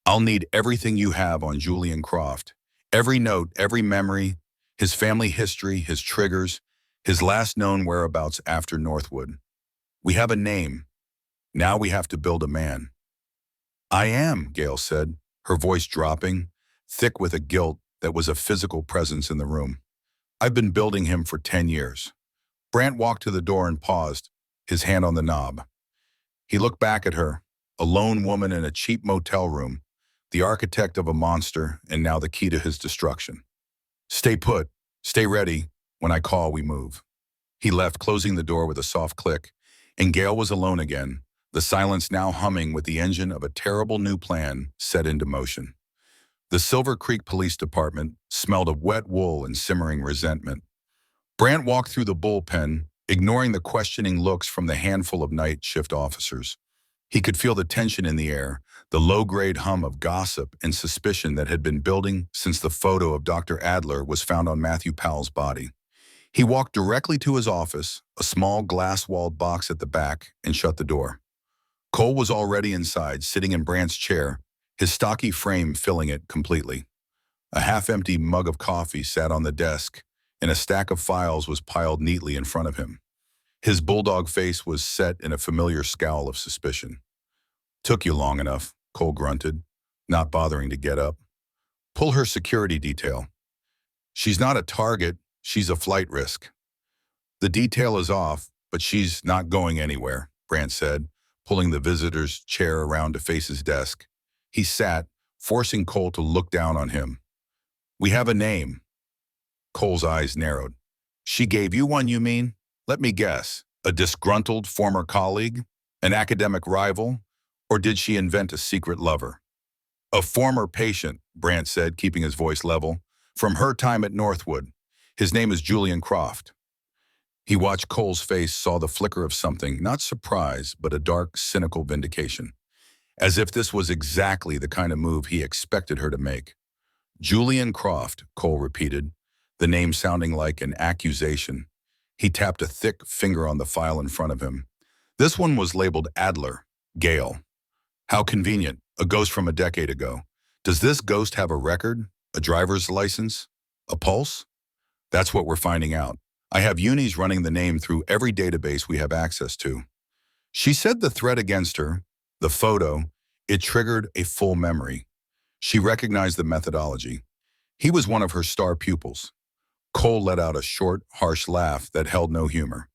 I'll need everything you have on Julian Croft. Every note, every memory, his family history, his triggers, his last known whereabouts after Northwood. We have a name. Now we have to build a man. I am, Gale said, her voice dropping, thick with a guilt that was a physical presence in the room. I've been building him for 10 years. Brant walked to the door and paused, his hand on the knob. He looked back at her, a lone woman in a cheap motel room, the architect of a monster and now the key to his destruction. Stay put, stay ready. When I call, we move. He left, closing the door with a soft click, and Gale was alone again, the silence now humming with the engine of a terrible new plan set into motion. The Silver Creek Police Department smelled of wet wool and simmering resentment. Brant walked through the bullpen, ignoring the questioning looks from the handful of night shift officers. He could feel the tension in the air, the low-grade hum of gossip and suspicion that had been building since the photo of Dr. Adler was found on Matthew Powell's body. He walked directly to his office, a small glass-walled box at the back, and shut the door. Cole was already inside, sitting in Brant's chair, his stocky frame filling it completely. A half-empty mug of coffee sat on the desk, and a stack of files was piled neatly in front of him. His bulldog face was set in a familiar scowl of suspicion. Took you long enough, Cole grunted, not bothering to get up. Pull her security detail. She's not a target, she's a flight risk. The detail is off, but she's not going anywhere, Brant said, pulling the visitor's chair around to face his desk. He sat, forcing Cole to look down on him. We have a name. Cole's eyes narrowed. She gave you one, you mean? Let me guess. A disgruntled former colleague? An academic rival? Or did she invent a secret lover? A former patient, Brant said, keeping his voice level, from her time at Northwood. His name is Julian Croft. He watched Cole's face, saw the flicker of something, not surprise, but a dark, cynical vindication. As if this was exactly the kind of move he expected her to make. Julian Croft, Cole repeated, the name sounding like an accusation. He tapped a thick finger on the file in front of him. This one was labeled Adler, Gale. How convenient, a ghost from a decade ago. Does this ghost have a record, a driver's license, a pulse? That's what we're finding out. I have unis running the name through every database we have access to. She said the threat against her, the photo, it triggered a full memory. She recognized the methodology. He was one of her star pupils. Cole let out a short, harsh laugh that held no humor.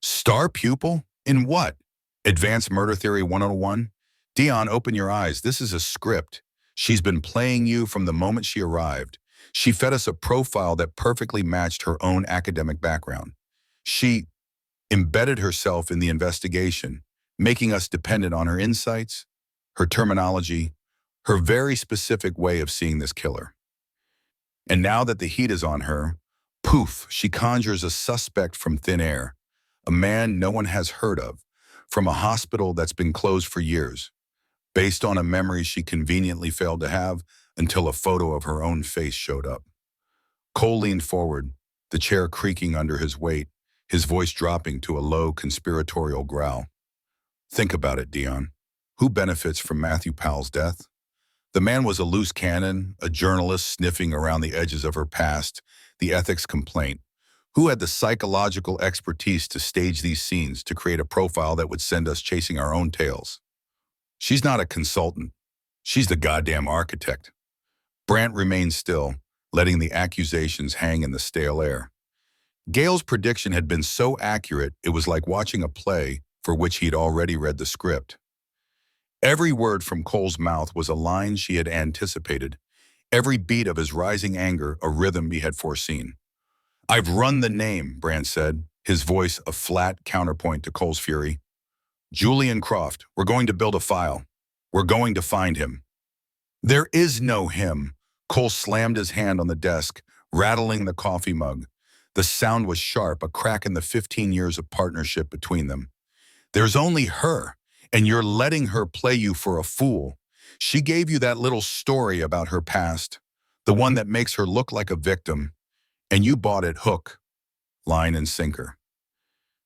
Star pupil? In what? Advanced Murder Theory 101? Dion, open your eyes. This is a script. She's been playing you from the moment she arrived. She fed us a profile that perfectly matched her own academic background. She embedded herself in the investigation, making us dependent on her insights, her terminology, her very specific way of seeing this killer. And now that the heat is on her, poof, she conjures a suspect from thin air, a man no one has heard of, from a hospital that's been closed for years, based on a memory she conveniently failed to have until a photo of her own face showed up. Cole leaned forward, the chair creaking under his weight, his voice dropping to a low conspiratorial growl. Think about it, Dion. Who benefits from Matthew Powell's death? The man was a loose cannon, a journalist sniffing around the edges of her past, the ethics complaint. Who had the psychological expertise to stage these scenes, to create a profile that would send us chasing our own tails? She's not a consultant. She's the goddamn architect. Brant remained still, letting the accusations hang in the stale air. Gale's prediction had been so accurate, it was like watching a play for which he'd already read the script. Every word from Cole's mouth was a line she had anticipated, every beat of his rising anger a rhythm he had foreseen. "I've run the name," Brant said, his voice a flat counterpoint to Cole's fury. "Julian Croft, we're going to build a file. We're going to find him." "There is no him." Cole slammed his hand on the desk, rattling the coffee mug. The sound was sharp, a crack in the 15 years of partnership between them. "There's only her, and you're letting her play you for a fool. She gave you that little story about her past, the one that makes her look like a victim, and you bought it hook, line, and sinker.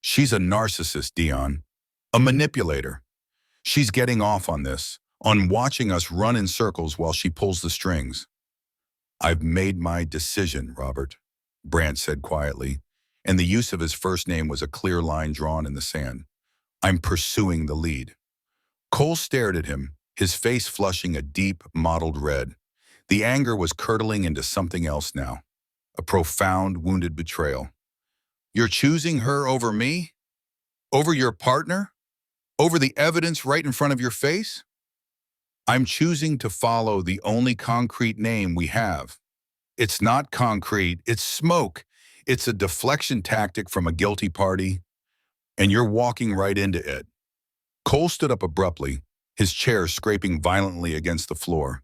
She's a narcissist, Dion, a manipulator. She's getting off on this, on watching us run in circles while she pulls the strings." "I've made my decision, Robert," Brant said quietly, and the use of his first name was a clear line drawn in the sand. "I'm pursuing the lead." Cole stared at him, his face flushing a deep, mottled red. The anger was curdling into something else now, a profound, wounded betrayal. "You're choosing her over me? Over your partner? Over the evidence right in front of your face?" "I'm choosing to follow the only concrete name we have. It's not concrete, it's smoke. It's a deflection tactic from a guilty party, and you're walking right into it." Cole stood up abruptly, his chair scraping violently against the floor.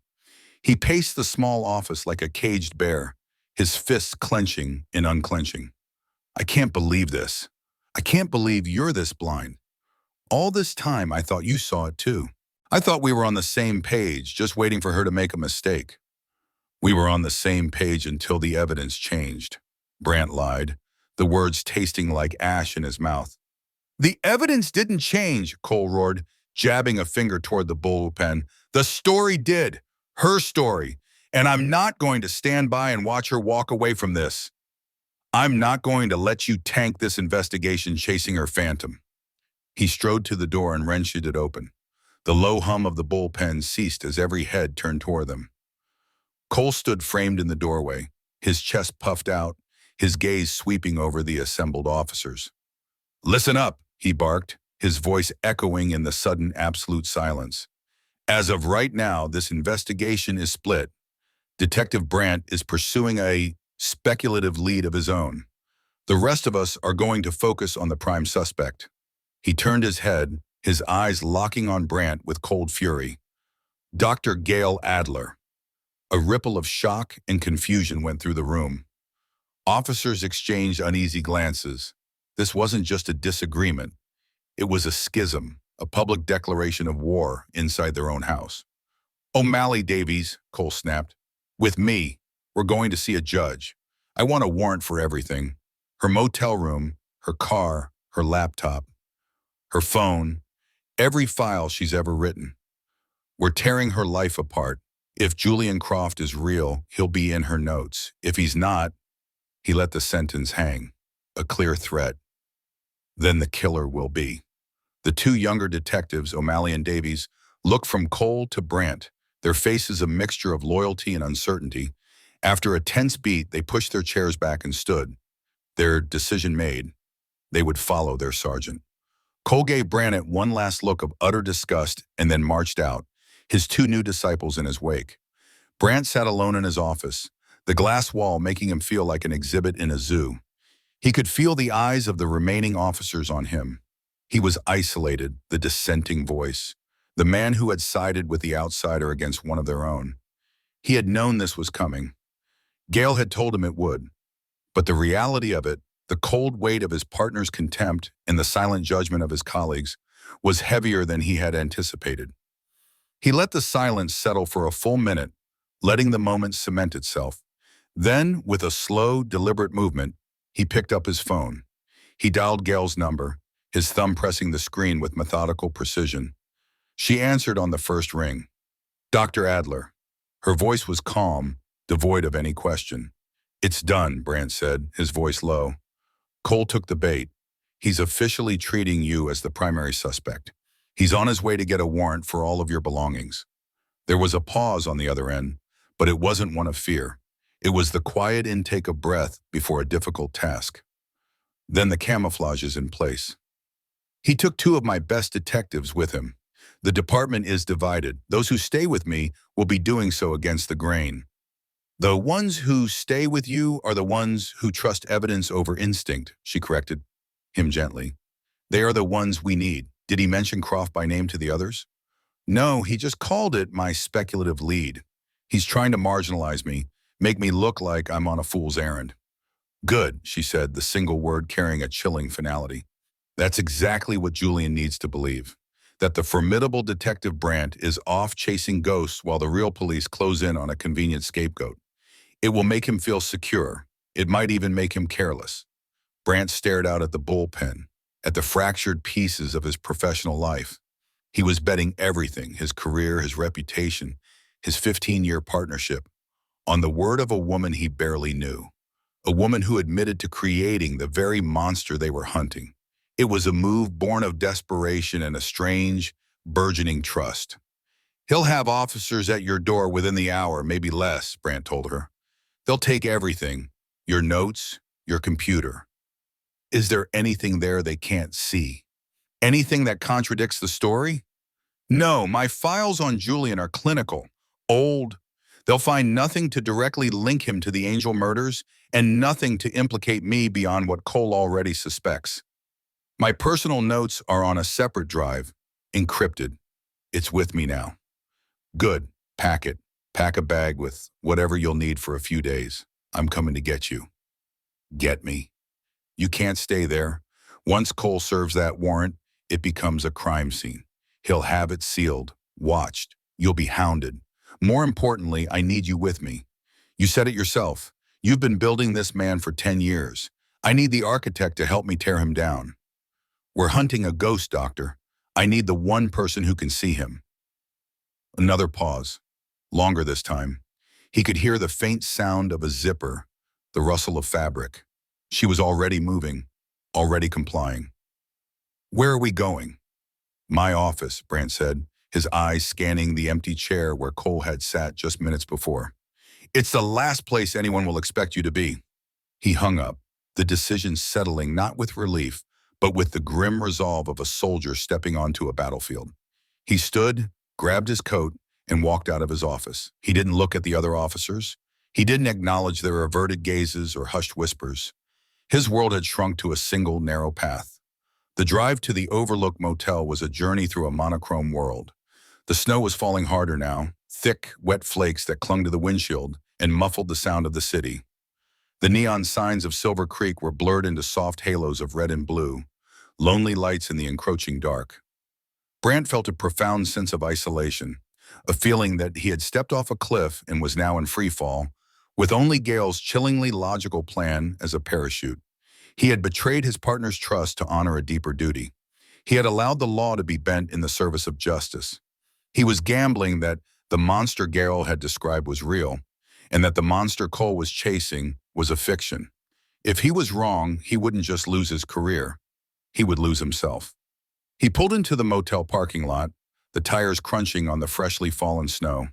He paced the small office like a caged bear, his fists clenching and unclenching. "I can't believe this. I can't believe you're this blind. All this time I thought you saw it too. I thought we were on the same page, just waiting for her to make a mistake." "We were on the same page until the evidence changed," Brant lied, the words tasting like ash in his mouth. "The evidence didn't change," Cole roared, jabbing a finger toward the bullpen. "The story did. Her story. And I'm not going to stand by and watch her walk away from this. I'm not going to let you tank this investigation chasing her phantom." He strode to the door and wrenched it open. The low hum of the bullpen ceased as every head turned toward them. Cole stood framed in the doorway, his chest puffed out, his gaze sweeping over the assembled officers. "Listen up," he barked, his voice echoing in the sudden absolute silence. "As of right now, this investigation is split. Detective Brant is pursuing a speculative lead of his own. The rest of us are going to focus on the prime suspect." He turned his head, his eyes locking on Brant with cold fury. "Dr. Gale Adler." A ripple of shock and confusion went through the room. Officers exchanged uneasy glances. This wasn't just a disagreement. It was a schism, a public declaration of war inside their own house. "O'Malley Davies," Cole snapped. "With me. We're going to see a judge. I want a warrant for everything. Her motel room, her car, her laptop, her phone, every file she's ever written. We're tearing her life apart. If Julian Croft is real, he'll be in her notes. If he's not," he let the sentence hang, a clear threat, "then the killer will be." The two younger detectives, O'Malley and Davies, looked from Cole to Brant, their faces a mixture of loyalty and uncertainty. After a tense beat, they pushed their chairs back and stood. Their decision made, they would follow their sergeant. Cole gave Brant one last look of utter disgust and then marched out, his two new disciples in his wake. Brant sat alone in his office, the glass wall making him feel like an exhibit in a zoo. He could feel the eyes of the remaining officers on him. He was isolated, the dissenting voice, the man who had sided with the outsider against one of their own. He had known this was coming. Gale had told him it would. But the reality of it, the cold weight of his partner's contempt and the silent judgment of his colleagues, was heavier than he had anticipated. He let the silence settle for a full minute, letting the moment cement itself. Then, with a slow, deliberate movement, he picked up his phone. He dialed Gale's number, his thumb pressing the screen with methodical precision. She answered on the first ring. Dr. Adler. Her voice was calm, devoid of any question. It's done, Brandt said, his voice low. Cole took the bait. He's officially treating you as the primary suspect. He's on his way to get a warrant for all of your belongings. There was a pause on the other end, but it wasn't one of fear. It was the quiet intake of breath before a difficult task. Then the camouflage is in place. He took two of my best detectives with him. The department is divided. Those who stay with me will be doing so against the grain. The ones who stay with you are the ones who trust evidence over instinct, she corrected him gently. They are the ones we need. Did he mention Croft by name to the others? No, he just called it my speculative lead. He's trying to marginalize me, make me look like I'm on a fool's errand. Good, she said, the single word carrying a chilling finality. That's exactly what Julian needs to believe. That the formidable Detective Brandt is off chasing ghosts while the real police close in on a convenient scapegoat. It will make him feel secure. It might even make him careless. Brandt stared out at the bullpen, at the fractured pieces of his professional life. He was betting everything, his career, his reputation, his 15-year partnership, on the word of a woman he barely knew. A woman who admitted to creating the very monster they were hunting. It was a move born of desperation and a strange, burgeoning trust. He'll have officers at your door within the hour, maybe less, Brandt told her. They'll take everything, your notes, your computer. Is there anything there they can't see? Anything that contradicts the story? No, my files on Julian are clinical, old. They'll find nothing to directly link him to the Angel murders and nothing to implicate me beyond what Cole already suspects. My personal notes are on a separate drive, encrypted. It's with me now. Good, pack it. Pack a bag with whatever you'll need for a few days. I'm coming to get you. Get me. You can't stay there. Once Cole serves that warrant, it becomes a crime scene. He'll have it sealed, watched. You'll be hounded. More importantly, I need you with me. You said it yourself. You've been building this man for 10 years. I need the architect to help me tear him down. We're hunting a ghost, Doctor. I need the one person who can see him. Another pause. Longer this time. He could hear the faint sound of a zipper, the rustle of fabric. She was already moving, already complying. Where are we going? My office, Brandt said, his eyes scanning the empty chair where Cole had sat just minutes before. It's the last place anyone will expect you to be. He hung up, the decision settling not with relief, but with the grim resolve of a soldier stepping onto a battlefield. He stood, grabbed his coat, and walked out of his office. He didn't look at the other officers. He didn't acknowledge their averted gazes or hushed whispers. His world had shrunk to a single narrow path. The drive to the Overlook Motel was a journey through a monochrome world. The snow was falling harder now, thick, wet flakes that clung to the windshield and muffled the sound of the city. The neon signs of Silver Creek were blurred into soft halos of red and blue, lonely lights in the encroaching dark. Brandt felt a profound sense of isolation, a feeling that he had stepped off a cliff and was now in free fall, with only Gale's chillingly logical plan as a parachute. He had betrayed his partner's trust to honor a deeper duty. He had allowed the law to be bent in the service of justice. He was gambling that the monster Gale had described was real, and that the monster Cole was chasing was a fiction. If he was wrong, he wouldn't just lose his career. He would lose himself. He pulled into the motel parking lot, the tires crunching on the freshly fallen snow.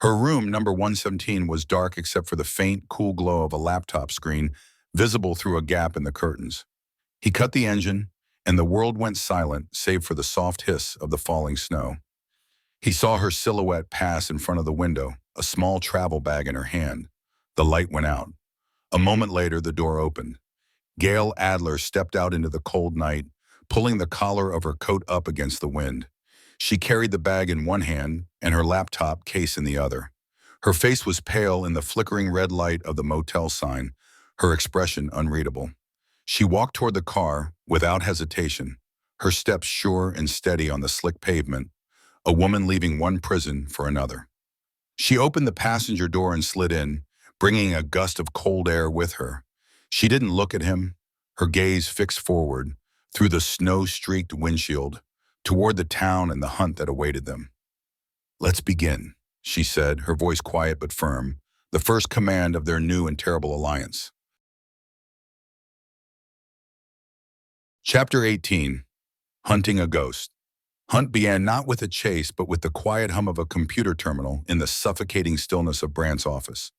Her room, number 117, was dark except for the faint, cool glow of a laptop screen visible through a gap in the curtains. He cut the engine, and the world went silent save for the soft hiss of the falling snow. He saw her silhouette pass in front of the window, a small travel bag in her hand. The light went out. A moment later, the door opened. Gale Adler stepped out into the cold night, pulling the collar of her coat up against the wind. She carried the bag in one hand and her laptop case in the other. Her face was pale in the flickering red light of the motel sign, her expression unreadable. She walked toward the car without hesitation, her steps sure and steady on the slick pavement, a woman leaving one prison for another. She opened the passenger door and slid in, bringing a gust of cold air with her. She didn't look at him, her gaze fixed forward, through the snow-streaked windshield, toward the town and the hunt that awaited them. Let's begin. she said, her voice quiet but firm, the first command of their new and terrible alliance. Chapter 18. Hunting a Ghost. Hunt began not with a chase, but with the quiet hum of a computer terminal in the suffocating stillness of Brant's office.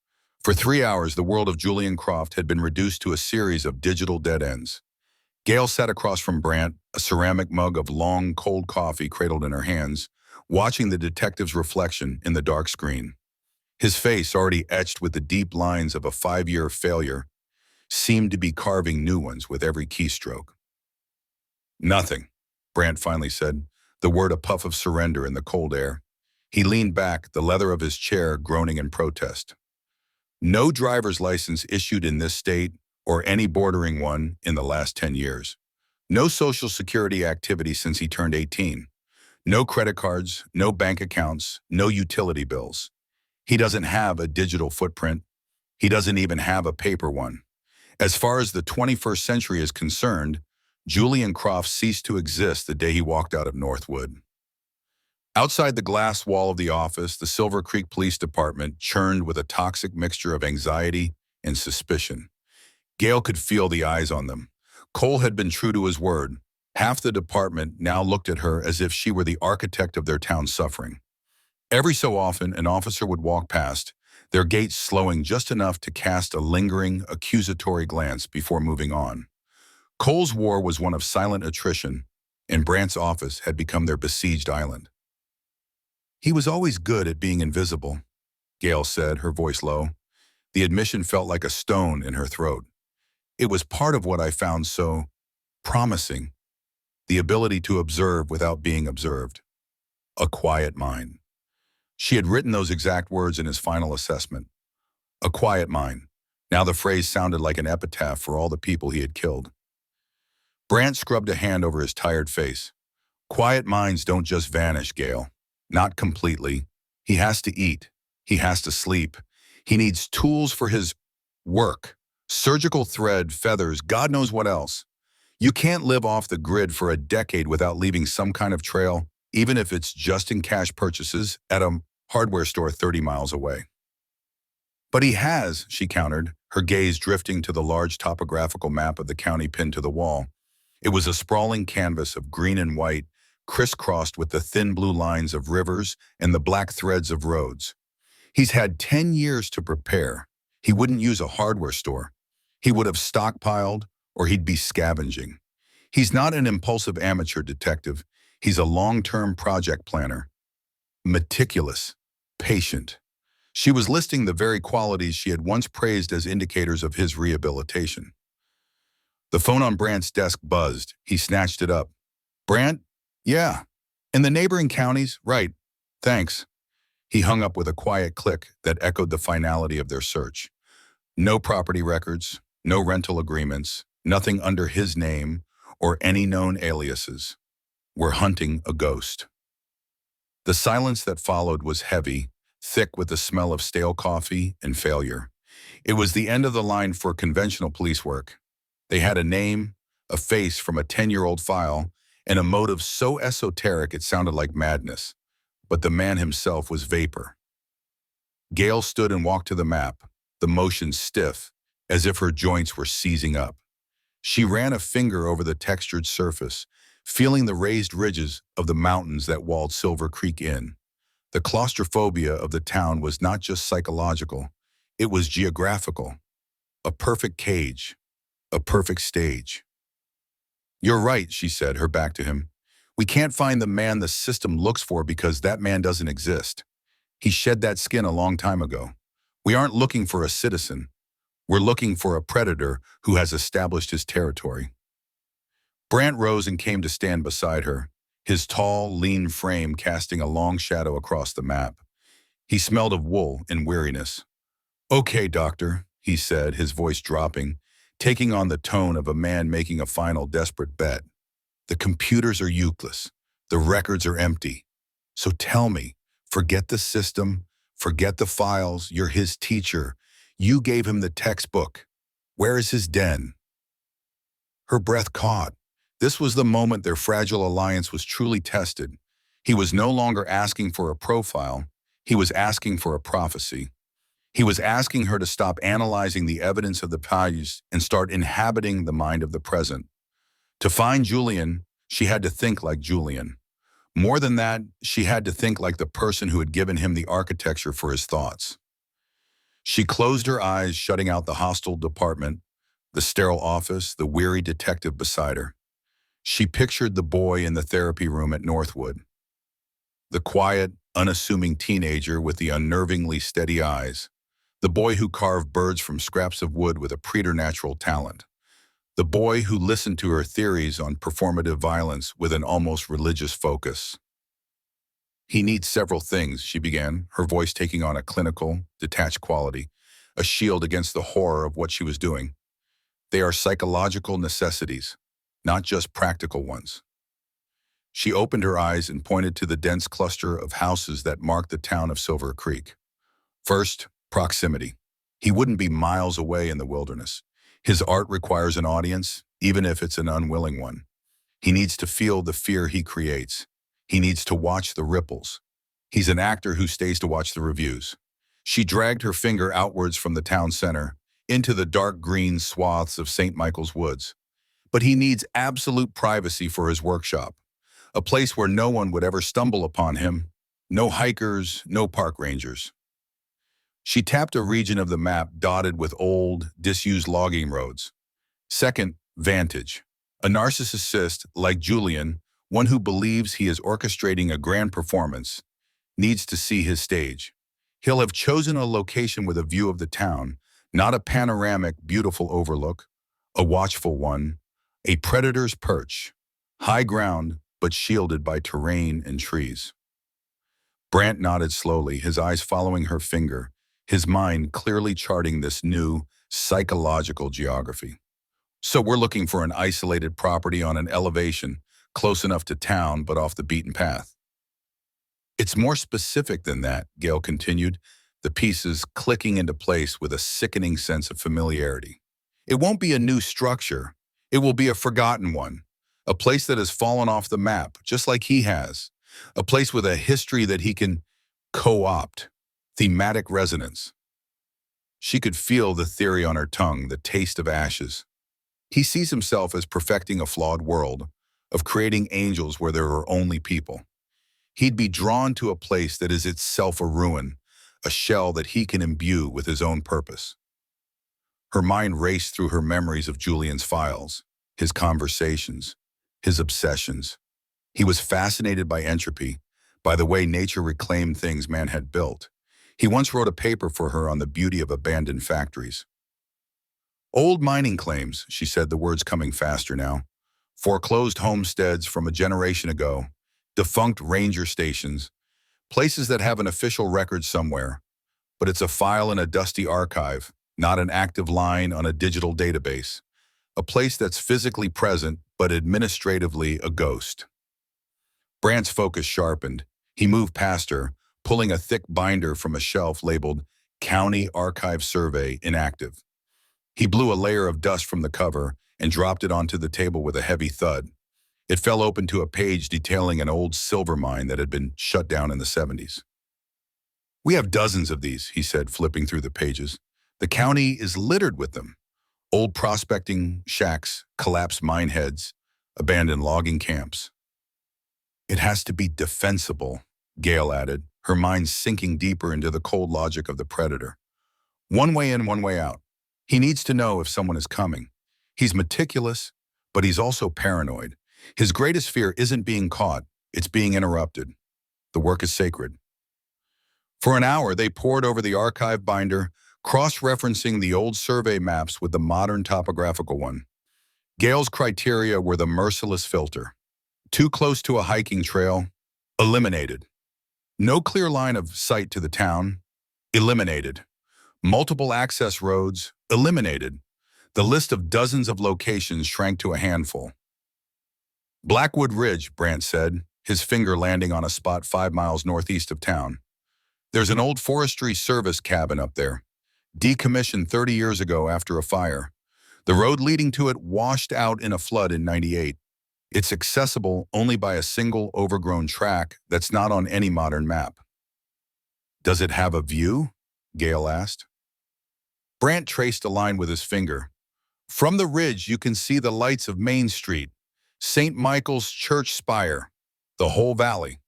For 3 hours, the world of Julian Croft had been reduced to a series of digital dead ends. Gail sat across from Brant, a ceramic mug of long, cold coffee cradled in her hands, watching the detective's reflection in the dark screen. His face, already etched with the deep lines of a 5-year failure, seemed to be carving new ones with every keystroke. Nothing, Brant finally said, the word a puff of surrender in the cold air. He leaned back, the leather of his chair groaning in protest. No driver's license issued in this state, or any bordering one, in the last 10 years. No Social Security activity since he turned 18. No credit cards, no bank accounts, no utility bills. He doesn't have a digital footprint. He doesn't even have a paper one. As far as the 21st century is concerned, Julian Croft ceased to exist the day he walked out of Northwood. Outside the glass wall of the office, the Silver Creek Police Department churned with a toxic mixture of anxiety and suspicion. Gail could feel the eyes on them. Cole had been true to his word. Half the department now looked at her as if she were the architect of their town's suffering. Every so often, an officer would walk past, their gait slowing just enough to cast a lingering, accusatory glance before moving on. Cole's war was one of silent attrition, and Brant's office had become their besieged island. He was always good at being invisible, Gail said, her voice low. The admission felt like a stone in her throat. It was part of what I found so promising, the ability to observe without being observed. A quiet mind. She had written those exact words in his final assessment. A quiet mind. Now the phrase sounded like an epitaph for all the people he had killed. Brant scrubbed a hand over his tired face. Quiet minds don't just vanish, Gail. Not completely. He has to eat. He has to sleep. He needs tools for his work. Surgical thread, feathers, God knows what else. You can't live off the grid for a decade without leaving some kind of trail, even if it's just in cash purchases at a hardware store 30 miles away. But he has, she countered, her gaze drifting to the large topographical map of the county pinned to the wall. It was a sprawling canvas of green and white, crisscrossed with the thin blue lines of rivers and the black threads of roads. He's had 10 years to prepare. He wouldn't use a hardware store. He would have stockpiled, or he'd be scavenging. He's not an impulsive amateur detective. He's a long-term project planner. Meticulous, patient. She was listing the very qualities she had once praised as indicators of his rehabilitation. The phone on Brant's desk buzzed. He snatched it up. Brant? Yeah. In the neighboring counties? Right. Thanks. He hung up with a quiet click that echoed the finality of their search. No property records, no rental agreements, nothing under his name or any known aliases. We're hunting a ghost. The silence that followed was heavy, thick with the smell of stale coffee and failure. It was the end of the line for conventional police work. They had a name, a face from a 10-year-old file, and a motive so esoteric it sounded like madness. But the man himself was vapor. Gail stood and walked to the map, the motion stiff, as if her joints were seizing up. She ran a finger over the textured surface, feeling the raised ridges of the mountains that walled Silver Creek in. The claustrophobia of the town was not just psychological, it was geographical. A perfect cage, a perfect stage. You're right, she said, her back to him. We can't find the man the system looks for because that man doesn't exist. He shed that skin a long time ago. We aren't looking for a citizen. We're looking for a predator who has established his territory. Brant rose and came to stand beside her, his tall, lean frame casting a long shadow across the map. He smelled of wool and weariness. Okay, doctor, he said, his voice dropping, taking on the tone of a man making a final desperate bet. The computers are useless. The records are empty. So tell me, forget the system, forget the files, you're his teacher. You gave him the textbook. Where is his den? Her breath caught. This was the moment their fragile alliance was truly tested. He was no longer asking for a profile. He was asking for a prophecy. He was asking her to stop analyzing the evidence of the past and start inhabiting the mind of the present. To find Julian, she had to think like Julian. More than that, she had to think like the person who had given him the architecture for his thoughts. She closed her eyes, shutting out the hostile department, the sterile office, the weary detective beside her. She pictured the boy in the therapy room at Northwood. The quiet, unassuming teenager with the unnervingly steady eyes. The boy who carved birds from scraps of wood with a preternatural talent. The boy who listened to her theories on performative violence with an almost religious focus. He needs several things, she began, her voice taking on a clinical, detached quality, a shield against the horror of what she was doing. They are psychological necessities, not just practical ones. She opened her eyes and pointed to the dense cluster of houses that marked the town of Silver Creek. First, proximity. He wouldn't be miles away in the wilderness. His art requires an audience, even if it's an unwilling one. He needs to feel the fear he creates. He needs to watch the ripples. He's an actor who stays to watch the reviews. She dragged her finger outwards from the town center, into the dark green swaths of St. Michael's Woods. But he needs absolute privacy for his workshop, a place where no one would ever stumble upon him, no hikers, no park rangers. She tapped a region of the map dotted with old, disused logging roads. Second, vantage. A narcissist like Julian, one who believes he is orchestrating a grand performance, needs to see his stage. He'll have chosen a location with a view of the town, not a panoramic, beautiful overlook, a watchful one, a predator's perch, high ground but shielded by terrain and trees. Brant nodded slowly, his eyes following her finger, his mind clearly charting this new, psychological geography. So we're looking for an isolated property on an elevation, close enough to town but off the beaten path. It's more specific than that, Gail continued, the pieces clicking into place with a sickening sense of familiarity. It won't be a new structure. It will be a forgotten one, a place that has fallen off the map, just like he has, a place with a history that he can co-opt, thematic resonance. She could feel the theory on her tongue, the taste of ashes. He sees himself as perfecting a flawed world, of creating angels where there are only people. He'd be drawn to a place that is itself a ruin, a shell that he can imbue with his own purpose. Her mind raced through her memories of Julian's files, his conversations, his obsessions. He was fascinated by entropy, by the way nature reclaimed things man had built. He once wrote a paper for her on the beauty of abandoned factories. Old mining claims, she said, the words coming faster now. Foreclosed homesteads from a generation ago, defunct ranger stations, places that have an official record somewhere, but it's a file in a dusty archive, not an active line on a digital database. A place that's physically present, but administratively a ghost. Brant's focus sharpened. He moved past her, pulling a thick binder from a shelf labeled County Archive Survey Inactive. He blew a layer of dust from the cover and dropped it onto the table with a heavy thud. It fell open to a page detailing an old silver mine that had been shut down in the 70s. We have dozens of these, he said, flipping through the pages. The county is littered with them. Old prospecting shacks, collapsed mine heads, abandoned logging camps. It has to be defensible, Gail added, her mind sinking deeper into the cold logic of the predator. One way in, one way out. He needs to know if someone is coming. He's meticulous, but he's also paranoid. His greatest fear isn't being caught, it's being interrupted. The work is sacred. For an hour, they pored over the archive binder, cross-referencing the old survey maps with the modern topographical one. Gail's criteria were the merciless filter. Too close to a hiking trail? Eliminated. No clear line of sight to the town? Eliminated. Multiple access roads? Eliminated. The list of dozens of locations shrank to a handful. Blackwood Ridge, Brant said, his finger landing on a spot 5 miles northeast of town. There's an old Forestry Service cabin up there, decommissioned 30 years ago after a fire. The road leading to it washed out in a flood in '98. It's accessible only by a single overgrown track that's not on any modern map. Does it have a view? Gale asked. Brant traced a line with his finger. From the ridge, you can see the lights of Main Street, St. Michael's Church spire, the whole valley.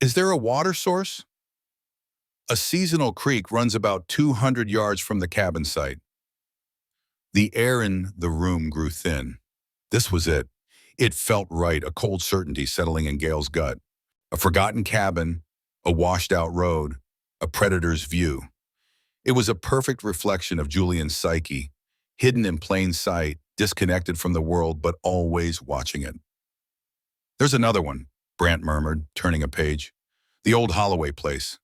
Is there a water source? A seasonal creek runs about 200 yards from the cabin site. The air in the room grew thin. This was it. It felt right, a cold certainty settling in Gale's gut. A forgotten cabin, a washed-out road, a predator's view. It was a perfect reflection of Julian's psyche, hidden in plain sight, disconnected from the world, but always watching it. There's another one, Brant murmured, turning a page. The old Holloway place.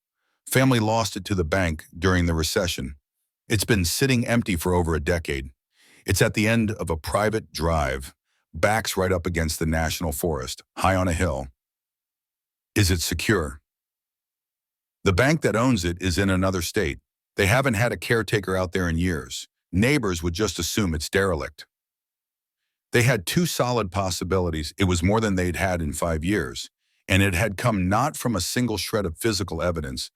Family lost it to the bank during the recession. It's been sitting empty for over a decade. It's at the end of a private drive, backs right up against the national forest, high on a hill. Is it secure? The bank that owns it is in another state. They haven't had a caretaker out there in years. Neighbors would just assume it's derelict. They had two solid possibilities. It was more than they'd had in 5 years, and it had come not from a single shred of physical evidence,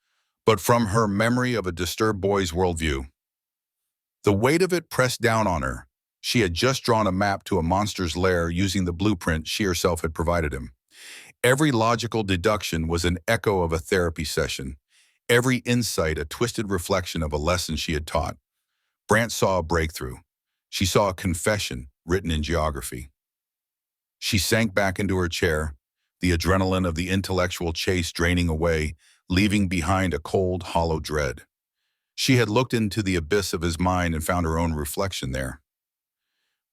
but from her memory of a disturbed boy's worldview. The weight of it pressed down on her. She had just drawn a map to a monster's lair using the blueprint she herself had provided him. Every logical deduction was an echo of a therapy session. Every insight a twisted reflection of a lesson she had taught. Brant saw a breakthrough. She saw a confession written in geography. She sank back into her chair, the adrenaline of the intellectual chase draining away, leaving behind a cold, hollow dread. She had looked into the abyss of his mind and found her own reflection there.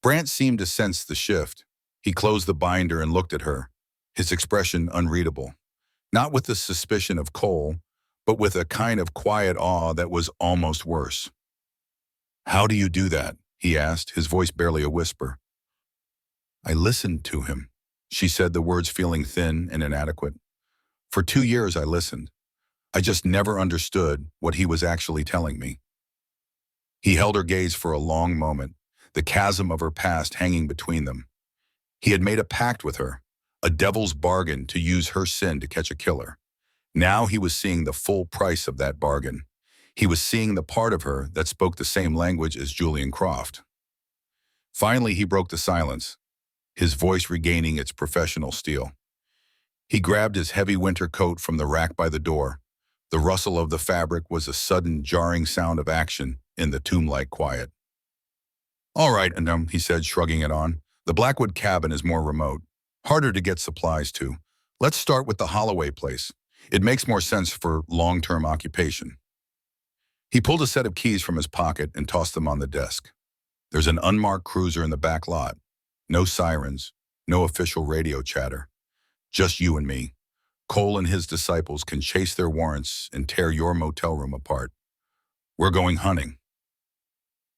Brant seemed to sense the shift. He closed the binder and looked at her, his expression unreadable. Not with the suspicion of Cole, but with a kind of quiet awe that was almost worse. "How do you do that?" he asked, his voice barely a whisper. "I listened to him," she said, the words feeling thin and inadequate. "For 2 years I listened. I just never understood what he was actually telling me." He held her gaze for a long moment, the chasm of her past hanging between them. He had made a pact with her, a devil's bargain to use her sin to catch a killer. Now he was seeing the full price of that bargain. He was seeing the part of her that spoke the same language as Julian Croft. Finally, he broke the silence, his voice regaining its professional steel. He grabbed his heavy winter coat from the rack by the door. The rustle of the fabric was a sudden, jarring sound of action in the tomb-like quiet. "All right, he said, shrugging it on. "The Blackwood cabin is more remote, harder to get supplies to. Let's start with the Holloway place. It makes more sense for long-term occupation." He pulled a set of keys from his pocket and tossed them on the desk. "There's an unmarked cruiser in the back lot. No sirens, no official radio chatter. Just you and me. Cole and his disciples can chase their warrants and tear your motel room apart. We're going hunting."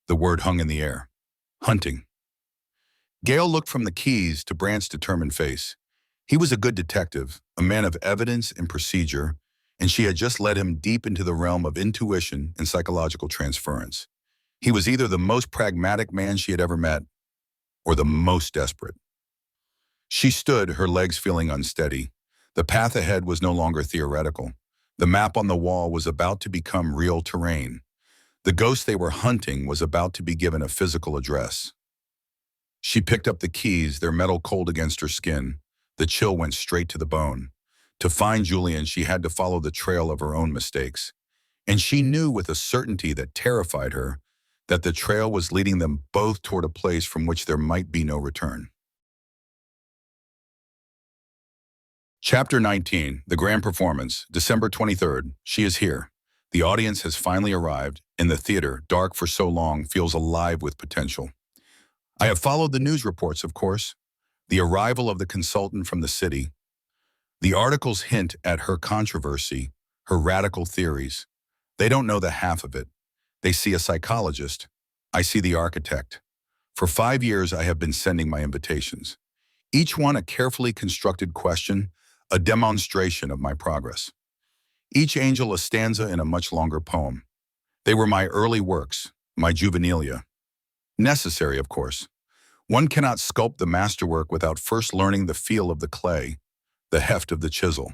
The word hung in the air. Hunting. Gale looked from the keys to Brant's determined face. He was a good detective, a man of evidence and procedure, and she had just led him deep into the realm of intuition and psychological transference. He was either the most pragmatic man she had ever met, or the most desperate. She stood, her legs feeling unsteady. The path ahead was no longer theoretical. The map on the wall was about to become real terrain. The ghost they were hunting was about to be given a physical address. She picked up the keys, their metal cold against her skin. The chill went straight to the bone. To find Julian, she had to follow the trail of her own mistakes. And she knew with a certainty that terrified her that the trail was leading them both toward a place from which there might be no return. Chapter 19, The Grand Performance, December 23rd. She is here. The audience has finally arrived, and the theater, dark for so long, feels alive with potential. I have followed the news reports, of course. The arrival of the consultant from the city. The articles hint at her controversy, her radical theories. They don't know the half of it. They see a psychologist. I see the architect. For 5 years, I have been sending my invitations. Each one a carefully constructed question, a demonstration of my progress. Each angel a stanza in a much longer poem. They were my early works, my juvenilia. Necessary, of course. One cannot sculpt the masterwork without first learning the feel of the clay, the heft of the chisel.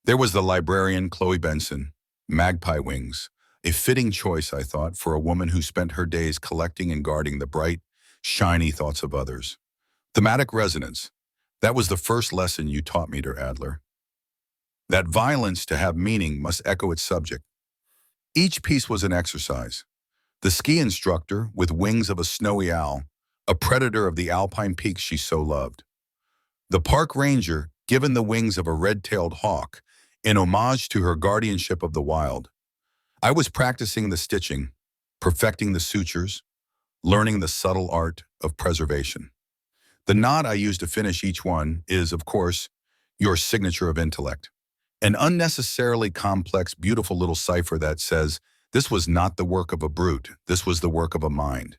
There was the librarian Chloe Benson, magpie wings, a fitting choice, I thought, for a woman who spent her days collecting and guarding the bright, shiny thoughts of others. Thematic resonance. That was the first lesson you taught me, dear Adler. That violence, to have meaning, must echo its subject. Each piece was an exercise. The ski instructor, with wings of a snowy owl, a predator of the alpine peaks she so loved. The park ranger, given the wings of a red-tailed hawk, in homage to her guardianship of the wild. I was practicing the stitching, perfecting the sutures, learning the subtle art of preservation. The knot I use to finish each one is, of course, your signature of intellect. An unnecessarily complex, beautiful little cipher that says, this was not the work of a brute, this was the work of a mind.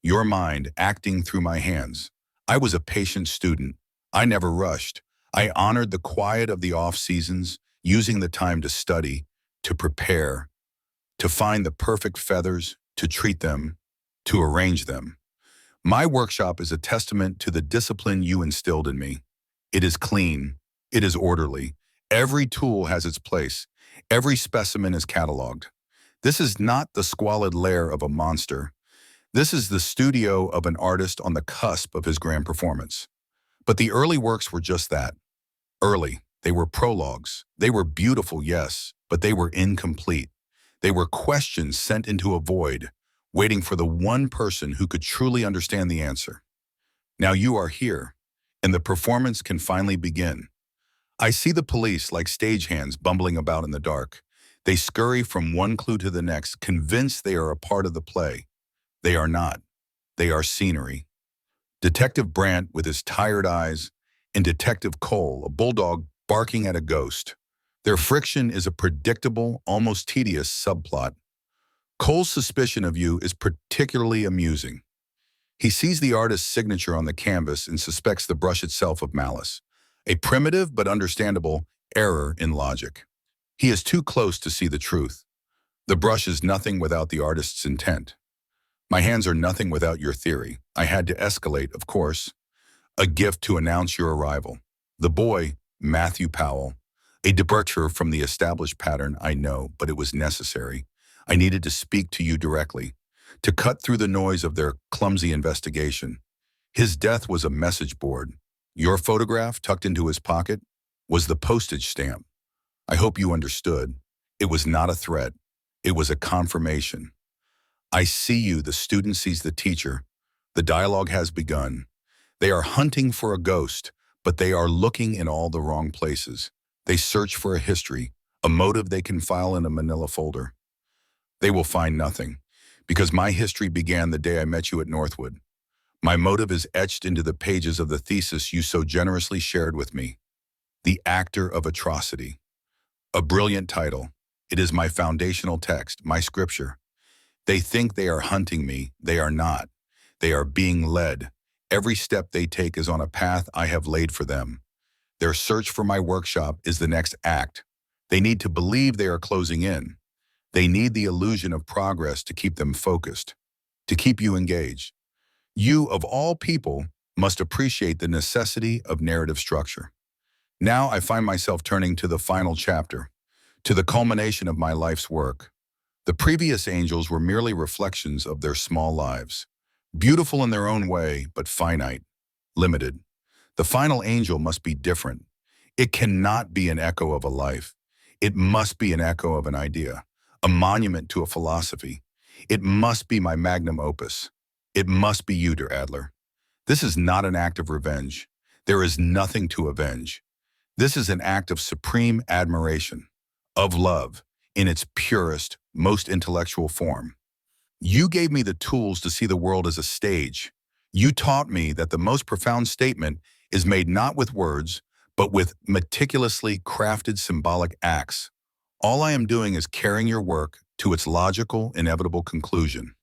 Your mind acting through my hands. I was a patient student. I never rushed. I honored the quiet of the off-seasons, using the time to study, to prepare, to find the perfect feathers, to treat them, to arrange them. My workshop is a testament to the discipline you instilled in me. It is clean. It is orderly. Every tool has its place. Every specimen is cataloged. This is not the squalid lair of a monster. This is the studio of an artist on the cusp of his grand performance. But the early works were just that. Early. They were prologues. They were beautiful, yes, but they were incomplete. They were questions sent into a void, waiting for the one person who could truly understand the answer. Now you are here, and the performance can finally begin. I see the police like stagehands bumbling about in the dark. They scurry from one clue to the next, convinced they are a part of the play. They are not. They are scenery. Detective Brandt with his tired eyes, and Detective Cole, a bulldog barking at a ghost. Their friction is a predictable, almost tedious subplot. Cole's suspicion of you is particularly amusing. He sees the artist's signature on the canvas and suspects the brush itself of malice, a primitive but understandable error in logic. He is too close to see the truth. The brush is nothing without the artist's intent. My hands are nothing without your theory. I had to escalate, of course. A gift to announce your arrival. The boy, Matthew Powell. A departure from the established pattern, I know, but it was necessary. I needed to speak to you directly, to cut through the noise of their clumsy investigation. His death was a message board. Your photograph, tucked into his pocket, was the postage stamp. I hope you understood. It was not a threat. It was a confirmation. I see you, the student sees the teacher. The dialogue has begun. They are hunting for a ghost, but they are looking in all the wrong places. They search for a history, a motive they can file in a manila folder. They will find nothing, because my history began the day I met you at Northwood. My motive is etched into the pages of the thesis you so generously shared with me. The Actor of Atrocity. A brilliant title. It is my foundational text, my scripture. They think they are hunting me. They are not. They are being led. Every step they take is on a path I have laid for them. Their search for my workshop is the next act. They need to believe they are closing in. They need the illusion of progress to keep them focused, to keep you engaged. You, of all people, must appreciate the necessity of narrative structure. Now I find myself turning to the final chapter, to the culmination of my life's work. The previous angels were merely reflections of their small lives, beautiful in their own way, but finite, limited. The final angel must be different. It cannot be an echo of a life. It must be an echo of an idea, a monument to a philosophy. It must be my magnum opus. It must be you, dear Adler. This is not an act of revenge. There is nothing to avenge. This is an act of supreme admiration, of love, in its purest, most intellectual form. You gave me the tools to see the world as a stage. You taught me that the most profound statement is made not with words, but with meticulously crafted symbolic acts. All I am doing is carrying your work to its logical, inevitable conclusion.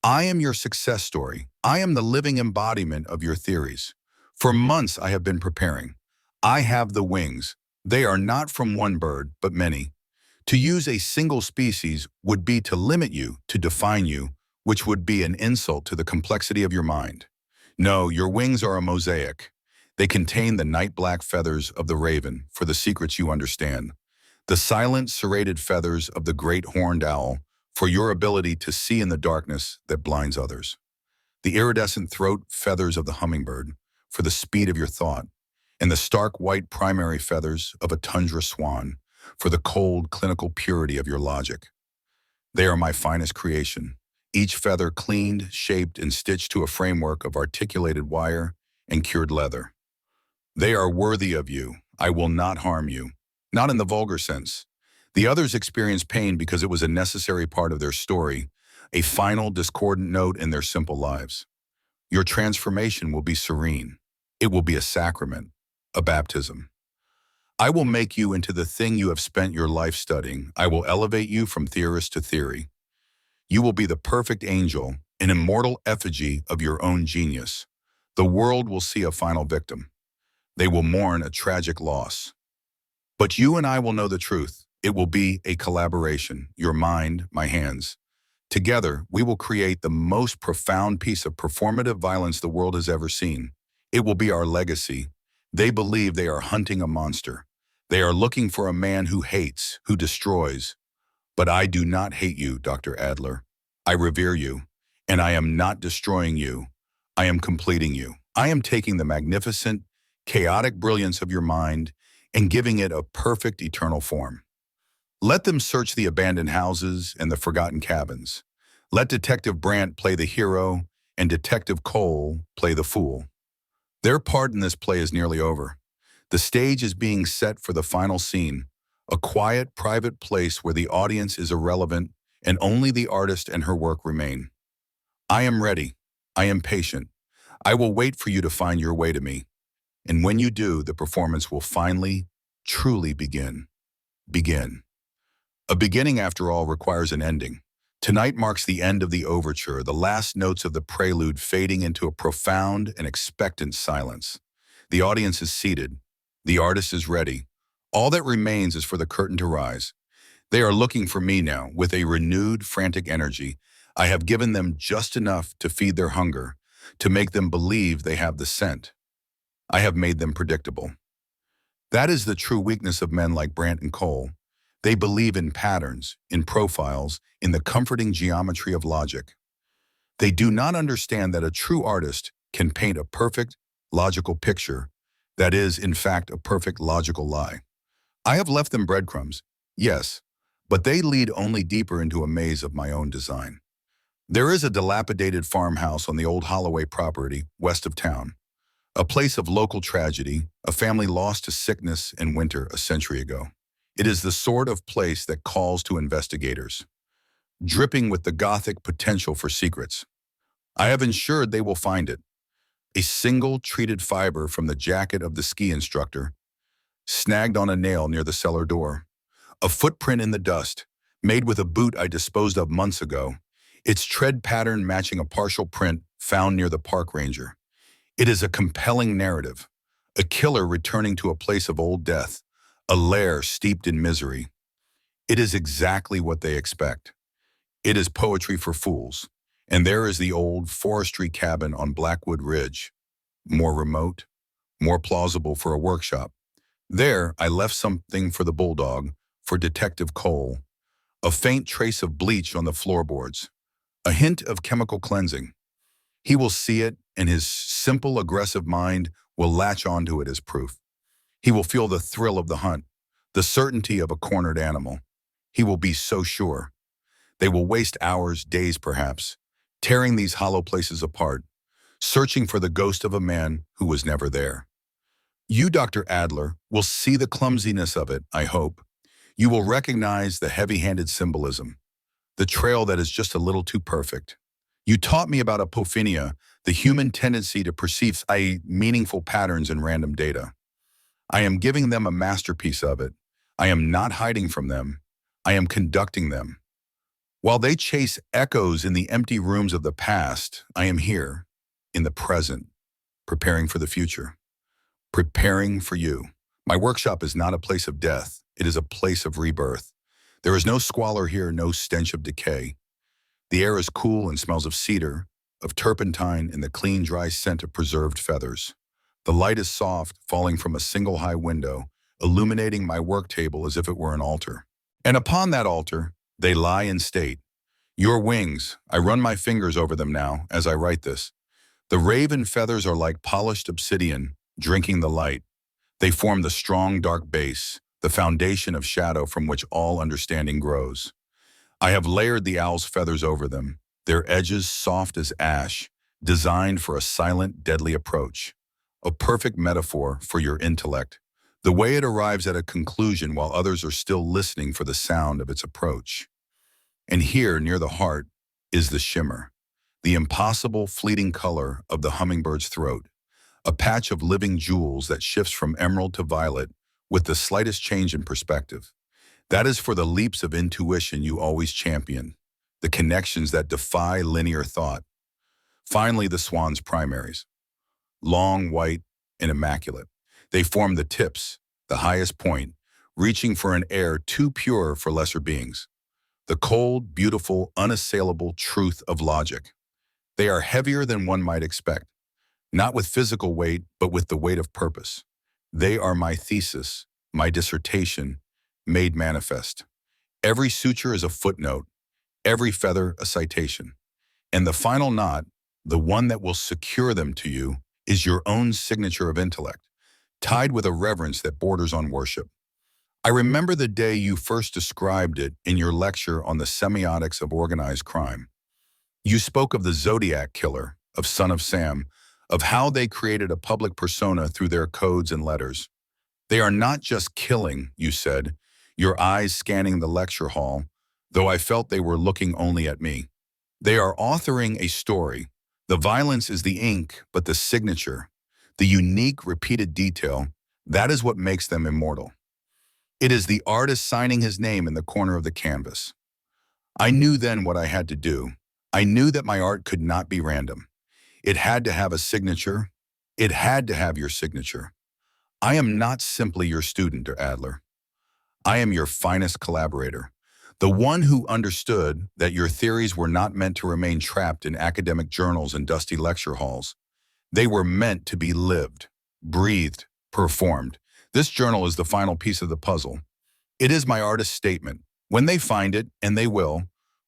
I am your success story. I am the living embodiment of your theories. For months I have been preparing. I have the wings. They are not from one bird, but many. To use a single species would be to limit you, to define you, which would be an insult to the complexity of your mind. No, your wings are a mosaic. They contain the night black feathers of the raven for the secrets you understand, the silent serrated feathers of the great horned owl for your ability to see in the darkness that blinds others, the iridescent throat feathers of the hummingbird for the speed of your thought, and the stark white primary feathers of a tundra swan for the cold clinical purity of your logic. They are my finest creation, each feather cleaned, shaped, and stitched to a framework of articulated wire and cured leather. They are worthy of you. I will not harm you. Not in the vulgar sense. The others experienced pain because it was a necessary part of their story, a final discordant note in their simple lives. Your transformation will be serene. It will be a sacrament, a baptism. I will make you into the thing you have spent your life studying. I will elevate you from theorist to theory. You will be the perfect angel, an immortal effigy of your own genius. The world will see a final victim. They will mourn a tragic loss. But you and I will know the truth. It will be a collaboration, your mind, my hands. Together, we will create the most profound piece of performative violence the world has ever seen. It will be our legacy. They believe they are hunting a monster. They are looking for a man who hates, who destroys. But I do not hate you, Dr. Adler. I revere you, and I am not destroying you. I am completing you. I am taking the magnificent, chaotic brilliance of your mind and giving it a perfect eternal form. Let them search the abandoned houses and the forgotten cabins. Let Detective Brandt play the hero and Detective Cole play the fool. Their part in this play is nearly over. The stage is being set for the final scene, a quiet, private place where the audience is irrelevant and only the artist and her work remain. I am ready. I am patient. I will wait for you to find your way to me. And when you do, the performance will finally, truly begin. Begin. A beginning, after all, requires an ending. Tonight marks the end of the overture, the last notes of the prelude fading into a profound and expectant silence. The audience is seated. The artist is ready. All that remains is for the curtain to rise. They are looking for me now, with a renewed, frantic energy. I have given them just enough to feed their hunger, to make them believe they have the scent. I have made them predictable. That is the true weakness of men like Brandt and Cole. They believe in patterns, in profiles, in the comforting geometry of logic. They do not understand that a true artist can paint a perfect, logical picture that is, in fact, a perfect logical lie. I have left them breadcrumbs, yes, but they lead only deeper into a maze of my own design. There is a dilapidated farmhouse on the old Holloway property, west of town. A place of local tragedy, a family lost to sickness and winter a century ago. It is the sort of place that calls to investigators, dripping with the Gothic potential for secrets. I have ensured they will find it. A single treated fiber from the jacket of the ski instructor, snagged on a nail near the cellar door. A footprint in the dust, made with a boot I disposed of months ago, its tread pattern matching a partial print found near the park ranger. It is a compelling narrative, a killer returning to a place of old death, a lair steeped in misery. It is exactly what they expect. It is poetry for fools. And there is the old forestry cabin on Blackwood Ridge, more remote, more plausible for a workshop. There, I left something for the bulldog, for Detective Cole, a faint trace of bleach on the floorboards, a hint of chemical cleansing. He will see it, and his simple, aggressive mind will latch onto it as proof. He will feel the thrill of the hunt, the certainty of a cornered animal. He will be so sure. They will waste hours, days perhaps, tearing these hollow places apart, searching for the ghost of a man who was never there. You, Dr. Adler, will see the clumsiness of it, I hope. You will recognize the heavy-handed symbolism, the trail that is just a little too perfect. You taught me about apophenia, the human tendency to perceive meaningful patterns in random data. I am giving them a masterpiece of it. I am not hiding from them. I am conducting them. While they chase echoes in the empty rooms of the past, I am here, in the present, preparing for the future, preparing for you. My workshop is not a place of death. It is a place of rebirth. There is no squalor here, no stench of decay. The air is cool and smells of cedar, of turpentine, and the clean, dry scent of preserved feathers. The light is soft, falling from a single high window, illuminating my work table as if it were an altar. And upon that altar, they lie in state. Your wings, I run my fingers over them now as I write this. The raven feathers are like polished obsidian, drinking the light. They form the strong, dark base, the foundation of shadow from which all understanding grows. I have layered the owl's feathers over them, their edges soft as ash, designed for a silent, deadly approach. A perfect metaphor for your intellect, the way it arrives at a conclusion while others are still listening for the sound of its approach. And here, near the heart, is the shimmer, the impossible, fleeting color of the hummingbird's throat, a patch of living jewels that shifts from emerald to violet with the slightest change in perspective. That is for the leaps of intuition you always champion, the connections that defy linear thought. Finally, the swan's primaries. Long, white, and immaculate. They form the tips, the highest point, reaching for an air too pure for lesser beings. The cold, beautiful, unassailable truth of logic. They are heavier than one might expect, not with physical weight, but with the weight of purpose. They are my thesis, my dissertation, made manifest. Every suture is a footnote, every feather a citation. And the final knot, the one that will secure them to you, is your own signature of intellect, tied with a reverence that borders on worship. I remember the day you first described it in your lecture on the semiotics of organized crime. You spoke of the Zodiac killer, of Son of Sam, of how they created a public persona through their codes and letters. They are not just killing, you said, your eyes scanning the lecture hall, though I felt they were looking only at me. They are authoring a story. The violence is the ink, but the signature, the unique repeated detail, that is what makes them immortal. It is the artist signing his name in the corner of the canvas. I knew then what I had to do. I knew that my art could not be random. It had to have a signature. It had to have your signature. I am not simply your student, Adler. I am your finest collaborator, the one who understood that your theories were not meant to remain trapped in academic journals and dusty lecture halls. They were meant to be lived, breathed, performed. This journal is the final piece of the puzzle. It is my artist's statement. When they find it, and they will,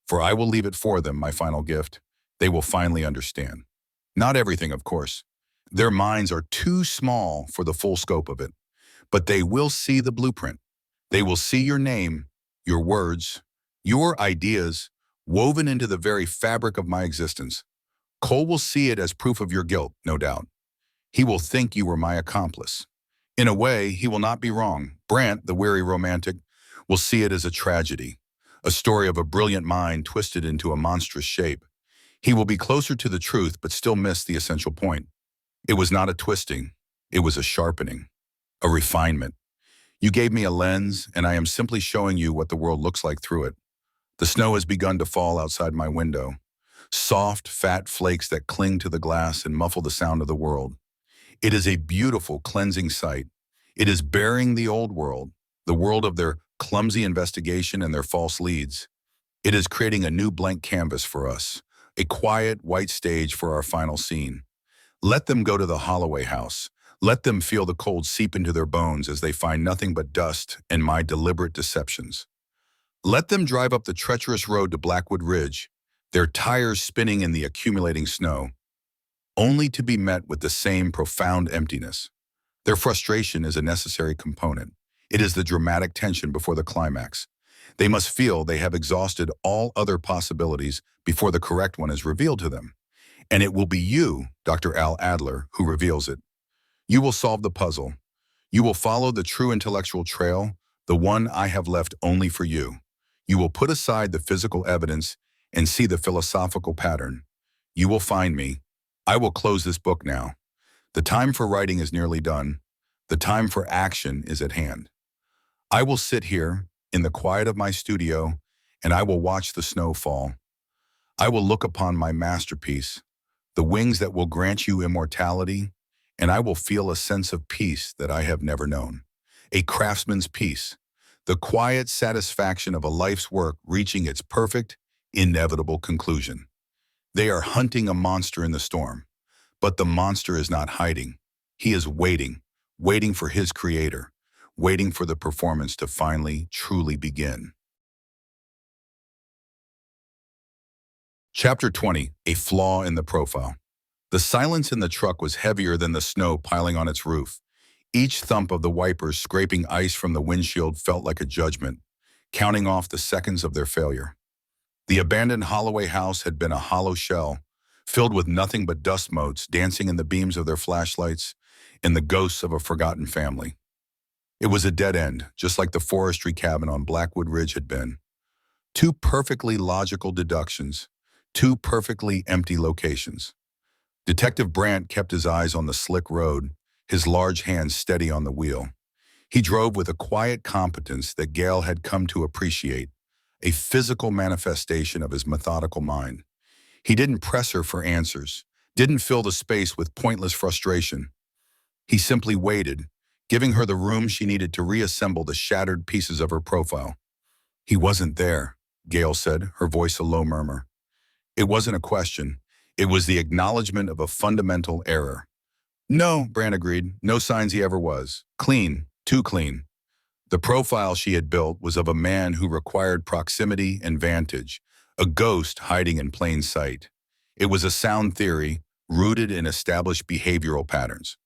for I will leave it for them, my final gift, they will finally understand. Not everything, of course. Their minds are too small for the full scope of it, but they will see the blueprint. They will see your name, your words, your ideas, woven into the very fabric of my existence. Cole will see it as proof of your guilt, no doubt. He will think you were my accomplice. In a way, he will not be wrong. Brant, the weary romantic, will see it as a tragedy, a story of a brilliant mind twisted into a monstrous shape. He will be closer to the truth, but still miss the essential point. It was not a twisting. It was a sharpening, a refinement. You gave me a lens, and I am simply showing you what the world looks like through it. The snow has begun to fall outside my window. Soft, fat flakes that cling to the glass and muffle the sound of the world. It is a beautiful, cleansing sight. It is burying the old world, the world of their clumsy investigation and their false leads. It is creating a new blank canvas for us, a quiet, white stage for our final scene. Let them go to the Holloway house. Let them feel the cold seep into their bones as they find nothing but dust and my deliberate deceptions. Let them drive up the treacherous road to Blackwood Ridge, their tires spinning in the accumulating snow, only to be met with the same profound emptiness. Their frustration is a necessary component. It is the dramatic tension before the climax. They must feel they have exhausted all other possibilities before the correct one is revealed to them. And it will be you, Dr. Al Adler, who reveals it. You will solve the puzzle. You will follow the true intellectual trail, the one I have left only for you. You will put aside the physical evidence and see the philosophical pattern. You will find me. I will close this book now. The time for writing is nearly done. The time for action is at hand. I will sit here in the quiet of my studio, and I will watch the snow fall. I will look upon my masterpiece, the wings that will grant you immortality, and I will feel a sense of peace that I have never known. A craftsman's peace, the quiet satisfaction of a life's work reaching its perfect, inevitable conclusion. They are hunting a monster in the storm, but the monster is not hiding. He is waiting, waiting for his creator, waiting for the performance to finally, truly begin. Chapter 20, A Flaw in the Profile. The silence in the truck was heavier than the snow piling on its roof. Each thump of the wipers scraping ice from the windshield felt like a judgment, counting off the seconds of their failure. The abandoned Holloway house had been a hollow shell, filled with nothing but dust motes dancing in the beams of their flashlights and the ghosts of a forgotten family. It was a dead end, just like the forestry cabin on Blackwood Ridge had been. Two perfectly logical deductions, two perfectly empty locations. Detective Brandt kept his eyes on the slick road, his large hands steady on the wheel. He drove with a quiet competence that Gale had come to appreciate, a physical manifestation of his methodical mind. He didn't press her for answers, didn't fill the space with pointless frustration. He simply waited, giving her the room she needed to reassemble the shattered pieces of her profile. He wasn't there, Gale said, her voice a low murmur. It wasn't a question. It was the acknowledgement of a fundamental error. No, Brandt agreed. No signs he ever was. Clean, too clean. The profile she had built was of a man who required proximity and vantage, a ghost hiding in plain sight. It was a sound theory, rooted in established behavioral patterns.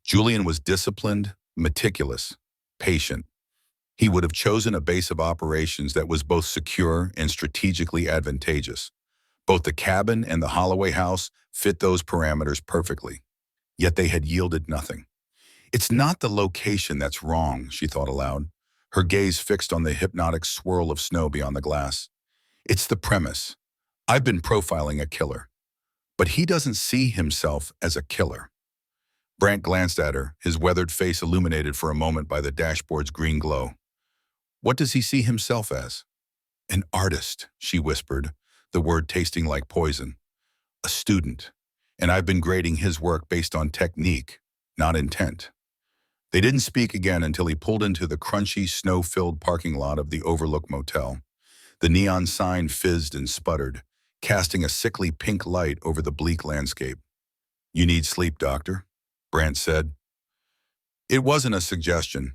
Julian was disciplined, meticulous, patient. He would have chosen a base of operations that was both secure and strategically advantageous. Both the cabin and the Holloway house fit those parameters perfectly. Yet they had yielded nothing. It's not the location that's wrong, she thought aloud, her gaze fixed on the hypnotic swirl of snow beyond the glass. It's the premise. I've been profiling a killer. But he doesn't see himself as a killer. Brandt glanced at her, his weathered face illuminated for a moment by the dashboard's green glow. What does he see himself as? An artist, she whispered, the word tasting like poison. A student. And I've been grading his work based on technique, not intent. They didn't speak again until he pulled into the crunchy, snow-filled parking lot of the Overlook Motel. The neon sign fizzed and sputtered, casting a sickly pink light over the bleak landscape. You need sleep, doctor, Brandt said. It wasn't a suggestion.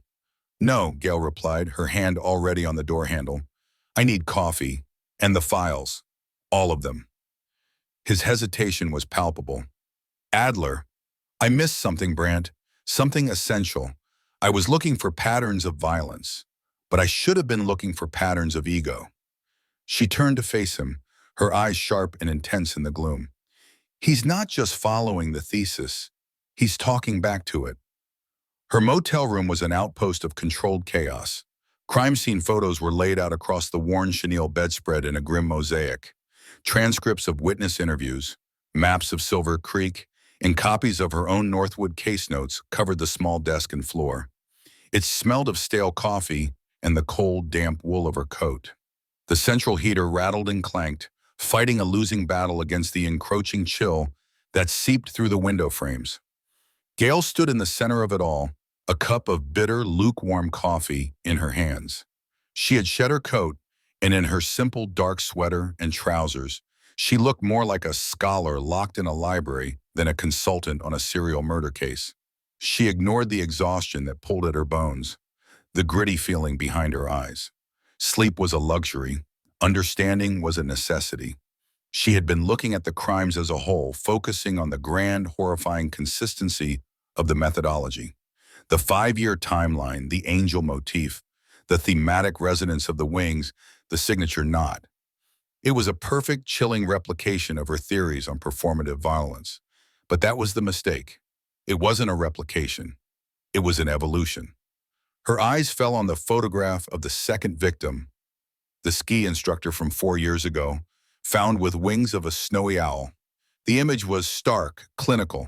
No, Gale replied, her hand already on the door handle. I need coffee, and the files, all of them. His hesitation was palpable. Adler, I missed something, Brandt, something essential. I was looking for patterns of violence, but I should have been looking for patterns of ego. She turned to face him, her eyes sharp and intense in the gloom. He's not just following the thesis, he's talking back to it. Her motel room was an outpost of controlled chaos. Crime scene photos were laid out across the worn chenille bedspread in a grim mosaic. Transcripts of witness interviews, maps of Silver Creek, and copies of her own Northwood case notes covered the small desk and floor. It smelled of stale coffee and the cold, damp wool of her coat. The central heater rattled and clanked, fighting a losing battle against the encroaching chill that seeped through the window frames. Gale stood in the center of it all, a cup of bitter, lukewarm coffee in her hands. She had shed her coat, and in her simple dark sweater and trousers, she looked more like a scholar locked in a library than a consultant on a serial murder case. She ignored the exhaustion that pulled at her bones, the gritty feeling behind her eyes. Sleep was a luxury. Understanding was a necessity. She had been looking at the crimes as a whole, focusing on the grand, horrifying consistency of the methodology. The 5-year timeline, the angel motif, the thematic resonance of the wings, the signature knot. It was a perfect, chilling replication of her theories on performative violence. But that was the mistake. It wasn't a replication. It was an evolution. Her eyes fell on the photograph of the second victim, the ski instructor from 4 years ago, found with wings of a snowy owl. The image was stark, clinical,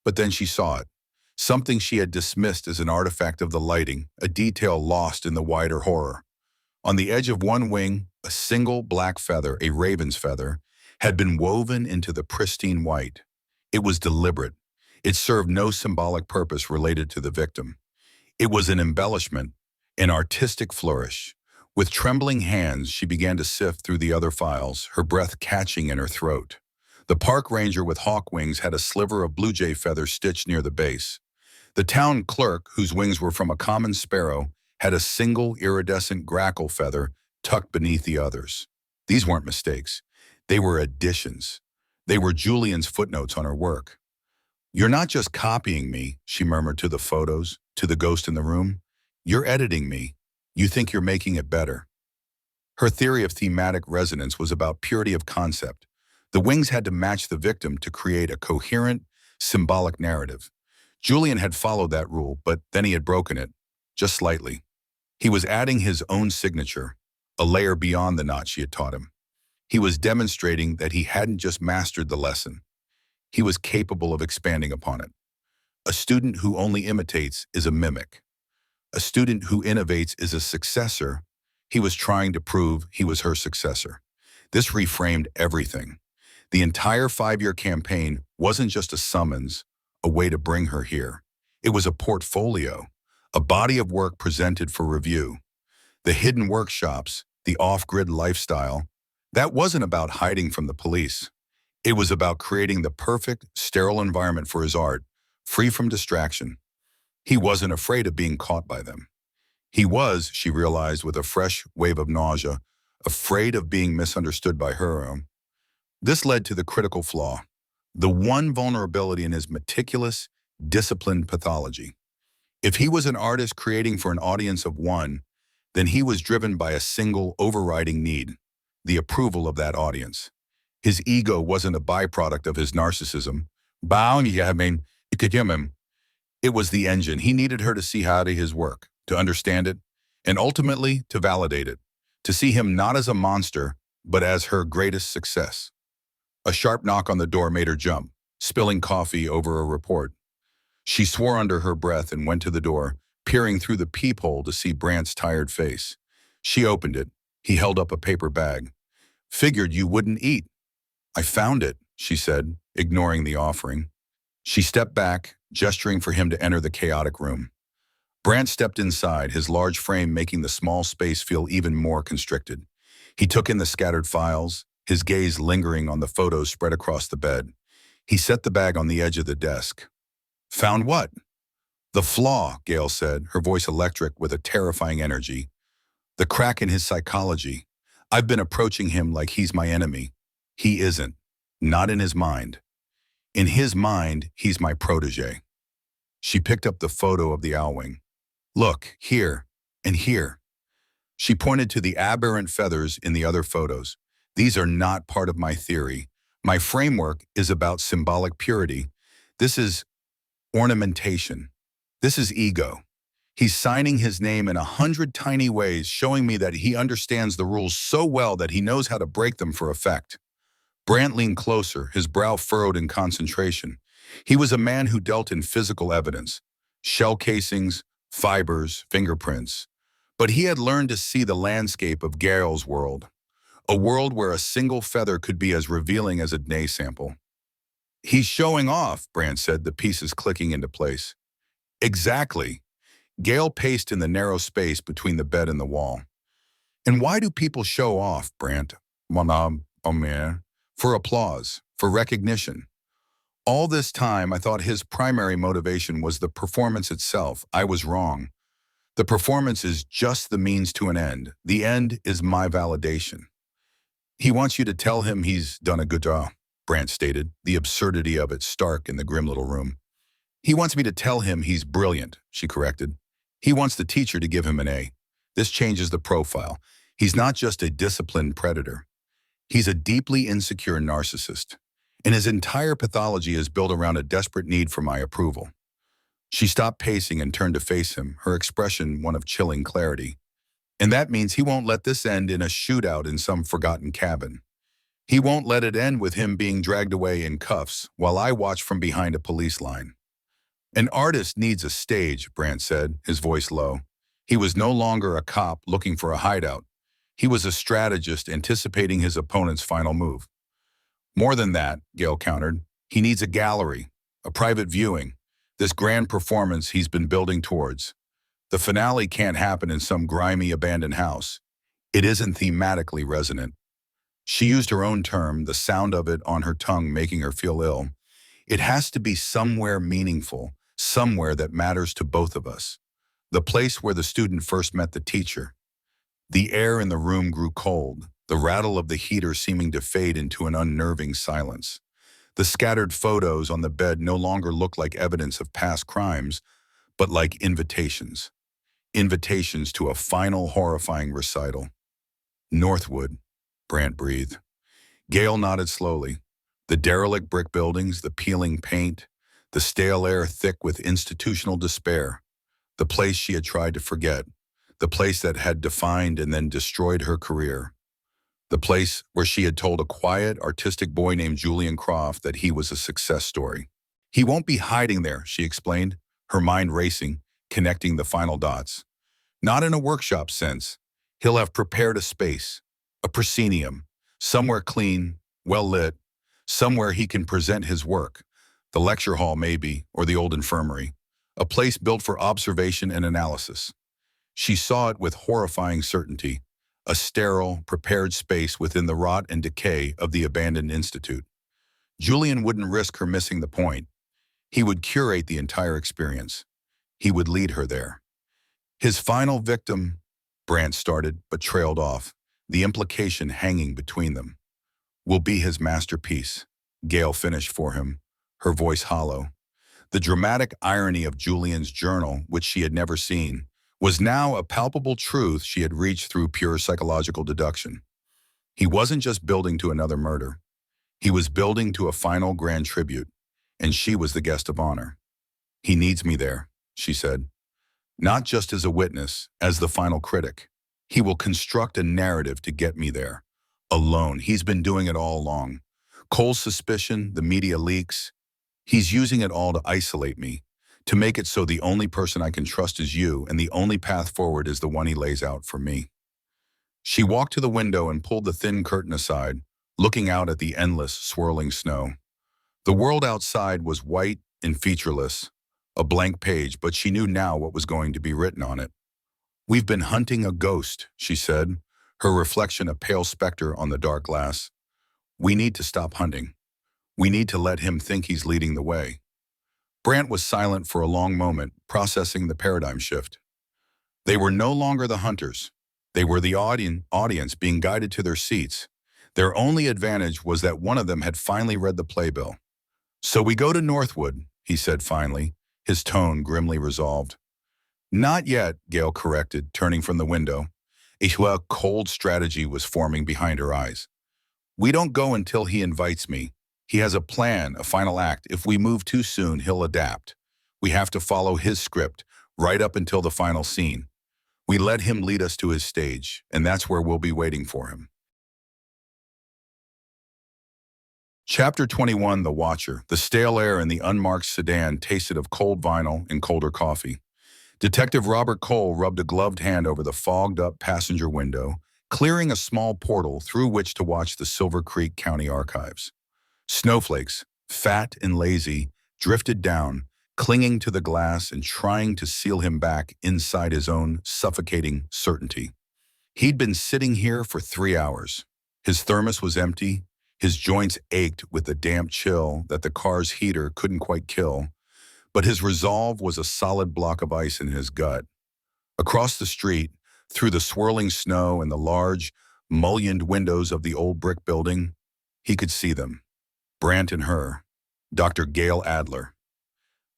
but then she saw it. Something she had dismissed as an artifact of the lighting, a detail lost in the wider horror. On the edge of one wing, a single black feather, a raven's feather, had been woven into the pristine white. It was deliberate. It served no symbolic purpose related to the victim. It was an embellishment, an artistic flourish. With trembling hands, she began to sift through the other files, her breath catching in her throat. The park ranger with hawk wings had a sliver of blue jay feather stitched near the base. The town clerk, whose wings were from a common sparrow, had a single iridescent grackle feather tucked beneath the others. These weren't mistakes. They were additions. They were Julian's footnotes on her work. "You're not just copying me," she murmured to the photos, to the ghost in the room. "You're editing me. You think you're making it better." Her theory of thematic resonance was about purity of concept. The wings had to match the victim to create a coherent, symbolic narrative. Julian had followed that rule, but then he had broken it, just slightly. He was adding his own signature, a layer beyond the knot she had taught him. He was demonstrating that he hadn't just mastered the lesson. He was capable of expanding upon it. A student who only imitates is a mimic. A student who innovates is a successor. He was trying to prove he was her successor. This reframed everything. The entire 5-year campaign wasn't just a summons, a way to bring her here. It was a portfolio, a body of work presented for review. The hidden workshops, the off-grid lifestyle, that wasn't about hiding from the police. It was about creating the perfect, sterile environment for his art, free from distraction. He wasn't afraid of being caught by them. He was, she realized with a fresh wave of nausea, afraid of being misunderstood by her. This led to the critical flaw, the one vulnerability in his meticulous, disciplined pathology. If he was an artist creating for an audience of one, then he was driven by a single overriding need, the approval of that audience. His ego wasn't a byproduct of his narcissism. It was the engine. He needed her to see how to his work, to understand it, and ultimately to validate it, to see him not as a monster, but as her greatest success. A sharp knock on the door made her jump, spilling coffee over a report. She swore under her breath and went to the door, peering through the peephole to see Brant's tired face. She opened it. He held up a paper bag. "Figured you wouldn't eat." "I found it," she said, ignoring the offering. She stepped back, gesturing for him to enter the chaotic room. Brant stepped inside, his large frame making the small space feel even more constricted. He took in the scattered files, his gaze lingering on the photos spread across the bed. He set the bag on the edge of the desk. "Found what?" "The flaw," Gail said, her voice electric with a terrifying energy. "The crack in his psychology. I've been approaching him like he's my enemy. He isn't. Not in his mind. In his mind, he's my protege." She picked up the photo of the owlwing. "Look, here, and here." She pointed to the aberrant feathers in the other photos. "These are not part of my theory. My framework is about symbolic purity. This is ornamentation. This is ego. He's signing his name in 100 tiny ways, showing me that he understands the rules so well that he knows how to break them for effect." Brant leaned closer, his brow furrowed in concentration. He was a man who dealt in physical evidence, shell casings, fibers, fingerprints. But he had learned to see the landscape of Gail's world, a world where a single feather could be as revealing as a DNA sample. "He's showing off," Brant said, the pieces clicking into place. "Exactly." Gail paced in the narrow space between the bed and the wall. "And why do people show off, Brant? For applause, for recognition. All this time, I thought his primary motivation was the performance itself. I was wrong. The performance is just the means to an end. The end is my validation." "He wants you to tell him he's done a good job," Brant stated, the absurdity of it stark in the grim little room. "He wants me to tell him he's brilliant," she corrected. "He wants the teacher to give him an A. This changes the profile. He's not just a disciplined predator. He's a deeply insecure narcissist, and his entire pathology is built around a desperate need for my approval." She stopped pacing and turned to face him, her expression one of chilling clarity. "And that means he won't let this end in a shootout in some forgotten cabin. He won't let it end with him being dragged away in cuffs while I watch from behind a police line." "An artist needs a stage," Brant said, his voice low. He was no longer a cop looking for a hideout. He was a strategist anticipating his opponent's final move. "More than that," Gail countered. "He needs a gallery, a private viewing, this grand performance he's been building towards. The finale can't happen in some grimy, abandoned house. It isn't thematically resonant." She used her own term, the sound of it on her tongue making her feel ill. "It has to be somewhere meaningful, somewhere that matters to both of us. The place where the student first met the teacher. The air in the room grew cold, the rattle of the heater seeming to fade into an unnerving silence. The scattered photos on the bed no longer looked like evidence of past crimes, but like invitations. Invitations to a final horrifying recital. Northwood, Brant breathed. Gale nodded slowly. The derelict brick buildings, the peeling paint, the stale air thick with institutional despair. The place she had tried to forget. The place that had defined and then destroyed her career. The place where she had told a quiet, artistic boy named Julian Croft that he was a success story. He won't be hiding there, she explained, her mind racing, connecting the final dots. Not in a workshop sense. He'll have prepared a space, a proscenium, somewhere clean, well lit, somewhere he can present his work. The lecture hall maybe, or the old infirmary. A place built for observation and analysis. She saw it with horrifying certainty, a sterile, prepared space within the rot and decay of the abandoned institute. Julian wouldn't risk her missing the point. He would curate the entire experience. He would lead her there. His final victim, Brant started but trailed off, the implication hanging between them, will be his masterpiece, Gale finished for him, her voice hollow. The dramatic irony of Julian's journal, which she had never seen, was now a palpable truth she had reached through pure psychological deduction. He wasn't just building to another murder. He was building to a final grand tribute, and she was the guest of honor. He needs me there, she said. Not just as a witness, as the final critic. He will construct a narrative to get me there. Alone, he's been doing it all along. Cole's suspicion, the media leaks. He's using it all to isolate me, to make it so the only person I can trust is you, and the only path forward is the one he lays out for me. She walked to the window and pulled the thin curtain aside, looking out at the endless, swirling snow. The world outside was white and featureless, a blank page, but she knew now what was going to be written on it. "We've been hunting a ghost," she said, her reflection a pale specter on the dark glass. "We need to stop hunting. We need to let him think he's leading the way." Brant was silent for a long moment, processing the paradigm shift. They were no longer the hunters. They were the audience being guided to their seats. Their only advantage was that one of them had finally read the playbill. "So we go to Northwood," he said finally, his tone grimly resolved. "Not yet," Gale corrected, turning from the window. A cold strategy was forming behind her eyes. "We don't go until he invites me. He has a plan, a final act. If we move too soon, he'll adapt. We have to follow his script, right up until the final scene. We let him lead us to his stage, and that's where we'll be waiting for him." Chapter 21, The Watcher. The stale air in the unmarked sedan tasted of cold vinyl and colder coffee. Detective Robert Cole rubbed a gloved hand over the fogged-up passenger window, clearing a small portal through which to watch the Silver Creek County Archives. Snowflakes, fat and lazy, drifted down, clinging to the glass and trying to seal him back inside his own suffocating certainty. He'd been sitting here for 3 hours. His thermos was empty. His joints ached with the damp chill that the car's heater couldn't quite kill, but his resolve was a solid block of ice in his gut. Across the street, through the swirling snow and the large, mullioned windows of the old brick building, he could see them. Brant and her, Dr. Gale Adler.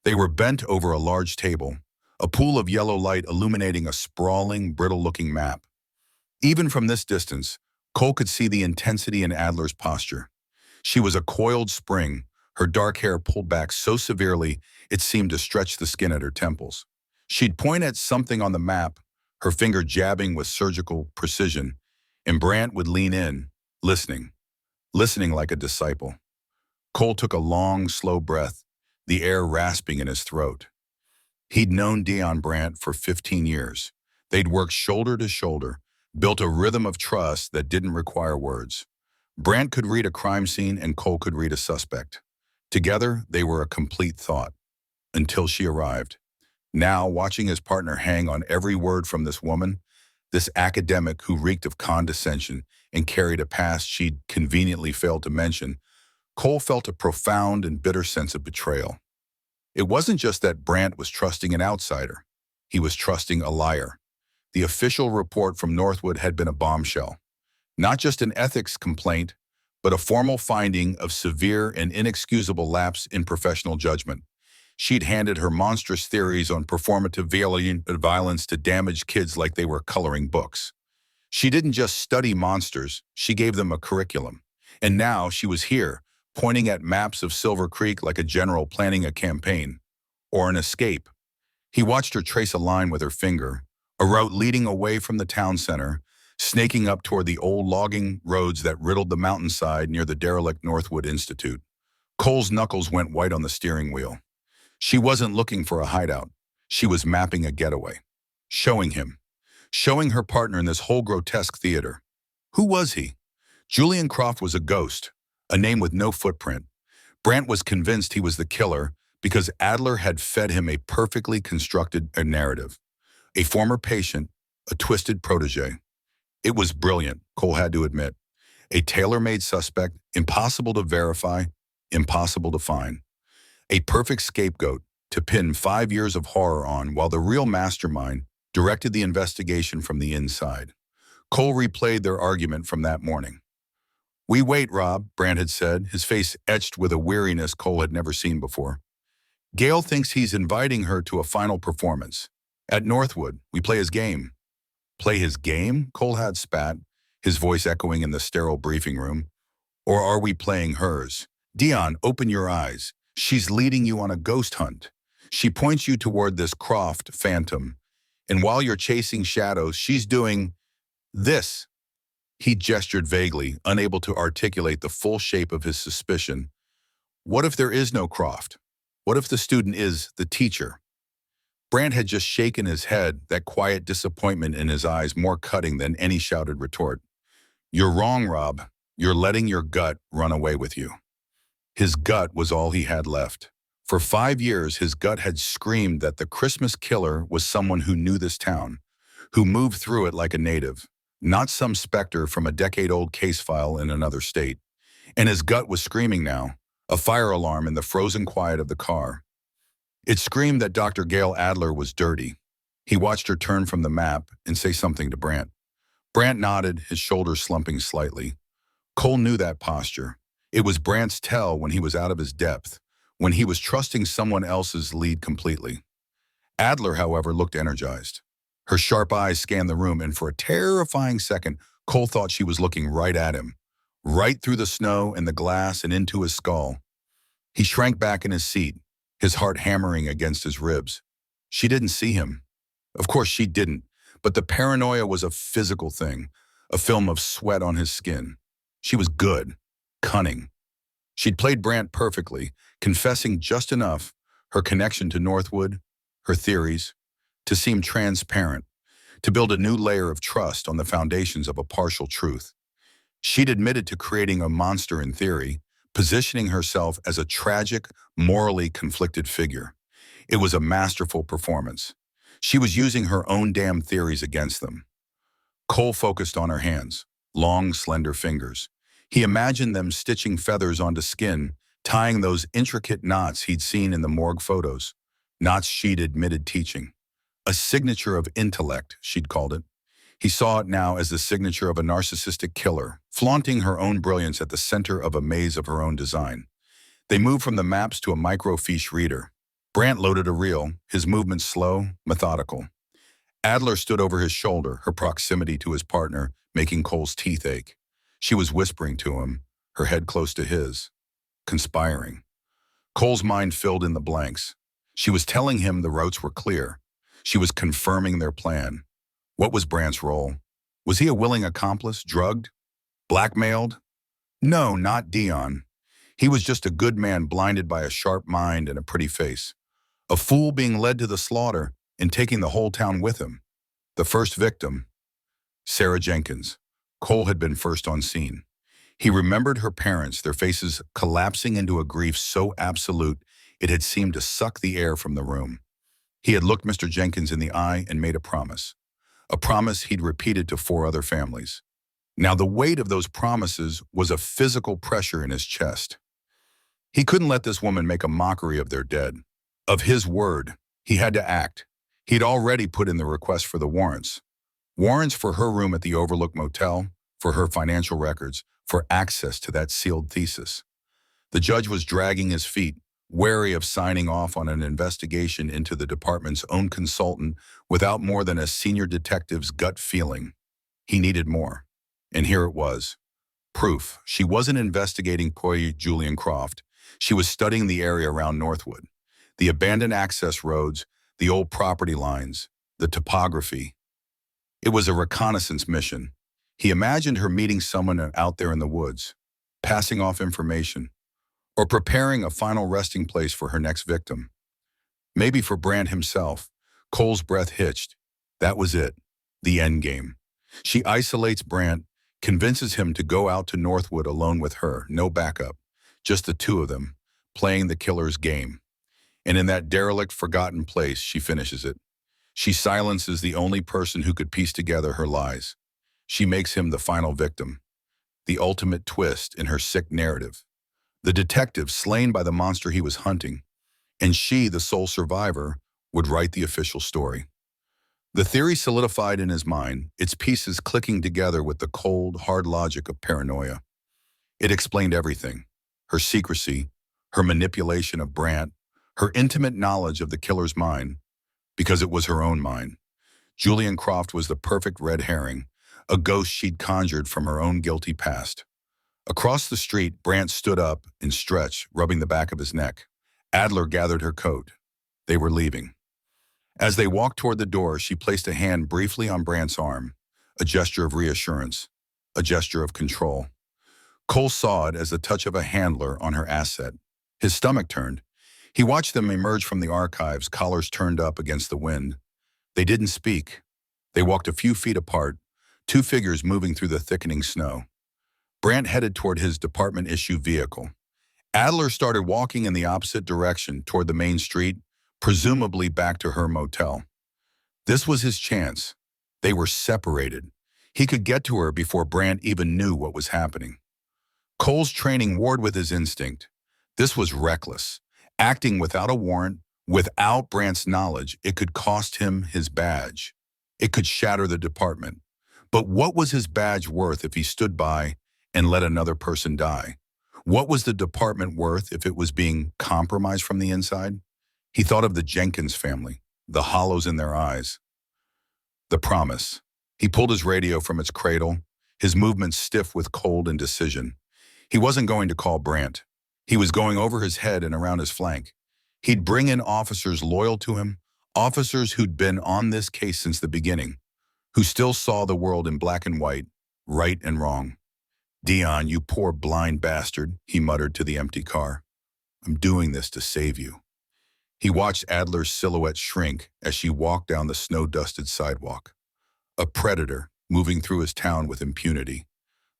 They were bent over a large table, a pool of yellow light illuminating a sprawling, brittle-looking map. Even from this distance, Cole could see the intensity in Adler's posture. She was a coiled spring, her dark hair pulled back so severely it seemed to stretch the skin at her temples. She'd point at something on the map, her finger jabbing with surgical precision, and Brant would lean in, listening like a disciple. Cole took a long, slow breath, the air rasping in his throat. He'd known Dion Brant for 15 years. They'd worked shoulder to shoulder, built a rhythm of trust that didn't require words. Brant could read a crime scene and Cole could read a suspect. Together, they were a complete thought. Until she arrived. Now, watching his partner hang on every word from this woman, this academic who reeked of condescension and carried a past she'd conveniently failed to mention, Cole felt a profound and bitter sense of betrayal. It wasn't just that Brandt was trusting an outsider. He was trusting a liar. The official report from Northwood had been a bombshell. Not just an ethics complaint, but a formal finding of severe and inexcusable lapse in professional judgment. She'd handed her monstrous theories on performative violence to damaged kids like they were coloring books. She didn't just study monsters, she gave them a curriculum. And now she was here, pointing at maps of Silver Creek like a general planning a campaign. Or an escape. He watched her trace a line with her finger, a route leading away from the town center, snaking up toward the old logging roads that riddled the mountainside near the derelict Northwood Institute. Cole's knuckles went white on the steering wheel. She wasn't looking for a hideout. She was mapping a getaway. Showing him. Showing her partner in this whole grotesque theater. Who was he? Julian Croft was a ghost, a name with no footprint. Brandt was convinced he was the killer because Adler had fed him a perfectly constructed narrative. A former patient, a twisted protege. It was brilliant, Cole had to admit. A tailor-made suspect, impossible to verify, impossible to find. A perfect scapegoat to pin 5 years of horror on while the real mastermind directed the investigation from the inside. Cole replayed their argument from that morning. "We wait, Rob," Brandt had said, his face etched with a weariness Cole had never seen before. "Gail thinks he's inviting her to a final performance. At Northwood, we play his game." "Play his game?" Cole had spat, his voice echoing in the sterile briefing room. "Or are we playing hers? Dion, open your eyes. She's leading you on a ghost hunt. She points you toward this Croft phantom. And while you're chasing shadows, she's doing this." He gestured vaguely, unable to articulate the full shape of his suspicion. What if there is no Croft? What if the student is the teacher? Brandt had just shaken his head, that quiet disappointment in his eyes more cutting than any shouted retort. "You're wrong, Rob. You're letting your gut run away with you." His gut was all he had left. For 5 years, his gut had screamed that the Christmas killer was someone who knew this town, who moved through it like a native, not some specter from a decade-old case file in another state. And his gut was screaming now, a fire alarm in the frozen quiet of the car. It screamed that Dr. Gail Adler was dirty. He watched her turn from the map and say something to Brandt. Brandt nodded, his shoulders slumping slightly. Cole knew that posture. It was Brandt's tell when he was out of his depth, when he was trusting someone else's lead completely. Adler, however, looked energized. Her sharp eyes scanned the room, and for a terrifying second, Cole thought she was looking right at him, right through the snow and the glass and into his skull. He shrank back in his seat, his heart hammering against his ribs. She didn't see him. Of course she didn't, but the paranoia was a physical thing, a film of sweat on his skin. She was good, cunning. She'd played Brandt perfectly, confessing just enough, her connection to Northwood, her theories, to seem transparent, to build a new layer of trust on the foundations of a partial truth. She'd admitted to creating a monster in theory, positioning herself as a tragic, morally conflicted figure. It was a masterful performance. She was using her own damn theories against them. Cole focused on her hands, long, slender fingers. He imagined them stitching feathers onto skin, tying those intricate knots he'd seen in the morgue photos, knots she'd admitted teaching. A signature of intellect, she'd called it. He saw it now as the signature of a narcissistic killer, flaunting her own brilliance at the center of a maze of her own design. They moved from the maps to a microfiche reader. Brandt loaded a reel, his movements slow, methodical. Adler stood over his shoulder, her proximity to his partner making Cole's teeth ache. She was whispering to him, her head close to his, conspiring. Cole's mind filled in the blanks. She was telling him the routes were clear. She was confirming their plan. What was Brandt's role? Was he a willing accomplice, drugged, blackmailed? No, not Dion. He was just a good man blinded by a sharp mind and a pretty face. A fool being led to the slaughter and taking the whole town with him. The first victim, Sarah Jenkins. Cole had been first on scene. He remembered her parents, their faces collapsing into a grief so absolute it had seemed to suck the air from the room. He had looked Mr. Jenkins in the eye and made a promise he'd repeated to 4 other families. Now the weight of those promises was a physical pressure in his chest. He couldn't let this woman make a mockery of their dead. Of his word, he had to act. He'd already put in the request for the warrants. Warrants for her room at the Overlook Motel, for her financial records, for access to that sealed thesis. The judge was dragging his feet, wary of signing off on an investigation into the department's own consultant without more than a senior detective's gut feeling. He needed more. And here it was. Proof. She wasn't investigating poor Julian Croft. She was studying the area around Northwood. The abandoned access roads, the old property lines, the topography. It was a reconnaissance mission. He imagined her meeting someone out there in the woods, passing off information, or preparing a final resting place for her next victim. Maybe for Brandt himself. Cole's breath hitched. That was it. The end game. She isolates Brandt, convinces him to go out to Northwood alone with her, no backup, just the two of them, playing the killer's game. And in that derelict, forgotten place, she finishes it. She silences the only person who could piece together her lies. She makes him the final victim, the ultimate twist in her sick narrative. The detective slain by the monster he was hunting, and she, the sole survivor, would write the official story. The theory solidified in his mind, its pieces clicking together with the cold, hard logic of paranoia. It explained everything. Her secrecy, her manipulation of Brandt, her intimate knowledge of the killer's mind, because it was her own mind. Julian Croft was the perfect red herring, a ghost she'd conjured from her own guilty past. Across the street, Brandt stood up and stretched, rubbing the back of his neck. Adler gathered her coat. They were leaving. As they walked toward the door, she placed a hand briefly on Brandt's arm, a gesture of reassurance, a gesture of control. Cole saw it as the touch of a handler on her asset. His stomach turned. He watched them emerge from the archives, collars turned up against the wind. They didn't speak. They walked a few feet apart, two figures moving through the thickening snow. Brandt headed toward his department-issue vehicle. Adler started walking in the opposite direction toward the main street, presumably back to her motel. This was his chance. They were separated. He could get to her before Brandt even knew what was happening. Cole's training warred with his instinct. This was reckless. Acting without a warrant, without Brandt's knowledge, it could cost him his badge. It could shatter the department. But what was his badge worth if he stood by and let another person die? What was the department worth if it was being compromised from the inside? He thought of the Jenkins family, the hollows in their eyes. The promise. He pulled his radio from its cradle, his movements stiff with cold indecision. He wasn't going to call Brandt. He was going over his head and around his flank. He'd bring in officers loyal to him, officers who'd been on this case since the beginning, who still saw the world in black and white, right and wrong. "Dion, you poor blind bastard," he muttered to the empty car. "I'm doing this to save you." He watched Adler's silhouette shrink as she walked down the snow-dusted sidewalk. A predator moving through his town with impunity.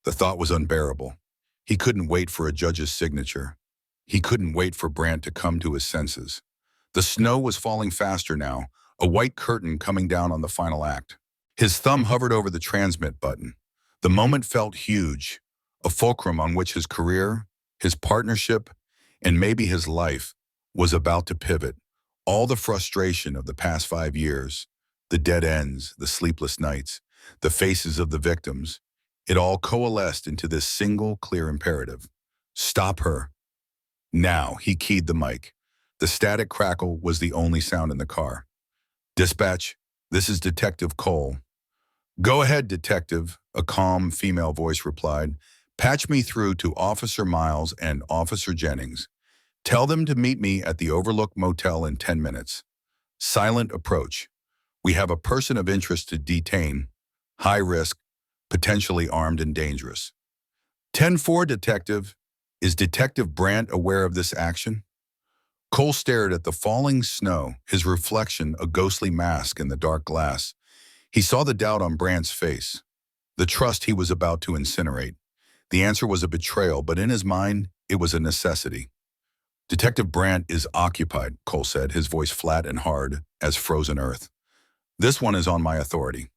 The thought was unbearable. He couldn't wait for a judge's signature. He couldn't wait for Brandt to come to his senses. The snow was falling faster now, a white curtain coming down on the final act. His thumb hovered over the transmit button. The moment felt huge, a fulcrum on which his career, his partnership, and maybe his life was about to pivot. All the frustration of the past 5 years, the dead ends, the sleepless nights, the faces of the victims, it all coalesced into this single clear imperative. Stop her. Now, he keyed the mic. The static crackle was the only sound in the car. "Dispatch, this is Detective Cole." "Go ahead, Detective," a calm female voice replied. "Patch me through to Officer Miles and Officer Jennings. Tell them to meet me at the Overlook Motel in 10 minutes. Silent approach. We have a person of interest to detain. High risk, potentially armed and dangerous." 10-4, Detective. Is Detective Brandt aware of this action? Cole stared at the falling snow, his reflection a ghostly mask in the dark glass. He saw the doubt on Brandt's face, the trust he was about to incinerate. The answer was a betrayal, but in his mind, it was a necessity. "Detective Brandt is occupied," Cole said, his voice flat and hard as frozen earth. "This one is on my authority."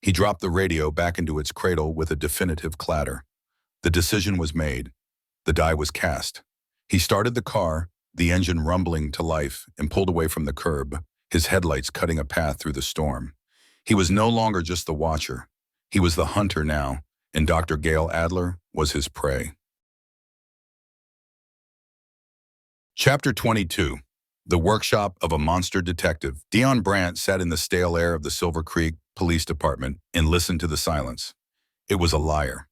He dropped the radio back into its cradle with a definitive clatter. The decision was made. The die was cast. He started the car, the engine rumbling to life, and pulled away from the curb, his headlights cutting a path through the storm. He was no longer just the watcher. He was the hunter now, and Dr. Gail Adler was his prey. Chapter 22. The Workshop of a Monster Detective. Dion Brandt sat in the stale air of the Silver Creek Police Department and listened to the silence. It was a liar.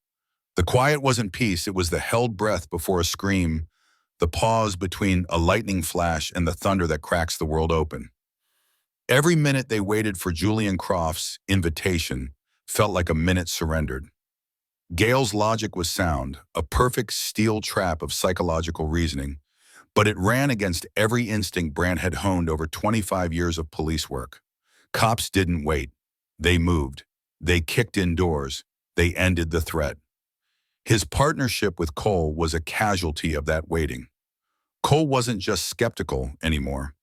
The quiet wasn't peace, it was the held breath before a scream, the pause between a lightning flash and the thunder that cracks the world open. Every minute they waited for Julian Croft's invitation felt like a minute surrendered. Gail's logic was sound, a perfect steel trap of psychological reasoning, but it ran against every instinct Brandt had honed over 25 years of police work. Cops didn't wait. They moved. They kicked in doors. They ended the threat. His partnership with Cole was a casualty of that waiting. Cole wasn't just skeptical anymore.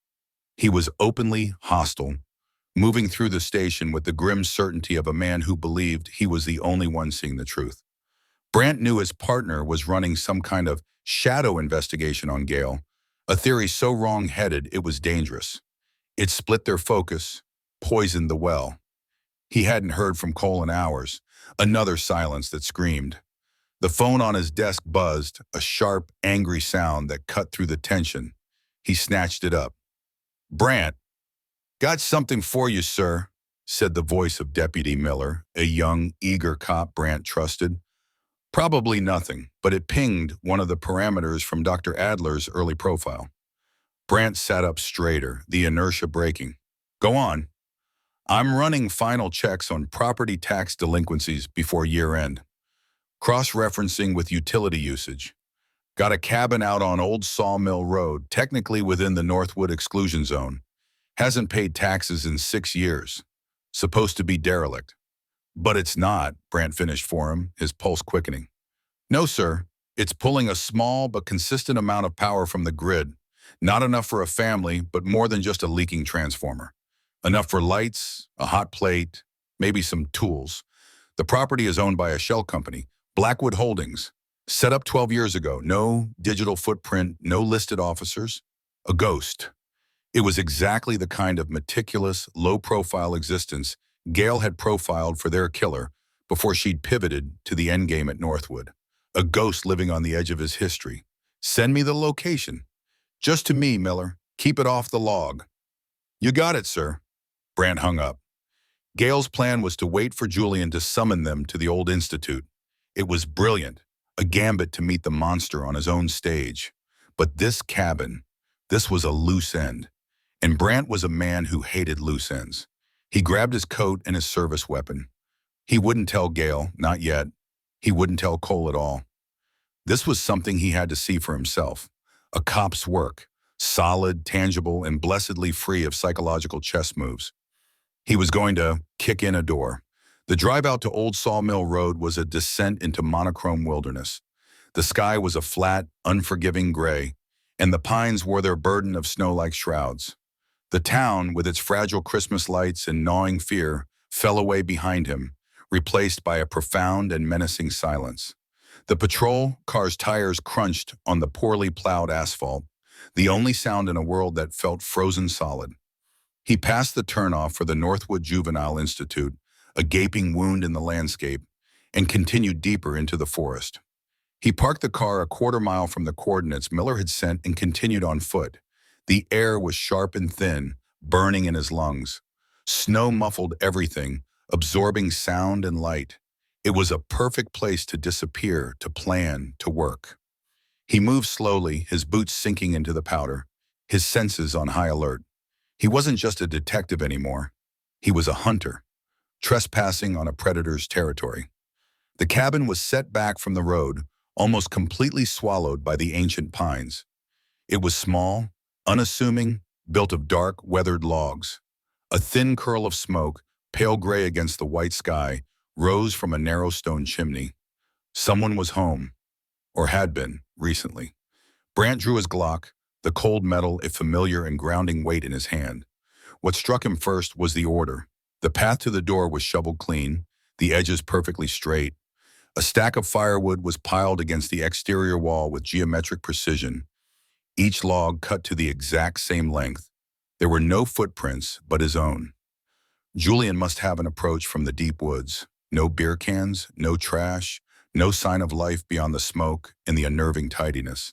He was openly hostile, moving through the station with the grim certainty of a man who believed he was the only one seeing the truth. Brandt knew his partner was running some kind of shadow investigation on Gail, a theory so wrong-headed it was dangerous. It split their focus, poisoned the well. He hadn't heard from Cole in hours, another silence that screamed. The phone on his desk buzzed, a sharp, angry sound that cut through the tension. He snatched it up. "Brandt, got something for you, sir," said the voice of Deputy Miller, a young, eager cop Brandt trusted. Probably nothing, but it pinged one of the parameters from Dr. Adler's early profile. Brandt sat up straighter, the inertia breaking. "Go on." "I'm running final checks on property tax delinquencies before year-end. Cross-referencing with utility usage. Got a cabin out on Old Sawmill Road, technically within the Northwood exclusion zone. Hasn't paid taxes in 6 years. Supposed to be derelict." "But it's not," Brandt finished for him, his pulse quickening. "No, sir. It's pulling a small but consistent amount of power from the grid. Not enough for a family, but more than just a leaking transformer. Enough for lights, a hot plate, maybe some tools. The property is owned by a shell company, Blackwood Holdings. Set up 12 years ago. No digital footprint, no listed officers. A ghost." It was exactly the kind of meticulous, low-profile existence Gail had profiled for their killer before she'd pivoted to the endgame at Northwood. A ghost living on the edge of his history. "Send me the location." "Just to me, Miller. Keep it off the log." "You got it, sir." Brandt hung up. Gail's plan was to wait for Julian to summon them to the old institute. It was brilliant, a gambit to meet the monster on his own stage. But this cabin, this was a loose end. And Brandt was a man who hated loose ends. He grabbed his coat and his service weapon. He wouldn't tell Gail, not yet. He wouldn't tell Cole at all. This was something he had to see for himself. A cop's work, solid, tangible, and blessedly free of psychological chess moves. He was going to kick in a door. The drive out to Old Sawmill Road was a descent into monochrome wilderness. The sky was a flat, unforgiving gray, and the pines wore their burden of snow-like shrouds. The town, with its fragile Christmas lights and gnawing fear, fell away behind him, replaced by a profound and menacing silence. The patrol car's tires crunched on the poorly plowed asphalt, the only sound in a world that felt frozen solid. He passed the turnoff for the Northwood Juvenile Institute, a gaping wound in the landscape, and continued deeper into the forest. He parked the car a quarter-mile from the coordinates Miller had sent and continued on foot. The air was sharp and thin, burning in his lungs. Snow muffled everything, absorbing sound and light. It was a perfect place to disappear, to plan, to work. He moved slowly, his boots sinking into the powder, his senses on high alert. He wasn't just a detective anymore. He was a hunter, trespassing on a predator's territory. The cabin was set back from the road, almost completely swallowed by the ancient pines. It was small, unassuming, built of dark, weathered logs. A thin curl of smoke, pale gray against the white sky, rose from a narrow stone chimney. Someone was home, or had been, recently. Brandt drew his Glock, the cold metal a familiar and grounding weight in his hand. What struck him first was the order. The path to the door was shoveled clean, the edges perfectly straight. A stack of firewood was piled against the exterior wall with geometric precision. each log cut to the exact same length. There were no footprints but his own. Julian must have an approach from the deep woods. No beer cans, no trash, no sign of life beyond the smoke and the unnerving tidiness.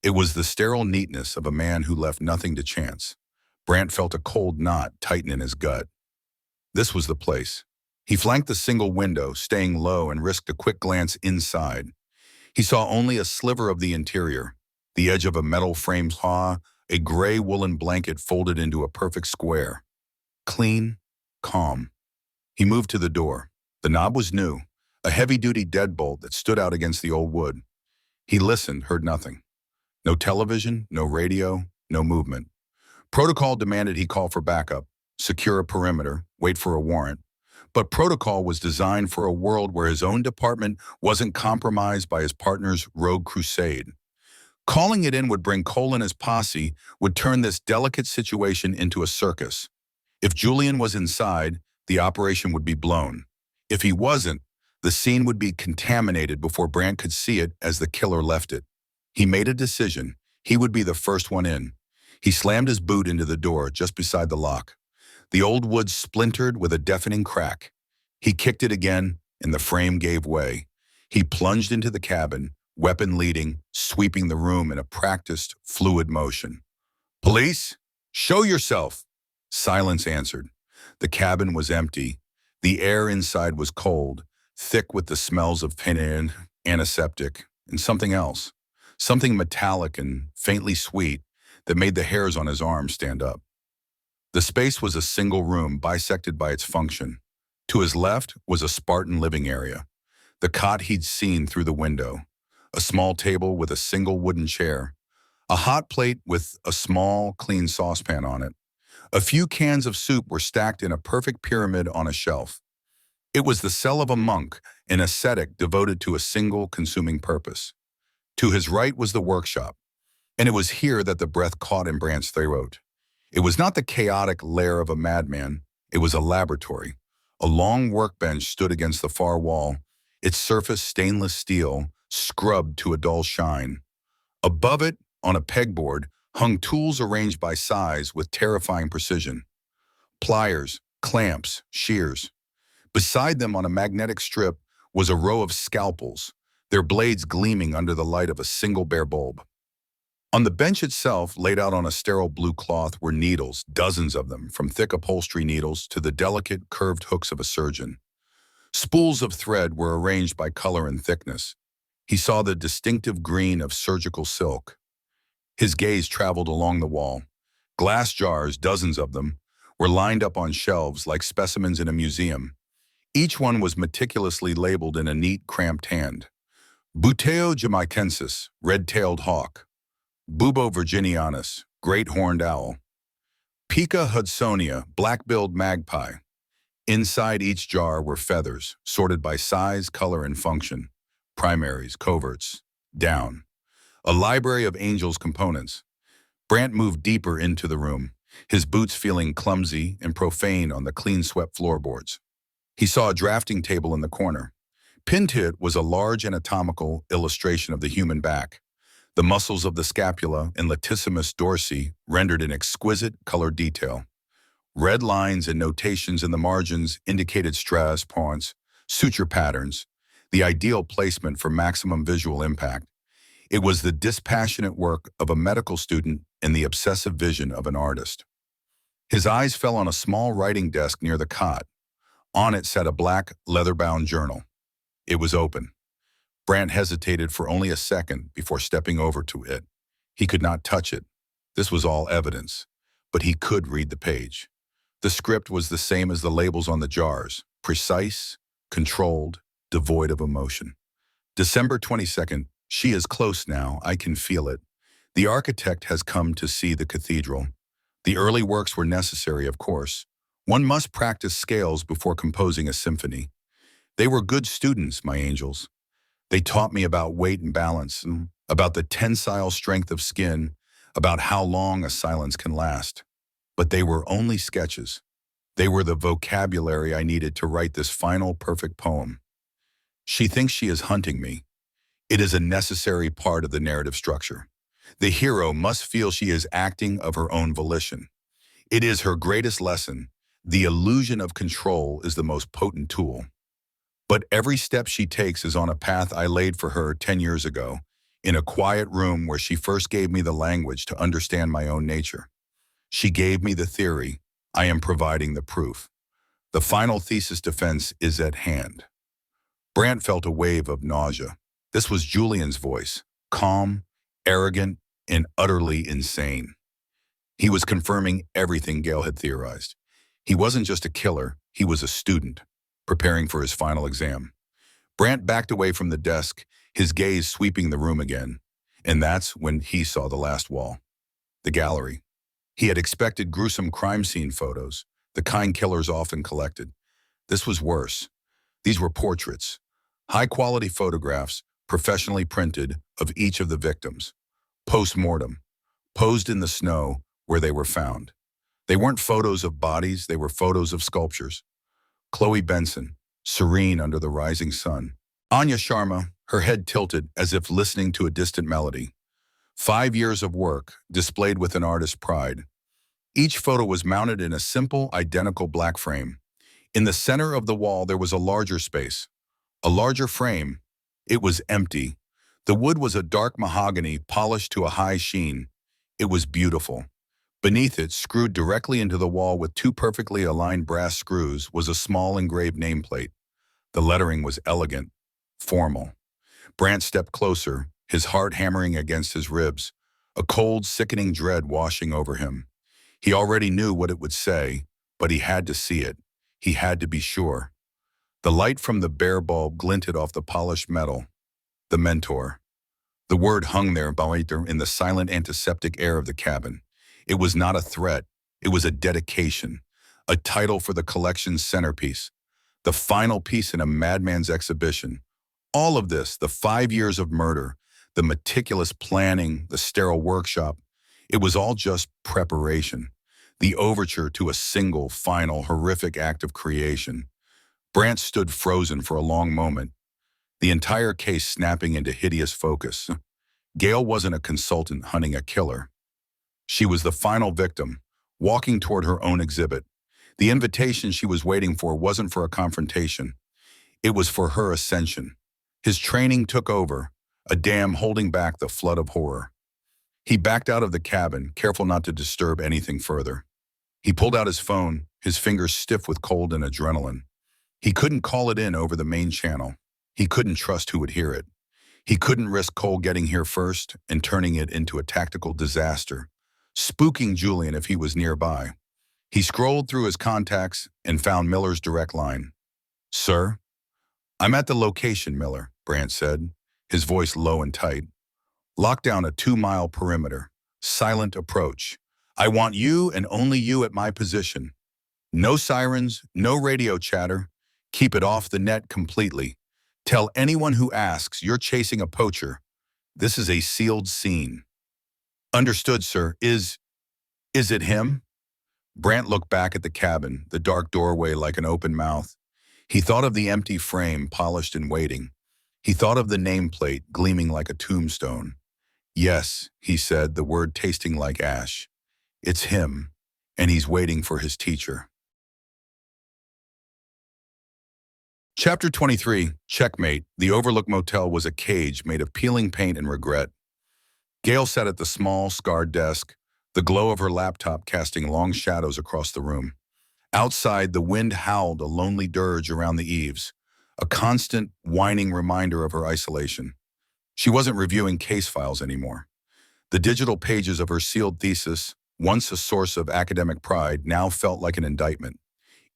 It was the sterile neatness of a man who left nothing to chance. Brant felt a cold knot tighten in his gut. This was the place. He flanked the single window, staying low, and risked a quick glance inside. He saw only a sliver of the interior, the edge of a metal frame saw, a gray woolen blanket folded into a perfect square. Clean, calm. He moved to the door. The knob was new, a heavy-duty deadbolt that stood out against the old wood. He listened, heard nothing. No television, no radio, no movement. Protocol demanded he call for backup, secure a perimeter, wait for a warrant. But protocol was designed for a world where his own department wasn't compromised by his partner's rogue crusade. Calling it in would bring Cole and his posse, would turn this delicate situation into a circus. If Julian was inside, the operation would be blown. If he wasn't, the scene would be contaminated before Brant could see it as the killer left it. He made a decision. He would be the first one in. He slammed his boot into the door just beside the lock. The old wood splintered with a deafening crack. He kicked it again, and the frame gave way. He plunged into the cabin, weapon leading, sweeping the room in a practiced, fluid motion. "Police? Show yourself!" Silence answered. The cabin was empty. The air inside was cold, thick with the smells of penin, antiseptic, and something else. Something metallic and faintly sweet that made the hairs on his arms stand up. The space was a single room bisected by its function. To his left was a Spartan living area, the cot he'd seen through the window, a small table with a single wooden chair, a hot plate with a small, clean saucepan on it. A few cans of soup were stacked in a perfect pyramid on a shelf. It was the cell of a monk, an ascetic devoted to a single consuming purpose. To his right was the workshop, and it was here that the breath caught in Brant's throat. It was not the chaotic lair of a madman. It was a laboratory. A long workbench stood against the far wall, its surface stainless steel, scrubbed to a dull shine. Above it, on a pegboard, hung tools arranged by size with terrifying precision. Pliers, clamps, shears. Beside them on a magnetic strip was a row of scalpels, their blades gleaming under the light of a single bare bulb. On the bench itself, laid out on a sterile blue cloth, were needles, dozens of them, from thick upholstery needles to the delicate, curved hooks of a surgeon. Spools of thread were arranged by color and thickness. He saw the distinctive green of surgical silk. His gaze traveled along the wall. Glass jars, dozens of them, were lined up on shelves like specimens in a museum. Each one was meticulously labeled in a neat, cramped hand. Buteo jamaicensis, red-tailed hawk. Bubo virginianus, great horned owl. Pica hudsonia, black-billed magpie. Inside each jar were feathers, sorted by size, color, and function. Primaries, coverts, down. A library of angels' components. Brant moved deeper into the room, his boots feeling clumsy and profane on the clean-swept floorboards. He saw a drafting table in the corner. Pinned to it was a large anatomical illustration of the human back. The muscles of the scapula and latissimus dorsi rendered in exquisite colored detail. Red lines and notations in the margins indicated stress points, suture patterns, the ideal placement for maximum visual impact. It was the dispassionate work of a medical student and the obsessive vision of an artist. His eyes fell on a small writing desk near the cot. On it sat a black, leather-bound journal. It was open. Brant hesitated for only a second before stepping over to it. He could not touch it. This was all evidence, but he could read the page. The script was the same as the labels on the jars, precise, controlled, devoid of emotion. December 22nd, she is close now, I can feel it. The architect has come to see the cathedral. The early works were necessary, of course. One must practice scales before composing a symphony. They were good students, my angels. They taught me about weight and balance, about the tensile strength of skin, about how long a silence can last. But they were only sketches. They were the vocabulary I needed to write this final perfect poem. She thinks she is hunting me. It is a necessary part of the narrative structure. The hero must feel she is acting of her own volition. It is her greatest lesson. The illusion of control is the most potent tool. But every step she takes is on a path I laid for her 10 years ago, in a quiet room where she first gave me the language to understand my own nature. She gave me the theory. I am providing the proof. The final thesis defense is at hand. Brant felt a wave of nausea. This was Julian's voice, calm, arrogant, and utterly insane. He was confirming everything Gale had theorized. He wasn't just a killer, he was a student, preparing for his final exam. Brant backed away from the desk, his gaze sweeping the room again. And that's when he saw the last wall. The gallery. He had expected gruesome crime scene photos, the kind killers often collected. This was worse. These were portraits, high-quality photographs, professionally printed, of each of the victims. Post-mortem, posed in the snow where they were found. They weren't photos of bodies, they were photos of sculptures. Chloe Benson, serene under the rising sun. Anya Sharma, her head tilted as if listening to a distant melody. 5 years of work, displayed with an artist's pride. Each photo was mounted in a simple, identical black frame. In the center of the wall there was a larger space, a larger frame. It was empty. The wood was a dark mahogany polished to a high sheen. It was beautiful. Beneath it, screwed directly into the wall with 2 perfectly aligned brass screws, was a small engraved nameplate. The lettering was elegant, formal. Brant stepped closer, his heart hammering against his ribs, a cold, sickening dread washing over him. He already knew what it would say, but he had to see it. He had to be sure. The light from the bare bulb glinted off the polished metal. The mentor. The word hung there in the silent antiseptic air of the cabin. It was not a threat. It was a dedication, a title for the collection's centerpiece, the final piece in a madman's exhibition. All of this, the 5 years of murder, the meticulous planning, the sterile workshop, it was all just preparation, the overture to a single, final, horrific act of creation. Brant stood frozen for a long moment, the entire case snapping into hideous focus. Gale wasn't a consultant hunting a killer. She was the final victim, walking toward her own exhibit. The invitation she was waiting for wasn't for a confrontation. It was for her ascension. His training took over, a dam holding back the flood of horror. He backed out of the cabin, careful not to disturb anything further. He pulled out his phone, his fingers stiff with cold and adrenaline. He couldn't call it in over the main channel. He couldn't trust who would hear it. He couldn't risk Cole getting here first and turning it into a tactical disaster, spooking Julian if he was nearby. He scrolled through his contacts and found Miller's direct line. "Sir?" "I'm at the location, Miller," Brant said, his voice low and tight. "Lock down a 2-mile perimeter. Silent approach. I want you and only you at my position. No sirens, no radio chatter. Keep it off the net completely. Tell anyone who asks you're chasing a poacher. This is a sealed scene." "Understood, sir. Is it him?" Brant looked back at the cabin, the dark doorway like an open mouth. He thought of the empty frame, polished and waiting. He thought of the nameplate, gleaming like a tombstone. "Yes," he said, the word tasting like ash. "It's him, and he's waiting for his teacher." Chapter 23, Checkmate. The Overlook Motel was a cage made of peeling paint and regret. Gale sat at the small, scarred desk, the glow of her laptop casting long shadows across the room. Outside, the wind howled a lonely dirge around the eaves, a constant, whining reminder of her isolation. She wasn't reviewing case files anymore. The digital pages of her sealed thesis, once a source of academic pride, now felt like an indictment.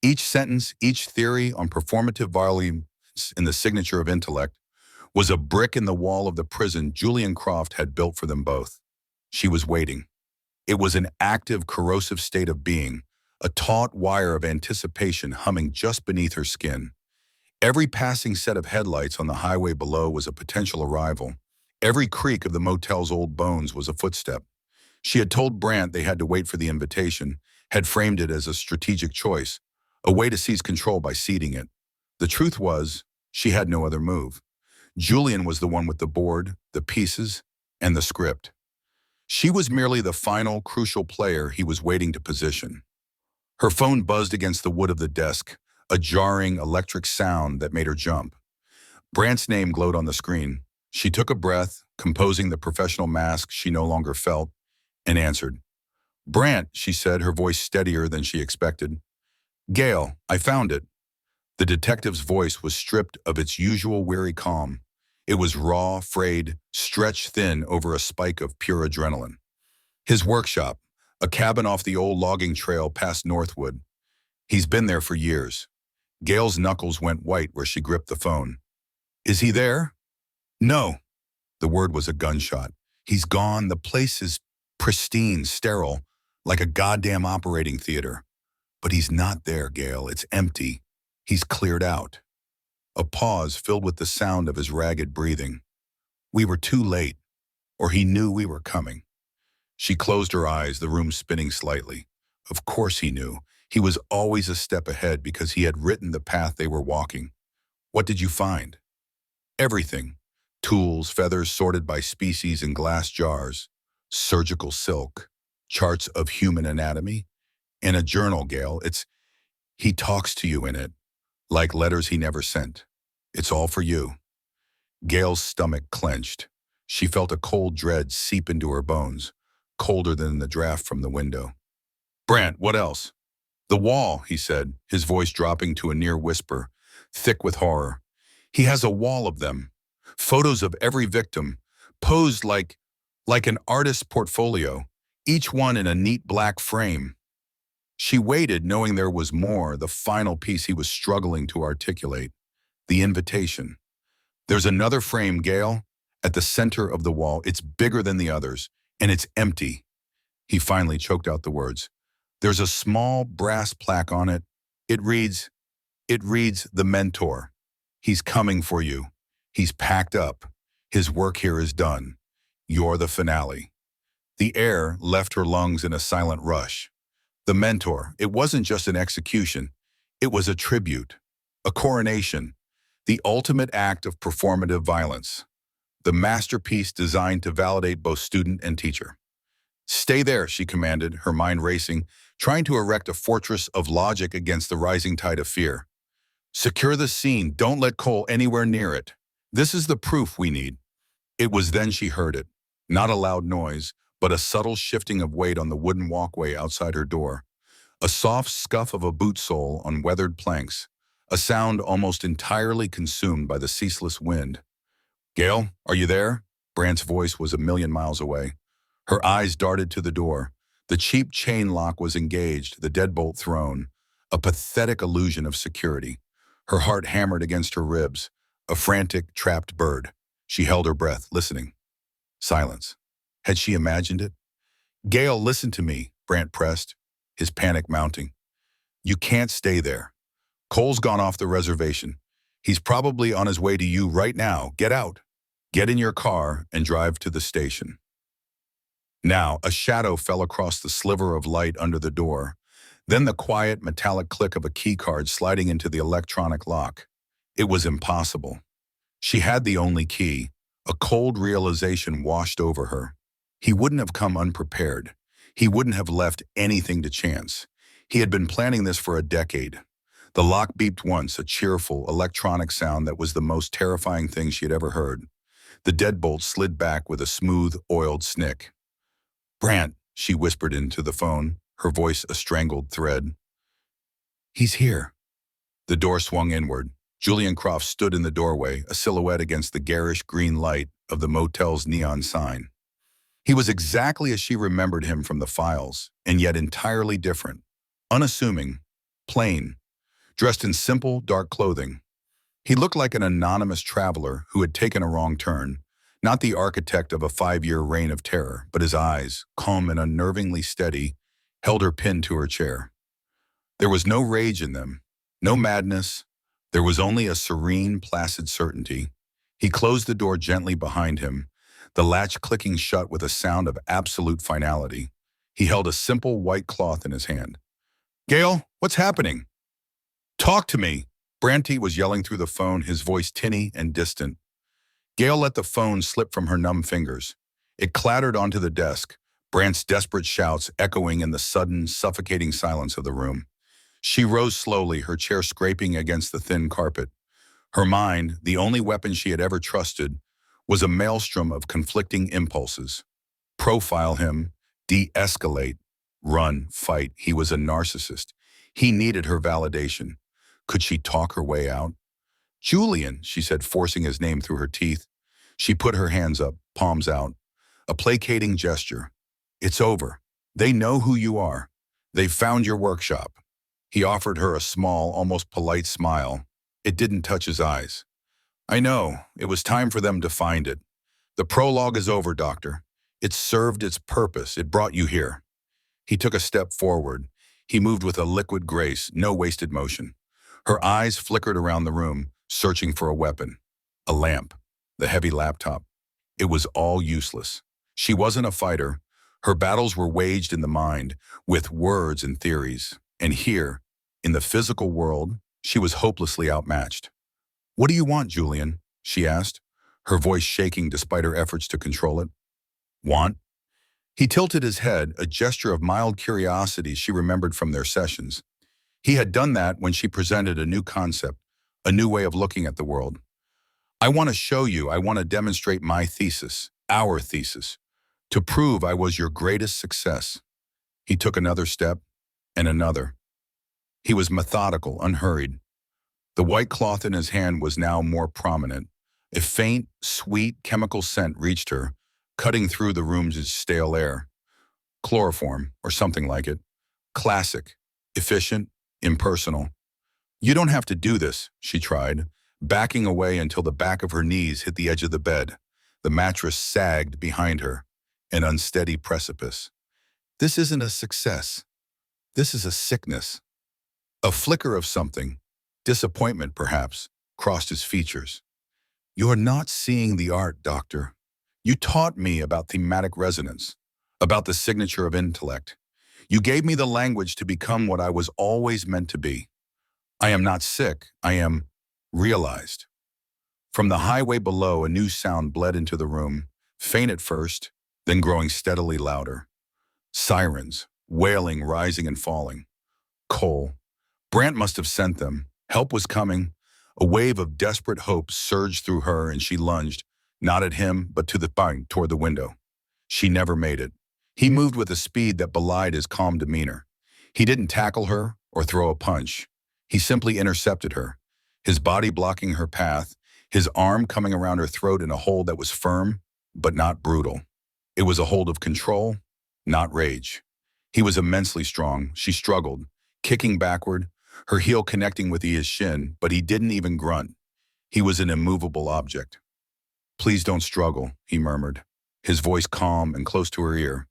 Each sentence, each theory on performative violence in the signature of intellect, was a brick in the wall of the prison Julian Croft had built for them both. She was waiting. It was an active, corrosive state of being, a taut wire of anticipation humming just beneath her skin. Every passing set of headlights on the highway below was a potential arrival. Every creak of the motel's old bones was a footstep. She had told Brant they had to wait for the invitation, had framed it as a strategic choice, a way to seize control by seeding it. The truth was, she had no other move. Julian was the one with the board, the pieces, and the script. She was merely the final, crucial player he was waiting to position. Her phone buzzed against the wood of the desk, a jarring, electric sound that made her jump. Brant's name glowed on the screen. She took a breath, composing the professional mask she no longer felt, and answered. "Brant," she said, her voice steadier than she expected. "Gail, I found it." The detective's voice was stripped of its usual weary calm. It was raw, frayed, stretched thin over a spike of pure adrenaline. His workshop, a cabin off the old logging trail past Northwood. He's been there for years. Gail's knuckles went white where she gripped the phone. "Is he there?" "No." The word was a gunshot. "He's gone. The place is pristine, sterile, like a goddamn operating theater. But he's not there, Gail. It's empty. He's cleared out." A pause filled with the sound of his ragged breathing. "We were too late, or he knew we were coming." She closed her eyes, the room spinning slightly. Of course he knew. He was always a step ahead because he had written the path they were walking. "What did you find?" "Everything. Tools, feathers sorted by species in glass jars, surgical silk, charts of human anatomy, and a journal, Gail. He talks to you in it, like letters he never sent. It's all for you." Gail's stomach clenched. She felt a cold dread seep into her bones, colder than the draft from the window. "Brant, what else?" "The wall," he said, his voice dropping to a near whisper, thick with horror. "He has a wall of them. Photos of every victim, posed like an artist's portfolio, each one in a neat black frame." She waited, knowing there was more, the final piece he was struggling to articulate. The invitation. "There's another frame, Gail, at the center of the wall. It's bigger than the others, and it's empty." He finally choked out the words. "There's a small brass plaque on it. It reads, The Mentor. He's coming for you. He's packed up. His work here is done. You're the finale." The air left her lungs in a silent rush. The Mentor, it wasn't just an execution. It was a tribute, a coronation, the ultimate act of performative violence, the masterpiece designed to validate both student and teacher. "Stay there," she commanded, her mind racing, trying to erect a fortress of logic against the rising tide of fear. "Secure the scene. Don't let Cole anywhere near it. This is the proof we need." It was then she heard it. Not a loud noise, but a subtle shifting of weight on the wooden walkway outside her door. A soft scuff of a boot sole on weathered planks. A sound almost entirely consumed by the ceaseless wind. "Gail, are you there?" Brant's voice was a million miles away. Her eyes darted to the door. The cheap chain lock was engaged, the deadbolt thrown. A pathetic illusion of security. Her heart hammered against her ribs. A frantic, trapped bird. She held her breath, listening. Silence. Had she imagined it? "Gail, listen to me," Brant pressed, his panic mounting. "You can't stay there. Cole's gone off the reservation. He's probably on his way to you right now. Get out. Get in your car and drive to the station." Now, a shadow fell across the sliver of light under the door, then the quiet, metallic click of a keycard sliding into the electronic lock. It was impossible. She had the only key. A cold realization washed over her. He wouldn't have come unprepared. He wouldn't have left anything to chance. He had been planning this for a decade. The lock beeped once, a cheerful, electronic sound that was the most terrifying thing she had ever heard. The deadbolt slid back with a smooth, oiled snick. "Brant," she whispered into the phone, her voice a strangled thread. "He's here." The door swung inward. Julian Croft stood in the doorway, a silhouette against the garish green light of the motel's neon sign. He was exactly as she remembered him from the files, and yet entirely different. Unassuming, plain, dressed in simple, dark clothing. He looked like an anonymous traveler who had taken a wrong turn, not the architect of a 5-year reign of terror, but his eyes, calm and unnervingly steady, held her pinned to her chair. There was no rage in them, no madness. There was only a serene, placid certainty. He closed the door gently behind him, the latch clicking shut with a sound of absolute finality. He held a simple white cloth in his hand. "Gail, what's happening?" "Talk to me!" Branty was yelling through the phone, his voice tinny and distant. Gail let the phone slip from her numb fingers. It clattered onto the desk, Brant's desperate shouts echoing in the sudden, suffocating silence of the room. She rose slowly, her chair scraping against the thin carpet. Her mind, the only weapon she had ever trusted, was a maelstrom of conflicting impulses. Profile him, de-escalate, run, fight. He was a narcissist. He needed her validation. Could she talk her way out? Julian, she said, forcing his name through her teeth. She put her hands up, palms out. A placating gesture. It's over. They know who you are. They've found your workshop. He offered her a small, almost polite smile. It didn't touch his eyes. I know. It was time for them to find it. The prologue is over, Doctor. It served its purpose. It brought you here. He took a step forward. He moved with a liquid grace, no wasted motion. Her eyes flickered around the room, searching for a weapon. A lamp. The heavy laptop. It was all useless. She wasn't a fighter. Her battles were waged in the mind, with words and theories. And here, in the physical world, she was hopelessly outmatched. What do you want, Julian? She asked, her voice shaking despite her efforts to control it. Want? He tilted his head, a gesture of mild curiosity she remembered from their sessions. He had done that when she presented a new concept, a new way of looking at the world. I want to show you, I want to demonstrate my thesis, our thesis, to prove I was your greatest success. He took another step, and another. He was methodical, unhurried. The white cloth in his hand was now more prominent. A faint, sweet chemical scent reached her, cutting through the room's stale air. Chloroform, or something like it. Classic, efficient, impersonal. You don't have to do this, she tried, backing away until the back of her knees hit the edge of the bed. The mattress sagged behind her, an unsteady precipice. This isn't a success. This is a sickness. A flicker of something, disappointment perhaps, crossed his features. You're not seeing the art, Doctor. You taught me about thematic resonance, about the signature of intellect. You gave me the language to become what I was always meant to be. I am not sick, I am realized. From the highway below, a new sound bled into the room, faint at first, then growing steadily louder. Sirens, wailing, rising and falling. Cole. Brant must have sent them. Help was coming. A wave of desperate hope surged through her and she lunged, not at him, but to the bank toward the window. She never made it. He moved with a speed that belied his calm demeanor. He didn't tackle her or throw a punch. He simply intercepted her, his body blocking her path, his arm coming around her throat in a hold that was firm, but not brutal. It was a hold of control, not rage. He was immensely strong. She struggled, kicking backward, her heel connecting with his shin, but he didn't even grunt. He was an immovable object. Please don't struggle, he murmured, his voice calm and close to her ear.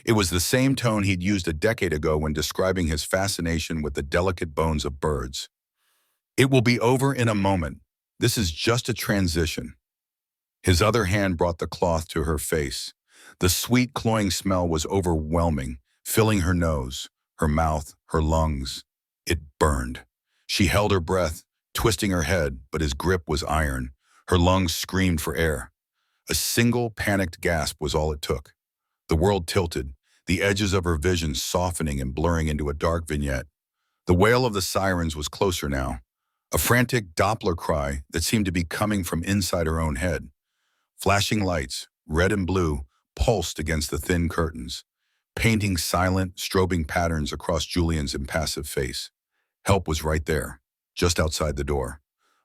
It was the same tone he'd used a decade ago when describing his fascination with the delicate bones of birds. It will be over in a moment. This is just a transition. His other hand brought the cloth to her face. The sweet, cloying smell was overwhelming, filling her nose, her mouth, her lungs. It burned. She held her breath, twisting her head, but his grip was iron. Her lungs screamed for air. A single, panicked gasp was all it took. The world tilted, the edges of her vision softening and blurring into a dark vignette. The wail of the sirens was closer now, a frantic Doppler cry that seemed to be coming from inside her own head. Flashing lights, red and blue, pulsed against the thin curtains, painting silent, strobing patterns across Julian's impassive face. Help was right there, just outside the door.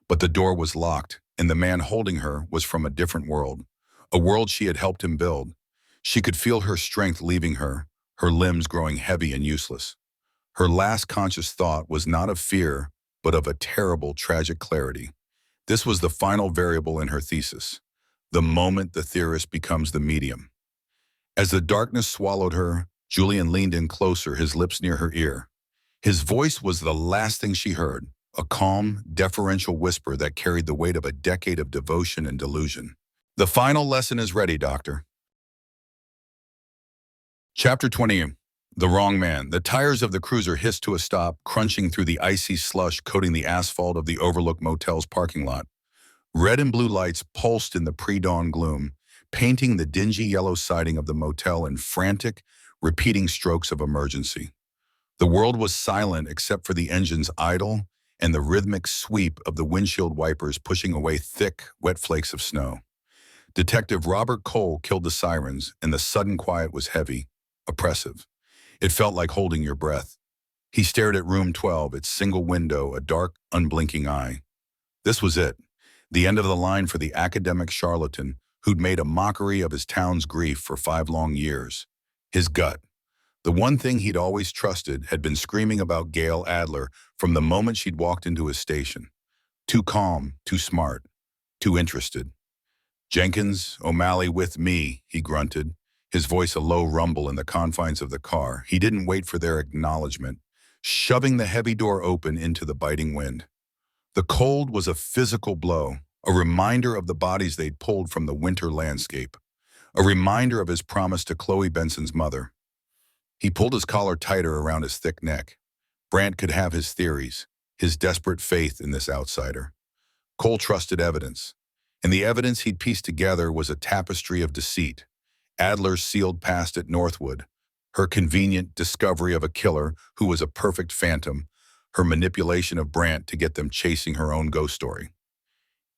But the door was locked, and the man holding her was from a different world, a world she had helped him build. She could feel her strength leaving her limbs growing heavy and useless. Her last conscious thought was not of fear, but of a terrible, tragic clarity. This was the final variable in her thesis, the moment the theorist becomes the medium. As the darkness swallowed her, Julian leaned in closer, his lips near her ear. His voice was the last thing she heard, a calm, deferential whisper that carried the weight of a decade of devotion and delusion. The final lesson is ready, Doctor. Chapter 20. The Wrong Man. The tires of the cruiser hissed to a stop, crunching through the icy slush coating the asphalt of the Overlook Motel's parking lot. Red and blue lights pulsed in the pre-dawn gloom, painting the dingy yellow siding of the motel in frantic, repeating strokes of emergency. The world was silent except for the engine's idle and the rhythmic sweep of the windshield wipers pushing away thick, wet flakes of snow. Detective Robert Cole killed the sirens, and the sudden quiet was heavy, oppressive. It felt like holding your breath. He stared at room 12, its single window, a dark, unblinking eye. This was it, the end of the line for the academic charlatan who'd made a mockery of his town's grief for 5 long years. His gut, the one thing he'd always trusted, had been screaming about Gail Adler from the moment she'd walked into his station. Too calm, too smart, too interested. "Jenkins, O'Malley with me," he grunted, his voice a low rumble in the confines of the car. He didn't wait for their acknowledgement, shoving the heavy door open into the biting wind. The cold was a physical blow, a reminder of the bodies they'd pulled from the winter landscape, a reminder of his promise to Chloe Benson's mother. He pulled his collar tighter around his thick neck. Brandt could have his theories, his desperate faith in this outsider. Cole trusted evidence, and the evidence he'd pieced together was a tapestry of deceit. Adler's sealed past at Northwood, her convenient discovery of a killer who was a perfect phantom, her manipulation of Brandt to get them chasing her own ghost story.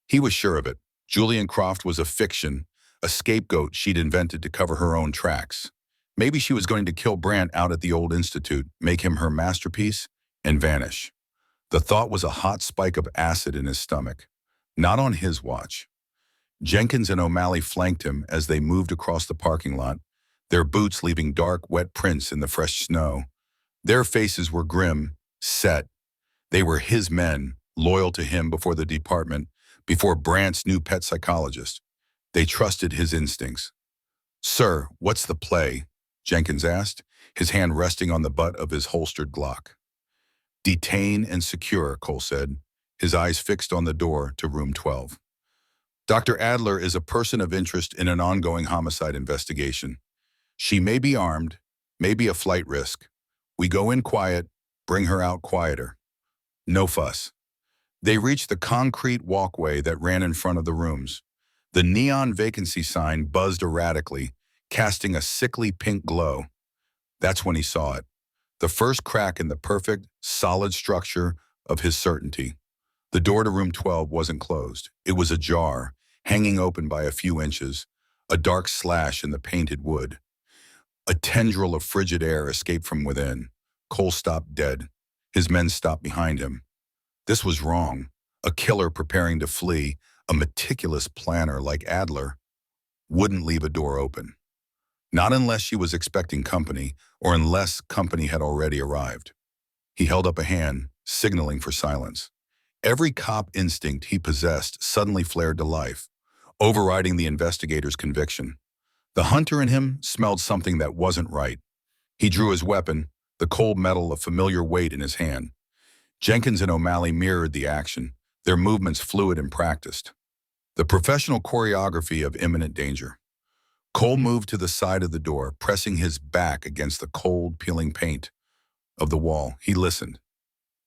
He was sure of it. Julian Croft was a fiction, a scapegoat she'd invented to cover her own tracks. Maybe she was going to kill Brandt out at the old institute, make him her masterpiece, and vanish. The thought was a hot spike of acid in his stomach. Not on his watch. Jenkins and O'Malley flanked him as they moved across the parking lot, their boots leaving dark, wet prints in the fresh snow. Their faces were grim, set. They were his men, loyal to him before the department, before Brandt's new pet psychologist. They trusted his instincts. "Sir, what's the play?" Jenkins asked, his hand resting on the butt of his holstered Glock. "Detain and secure," Cole said, his eyes fixed on the door to room 12. "Dr. Adler is a person of interest in an ongoing homicide investigation. She may be armed, may be a flight risk. We go in quiet, bring her out quieter. No fuss." They reached the concrete walkway that ran in front of the rooms. The neon vacancy sign buzzed erratically, casting a sickly pink glow. That's when he saw it. The first crack in the perfect, solid structure of his certainty. The door to room 12 wasn't closed. It was ajar, hanging open by a few inches, a dark slash in the painted wood. A tendril of frigid air escaped from within. Cole stopped dead. His men stopped behind him. This was wrong. A killer preparing to flee, a meticulous planner like Adler, wouldn't leave a door open. Not unless she was expecting company, or unless company had already arrived. He held up a hand, signaling for silence. Every cop instinct he possessed suddenly flared to life, overriding the investigator's conviction. The hunter in him smelled something that wasn't right. He drew his weapon, the cold metal a familiar weight in his hand. Jenkins and O'Malley mirrored the action, their movements fluid and practiced. The professional choreography of imminent danger. Cole moved to the side of the door, pressing his back against the cold, peeling paint of the wall. He listened.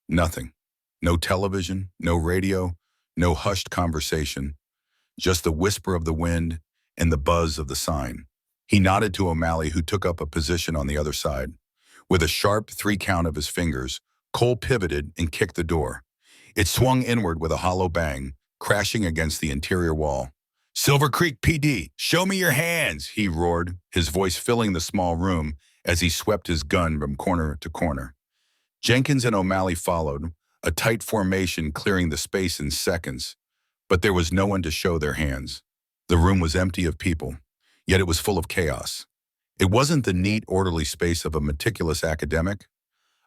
Nothing. No television, no radio, no hushed conversation. Just the whisper of the wind and the buzz of the sign. He nodded to O'Malley, who took up a position on the other side. With a sharp 3 count of his fingers, Cole pivoted and kicked the door. It swung inward with a hollow bang, crashing against the interior wall. "Silver Creek PD, show me your hands," he roared, his voice filling the small room as he swept his gun from corner to corner. Jenkins and O'Malley followed, a tight formation clearing the space in seconds, but there was no one to show their hands. The room was empty of people, yet it was full of chaos. It wasn't the neat, orderly space of a meticulous academic.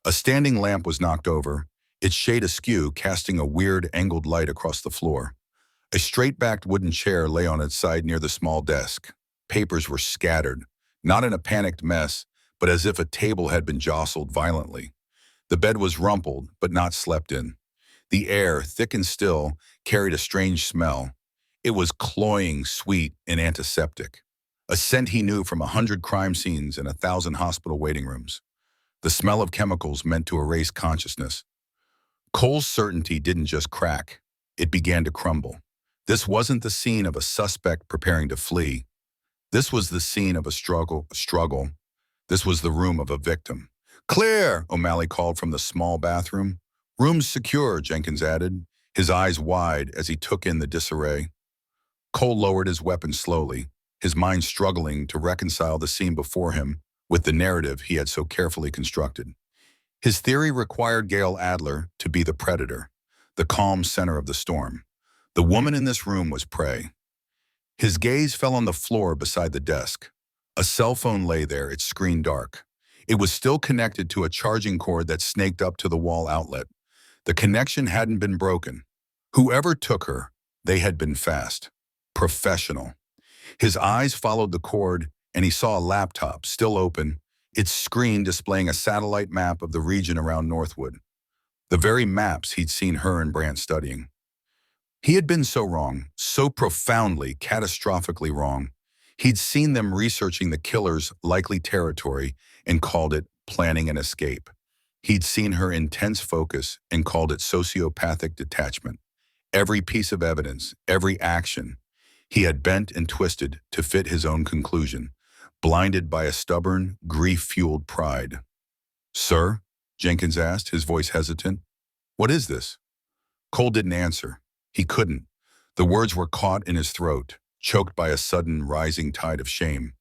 A standing lamp was knocked over, its shade askew, casting a weird, angled light across the floor. A straight-backed wooden chair lay on its side near the small desk. Papers were scattered, not in a panicked mess, but as if a table had been jostled violently. The bed was rumpled, but not slept in. The air, thick and still, carried a strange smell. It was cloying, sweet, and antiseptic. A scent he knew from 100 crime scenes and 1,000 hospital waiting rooms. The smell of chemicals meant to erase consciousness. Cole's certainty didn't just crack. It began to crumble. This wasn't the scene of a suspect preparing to flee. This was the scene of a struggle. This was the room of a victim. "Clear!" O'Malley called from the small bathroom. "Room's secure," Jenkins added, his eyes wide as he took in the disarray. Cole lowered his weapon slowly, his mind struggling to reconcile the scene before him with the narrative he had so carefully constructed. His theory required Gail Adler to be the predator, the calm center of the storm. The woman in this room was prey. His gaze fell on the floor beside the desk. A cell phone lay there, its screen dark. It was still connected to a charging cord that snaked up to the wall outlet. The connection hadn't been broken. Whoever took her, they had been fast. Professional. His eyes followed the cord, and he saw a laptop, still open, its screen displaying a satellite map of the region around Northwood. The very maps he'd seen her and Brant studying. He had been so wrong, so profoundly, catastrophically wrong. He'd seen them researching the killer's likely territory and called it planning an escape. He'd seen her intense focus and called it sociopathic detachment. Every piece of evidence, every action, he had bent and twisted to fit his own conclusion, blinded by a stubborn, grief-fueled pride. "Sir?" Jenkins asked, his voice hesitant. "What is this?" Cole didn't answer. He couldn't. The words were caught in his throat, choked by a sudden rising tide of shame.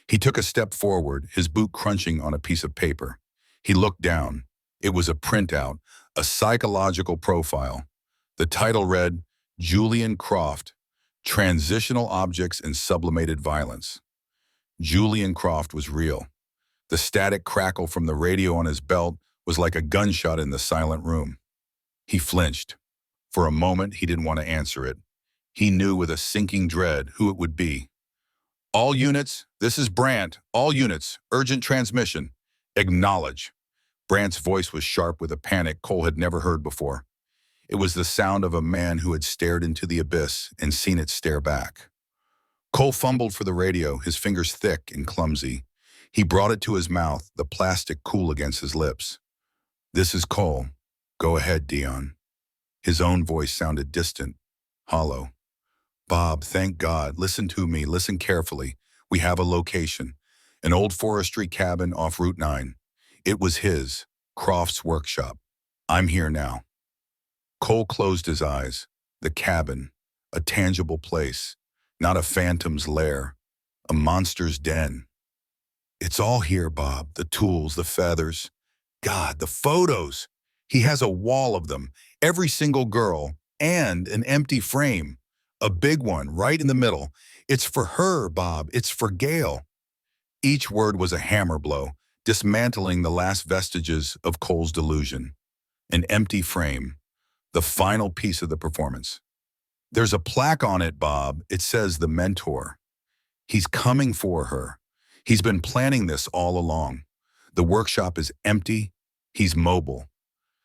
He took a step forward, his boot crunching on a piece of paper. He looked down. It was a printout, a psychological profile. The title read, "Julian Croft, Transitional Objects and Sublimated Violence." Julian Croft was real. The static crackle from the radio on his belt was like a gunshot in the silent room. He flinched. For a moment, he didn't want to answer it. He knew with a sinking dread who it would be. "All units, this is Brant. All units, urgent transmission. Acknowledge." Brant's voice was sharp with a panic Cole had never heard before. It was the sound of a man who had stared into the abyss and seen it stare back. Cole fumbled for the radio, his fingers thick and clumsy. He brought it to his mouth, the plastic cool against his lips. "This is Cole. Go ahead, Dion." His own voice sounded distant, hollow. "Bob, thank God. Listen to me. Listen carefully. We have a location. An old forestry cabin off Route 9. It was his, Croft's workshop. I'm here now." Cole closed his eyes. The cabin, a tangible place, not a phantom's lair, a monster's den. "It's all here, Bob. The tools, the feathers. God, the photos. He has a wall of them, every single girl, and an empty frame. A big one, right in the middle. It's for her, Bob. It's for Gail." Each word was a hammer blow, dismantling the last vestiges of Cole's delusion. An empty frame. The final piece of the performance. "There's a plaque on it, Bob. It says the mentor. He's coming for her. He's been planning this all along. The workshop is empty. He's mobile.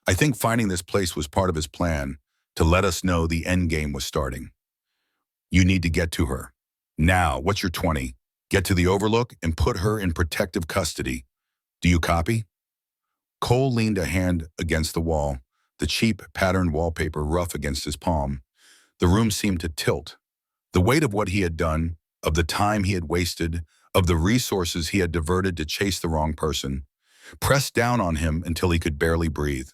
I think finding this place was part of his plan to let us know the end game was starting. You need to get to her. Now, what's your 20? Get to the Overlook and put her in protective custody. Do you copy?" Cole leaned a hand against the wall, the cheap patterned wallpaper rough against his palm. The room seemed to tilt. The weight of what he had done, of the time he had wasted, of the resources he had diverted to chase the wrong person, pressed down on him until he could barely breathe.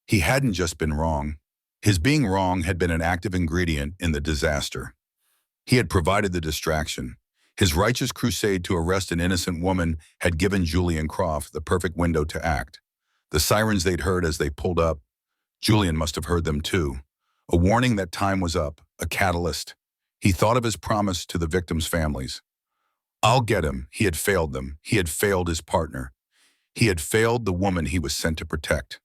He hadn't just been wrong. His being wrong had been an active ingredient in the disaster. He had provided the distraction. His righteous crusade to arrest an innocent woman had given Julian Croft the perfect window to act. The sirens they'd heard as they pulled up, Julian must have heard them too. A warning that time was up, a catalyst. He thought of his promise to the victims' families. I'll get him. He had failed them. He had failed his partner. He had failed the woman he was sent to protect.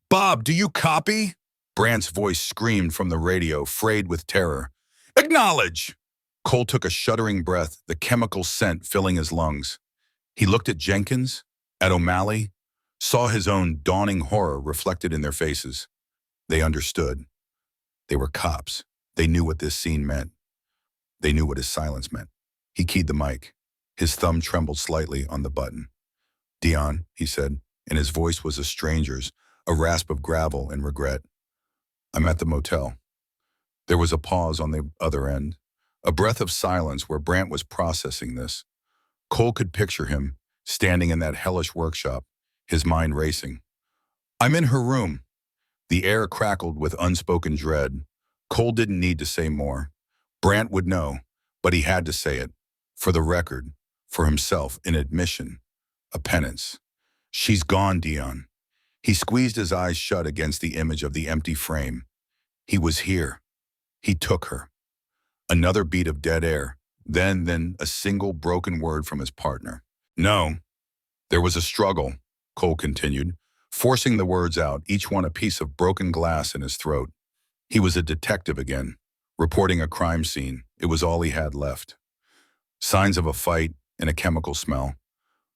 "Bob, do you copy?" Brant's voice screamed from the radio, frayed with terror. "Acknowledge!" Cole took a shuddering breath, the chemical scent filling his lungs. He looked at Jenkins, at O'Malley, saw his own dawning horror reflected in their faces. They understood. They were cops. They knew what this scene meant. They knew what his silence meant. He keyed the mic. His thumb trembled slightly on the button. "Dion," he said, and his voice was a stranger's, a rasp of gravel and regret. "I'm at the motel." There was a pause on the other end. A breath of silence where Brant was processing this. Cole could picture him, standing in that hellish workshop, his mind racing. I'm in her room. The air crackled with unspoken dread. Cole didn't need to say more. Brant would know, but he had to say it. For the record, for himself, an admission, a penance. She's gone, Dion. He squeezed his eyes shut against the image of the empty frame. He was here. He took her. Another beat of dead air, then a single broken word from his partner. No. There was a struggle, Cole continued, forcing the words out, each one a piece of broken glass in his throat. He was a detective again, reporting a crime scene. It was all he had left. Signs of a fight and a chemical smell.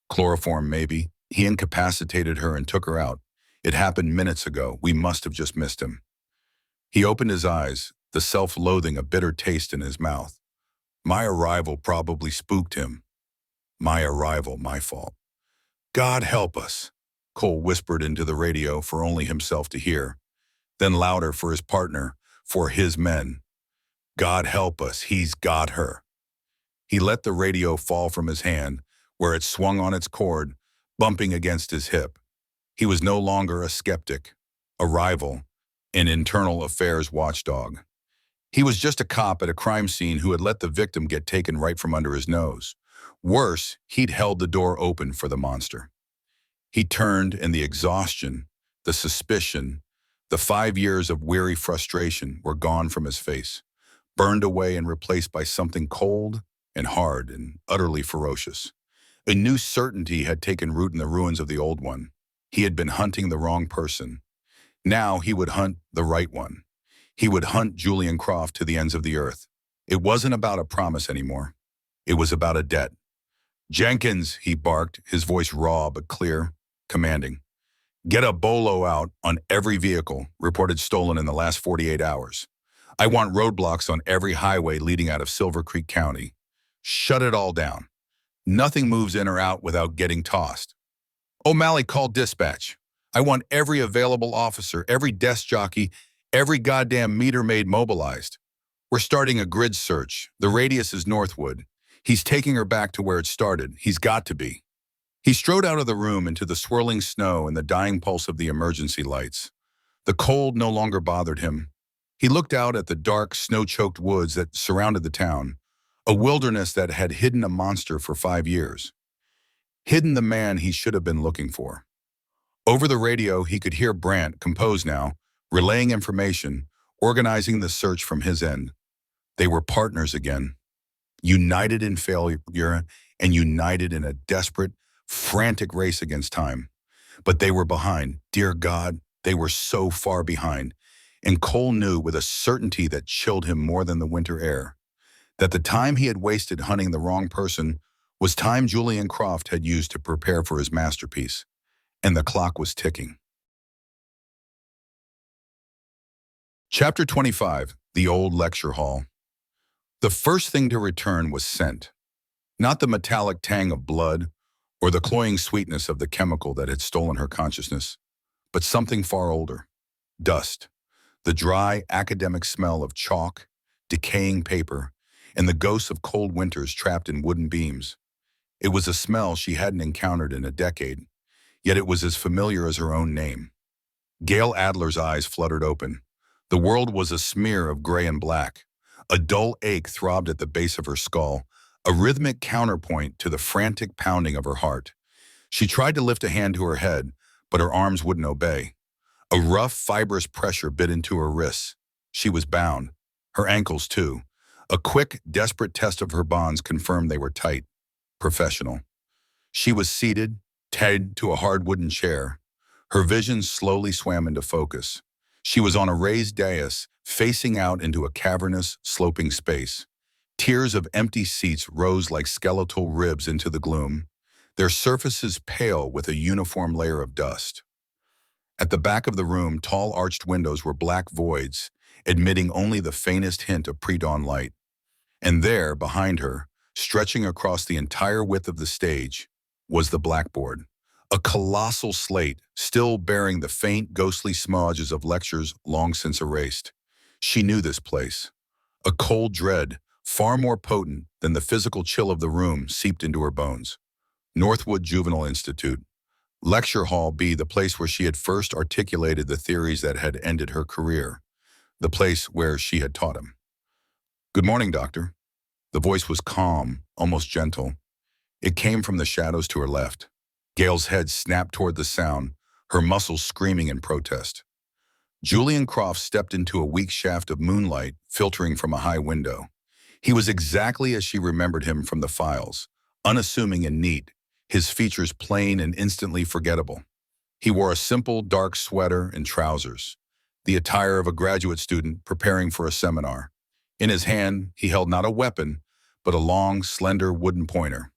Chloroform, maybe. He incapacitated her and took her out. It happened minutes ago. We must have just missed him. He opened his eyes, the self-loathing a bitter taste in his mouth. My arrival probably spooked him. My arrival, my fault. God help us, Cole whispered into the radio for only himself to hear. Then louder for his partner, for his men. God help us, he's got her. He let the radio fall from his hand, where it swung on its cord, bumping against his hip. He was no longer a skeptic, a rival, an internal affairs watchdog. He was just a cop at a crime scene who had let the victim get taken right from under his nose. Worse, he'd held the door open for the monster. He turned, and the exhaustion, the suspicion, the 5 years of weary frustration were gone from his face, burned away and replaced by something cold and hard and utterly ferocious. A new certainty had taken root in the ruins of the old one. He had been hunting the wrong person. Now he would hunt the right one. He would hunt Julian Croft to the ends of the earth. It wasn't about a promise anymore. It was about a debt. Jenkins, he barked, his voice raw but clear, commanding. Get a bolo out on every vehicle reported stolen in the last 48 hours. I want roadblocks on every highway leading out of Silver Creek County. Shut it all down. Nothing moves in or out without getting tossed. O'Malley called dispatch. I want every available officer, every desk jockey, every goddamn meter maid mobilized. We're starting a grid search. The radius is Northwood. He's taking her back to where it started. He's got to be. He strode out of the room into the swirling snow and the dying pulse of the emergency lights. The cold no longer bothered him. He looked out at the dark, snow-choked woods that surrounded the town, a wilderness that had hidden a monster for 5 years. Hidden the man he should have been looking for. Over the radio, he could hear Brant, composed now, relaying information, organizing the search from his end. They were partners again, united in failure and united in a desperate, frantic race against time. But they were behind. Dear God, they were so far behind. And Cole knew with a certainty that chilled him more than the winter air, that the time he had wasted hunting the wrong person was time Julian Croft had used to prepare for his masterpiece. And the clock was ticking. Chapter 25, The Old Lecture Hall. The first thing to return was scent. Not the metallic tang of blood or the cloying sweetness of the chemical that had stolen her consciousness, but something far older. Dust. The dry, academic smell of chalk, decaying paper, and the ghosts of cold winters trapped in wooden beams. It was a smell she hadn't encountered in a decade, yet it was as familiar as her own name. Gail Adler's eyes fluttered open. The world was a smear of gray and black. A dull ache throbbed at the base of her skull, a rhythmic counterpoint to the frantic pounding of her heart. She tried to lift a hand to her head, but her arms wouldn't obey. A rough, fibrous pressure bit into her wrists. She was bound, her ankles too. A quick, desperate test of her bonds confirmed they were tight, professional. She was seated, tied to a hard wooden chair. Her vision slowly swam into focus. She was on a raised dais, facing out into a cavernous, sloping space. Tiers of empty seats rose like skeletal ribs into the gloom, their surfaces pale with a uniform layer of dust. At the back of the room, tall arched windows were black voids, admitting only the faintest hint of pre-dawn light. And there, behind her, stretching across the entire width of the stage, was the blackboard. A colossal slate, still bearing the faint, ghostly smudges of lectures long since erased. She knew this place. A cold dread, far more potent than the physical chill of the room, seeped into her bones. Northwood Juvenile Institute. Lecture Hall B, the place where she had first articulated the theories that had ended her career. The place where she had taught him. "Good morning, doctor." The voice was calm, almost gentle. It came from the shadows to her left. Gail's head snapped toward the sound, her muscles screaming in protest. Julian Croft stepped into a weak shaft of moonlight filtering from a high window. He was exactly as she remembered him from the files, unassuming and neat, his features plain and instantly forgettable. He wore a simple, dark sweater and trousers, the attire of a graduate student preparing for a seminar. In his hand, he held not a weapon, but a long, slender wooden pointer.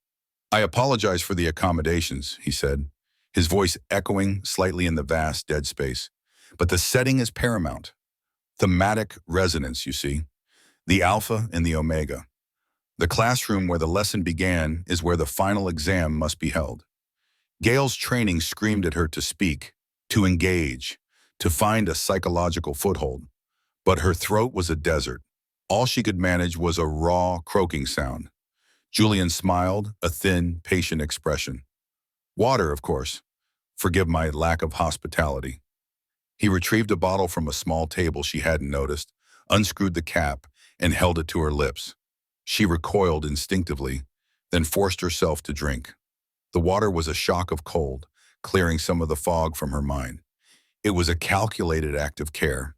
"I apologize for the accommodations," he said, his voice echoing slightly in the vast, dead space. "But the setting is paramount. Thematic resonance, you see. The alpha and the omega. The classroom where the lesson began is where the final exam must be held." Gail's training screamed at her to speak, to engage, to find a psychological foothold. But her throat was a desert. All she could manage was a raw, croaking sound. Julian smiled, a thin, patient expression. "Water, of course. Forgive my lack of hospitality." He retrieved a bottle from a small table she hadn't noticed, unscrewed the cap, and held it to her lips. She recoiled instinctively, then forced herself to drink. The water was a shock of cold, clearing some of the fog from her mind. It was a calculated act of care,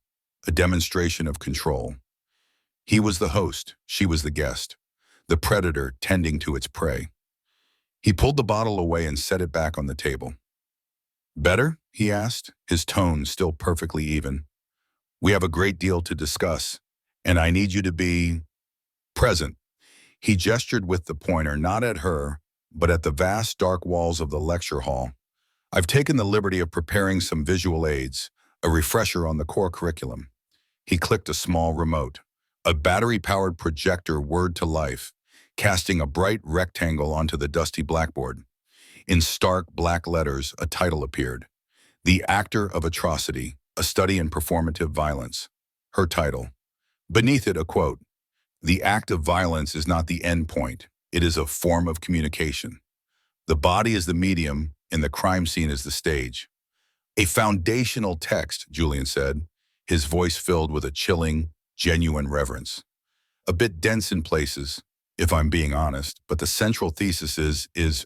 a demonstration of control. He was the host, she was the guest, the predator tending to its prey. He pulled the bottle away and set it back on the table. "Better?" he asked, his tone still perfectly even. "We have a great deal to discuss, and I need you to be present." He gestured with the pointer, not at her, but at the vast dark walls of the lecture hall. "I've taken the liberty of preparing some visual aids, a refresher on the core curriculum." He clicked a small remote. A battery-powered projector whirred to life, casting a bright rectangle onto the dusty blackboard. In stark black letters, a title appeared. "The Actor of Atrocity, a Study in Performative Violence." Her title. Beneath it, a quote. "The act of violence is not the end point. It is a form of communication. The body is the medium, and the crime scene is the stage." "A foundational text," Julian said, his voice filled with a chilling, genuine reverence. "A bit dense in places, if I'm being honest, but the central thesis is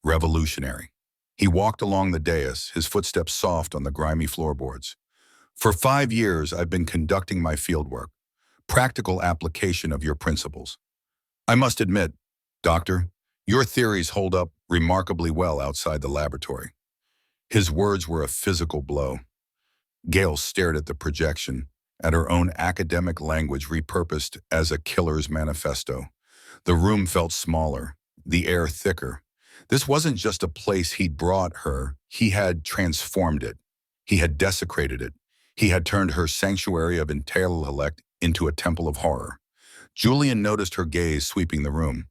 revolutionary." He walked along the dais, his footsteps soft on the grimy floorboards. "For 5 years, I've been conducting my fieldwork, practical application of your principles. I must admit, Doctor, your theories hold up remarkably well outside the laboratory." His words were a physical blow. Gail stared at the projection, at her own academic language repurposed as a killer's manifesto. The room felt smaller, the air thicker. This wasn't just a place he'd brought her, he had transformed it. He had desecrated it. He had turned her sanctuary of intellect into a temple of horror. Julian noticed her gaze sweeping the room.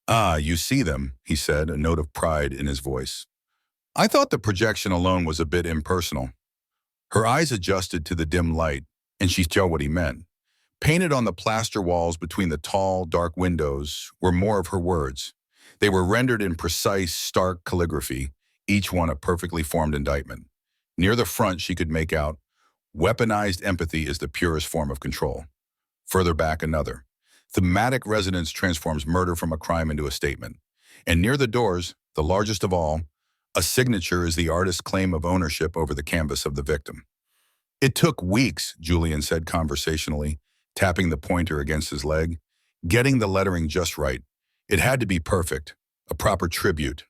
"Ah, you see them," he said, a note of pride in his voice. "I thought the projection alone was a bit impersonal." Her eyes adjusted to the dim light, and she saw what he meant. Painted on the plaster walls between the tall, dark windows were more of her words. They were rendered in precise, stark calligraphy, each one a perfectly formed indictment. Near the front she could make out, "Weaponized empathy is the purest form of control." Further back, another, "Thematic resonance transforms murder from a crime into a statement." And near the doors, the largest of all, "A signature is the artist's claim of ownership over the canvas of the victim." "It took weeks," Julian said conversationally, tapping the pointer against his leg, "getting the lettering just right. It had to be perfect, a proper tribute."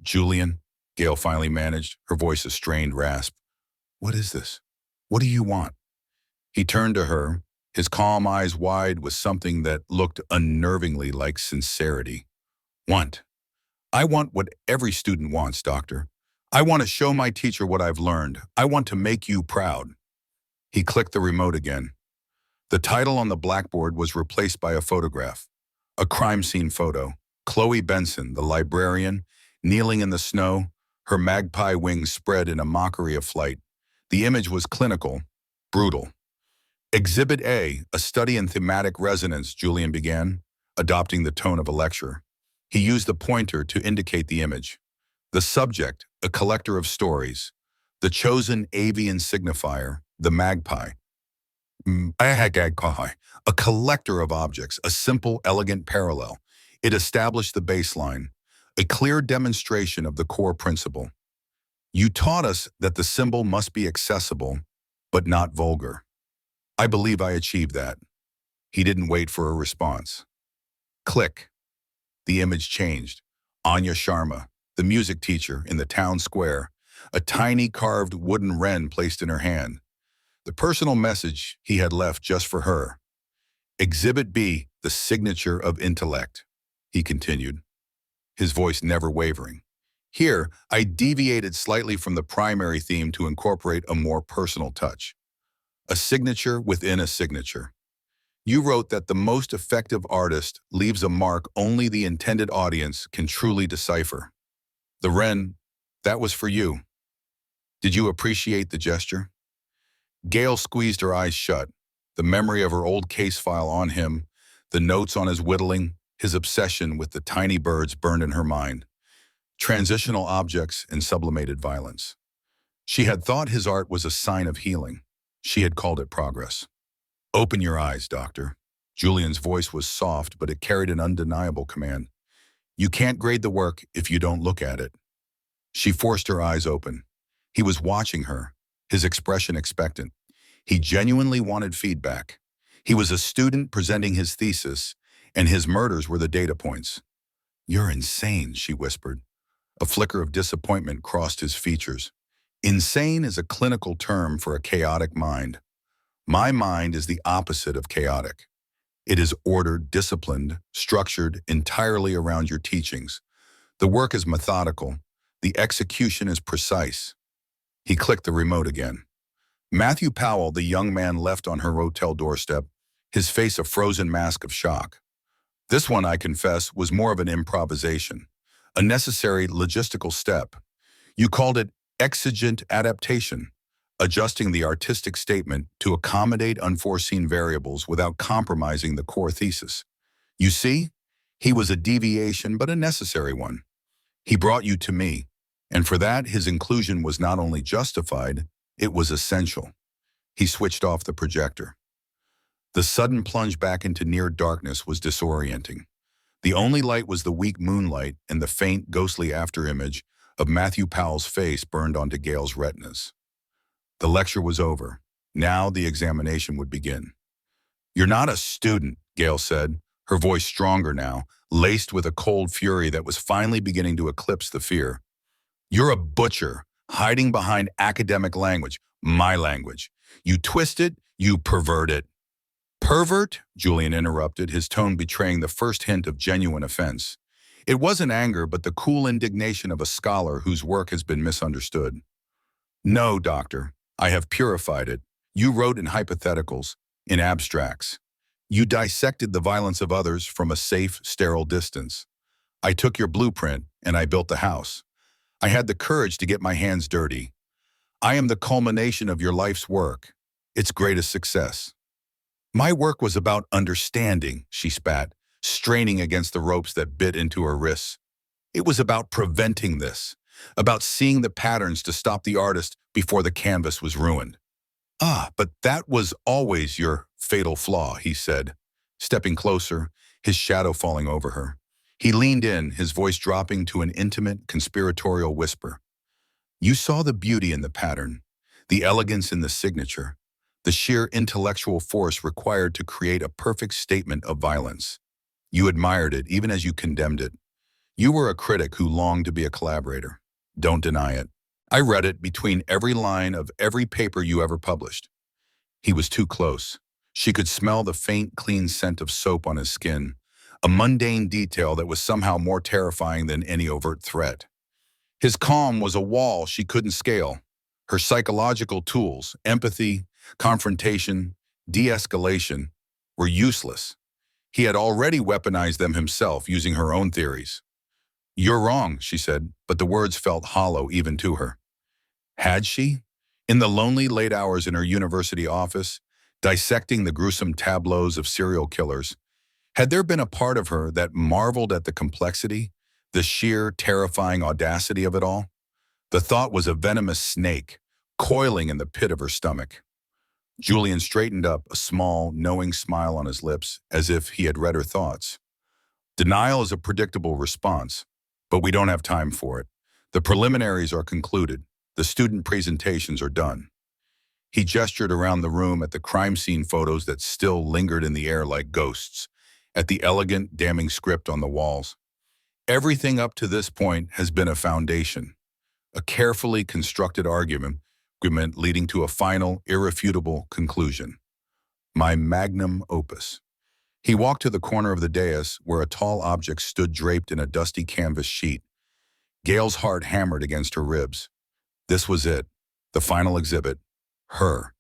"Julian," Gail finally managed, her voice a strained rasp. "What is this? What do you want?" He turned to her, his calm eyes wide with something that looked unnervingly like sincerity. "Want? I want what every student wants, Doctor. I want to show my teacher what I've learned. I want to make you proud." He clicked the remote again. The title on the blackboard was replaced by a photograph. A crime scene photo. Chloe Benson, the librarian, kneeling in the snow, her magpie wings spread in a mockery of flight. The image was clinical, brutal. Exhibit A study in thematic resonance, Julian began, adopting the tone of a lecturer. He used the pointer to indicate the image. The subject, a collector of stories. The chosen avian signifier, the magpie. A collector of objects, a simple, elegant parallel. It established the baseline, a clear demonstration of the core principle. You taught us that the symbol must be accessible, but not vulgar. I believe I achieved that. He didn't wait for a response. Click. The image changed. Anya Sharma, the music teacher in the town square, a tiny carved wooden wren placed in her hand. The personal message he had left just for her. Exhibit B, the signature of intellect, he continued, his voice never wavering. Here, I deviated slightly from the primary theme to incorporate a more personal touch. A signature within a signature. You wrote that the most effective artist leaves a mark only the intended audience can truly decipher. The wren, that was for you. Did you appreciate the gesture? Gail squeezed her eyes shut, the memory of her old case file on him, the notes on his whittling, his obsession with the tiny birds burned in her mind. Transitional objects and sublimated violence. She had thought his art was a sign of healing. She had called it progress. Open your eyes, doctor. Julian's voice was soft, but it carried an undeniable command. You can't grade the work if you don't look at it. She forced her eyes open. He was watching her, his expression expectant. He genuinely wanted feedback. He was a student presenting his thesis, and his murders were the data points. You're insane, she whispered. A flicker of disappointment crossed his features. Insane is a clinical term for a chaotic mind. My mind is the opposite of chaotic. It is ordered, disciplined, structured entirely around your teachings. The work is methodical. The execution is precise. He clicked the remote again. Matthew Powell, the young man left on her hotel doorstep, his face a frozen mask of shock. This one, I confess, was more of an improvisation, a necessary logistical step. You called it exigent adaptation, adjusting the artistic statement to accommodate unforeseen variables without compromising the core thesis. You see, he was a deviation, but a necessary one. He brought you to me, and for that, his inclusion was not only justified, it was essential. He switched off the projector. The sudden plunge back into near darkness was disorienting. The only light was the weak moonlight and the faint, ghostly afterimage of Matthew Powell's face burned onto Gail's retinas. The lecture was over. Now the examination would begin. You're not a student, Gail said, her voice stronger now, laced with a cold fury that was finally beginning to eclipse the fear. You're a butcher, hiding behind academic language, my language. You twist it, you pervert it. Pervert? Julian interrupted, his tone betraying the first hint of genuine offense. It wasn't anger, but the cool indignation of a scholar whose work has been misunderstood. No, doctor, I have purified it. You wrote in hypotheticals, in abstracts. You dissected the violence of others from a safe, sterile distance. I took your blueprint and I built the house. I had the courage to get my hands dirty. I am the culmination of your life's work, its greatest success. My work was about understanding, she spat, straining against the ropes that bit into her wrists. It was about preventing this, about seeing the patterns to stop the artist before the canvas was ruined. Ah, but that was always your fatal flaw, he said, stepping closer, his shadow falling over her. He leaned in, his voice dropping to an intimate, conspiratorial whisper. You saw the beauty in the pattern, the elegance in the signature, the sheer intellectual force required to create a perfect statement of violence. You admired it even as you condemned it. You were a critic who longed to be a collaborator. Don't deny it. I read it between every line of every paper you ever published. He was too close. She could smell the faint, clean scent of soap on his skin, a mundane detail that was somehow more terrifying than any overt threat. His calm was a wall she couldn't scale. Her psychological tools, empathy, confrontation, de-escalation, were useless. He had already weaponized them himself using her own theories. You're wrong, she said, but the words felt hollow even to her. Had she? In the lonely late hours in her university office, dissecting the gruesome tableaus of serial killers. Had there been a part of her that marveled at the complexity, the sheer, terrifying audacity of it all? The thought was a venomous snake, coiling in the pit of her stomach. Julian straightened up, a small, knowing smile on his lips, as if he had read her thoughts. Denial is a predictable response, but we don't have time for it. The preliminaries are concluded. The student presentations are done. He gestured around the room at the crime scene photos that still lingered in the air like ghosts, at the elegant, damning script on the walls. Everything up to this point has been a foundation, a carefully constructed argument leading to a final, irrefutable conclusion. My magnum opus. He walked to the corner of the dais where a tall object stood draped in a dusty canvas sheet. Gail's heart hammered against her ribs. This was it, the final exhibit. Her.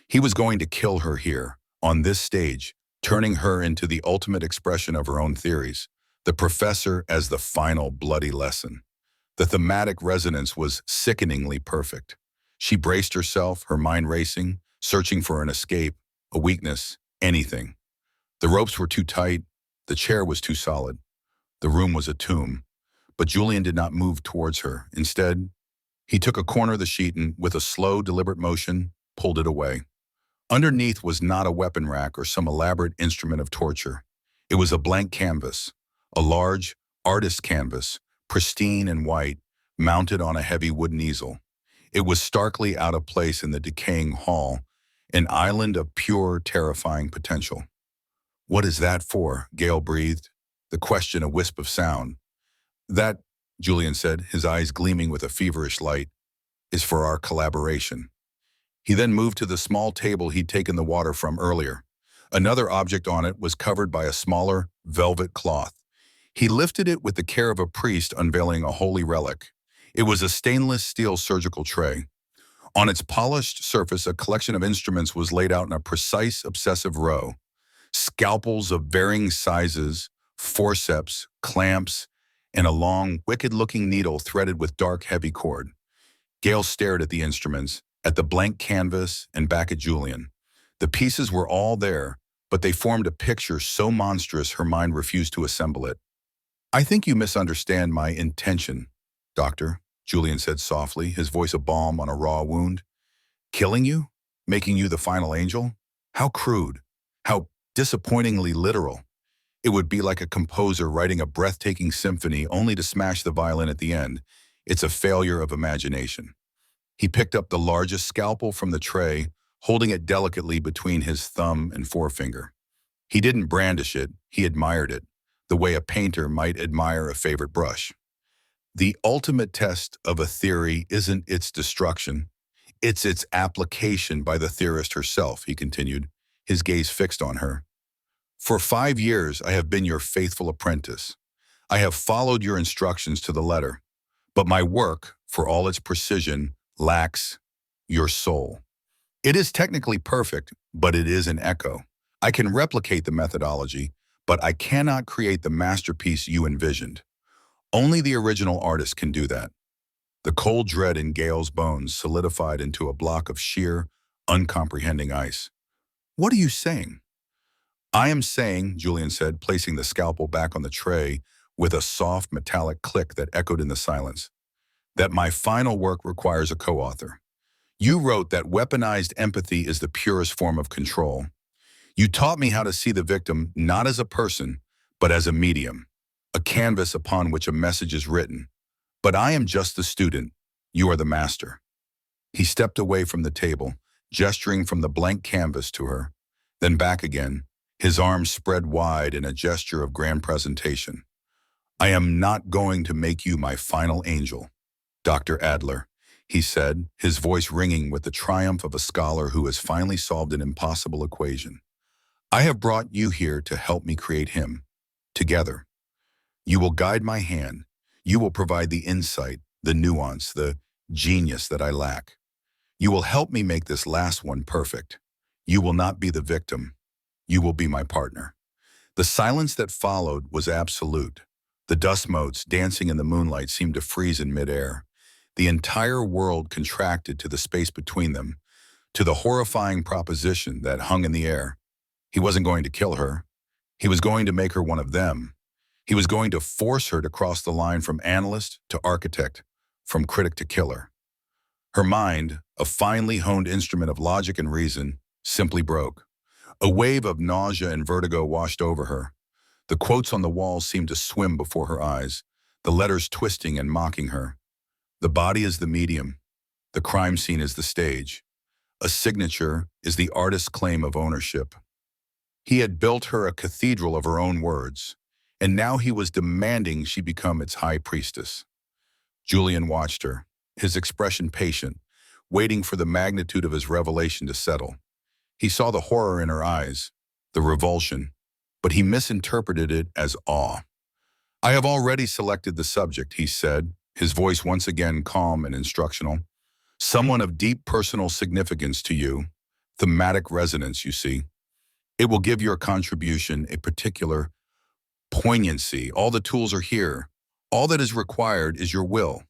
He was going to kill her here, on this stage, turning her into the ultimate expression of her own theories, the professor as the final bloody lesson. The thematic resonance was sickeningly perfect. She braced herself, her mind racing, searching for an escape, a weakness, anything. The ropes were too tight, the chair was too solid. The room was a tomb, but Julian did not move towards her. Instead, he took a corner of the sheet and, with a slow, deliberate motion, pulled it away. Underneath was not a weapon rack or some elaborate instrument of torture. It was a blank canvas, a large, artist canvas, pristine and white, mounted on a heavy wooden easel. It was starkly out of place in the decaying hall, an island of pure, terrifying potential. What is that for? Gale breathed, the question a wisp of sound. That, Julian said, his eyes gleaming with a feverish light, is for our collaboration. He then moved to the small table he'd taken the water from earlier. Another object on it was covered by a smaller, velvet cloth. He lifted it with the care of a priest unveiling a holy relic. It was a stainless steel surgical tray. On its polished surface, a collection of instruments was laid out in a precise, obsessive row. Scalpels of varying sizes, forceps, clamps, and a long, wicked-looking needle threaded with dark, heavy cord. Gale stared at the instruments, at the blank canvas, and back at Julian. The pieces were all there, but they formed a picture so monstrous her mind refused to assemble it. I think you misunderstand my intention, Doctor, Julian said softly, his voice a balm on a raw wound. Killing you? Making you the final angel? How crude. How disappointingly literal. It would be like a composer writing a breathtaking symphony only to smash the violin at the end. It's a failure of imagination. He picked up the largest scalpel from the tray, holding it delicately between his thumb and forefinger. He didn't brandish it, he admired it, the way a painter might admire a favorite brush. The ultimate test of a theory isn't its destruction, it's its application by the theorist herself, he continued, his gaze fixed on her. For 5 years, I have been your faithful apprentice. I have followed your instructions to the letter, but my work, for all its precision, lacks your soul. It is technically perfect, but it is an echo. I can replicate the methodology, but I cannot create the masterpiece you envisioned. Only the original artist can do that. The cold dread in Gale's bones solidified into a block of sheer, uncomprehending ice. What are you saying? I am saying, Julian said, placing the scalpel back on the tray with a soft metallic click that echoed in the silence, that my final work requires a co-author. You wrote that weaponized empathy is the purest form of control. You taught me how to see the victim not as a person, but as a medium, a canvas upon which a message is written. But I am just the student. You are the master. He stepped away from the table, gesturing from the blank canvas to her, then back again, his arms spread wide in a gesture of grand presentation. I am not going to make you my final angel, Dr. Adler, he said, his voice ringing with the triumph of a scholar who has finally solved an impossible equation. I have brought you here to help me create him. Together. You will guide my hand. You will provide the insight, the nuance, the genius that I lack. You will help me make this last one perfect. You will not be the victim. You will be my partner. The silence that followed was absolute. The dust motes dancing in the moonlight seemed to freeze in midair. The entire world contracted to the space between them. to the horrifying proposition that hung in the air. He wasn't going to kill her. He was going to make her one of them. He was going to force her to cross the line from analyst to architect, from critic to killer. Her mind, a finely honed instrument of logic and reason, simply broke. A wave of nausea and vertigo washed over her. The quotes on the wall seemed to swim before her eyes, the letters twisting and mocking her. The body is the medium. The crime scene is the stage. A signature is the artist's claim of ownership. He had built her a cathedral of her own words, and now he was demanding she become its high priestess. Julian watched her, his expression patient, waiting for the magnitude of his revelation to settle. He saw the horror in her eyes, the revulsion, but he misinterpreted it as awe. "I have already selected the subject," he said, his voice once again calm and instructional. "Someone of deep personal significance to you, thematic resonance, you see. It will give your contribution a particular poignancy. All the tools are here. All that is required is your will,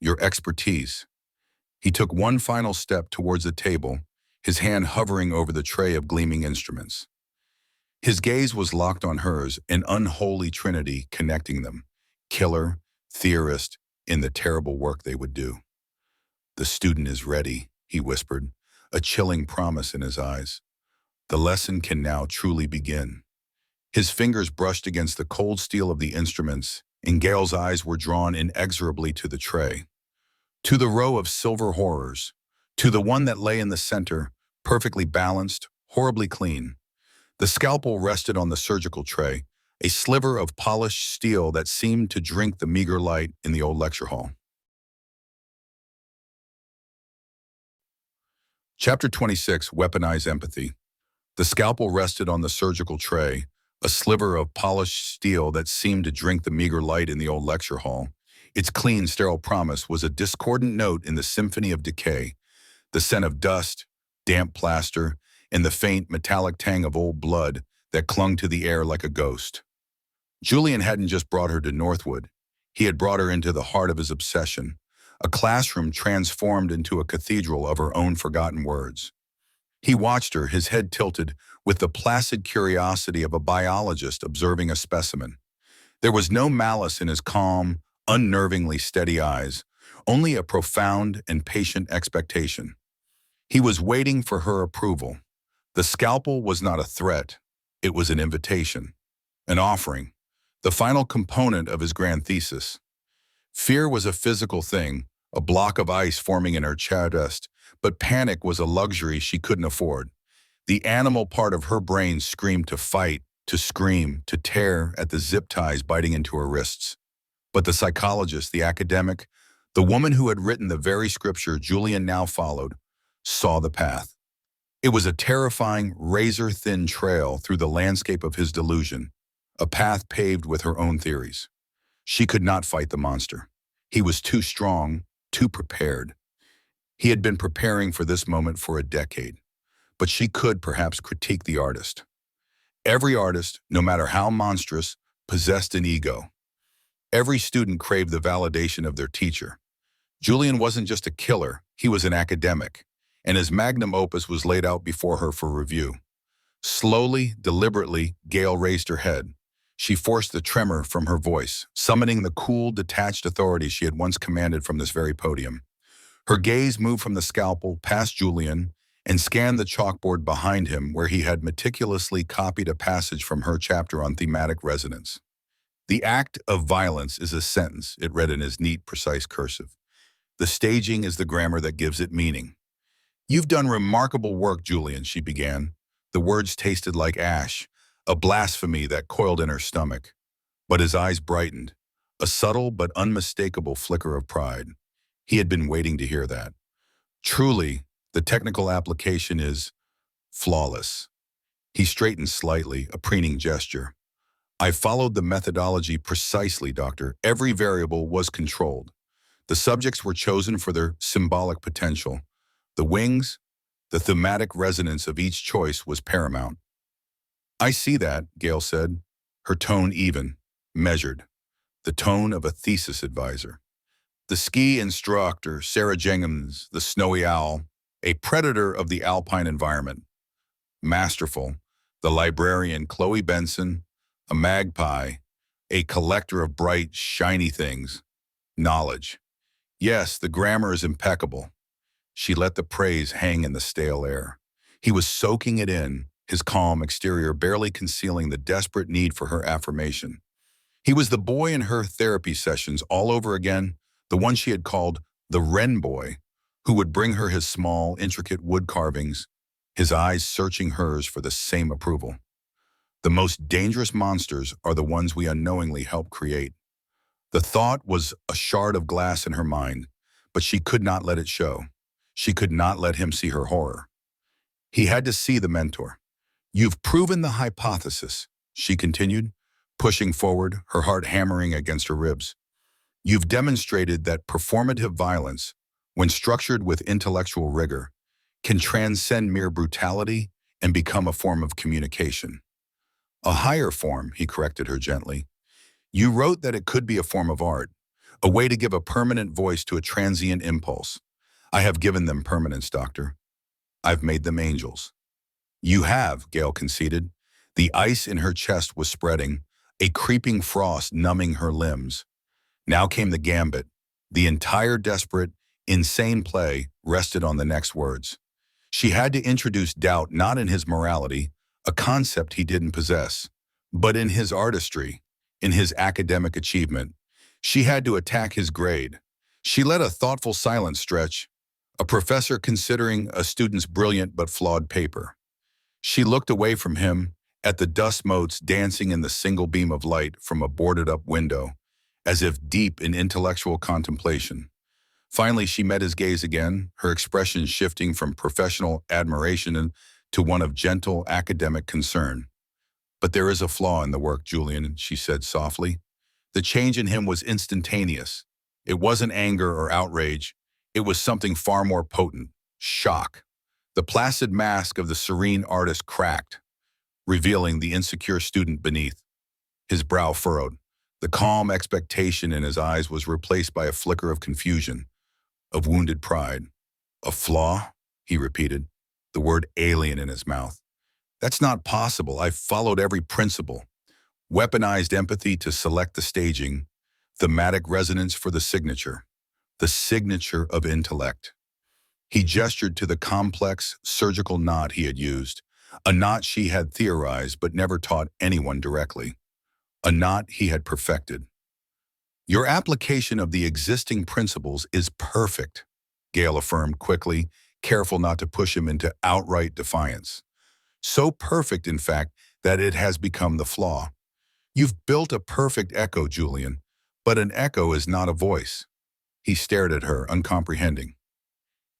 your expertise." He took one final step towards the table, his hand hovering over the tray of gleaming instruments. His gaze was locked on hers, an unholy trinity connecting them, killer, theorist, in the terrible work they would do. "The student is ready," he whispered, a chilling promise in his eyes. "The lesson can now truly begin." His fingers brushed against the cold steel of the instruments, and Gail's eyes were drawn inexorably to the tray. To the row of silver horrors, to the one that lay in the center, perfectly balanced, horribly clean. The scalpel rested on the surgical tray, a sliver of polished steel that seemed to drink the meager light in the old lecture hall. Chapter 26, Weaponize Empathy. The scalpel rested on the surgical tray, a sliver of polished steel that seemed to drink the meager light in the old lecture hall. Its clean, sterile promise was a discordant note in the symphony of decay, the scent of dust, damp plaster, and the faint, metallic tang of old blood that clung to the air like a ghost. Julian hadn't just brought her to Northwood. He had brought her into the heart of his obsession, a classroom transformed into a cathedral of her own forgotten words. He watched her, his head tilted, with the placid curiosity of a biologist observing a specimen. There was no malice in his calm, unnervingly steady eyes, only a profound and patient expectation. He was waiting for her approval. The scalpel was not a threat. It was an invitation, an offering, the final component of his grand thesis. Fear was a physical thing, a block of ice forming in her chest, but panic was a luxury she couldn't afford. The animal part of her brain screamed to fight, to scream, to tear at the zip ties biting into her wrists. But the psychologist, the academic, the woman who had written the very scripture Julian now followed, saw the path. It was a terrifying, razor-thin trail through the landscape of his delusion, a path paved with her own theories. She could not fight the monster. He was too strong, too prepared. He had been preparing for this moment for a decade, but she could perhaps critique the artist. Every artist, no matter how monstrous, possessed an ego. Every student craved the validation of their teacher. Julian wasn't just a killer, he was an academic, and his magnum opus was laid out before her for review. Slowly, deliberately, Gail raised her head. She forced the tremor from her voice, summoning the cool, detached authority she had once commanded from this very podium. Her gaze moved from the scalpel past Julian and scanned the chalkboard behind him where he had meticulously copied a passage from her chapter on thematic resonance. "The act of violence is a sentence," it read in his neat, precise cursive. "The staging is the grammar that gives it meaning." "You've done remarkable work, Julian," she began. The words tasted like ash, a blasphemy that coiled in her stomach. But his eyes brightened, a subtle but unmistakable flicker of pride. He had been waiting to hear that. "Truly, the technical application is flawless." He straightened slightly, a preening gesture. "I followed the methodology precisely, Doctor. Every variable was controlled. The subjects were chosen for their symbolic potential. The wings, the thematic resonance of each choice was paramount." "I see that," Gail said, her tone even, measured, the tone of a thesis advisor. "The ski instructor, Sarah Jenkins, the snowy owl, A predator of the alpine environment. Masterful. The librarian Chloe Benson, a magpie, a collector of bright, shiny things. Knowledge. Yes, the grammar is impeccable. She let the praise hang in the stale air. He was soaking it in, his calm exterior barely concealing the desperate need for her affirmation. He was the boy in her therapy sessions all over again, the one she had called the Wren boy, who would bring her his small, intricate wood carvings, his eyes searching hers for the same approval. The most dangerous monsters are the ones we unknowingly help create. The thought was a shard of glass in her mind, but she could not let it show. She could not let him see her horror. He had to see the mentor. You've proven the hypothesis, she continued, pushing forward, her heart hammering against her ribs. You've demonstrated that performative violence, when structured with intellectual rigor, can transcend mere brutality and become a form of communication. A higher form, he corrected her gently. You wrote that it could be a form of art, a way to give a permanent voice to a transient impulse. I have given them permanence, Doctor. I've made them angels. You have, Gail conceded. The ice in her chest was spreading, a creeping frost numbing her limbs. Now came the gambit. The entire desperate, insane play rested on the next words. She had to introduce doubt not in his morality, a concept he didn't possess, but in his artistry, in his academic achievement. She had to attack his grade. She let a thoughtful silence stretch, a professor considering a student's brilliant but flawed paper. She looked away from him, at the dust motes dancing in the single beam of light from a boarded-up window, as if deep in intellectual contemplation. Finally, she met his gaze again, her expression shifting from professional admiration to one of gentle academic concern. But there is a flaw in the work, Julian, she said softly. The change in him was instantaneous. It wasn't anger or outrage. It was something far more potent, shock. The placid mask of the serene artist cracked, revealing the insecure student beneath. His brow furrowed. The calm expectation in his eyes was replaced by a flicker of confusion, of wounded pride. A flaw? He repeated, the word alien in his mouth. That's not possible. I've followed every principle. Weaponized empathy to select the staging, thematic resonance for the signature of intellect. He gestured to the complex, surgical knot he had used, a knot she had theorized but never taught anyone directly, a knot he had perfected. Your application of the existing principles is perfect, Gail affirmed quickly, careful not to push him into outright defiance. So perfect, in fact, that it has become the flaw. You've built a perfect echo, Julian, but an echo is not a voice. He stared at her, uncomprehending.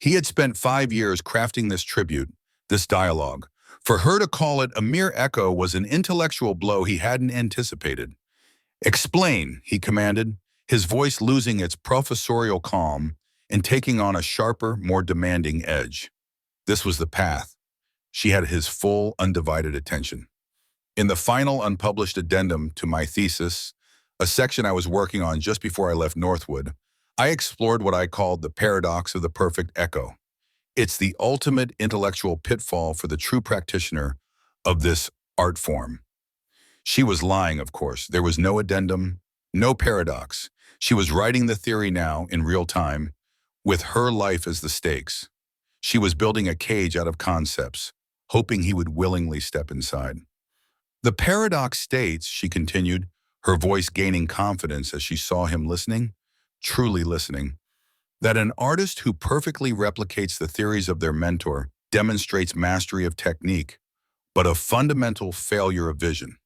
He had spent 5 years crafting this tribute, this dialogue. For her to call it a mere echo was an intellectual blow he hadn't anticipated. Explain, he commanded, his voice losing its professorial calm and taking on a sharper, more demanding edge. This was the path. She had his full, undivided attention. In the final unpublished addendum to my thesis, a section I was working on just before I left Northwood, I explored what I called the paradox of the perfect echo. It's the ultimate intellectual pitfall for the true practitioner of this art form. She was lying, of course. There was no addendum, no paradox. She was writing the theory now in real time, with her life as the stakes. She was building a cage out of concepts, hoping he would willingly step inside. The paradox states, she continued, her voice gaining confidence as she saw him listening, truly listening, that an artist who perfectly replicates the theories of their mentor demonstrates mastery of technique, but a fundamental failure of vision.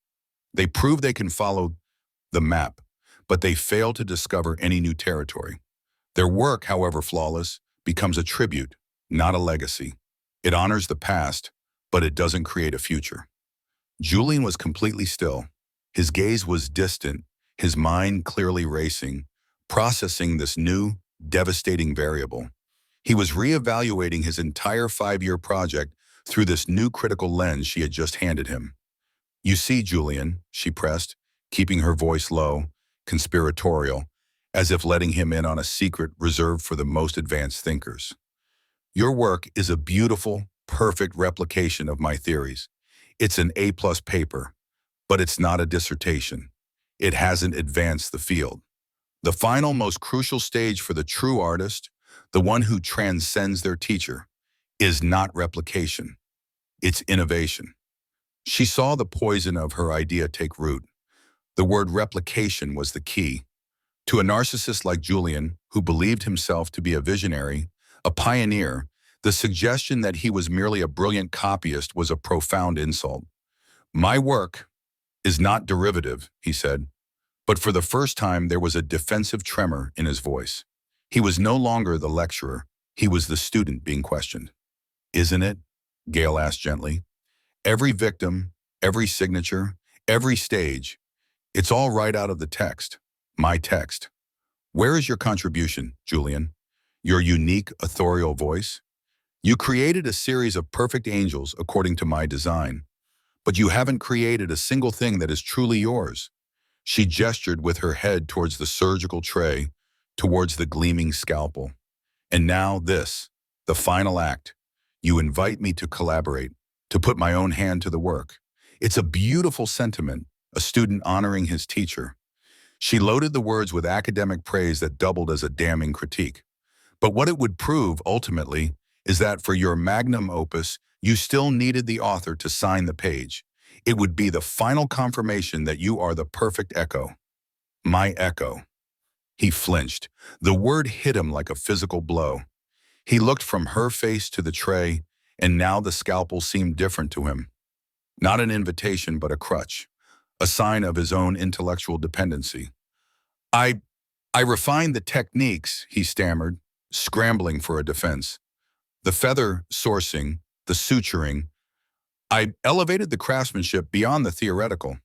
They prove they can follow the map, but they fail to discover any new territory. Their work, however flawless, becomes a tribute, not a legacy. It honors the past, but it doesn't create a future. Julian was completely still. His gaze was distant, his mind clearly racing, processing this new, devastating variable. He was reevaluating his entire 5-year project through this new critical lens she had just handed him. You see, Julian, she pressed, keeping her voice low, conspiratorial, as if letting him in on a secret reserved for the most advanced thinkers. Your work is a beautiful, perfect replication of my theories. It's an A-plus paper, but it's not a dissertation. It hasn't advanced the field. The final, most crucial stage for the true artist, the one who transcends their teacher, is not replication. It's innovation. She saw the poison of her idea take root. The word replication was the key. To a narcissist like Julian, who believed himself to be a visionary, a pioneer, the suggestion that he was merely a brilliant copyist was a profound insult. My work is not derivative, he said, but for the first time there was a defensive tremor in his voice. He was no longer the lecturer, he was the student being questioned. Isn't it? Gail asked gently. Every victim, every signature, every stage, it's all right out of the text, my text. Where is your contribution, Julian? Your unique authorial voice? You created a series of perfect angels according to my design, but you haven't created a single thing that is truly yours. She gestured with her head towards the surgical tray, towards the gleaming scalpel. And now this, the final act. You invite me to collaborate, to put my own hand to the work. It's a beautiful sentiment, a student honoring his teacher. She loaded the words with academic praise that doubled as a damning critique. But what it would prove, ultimately, is that for your magnum opus, you still needed the author to sign the page. It would be the final confirmation that you are the perfect echo. My echo. He flinched. The word hit him like a physical blow. He looked from her face to the tray, and now the scalpel seemed different to him. Not an invitation, but a crutch, a sign of his own intellectual dependency. I refined the techniques, he stammered, scrambling for a defense. The feather sourcing, the suturing. I elevated the craftsmanship beyond the theoretical.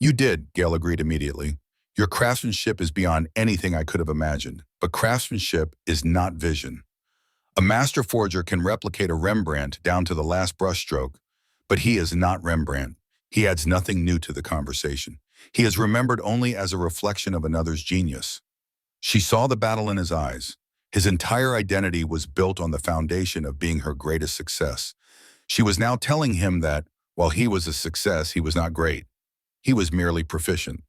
You did, Gail agreed immediately. Your craftsmanship is beyond anything I could have imagined, but craftsmanship is not vision. A master forger can replicate a Rembrandt down to the last brushstroke, but he is not Rembrandt. He adds nothing new to the conversation. He is remembered only as a reflection of another's genius. She saw the battle in his eyes. His entire identity was built on the foundation of being her greatest success. She was now telling him that, while he was a success, he was not great. He was merely proficient.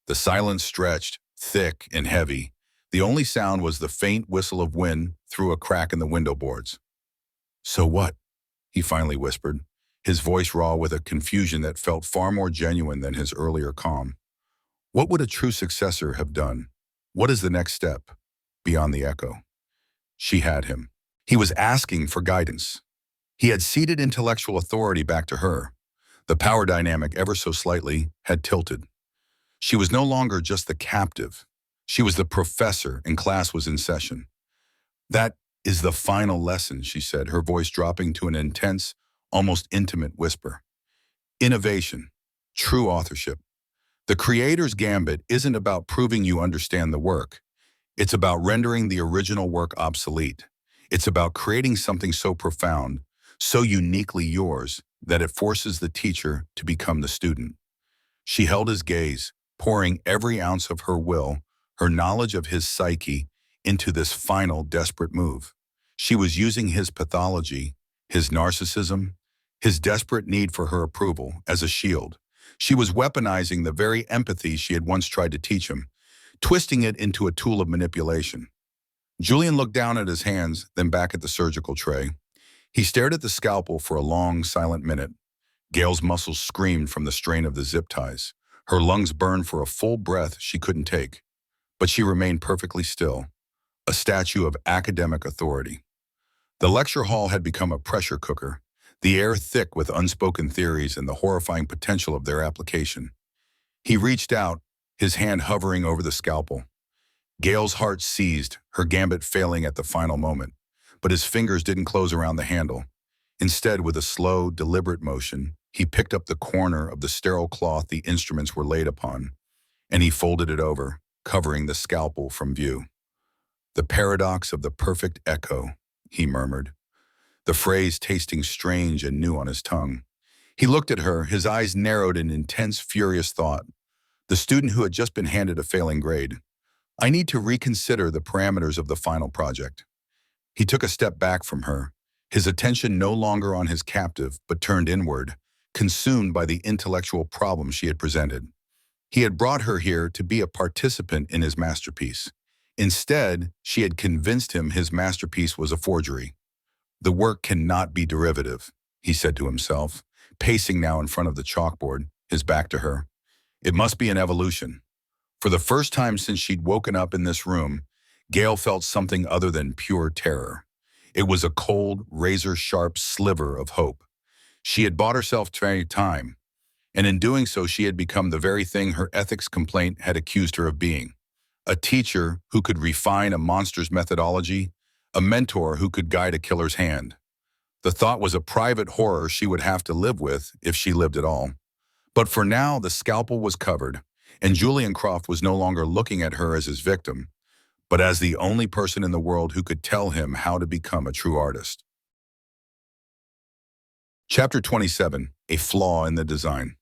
The silence stretched, thick and heavy. The only sound was the faint whistle of wind through a crack in the window boards. So what? He finally whispered, his voice raw with a confusion that felt far more genuine than his earlier calm. What would a true successor have done? What is the next step? Beyond the echo. She had him. He was asking for guidance. He had ceded intellectual authority back to her. The power dynamic, ever so slightly, had tilted. She was no longer just the captive. She was the professor, and class was in session. That is the final lesson, she said, her voice dropping to an intense, almost intimate whisper. Innovation, true authorship. The creator's gambit isn't about proving you understand the work. It's about rendering the original work obsolete. It's about creating something so profound, so uniquely yours, that it forces the teacher to become the student. She held his gaze, pouring every ounce of her will, her knowledge of his psyche, into this final desperate move. She was using his pathology, his narcissism, his desperate need for her approval as a shield. She was weaponizing the very empathy she had once tried to teach him, twisting it into a tool of manipulation. Julian looked down at his hands, then back at the surgical tray. He stared at the scalpel for a long, silent minute. Gail's muscles screamed from the strain of the zip ties. Her lungs burned for a full breath she couldn't take. But she remained perfectly still, a statue of academic authority. The lecture hall had become a pressure cooker, the air thick with unspoken theories and the horrifying potential of their application. He reached out, his hand hovering over the scalpel. Gail's heart seized, her gambit failing at the final moment, but his fingers didn't close around the handle. Instead, with a slow, deliberate motion, he picked up the corner of the sterile cloth the instruments were laid upon, and he folded it over, covering the scalpel from view. The paradox of the perfect echo, he murmured, the phrase tasting strange and new on his tongue. He looked at her, his eyes narrowed in intense, furious thought. The student who had just been handed a failing grade. I need to reconsider the parameters of the final project. He took a step back from her, his attention no longer on his captive, but turned inward, consumed by the intellectual problem she had presented. He had brought her here to be a participant in his masterpiece. Instead, she had convinced him his masterpiece was a forgery. The work cannot be derivative, he said to himself, pacing now in front of the chalkboard, his back to her. It must be an evolution. For the first time since she'd woken up in this room, Gail felt something other than pure terror. It was a cold, razor-sharp sliver of hope. She had bought herself time, and in doing so she had become the very thing her ethics complaint had accused her of being. A teacher who could refine a monster's methodology, a mentor who could guide a killer's hand. The thought was a private horror she would have to live with if she lived at all. But for now, the scalpel was covered, and Julian Croft was no longer looking at her as his victim, but as the only person in the world who could tell him how to become a true artist. Chapter 27, A Flaw in the Design.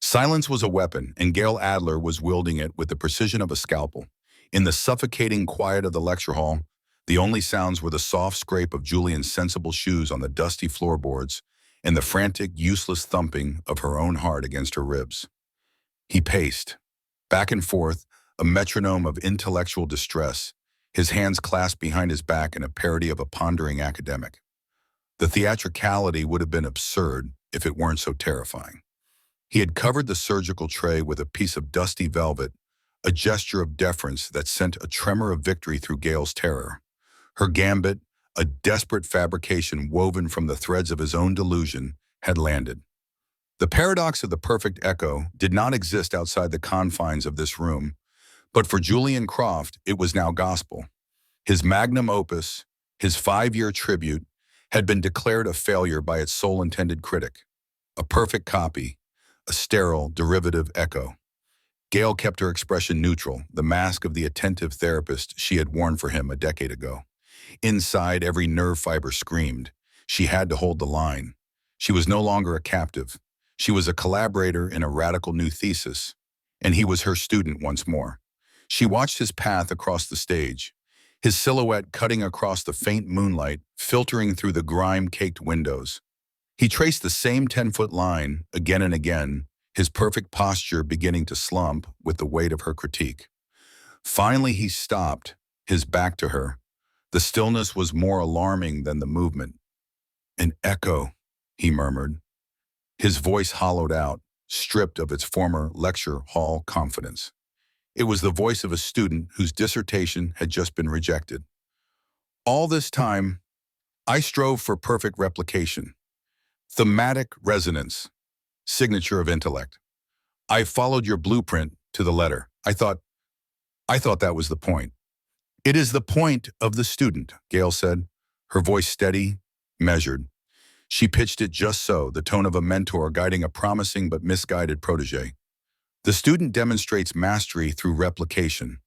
Silence was a weapon, and Gail Adler was wielding it with the precision of a scalpel. In the suffocating quiet of the lecture hall, the only sounds were the soft scrape of Julian's sensible shoes on the dusty floorboards and the frantic, useless thumping of her own heart against her ribs. He paced, back and forth, a metronome of intellectual distress, his hands clasped behind his back in a parody of a pondering academic. The theatricality would have been absurd if it weren't so terrifying. He had covered the surgical tray with a piece of dusty velvet, a gesture of deference that sent a tremor of victory through Gail's terror. Her gambit, a desperate fabrication woven from the threads of his own delusion, had landed. The paradox of the perfect echo did not exist outside the confines of this room, but for Julian Croft, it was now gospel. His magnum opus, his 5-year tribute, had been declared a failure by its sole intended critic. A perfect copy, a sterile, derivative echo. Gail kept her expression neutral, the mask of the attentive therapist she had worn for him a decade ago. Inside, every nerve fiber screamed. She had to hold the line. She was no longer a captive. She was a collaborator in a radical new thesis, and he was her student once more. She watched his path across the stage, his silhouette cutting across the faint moonlight, filtering through the grime-caked windows. He traced the same 10-foot line again and again, his perfect posture beginning to slump with the weight of her critique. Finally, he stopped, his back to her. The stillness was more alarming than the movement. An echo, he murmured. His voice hollowed out, stripped of its former lecture hall confidence. It was the voice of a student whose dissertation had just been rejected. All this time, I strove for perfect replication, thematic resonance, signature of intellect. I followed your blueprint to the letter. I thought that was the point. It is the point of the student, Gail said, her voice steady, measured. She pitched it just so, the tone of a mentor guiding a promising but misguided protege. The student demonstrates mastery through replication,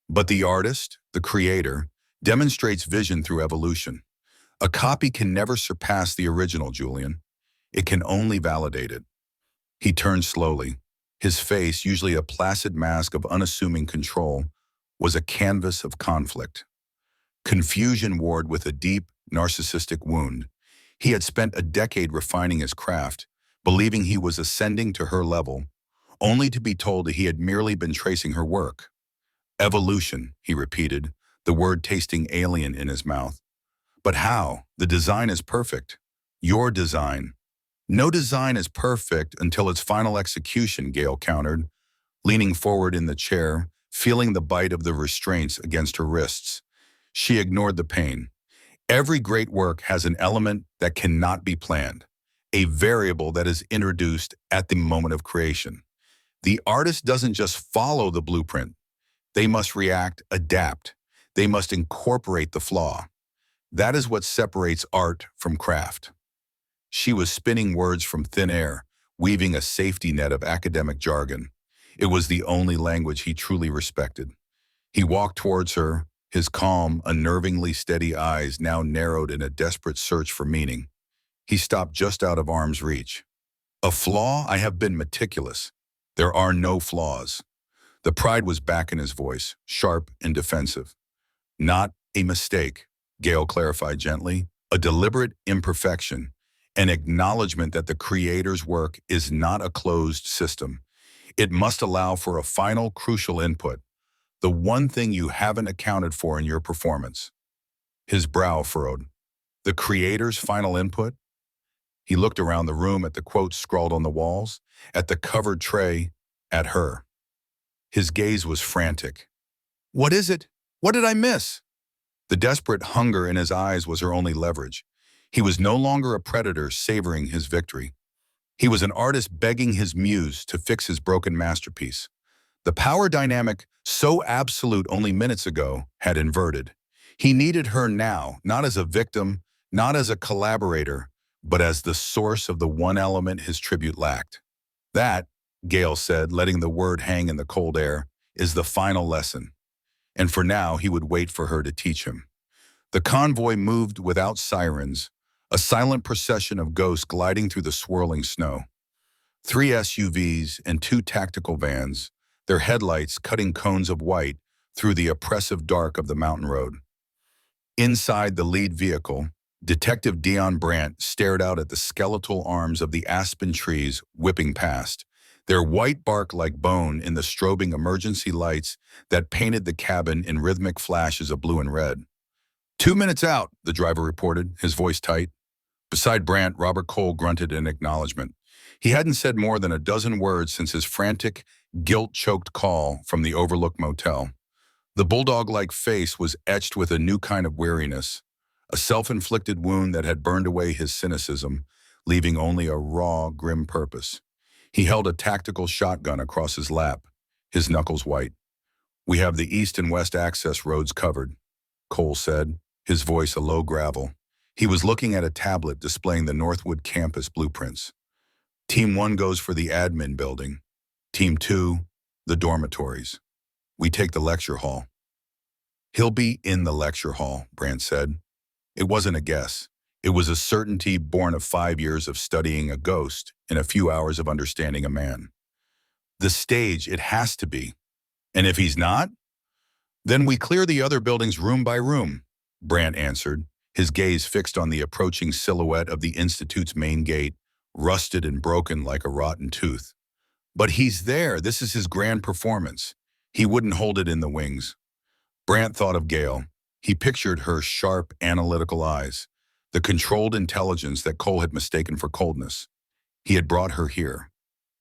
but the artist, the creator, demonstrates vision through evolution. A copy can never surpass the original, Julian. It can only validate it. He turned slowly. His face, usually a placid mask of unassuming control, was a canvas of conflict. Confusion warred with a deep, narcissistic wound. He had spent a decade refining his craft, believing he was ascending to her level, only to be told that he had merely been tracing her work. Evolution, he repeated, the word tasting alien in his mouth. But how? The design is perfect. Your design. No design is perfect until its final execution, Gail countered, leaning forward in the chair, feeling the bite of the restraints against her wrists. She ignored the pain. Every great work has an element that cannot be planned, a variable that is introduced at the moment of creation. The artist doesn't just follow the blueprint. They must react, adapt. They must incorporate the flaw. That is what separates art from craft. She was spinning words from thin air, weaving a safety net of academic jargon. It was the only language he truly respected. He walked towards her, his calm, unnervingly steady eyes now narrowed in a desperate search for meaning. He stopped just out of arm's reach. A flaw? I have been meticulous. There are no flaws. The pride was back in his voice, sharp and defensive. Not a mistake. Gail clarified gently. A deliberate imperfection, an acknowledgement that the creator's work is not a closed system. It must allow for a final crucial input, the one thing you haven't accounted for in your performance. His brow furrowed. The creator's final input? He looked around the room at the quotes scrawled on the walls, at the covered tray, at her. His gaze was frantic. What is it? What did I miss? The desperate hunger in his eyes was her only leverage. He was no longer a predator savoring his victory. He was an artist begging his muse to fix his broken masterpiece. The power dynamic, so absolute only minutes ago, had inverted. He needed her now, not as a victim, not as a collaborator, but as the source of the one element his tribute lacked. That, Gail said, letting the word hang in the cold air, is the final lesson. And for now, he would wait for her to teach him. The convoy moved without sirens, a silent procession of ghosts gliding through the swirling snow. 3 SUVs and 2 tactical vans, their headlights cutting cones of white through the oppressive dark of the mountain road. Inside the lead vehicle, Detective Dion Brandt stared out at the skeletal arms of the aspen trees whipping past, their white bark like bone in the strobing emergency lights that painted the cabin in rhythmic flashes of blue and red. 2 minutes out, the driver reported, his voice tight. Beside Brandt, Robert Cole grunted in acknowledgement. He hadn't said more than a dozen words since his frantic, guilt-choked call from the overlooked motel. The bulldog-like face was etched with a new kind of weariness, a self-inflicted wound that had burned away his cynicism, leaving only a raw, grim purpose. He held a tactical shotgun across his lap, his knuckles white. We have the east and west access roads covered, Cole said, his voice a low gravel. He was looking at a tablet displaying the Northwood campus blueprints. Team 1 goes for the admin building. Team 2, the dormitories. We take the lecture hall. He'll be in the lecture hall, Brandt said. It wasn't a guess. It was a certainty born of 5 years of studying a ghost and a few hours of understanding a man. The stage, it has to be. And if he's not, then we clear the other buildings room by room, Brandt answered, his gaze fixed on the approaching silhouette of the Institute's main gate, rusted and broken like a rotten tooth. But he's there. This is his grand performance. He wouldn't hold it in the wings. Brandt thought of Gail. He pictured her sharp, analytical eyes, the controlled intelligence that Cole had mistaken for coldness. He had brought her here.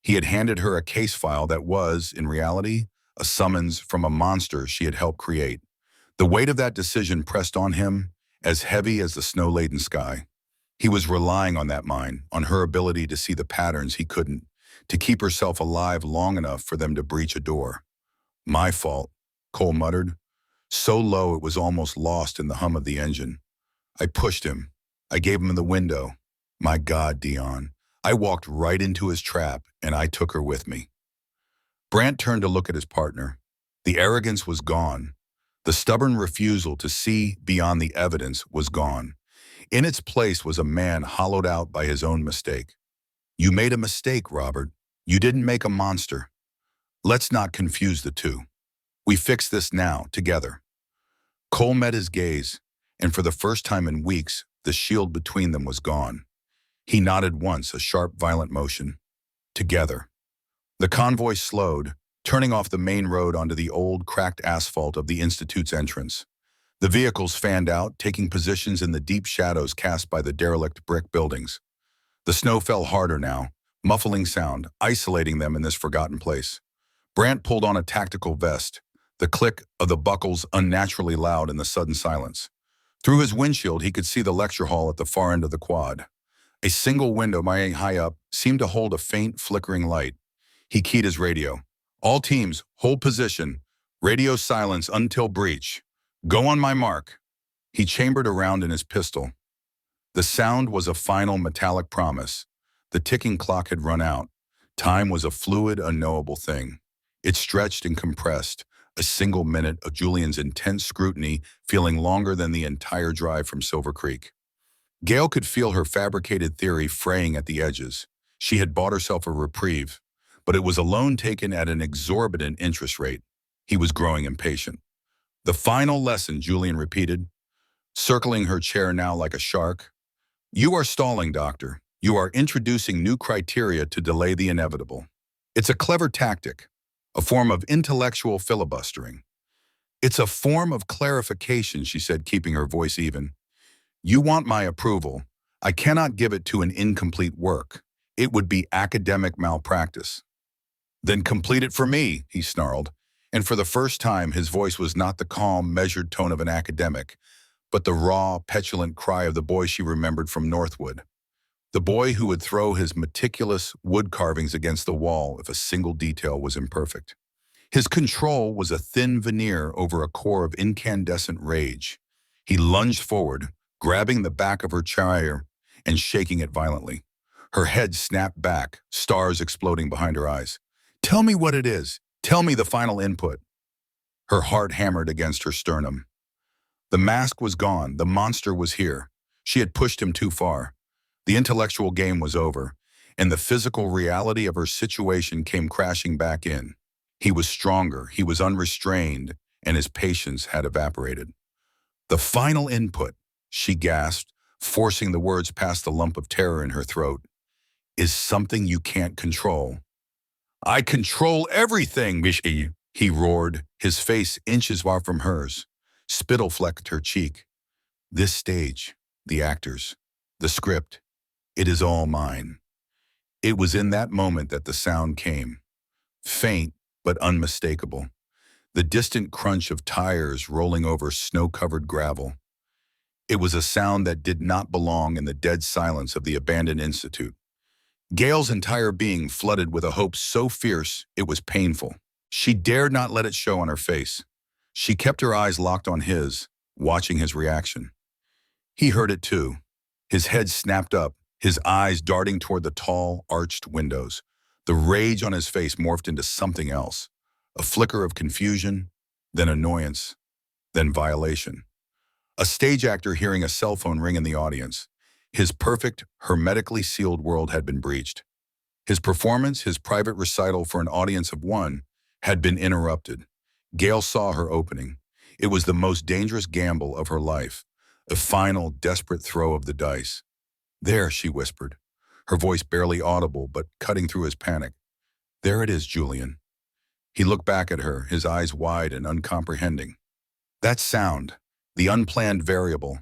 He had handed her a case file that was, in reality, a summons from a monster she had helped create. The weight of that decision pressed on him, as heavy as the snow-laden sky. He was relying on that mind, on her ability to see the patterns he couldn't, to keep herself alive long enough for them to breach a door. My fault, Cole muttered, so low it was almost lost in the hum of the engine. I pushed him. I gave him the window. My God, Dion. I walked right into his trap, and I took her with me. Brandt turned to look at his partner. The arrogance was gone. The stubborn refusal to see beyond the evidence was gone. In its place was a man hollowed out by his own mistake. You made a mistake, Robert. You didn't make a monster. Let's not confuse the two. We fix this now, together. Cole met his gaze, and for the first time in weeks, the shield between them was gone. He nodded once, a sharp, violent motion. Together. The convoy slowed, turning off the main road onto the old, cracked asphalt of the Institute's entrance. The vehicles fanned out, taking positions in the deep shadows cast by the derelict brick buildings. The snow fell harder now, muffling sound, isolating them in this forgotten place. Brandt pulled on a tactical vest, the click of the buckles unnaturally loud in the sudden silence. Through his windshield, he could see the lecture hall at the far end of the quad. A single window, lying high up, seemed to hold a faint, flickering light. He keyed his radio. All teams, hold position. Radio silence until breach. Go on my mark. He chambered a round in his pistol. The sound was a final metallic promise. The ticking clock had run out. Time was a fluid, unknowable thing. It stretched and compressed, a single minute of Julian's intense scrutiny feeling longer than the entire drive from Silver Creek. Gail could feel her fabricated theory fraying at the edges. She had bought herself a reprieve, but it was a loan taken at an exorbitant interest rate. He was growing impatient. The final lesson, Julian repeated. circling her chair now like a shark. You are stalling, doctor. You are introducing new criteria to delay the inevitable. It's a clever tactic, a form of intellectual filibustering. It's a form of clarification, she said, keeping her voice even. You want my approval. I cannot give it to an incomplete work. It would be academic malpractice. Then complete it for me, he snarled. And for the first time, his voice was not the calm, measured tone of an academic, but the raw, petulant cry of the boy she remembered from Northwood. The boy who would throw his meticulous wood carvings against the wall if a single detail was imperfect. His control was a thin veneer over a core of incandescent rage. He lunged forward, grabbing the back of her chair and shaking it violently. Her head snapped back, stars exploding behind her eyes. Tell me what it is. Tell me the final input. Her heart hammered against her sternum. The mask was gone. The monster was here. She had pushed him too far. The intellectual game was over, and the physical reality of her situation came crashing back in. He was stronger, he was unrestrained, and his patience had evaporated. The final input, she gasped, forcing the words past the lump of terror in her throat, is something you can't control. I control everything, Mishi, he roared, his face inches far from hers. Spittle flecked her cheek. This stage, the actors, the script, it is all mine. It was in that moment that the sound came. Faint, but unmistakable. The distant crunch of tires rolling over snow-covered gravel. It was a sound that did not belong in the dead silence of the abandoned institute. Gail's entire being flooded with a hope so fierce it was painful. She dared not let it show on her face. She kept her eyes locked on his, watching his reaction. He heard it too. His head snapped up, his eyes darting toward the tall, arched windows. The rage on his face morphed into something else. A flicker of confusion, then annoyance, then violation. A stage actor hearing a cell phone ring in the audience. His perfect, hermetically sealed world had been breached. His performance, his private recital for an audience of one, had been interrupted. Gail saw her opening. It was the most dangerous gamble of her life, a final, desperate throw of the dice. There, she whispered, her voice barely audible but cutting through his panic. There it is, Julian. He looked back at her, his eyes wide and uncomprehending. That sound, the unplanned variable,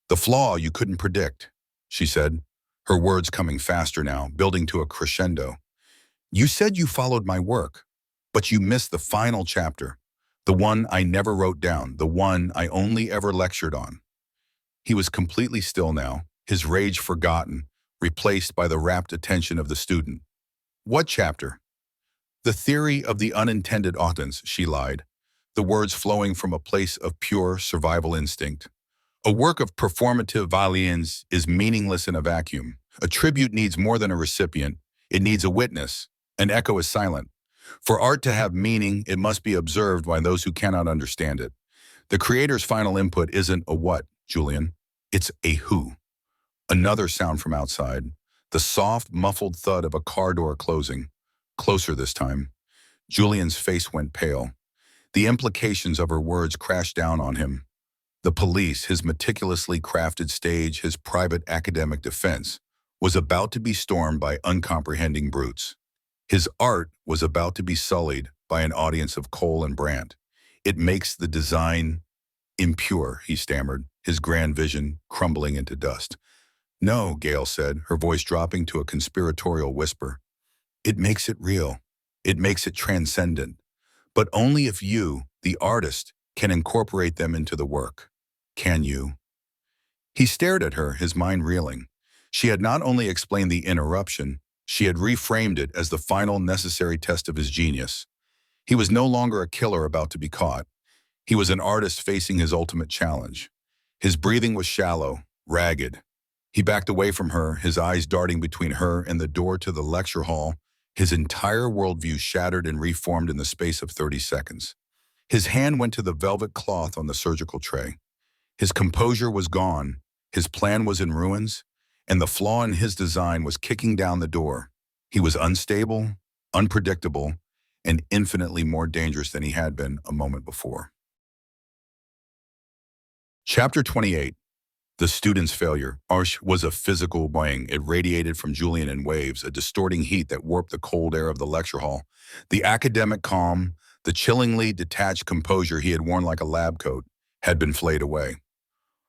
the flaw you couldn't predict, she said, her words coming faster now, building to a crescendo. You said you followed my work, but you missed the final chapter, the one I never wrote down, the one I only ever lectured on. He was completely still now, his rage forgotten, replaced by the rapt attention of the student. What chapter? The theory of the unintended occurrence, she lied, the words flowing from a place of pure survival instinct. A work of performative violence is meaningless in a vacuum. A tribute needs more than a recipient. It needs a witness. An echo is silent. For art to have meaning, it must be observed by those who cannot understand it. The creator's final input isn't a what, Julian. It's a who. Another sound from outside. The soft, muffled thud of a car door closing. Closer this time. Julian's face went pale. The implications of her words crashed down on him. The police, his meticulously crafted stage, his private academic defense, was about to be stormed by uncomprehending brutes. His art was about to be sullied by an audience of Cole and Brandt. It makes the design impure, he stammered, his grand vision crumbling into dust. No, Gail said, her voice dropping to a conspiratorial whisper. It makes it real. It makes it transcendent. But only if you, the artist, can incorporate them into the work. Can you? He stared at her, his mind reeling. She had not only explained the interruption, she had reframed it as the final necessary test of his genius. He was no longer a killer about to be caught. He was an artist facing his ultimate challenge. His breathing was shallow, ragged. He backed away from her, his eyes darting between her and the door to the lecture hall, his entire worldview shattered and reformed in the space of 30 seconds. His hand went to the velvet cloth on the surgical tray. His composure was gone, his plan was in ruins, and the flaw in his design was kicking down the door. He was unstable, unpredictable, and infinitely more dangerous than he had been a moment before. Chapter 28. The student's failure, Arsh, was a physical bang. It radiated from Julian in waves, a distorting heat that warped the cold air of the lecture hall. The academic calm, the chillingly detached composure he had worn like a lab coat, had been flayed away.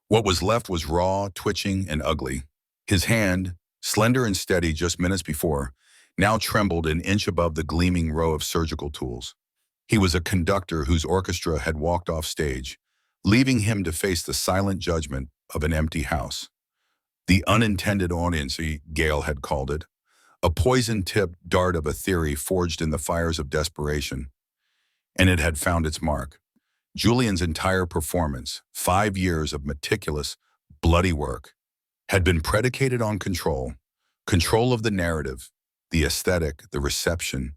What was left was raw, twitching, and ugly. His hand, slender and steady just minutes before, now trembled an inch above the gleaming row of surgical tools. He was a conductor whose orchestra had walked off stage, leaving him to face the silent judgment of an empty house. The unintended audience, Gale had called it, a poison-tipped dart of a theory forged in the fires of desperation, and it had found its mark. Julian's entire performance, 5 years of meticulous, bloody work, had been predicated on control, control of the narrative, the aesthetic, the reception,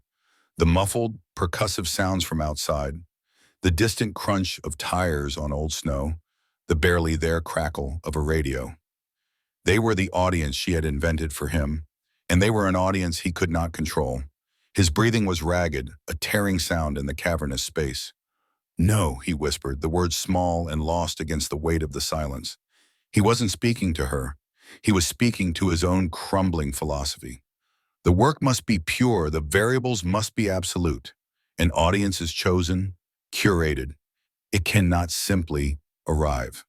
the muffled, percussive sounds from outside, the distant crunch of tires on old snow, the barely there crackle of a radio. They were the audience she had invented for him, and they were an audience he could not control. His breathing was ragged, a tearing sound in the cavernous space. "No," he whispered, the words small and lost against the weight of the silence. He wasn't speaking to her. He was speaking to his own crumbling philosophy. The work must be pure, the variables must be absolute. An audience is chosen, curated. It cannot simply arrive.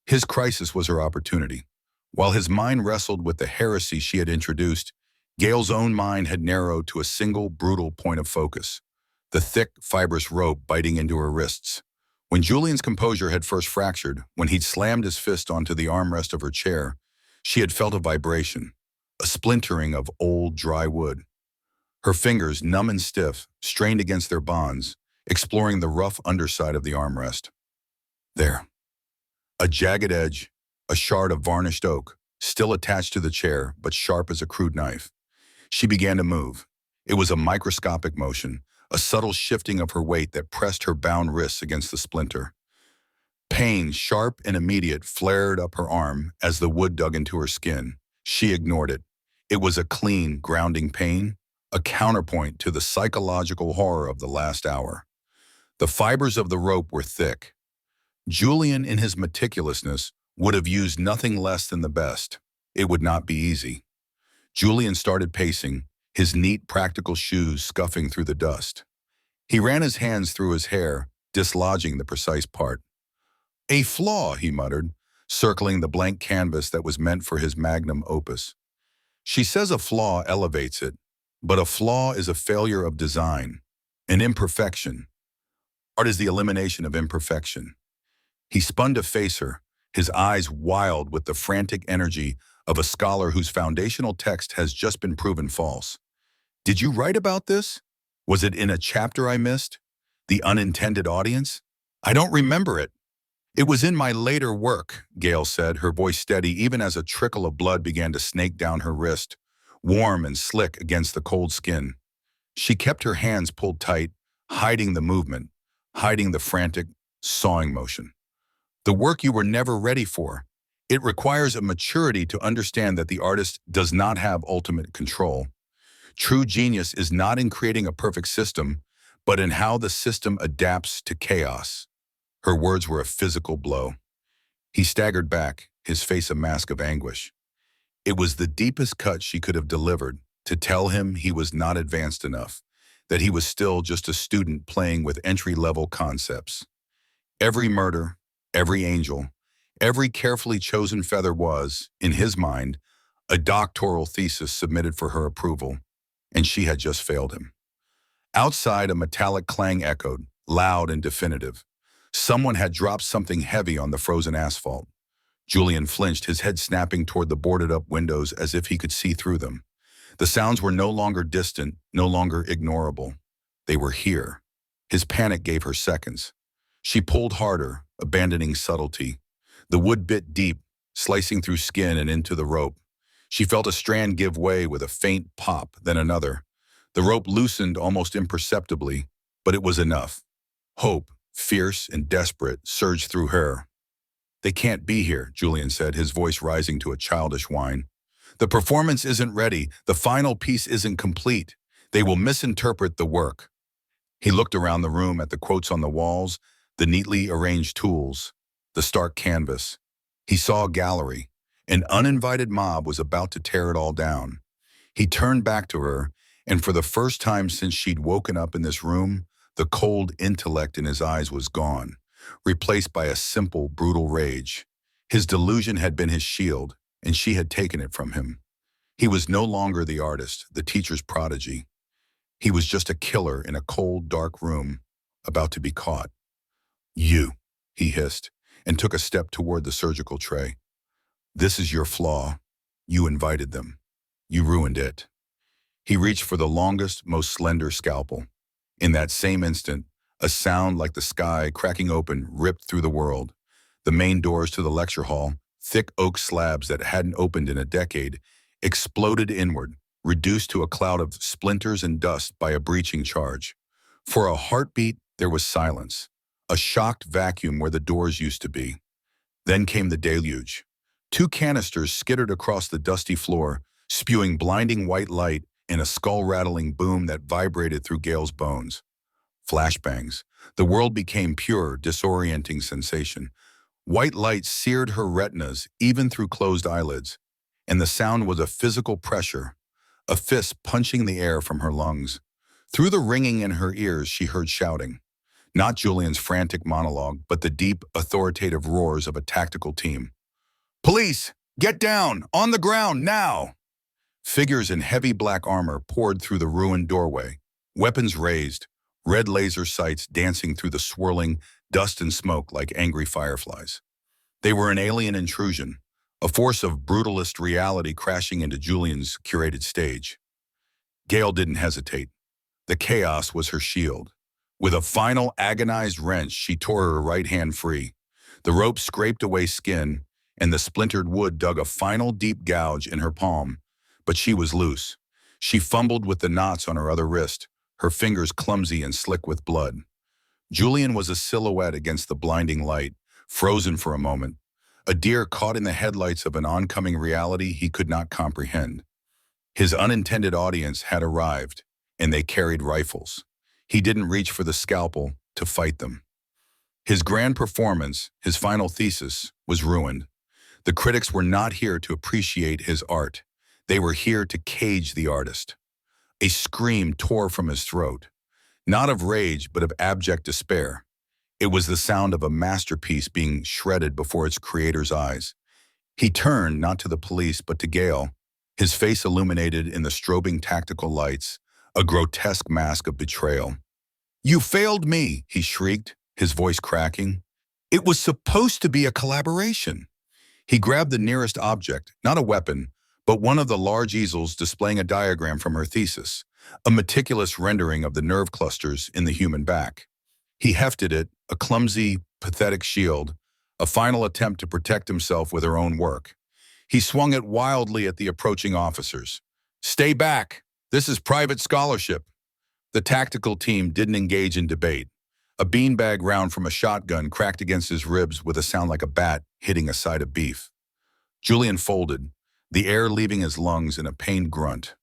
His crisis was her opportunity. While his mind wrestled with the heresy she had introduced, Gale's own mind had narrowed to a single brutal point of focus, the thick, fibrous rope biting into her wrists. When Julian's composure had first fractured, when he'd slammed his fist onto the armrest of her chair, she had felt a vibration, a splintering of old, dry wood. Her fingers, numb and stiff, strained against their bonds, exploring the rough underside of the armrest. There. A jagged edge, a shard of varnished oak, still attached to the chair, but sharp as a crude knife. She began to move. It was a microscopic motion, a subtle shifting of her weight that pressed her bound wrists against the splinter. Pain, sharp and immediate, flared up her arm as the wood dug into her skin. She ignored it. It was a clean, grounding pain, a counterpoint to the psychological horror of the last hour. The fibers of the rope were thick. Julian, in his meticulousness, would have used nothing less than the best. It would not be easy. Julian started pacing, his neat, practical shoes scuffing through the dust. He ran his hands through his hair, dislodging the precise part. "A flaw," he muttered, circling the blank canvas that was meant for his magnum opus. "She says a flaw elevates it, but a flaw is a failure of design, an imperfection. Art is the elimination of imperfection." He spun to face her, his eyes wild with the frantic energy of a scholar whose foundational text has just been proven false. "Did you write about this? Was it in a chapter I missed? The unintended audience? I don't remember it." "It was in my later work," Gale said, her voice steady even as a trickle of blood began to snake down her wrist, warm and slick against the cold skin. She kept her hands pulled tight, hiding the movement, hiding the frantic, sawing motion. "The work you were never ready for. It requires a maturity to understand that the artist does not have ultimate control. True genius is not in creating a perfect system, but in how the system adapts to chaos." Her words were a physical blow. He staggered back, his face a mask of anguish. It was the deepest cut she could have delivered, to tell him he was not advanced enough, that he was still just a student playing with entry-level concepts. Every murder, every angel, every carefully chosen feather was, in his mind, a doctoral thesis submitted for her approval, and she had just failed him. Outside, a metallic clang echoed, loud and definitive. Someone had dropped something heavy on the frozen asphalt. Julian flinched, his head snapping toward the boarded-up windows as if he could see through them. The sounds were no longer distant, no longer ignorable. They were here. His panic gave her seconds. She pulled harder, abandoning subtlety. The wood bit deep, slicing through skin and into the rope. She felt a strand give way with a faint pop, then another. The rope loosened almost imperceptibly, but it was enough. Hope, fierce and desperate, surged through her. "They can't be here," Julian said, his voice rising to a childish whine. "The performance isn't ready. The final piece isn't complete. They will misinterpret the work." He looked around the room at the quotes on the walls, the neatly arranged tools, the stark canvas. He saw a gallery. An uninvited mob was about to tear it all down. He turned back to her, and for the first time since she'd woken up in this room, the cold intellect in his eyes was gone, replaced by a simple, brutal rage. His delusion had been his shield, and she had taken it from him. He was no longer the artist, the teacher's prodigy. He was just a killer in a cold, dark room, about to be caught. "You," he hissed, and took a step toward the surgical tray. "This is your flaw. You invited them. You ruined it." He reached for the longest, most slender scalpel. In that same instant, a sound like the sky cracking open ripped through the world. The main doors to the lecture hall, thick oak slabs that hadn't opened in a decade, exploded inward, reduced to a cloud of splinters and dust by a breaching charge. For a heartbeat, there was silence, a shocked vacuum where the doors used to be. Then came the deluge. Two canisters skittered across the dusty floor, spewing blinding white light in a skull-rattling boom that vibrated through Gail's bones. Flashbangs. The world became pure, disorienting sensation. White light seared her retinas, even through closed eyelids. And the sound was a physical pressure, a fist punching the air from her lungs. Through the ringing in her ears, she heard shouting. Not Julian's frantic monologue, but the deep, authoritative roars of a tactical team. "Police! Get down! On the ground, now!" Figures in heavy black armor poured through the ruined doorway, weapons raised, red laser sights dancing through the swirling dust and smoke like angry fireflies. They were an alien intrusion, a force of brutalist reality crashing into Julian's curated stage. Gail didn't hesitate. The chaos was her shield. With a final agonized wrench, she tore her right hand free. The rope scraped away skin, and the splintered wood dug a final deep gouge in her palm. But she was loose. She fumbled with the knots on her other wrist, her fingers clumsy and slick with blood. Julian was a silhouette against the blinding light, frozen for a moment, a deer caught in the headlights of an oncoming reality he could not comprehend. His unintended audience had arrived, and they carried rifles. He didn't reach for the scalpel to fight them. His grand performance, his final thesis, was ruined. The critics were not here to appreciate his art. They were here to cage the artist. A scream tore from his throat, not of rage but of abject despair. It was the sound of a masterpiece being shredded before its creator's eyes. He turned not to the police but to Gail, his face illuminated in the strobing tactical lights, a grotesque mask of betrayal. "You failed me," he shrieked, his voice cracking. "It was supposed to be a collaboration." He grabbed the nearest object, not a weapon, but one of the large easels displaying a diagram from her thesis, a meticulous rendering of the nerve clusters in the human back. He hefted it, a clumsy, pathetic shield, a final attempt to protect himself with her own work. He swung it wildly at the approaching officers. "Stay back! This is private scholarship." The tactical team didn't engage in debate. A beanbag round from a shotgun cracked against his ribs with a sound like a bat hitting a side of beef. Julian folded, the air leaving his lungs in a pained grunt.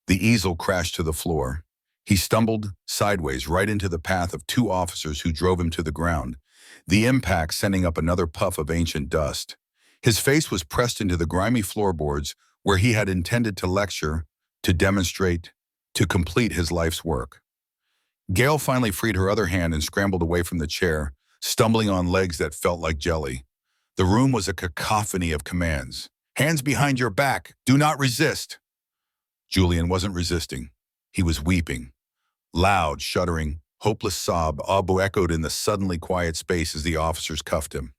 The easel crashed to the floor. He stumbled sideways right into the path of two officers who drove him to the ground, the impact sending up another puff of ancient dust. His face was pressed into the grimy floorboards where he had intended to lecture, to demonstrate, to complete his life's work. Gail finally freed her other hand and scrambled away from the chair, stumbling on legs that felt like jelly. The room was a cacophony of commands. "Hands behind your back! Do not resist!" Julian wasn't resisting. He was weeping. Loud, shuddering, hopeless sob echoed in the suddenly quiet space as the officers cuffed him.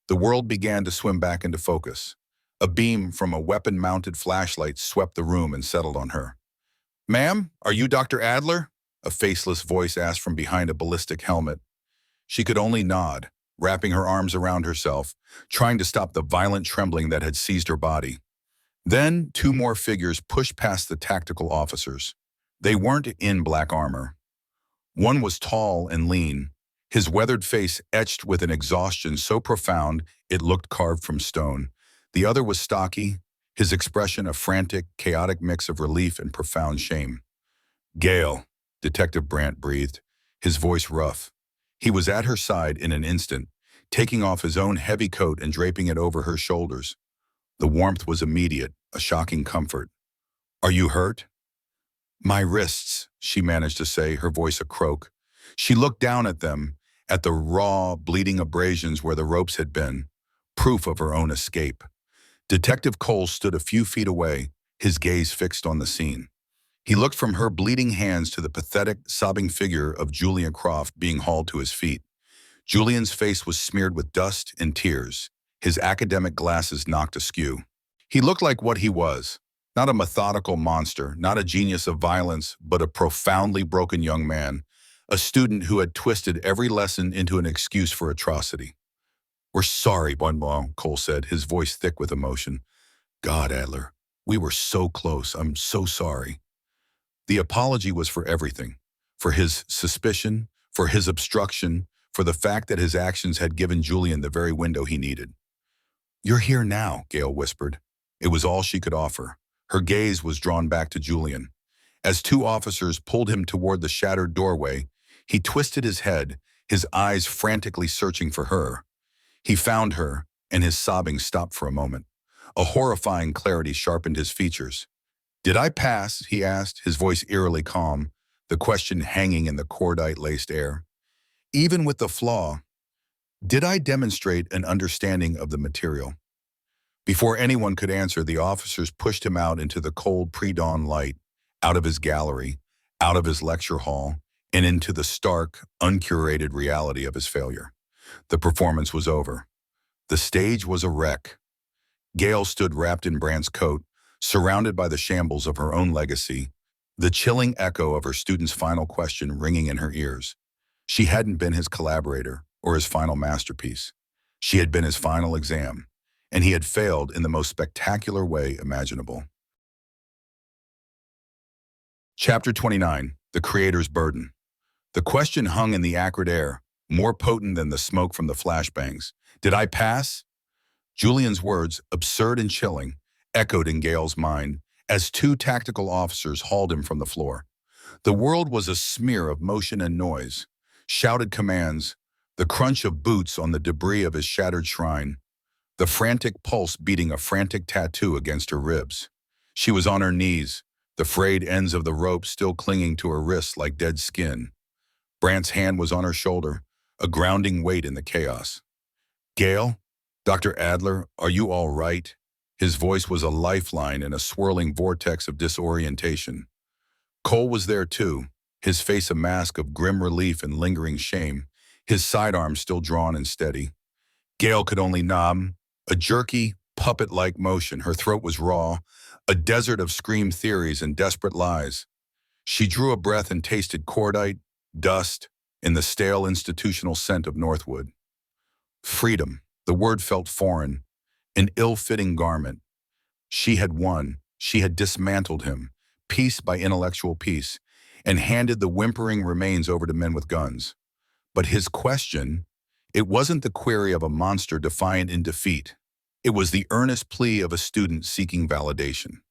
The world began to swim back into focus. A beam from a weapon-mounted flashlight swept the room and settled on her. "Ma'am, are you Dr. Adler?" a faceless voice asked from behind a ballistic helmet. She could only nod, wrapping her arms around herself, trying to stop the violent trembling that had seized her body. Then, two more figures pushed past the tactical officers. They weren't in black armor. One was tall and lean, his weathered face etched with an exhaustion so profound it looked carved from stone. The other was stocky, his expression a frantic, chaotic mix of relief and profound shame. "Gail," Detective Brandt breathed, his voice rough. He was at her side in an instant, taking off his own heavy coat and draping it over her shoulders. The warmth was immediate, a shocking comfort. "Are you hurt?" "My wrists," she managed to say, her voice a croak. She looked down at them, at the raw, bleeding abrasions where the ropes had been, proof of her own escape. Detective Cole stood a few feet away, his gaze fixed on the scene. He looked from her bleeding hands to the pathetic, sobbing figure of Julian Croft being hauled to his feet. Julian's face was smeared with dust and tears, his academic glasses knocked askew. He looked like what he was, not a methodical monster, not a genius of violence, but a profoundly broken young man, a student who had twisted every lesson into an excuse for atrocity. "We're sorry, Bonbon," Cole said, his voice thick with emotion. "God, Adler, we were so close. I'm so sorry." The apology was for everything, for his suspicion, for his obstruction, for the fact that his actions had given Julian the very window he needed. "You're here now," Gail whispered. It was all she could offer. Her gaze was drawn back to Julian. As two officers pulled him toward the shattered doorway, he twisted his head, his eyes frantically searching for her. He found her, and his sobbing stopped for a moment. A horrifying clarity sharpened his features. "Did I pass?" he asked, his voice eerily calm, the question hanging in the cordite-laced air. "Even with the flaw, did I demonstrate an understanding of the material?" Before anyone could answer, the officers pushed him out into the cold pre-dawn light, out of his gallery, out of his lecture hall, and into the stark, uncurated reality of his failure. The performance was over. The stage was a wreck. Gail stood wrapped in Brandt's coat, surrounded by the shambles of her own legacy, the chilling echo of her student's final question ringing in her ears. She hadn't been his collaborator or his final masterpiece. She had been his final exam, and he had failed in the most spectacular way imaginable. Chapter 29, The Creator's Burden. The question hung in the acrid air, more potent than the smoke from the flashbangs. "Did I pass?" Julian's words, absurd and chilling, echoed in Gail's mind as two tactical officers hauled him from the floor. The world was a smear of motion and noise, shouted commands, the crunch of boots on the debris of his shattered shrine, the frantic pulse beating a frantic tattoo against her ribs. She was on her knees, the frayed ends of the rope still clinging to her wrists like dead skin. Brandt's hand was on her shoulder, a grounding weight in the chaos. "Gail? Dr. Adler, are you all right?" His voice was a lifeline in a swirling vortex of disorientation. Cole was there too, his face a mask of grim relief and lingering shame, his sidearm still drawn and steady. Gail could only nod, a jerky, puppet-like motion. Her throat was raw, a desert of screamed theories and desperate lies. She drew a breath and tasted cordite, dust, and the stale institutional scent of Northwood. Freedom. The word felt foreign, an ill-fitting garment. She had won. She had dismantled him, piece by intellectual piece, and handed the whimpering remains over to men with guns. But his question, it wasn't the query of a monster defiant in defeat. It was the earnest plea of a student seeking validation.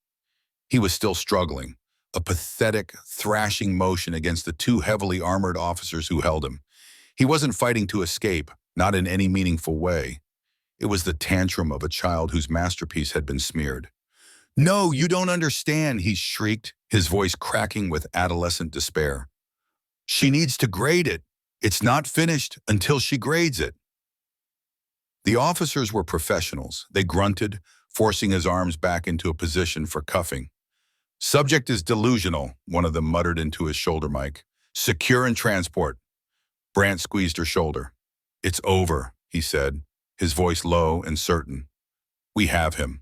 He was still struggling, a pathetic, thrashing motion against the two heavily armored officers who held him. He wasn't fighting to escape, not in any meaningful way. It was the tantrum of a child whose masterpiece had been smeared. "No, you don't understand," he shrieked, his voice cracking with adolescent despair. "She needs to grade it. It's not finished until she grades it." The officers were professionals. They grunted, forcing his arms back into a position for cuffing. "Subject is delusional," one of them muttered into his shoulder mic. "Secure and transport." Brandt squeezed her shoulder. "It's over," he said, his voice low and certain. "We have him."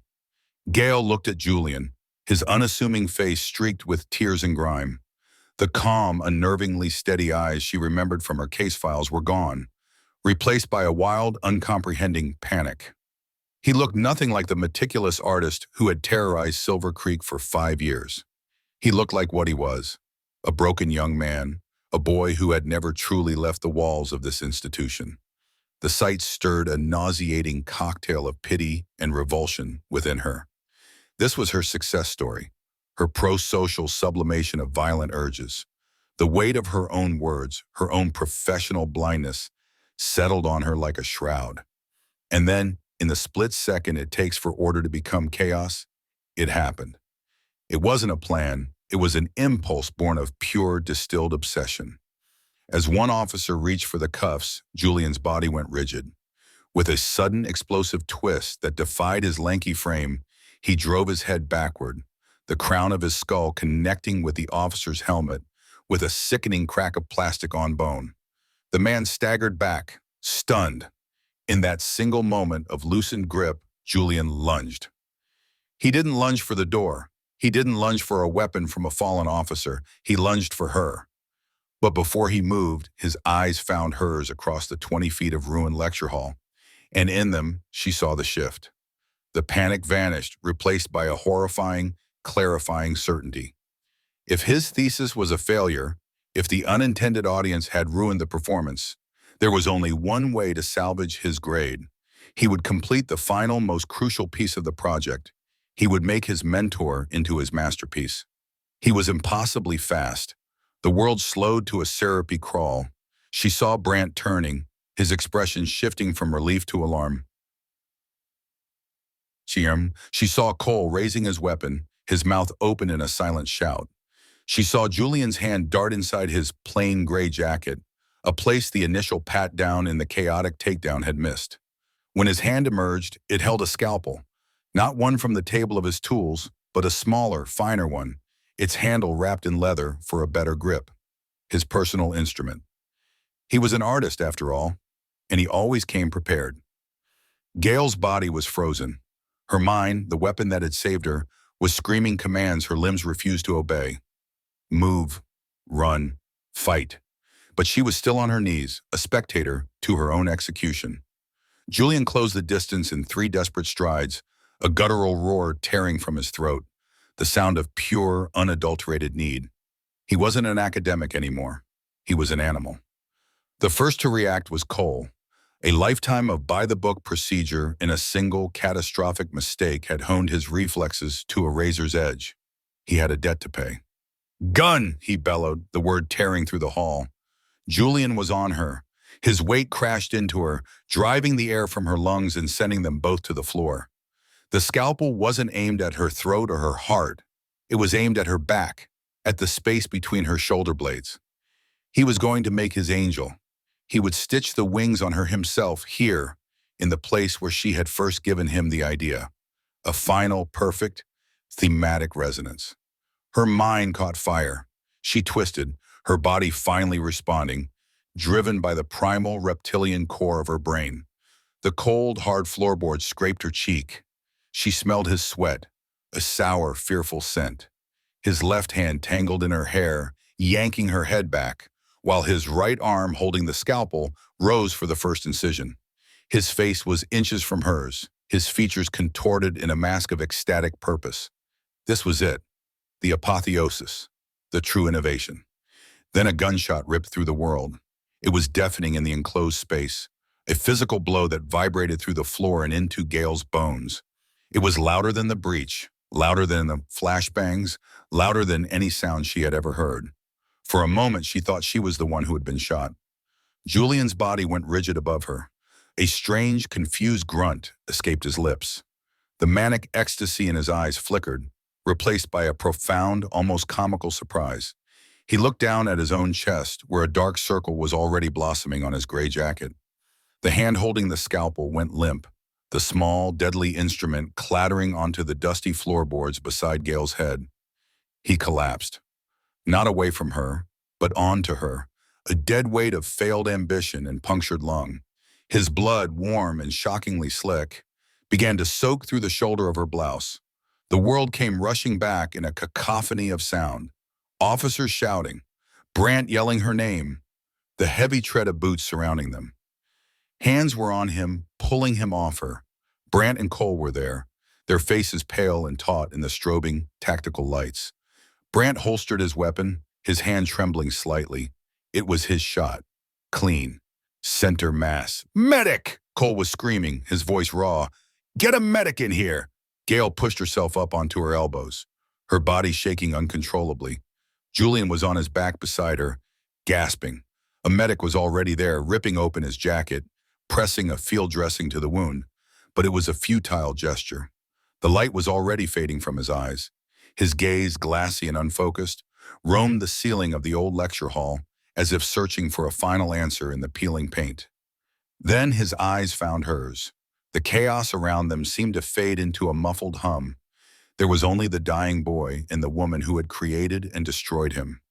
Gail looked at Julian, his unassuming face streaked with tears and grime. The calm, unnervingly steady eyes she remembered from her case files were gone, replaced by a wild, uncomprehending panic. He looked nothing like the meticulous artist who had terrorized Silver Creek for 5 years. He looked like what he was, a broken young man, a boy who had never truly left the walls of this institution. The sight stirred a nauseating cocktail of pity and revulsion within her. This was her success story, her pro-social sublimation of violent urges. The weight of her own words, her own professional blindness, settled on her like a shroud. And then, in the split second it takes for order to become chaos, it happened. It wasn't a plan, it was an impulse born of pure, distilled obsession. As one officer reached for the cuffs, Julian's body went rigid. With a sudden explosive twist that defied his lanky frame, he drove his head backward, the crown of his skull connecting with the officer's helmet with a sickening crack of plastic on bone. The man staggered back, stunned. In that single moment of loosened grip, Julian lunged. He didn't lunge for the door. He didn't lunge for a weapon from a fallen officer. He lunged for her. But before he moved, his eyes found hers across the 20 feet of ruined lecture hall, and in them, she saw the shift. The panic vanished, replaced by a horrifying, clarifying certainty. If his thesis was a failure, if the unintended audience had ruined the performance, there was only one way to salvage his grade. He would complete the final, most crucial piece of the project. He would make his mentor into his masterpiece. He was impossibly fast. The world slowed to a syrupy crawl. She saw Brant turning, his expression shifting from relief to alarm. She saw Cole raising his weapon, his mouth open in a silent shout. She saw Julian's hand dart inside his plain gray jacket, a place the initial pat-down in the chaotic takedown had missed. When his hand emerged, it held a scalpel, not one from the table of his tools, but a smaller, finer one, its handle wrapped in leather for a better grip. His personal instrument. He was an artist, after all, and he always came prepared. Gail's body was frozen. Her mind, the weapon that had saved her, was screaming commands her limbs refused to obey. Move, run, fight. But she was still on her knees, a spectator to her own execution. Julian closed the distance in 3 desperate strides, a guttural roar tearing from his throat, the sound of pure, unadulterated need. He wasn't an academic anymore. He was an animal. The first to react was Cole. A lifetime of by-the-book procedure in a single catastrophic mistake had honed his reflexes to a razor's edge. He had a debt to pay. "Gun!" he bellowed, the word tearing through the hall. Julian was on her. His weight crashed into her, driving the air from her lungs and sending them both to the floor. The scalpel wasn't aimed at her throat or her heart. It was aimed at her back, at the space between her shoulder blades. He was going to make his angel. He would stitch the wings on her himself here, in the place where she had first given him the idea. A final, perfect, thematic resonance. Her mind caught fire. She twisted, her body finally responding, driven by the primal reptilian core of her brain. The cold, hard floorboards scraped her cheek. She smelled his sweat, a sour, fearful scent. His left hand tangled in her hair, yanking her head back, while his right arm holding the scalpel rose for the first incision. His face was inches from hers, his features contorted in a mask of ecstatic purpose. This was it, the apotheosis, the true innovation. Then a gunshot ripped through the world. It was deafening in the enclosed space, a physical blow that vibrated through the floor and into Gail's bones. It was louder than the breach, louder than the flashbangs, louder than any sound she had ever heard. For a moment, she thought she was the one who had been shot. Julian's body went rigid above her. A strange, confused grunt escaped his lips. The manic ecstasy in his eyes flickered, replaced by a profound, almost comical surprise. He looked down at his own chest, where a dark circle was already blossoming on his gray jacket. The hand holding the scalpel went limp, the small, deadly instrument clattering onto the dusty floorboards beside Gail's head. He collapsed. Not away from her, but onto her, a dead weight of failed ambition and punctured lung. His blood, warm and shockingly slick, began to soak through the shoulder of her blouse. The world came rushing back in a cacophony of sound. Officers shouting, Brant yelling her name, the heavy tread of boots surrounding them. Hands were on him, pulling him off her. Brant and Cole were there, their faces pale and taut in the strobing, tactical lights. Brant holstered his weapon, his hand trembling slightly. It was his shot. Clean. Center mass. "Medic!" Cole was screaming, his voice raw. "Get a medic in here!" Gail pushed herself up onto her elbows, her body shaking uncontrollably. Julian was on his back beside her, gasping. A medic was already there, ripping open his jacket, pressing a field dressing to the wound, but it was a futile gesture. The light was already fading from his eyes. His gaze, glassy and unfocused, roamed the ceiling of the old lecture hall, as if searching for a final answer in the peeling paint. Then his eyes found hers. The chaos around them seemed to fade into a muffled hum. There was only the dying boy and the woman who had created and destroyed him.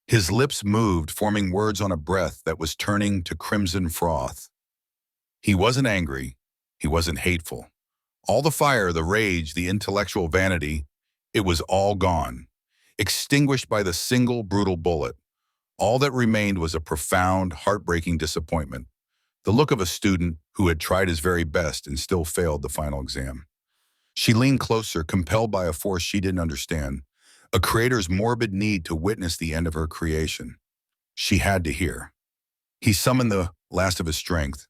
His lips moved, forming words on a breath that was turning to crimson froth. He wasn't angry. He wasn't hateful. All the fire, the rage, the intellectual vanity, it was all gone, extinguished by the single brutal bullet. All that remained was a profound, heartbreaking disappointment, the look of a student who had tried his very best and still failed the final exam. She leaned closer, compelled by a force she didn't understand, a creator's morbid need to witness the end of her creation. She had to hear. He summoned the last of his strength.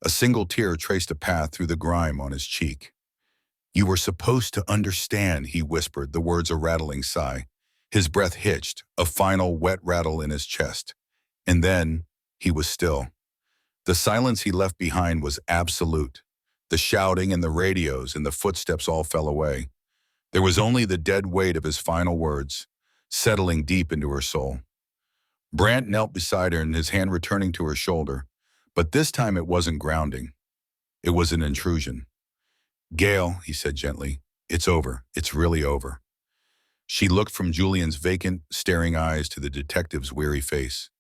A single tear traced a path through the grime on his cheek. "You were supposed to understand," he whispered, the words a rattling sigh. His breath hitched, a final wet rattle in his chest. And then he was still. The silence he left behind was absolute. The shouting and the radios and the footsteps all fell away. There was only the dead weight of his final words, settling deep into her soul. Brant knelt beside her and his hand returning to her shoulder, but this time it wasn't grounding. It was an intrusion. "Gail," he said gently, "it's over. It's really over." She looked from Julian's vacant, staring eyes to the detective's weary face.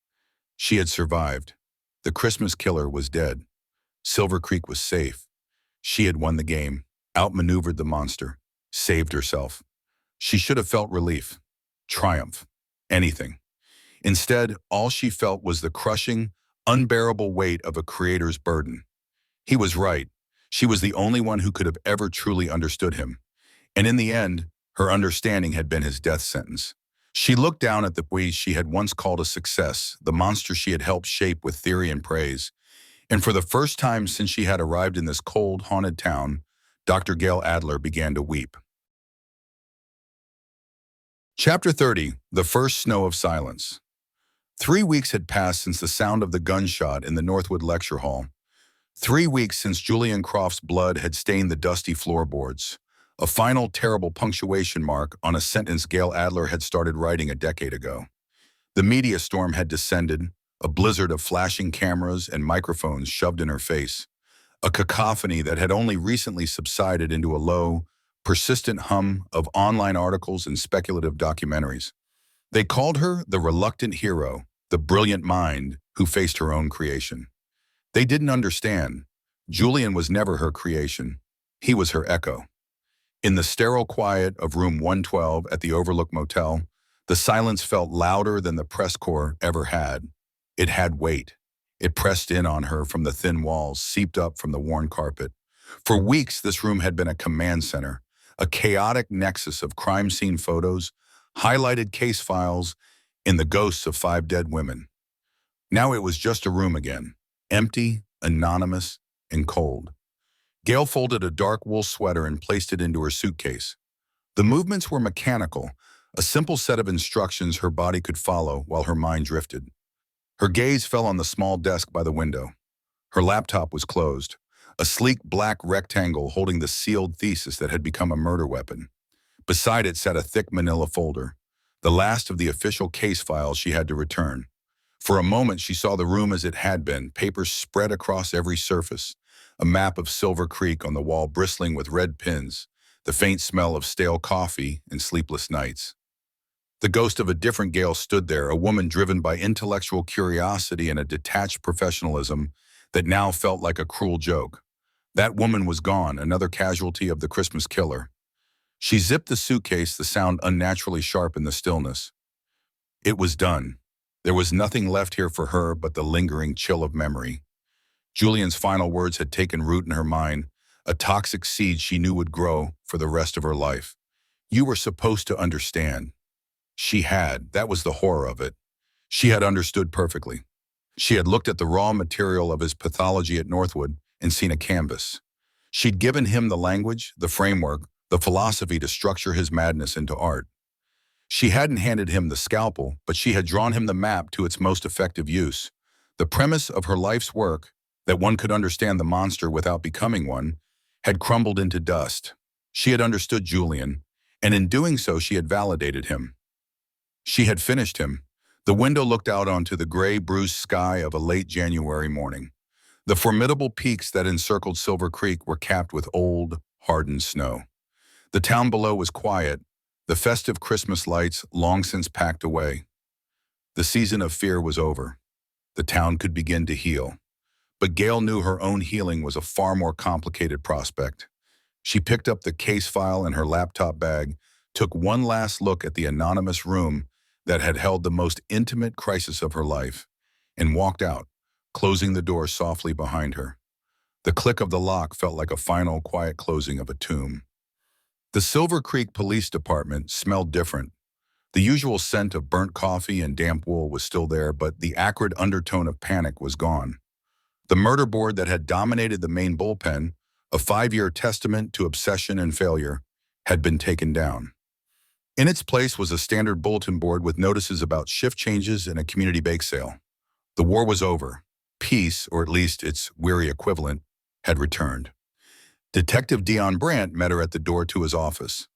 She had survived. The Christmas killer was dead. Silver Creek was safe. She had won the game, outmaneuvered the monster, saved herself. She should have felt relief, triumph, anything. Instead, all she felt was the crushing, unbearable weight of a creator's burden. He was right. She was the only one who could have ever truly understood him. And in the end, her understanding had been his death sentence. She looked down at the boy she had once called a success, the monster she had helped shape with theory and praise. And for the first time since she had arrived in this cold, haunted town, Dr. Gail Adler began to weep. Chapter 30, The First Snow of Silence. 3 weeks had passed since the sound of the gunshot in the Northwood Lecture Hall. 3 weeks since Julian Croft's blood had stained the dusty floorboards. A final terrible punctuation mark on a sentence Gail Adler had started writing a decade ago. The media storm had descended, a blizzard of flashing cameras and microphones shoved in her face, a cacophony that had only recently subsided into a low, persistent hum of online articles and speculative documentaries. They called her the reluctant hero, the brilliant mind who faced her own creation. They didn't understand. Julian was never her creation. He was her echo. In the sterile quiet of room 112 at the Overlook Motel, the silence felt louder than the press corps ever had. It had weight. It pressed in on her from the thin walls, seeped up from the worn carpet. For weeks, this room had been a command center, a chaotic nexus of crime scene photos, highlighted case files, and the ghosts of 5 dead women. Now it was just a room again, empty, anonymous, and cold. Gail folded a dark wool sweater and placed it into her suitcase. The movements were mechanical, a simple set of instructions her body could follow while her mind drifted. Her gaze fell on the small desk by the window. Her laptop was closed, a sleek black rectangle holding the sealed thesis that had become a murder weapon. Beside it sat a thick manila folder, the last of the official case files she had to return. For a moment she saw the room as it had been, papers spread across every surface, a map of Silver Creek on the wall bristling with red pins, the faint smell of stale coffee and sleepless nights. The ghost of a different Gail stood there, a woman driven by intellectual curiosity and a detached professionalism that now felt like a cruel joke. That woman was gone, another casualty of the Christmas killer. She zipped the suitcase, the sound unnaturally sharp in the stillness. It was done. There was nothing left here for her but the lingering chill of memory. Julian's final words had taken root in her mind, a toxic seed she knew would grow for the rest of her life. "You were supposed to understand." She had. That was the horror of it. She had understood perfectly. She had looked at the raw material of his pathology at Northwood and seen a canvas. She'd given him the language, the framework, the philosophy to structure his madness into art. She hadn't handed him the scalpel, but she had drawn him the map to its most effective use. The premise of her life's work, that one could understand the monster without becoming one, had crumbled into dust. She had understood Julian, and in doing so she had validated him. She had finished him. The window looked out onto the gray, bruised sky of a late January morning. The formidable peaks that encircled Silver Creek were capped with old, hardened snow. The town below was quiet, the festive Christmas lights long since packed away. The season of fear was over. The town could begin to heal. But Gail knew her own healing was a far more complicated prospect. She picked up the case file in her laptop bag, took one last look at the anonymous room that had held the most intimate crisis of her life, and walked out, closing the door softly behind her. The click of the lock felt like a final, quiet closing of a tomb. The Silver Creek Police Department smelled different. The usual scent of burnt coffee and damp wool was still there, but the acrid undertone of panic was gone. The murder board that had dominated the main bullpen, a 5-year testament to obsession and failure, had been taken down. In its place was a standard bulletin board with notices about shift changes and a community bake sale. The war was over. Peace, or at least its weary equivalent, had returned. Detective Dion Brandt met her at the door to his office.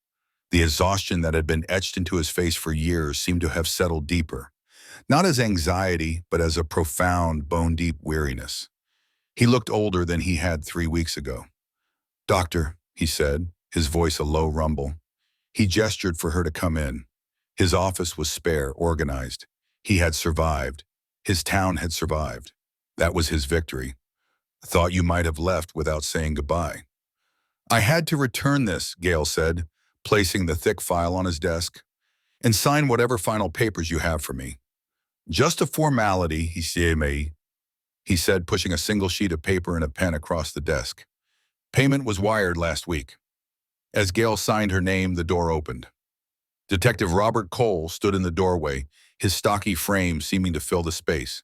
The exhaustion that had been etched into his face for years seemed to have settled deeper, not as anxiety, but as a profound, bone-deep weariness. He looked older than he had 3 weeks ago. "Doctor," he said, his voice a low rumble. He gestured for her to come in. His office was spare, organized. He had survived. His town had survived. That was his victory. "Thought you might have left without saying goodbye." "I had to return this," Gail said, placing the thick file on his desk. "And sign whatever final papers you have for me." "Just a formality," he said, pushing a single sheet of paper and a pen across the desk. "Payment was wired last week." As Gail signed her name, the door opened. Detective Robert Cole stood in the doorway, his stocky frame seeming to fill the space.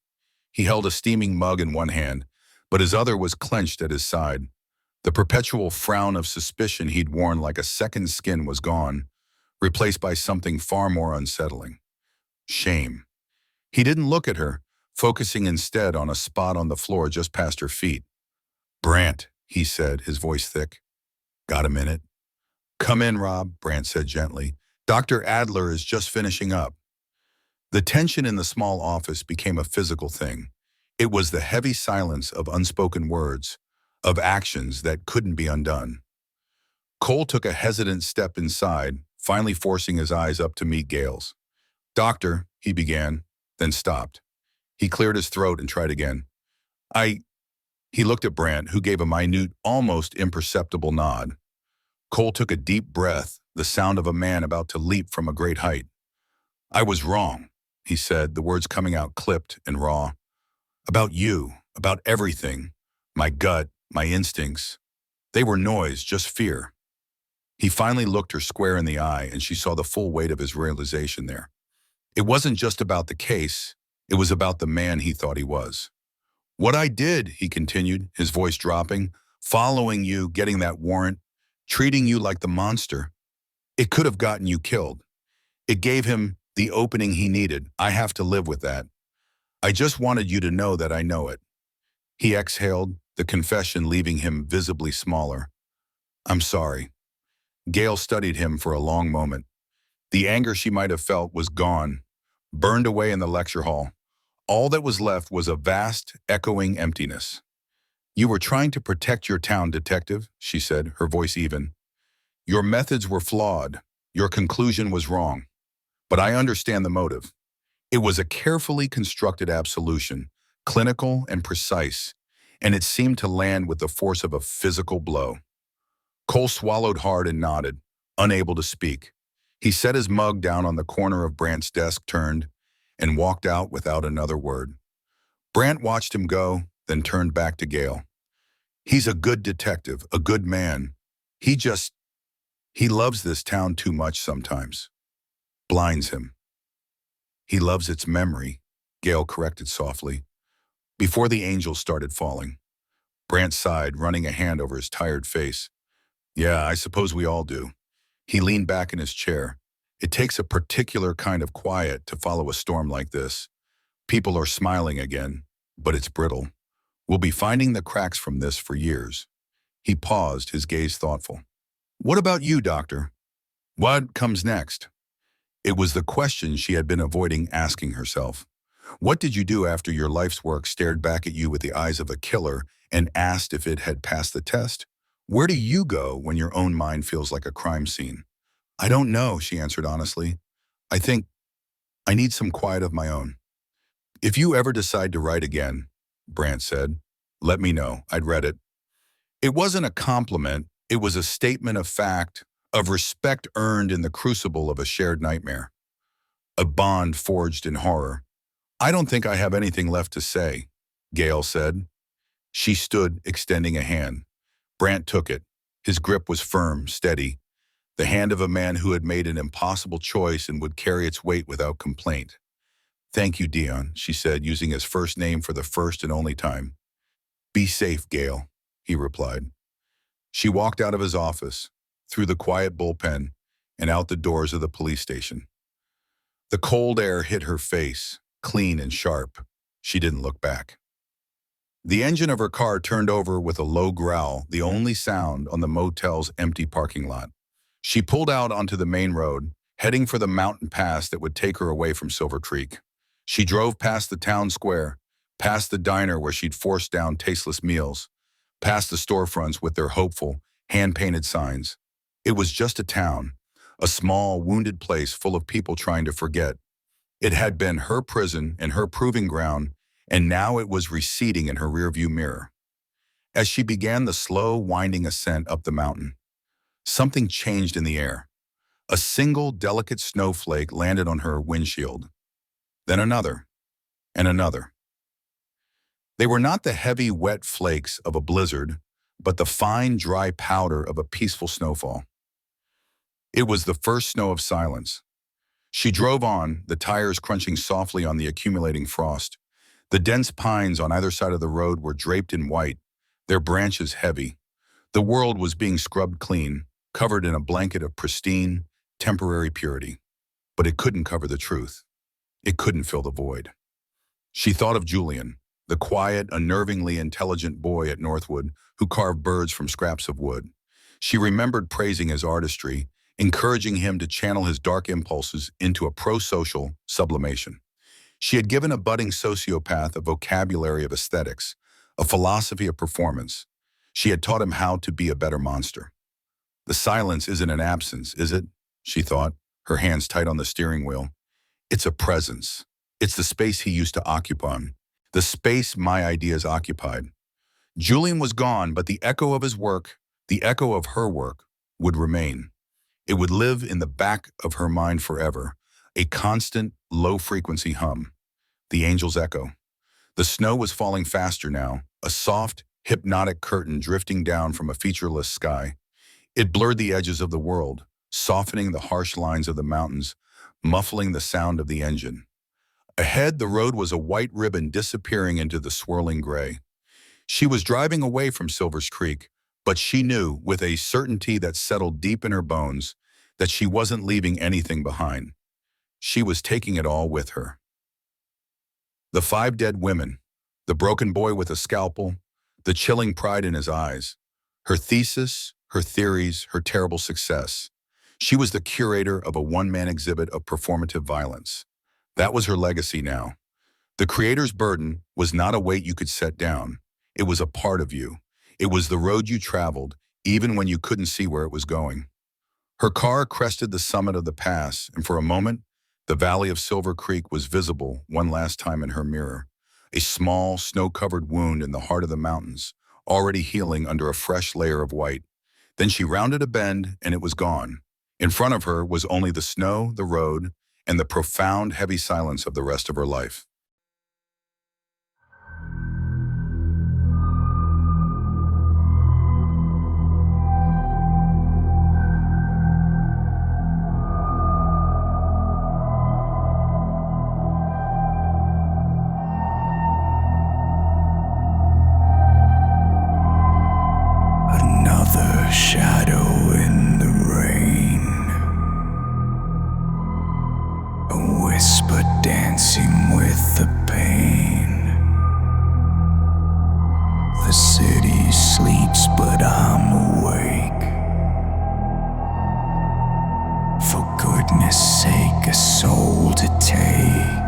He held a steaming mug in one hand, but his other was clenched at his side. The perpetual frown of suspicion he'd worn like a second skin was gone, replaced by something far more unsettling. Shame. He didn't look at her, focusing instead on a spot on the floor just past her feet. "Brandt," he said, his voice thick. "Got a minute?" "Come in, Rob," Brandt said gently. "Dr. Adler is just finishing up." The tension in the small office became a physical thing. It was the heavy silence of unspoken words, of actions that couldn't be undone. Cole took a hesitant step inside, finally forcing his eyes up to meet Gail's. "Doctor," he began, then stopped. He cleared his throat and tried again. He looked at Brandt, who gave a minute, almost imperceptible nod. Cole took a deep breath, the sound of a man about to leap from a great height. "I was wrong," he said, the words coming out clipped and raw. "About you, about everything. My gut, my instincts. They were noise, just fear." He finally looked her square in the eye, and she saw the full weight of his realization there. It wasn't just about the case, it was about the man he thought he was. "What I did," he continued, his voice dropping, "following you, getting that warrant, treating you like the monster. It could have gotten you killed. It gave him the opening he needed. I have to live with that. I just wanted you to know that I know it." He exhaled, the confession leaving him visibly smaller. "I'm sorry." Gail studied him for a long moment. The anger she might have felt was gone, burned away in the lecture hall. All that was left was a vast, echoing emptiness. "You were trying to protect your town, detective," she said, her voice even. "Your methods were flawed. Your conclusion was wrong. But I understand the motive. It was a carefully constructed absolution, clinical and precise, and it seemed to land with the force of a physical blow." Cole swallowed hard and nodded, unable to speak. He set his mug down on the corner of Brandt's desk, turned, and walked out without another word. Brandt watched him go, then turned back to Gail. "He's a good detective, a good man. He loves this town too much sometimes. Blinds him." "He loves its memory," Gail corrected softly. Before the angels started falling. Brandt sighed, running a hand over his tired face. "Yeah, I suppose we all do." He leaned back in his chair. It takes a particular kind of quiet to follow a storm like this. People are smiling again, but it's brittle. We'll be finding the cracks from this for years. He paused, his gaze thoughtful. What about you, doctor? What comes next? It was the question she had been avoiding asking herself. What did you do after your life's work stared back at you with the eyes of a killer and asked if it had passed the test? Where do you go when your own mind feels like a crime scene? I don't know, she answered honestly. I think I need some quiet of my own. If you ever decide to write again, Brant said, let me know. I'd read it. It wasn't a compliment. It was a statement of fact, of respect earned in the crucible of a shared nightmare, a bond forged in horror. I don't think I have anything left to say, Gail said. She stood, extending a hand. Brant took it. His grip was firm, steady, the hand of a man who had made an impossible choice and would carry its weight without complaint. Thank you, Dion, she said, using his first name for the first and only time. Be safe, Gail, he replied. She walked out of his office, through the quiet bullpen, and out the doors of the police station. The cold air hit her face, clean and sharp. She didn't look back. The engine of her car turned over with a low growl, the only sound on the motel's empty parking lot. She pulled out onto the main road, heading for the mountain pass that would take her away from Silver Creek. She drove past the town square, past the diner where she'd forced down tasteless meals, past the storefronts with their hopeful, hand-painted signs. It was just a town, a small, wounded place full of people trying to forget. It had been her prison and her proving ground, and now it was receding in her rearview mirror. As she began the slow, winding ascent up the mountain, something changed in the air. A single, delicate snowflake landed on her windshield. Then another, and another. They were not the heavy, wet flakes of a blizzard, but the fine, dry powder of a peaceful snowfall. It was the first snow of silence. She drove on, the tires crunching softly on the accumulating frost. The dense pines on either side of the road were draped in white, their branches heavy. The world was being scrubbed clean, covered in a blanket of pristine, temporary purity. But it couldn't cover the truth. It couldn't fill the void. She thought of Julian, the quiet, unnervingly intelligent boy at Northwood who carved birds from scraps of wood. She remembered praising his artistry, encouraging him to channel his dark impulses into a pro-social sublimation. She had given a budding sociopath a vocabulary of aesthetics, a philosophy of performance. She had taught him how to be a better monster. The silence isn't an absence, is it? She thought, her hands tight on the steering wheel. It's a presence. It's the space he used to occupy, the space my ideas occupied. Julian was gone, but the echo of his work, the echo of her work, would remain. It would live in the back of her mind forever, a constant, low-frequency hum. The angel's echo. The snow was falling faster now, a soft, hypnotic curtain drifting down from a featureless sky. It blurred the edges of the world, softening the harsh lines of the mountains, muffling the sound of the engine. Ahead, the road was a white ribbon disappearing into the swirling gray. She was driving away from Silver's Creek, but she knew, with a certainty that settled deep in her bones, that she wasn't leaving anything behind. She was taking it all with her. The 5 dead women, the broken boy with a scalpel, the chilling pride in his eyes, her thesis, her theories, her terrible success. She was the curator of a one-man exhibit of performative violence. That was her legacy now. The creator's burden was not a weight you could set down. It was a part of you. It was the road you traveled, even when you couldn't see where it was going. Her car crested the summit of the pass, and for a moment, the valley of Silver Creek was visible one last time in her mirror. A small, snow-covered wound in the heart of the mountains, already healing under a fresh layer of white. Then she rounded a bend, and it was gone. In front of her was only the snow, the road, and the profound, heavy silence of the rest of her life. Another shadow in the rain. darkness but dancing with the pain. The city sleeps but I'm awake. For goodness sake, a soul to take.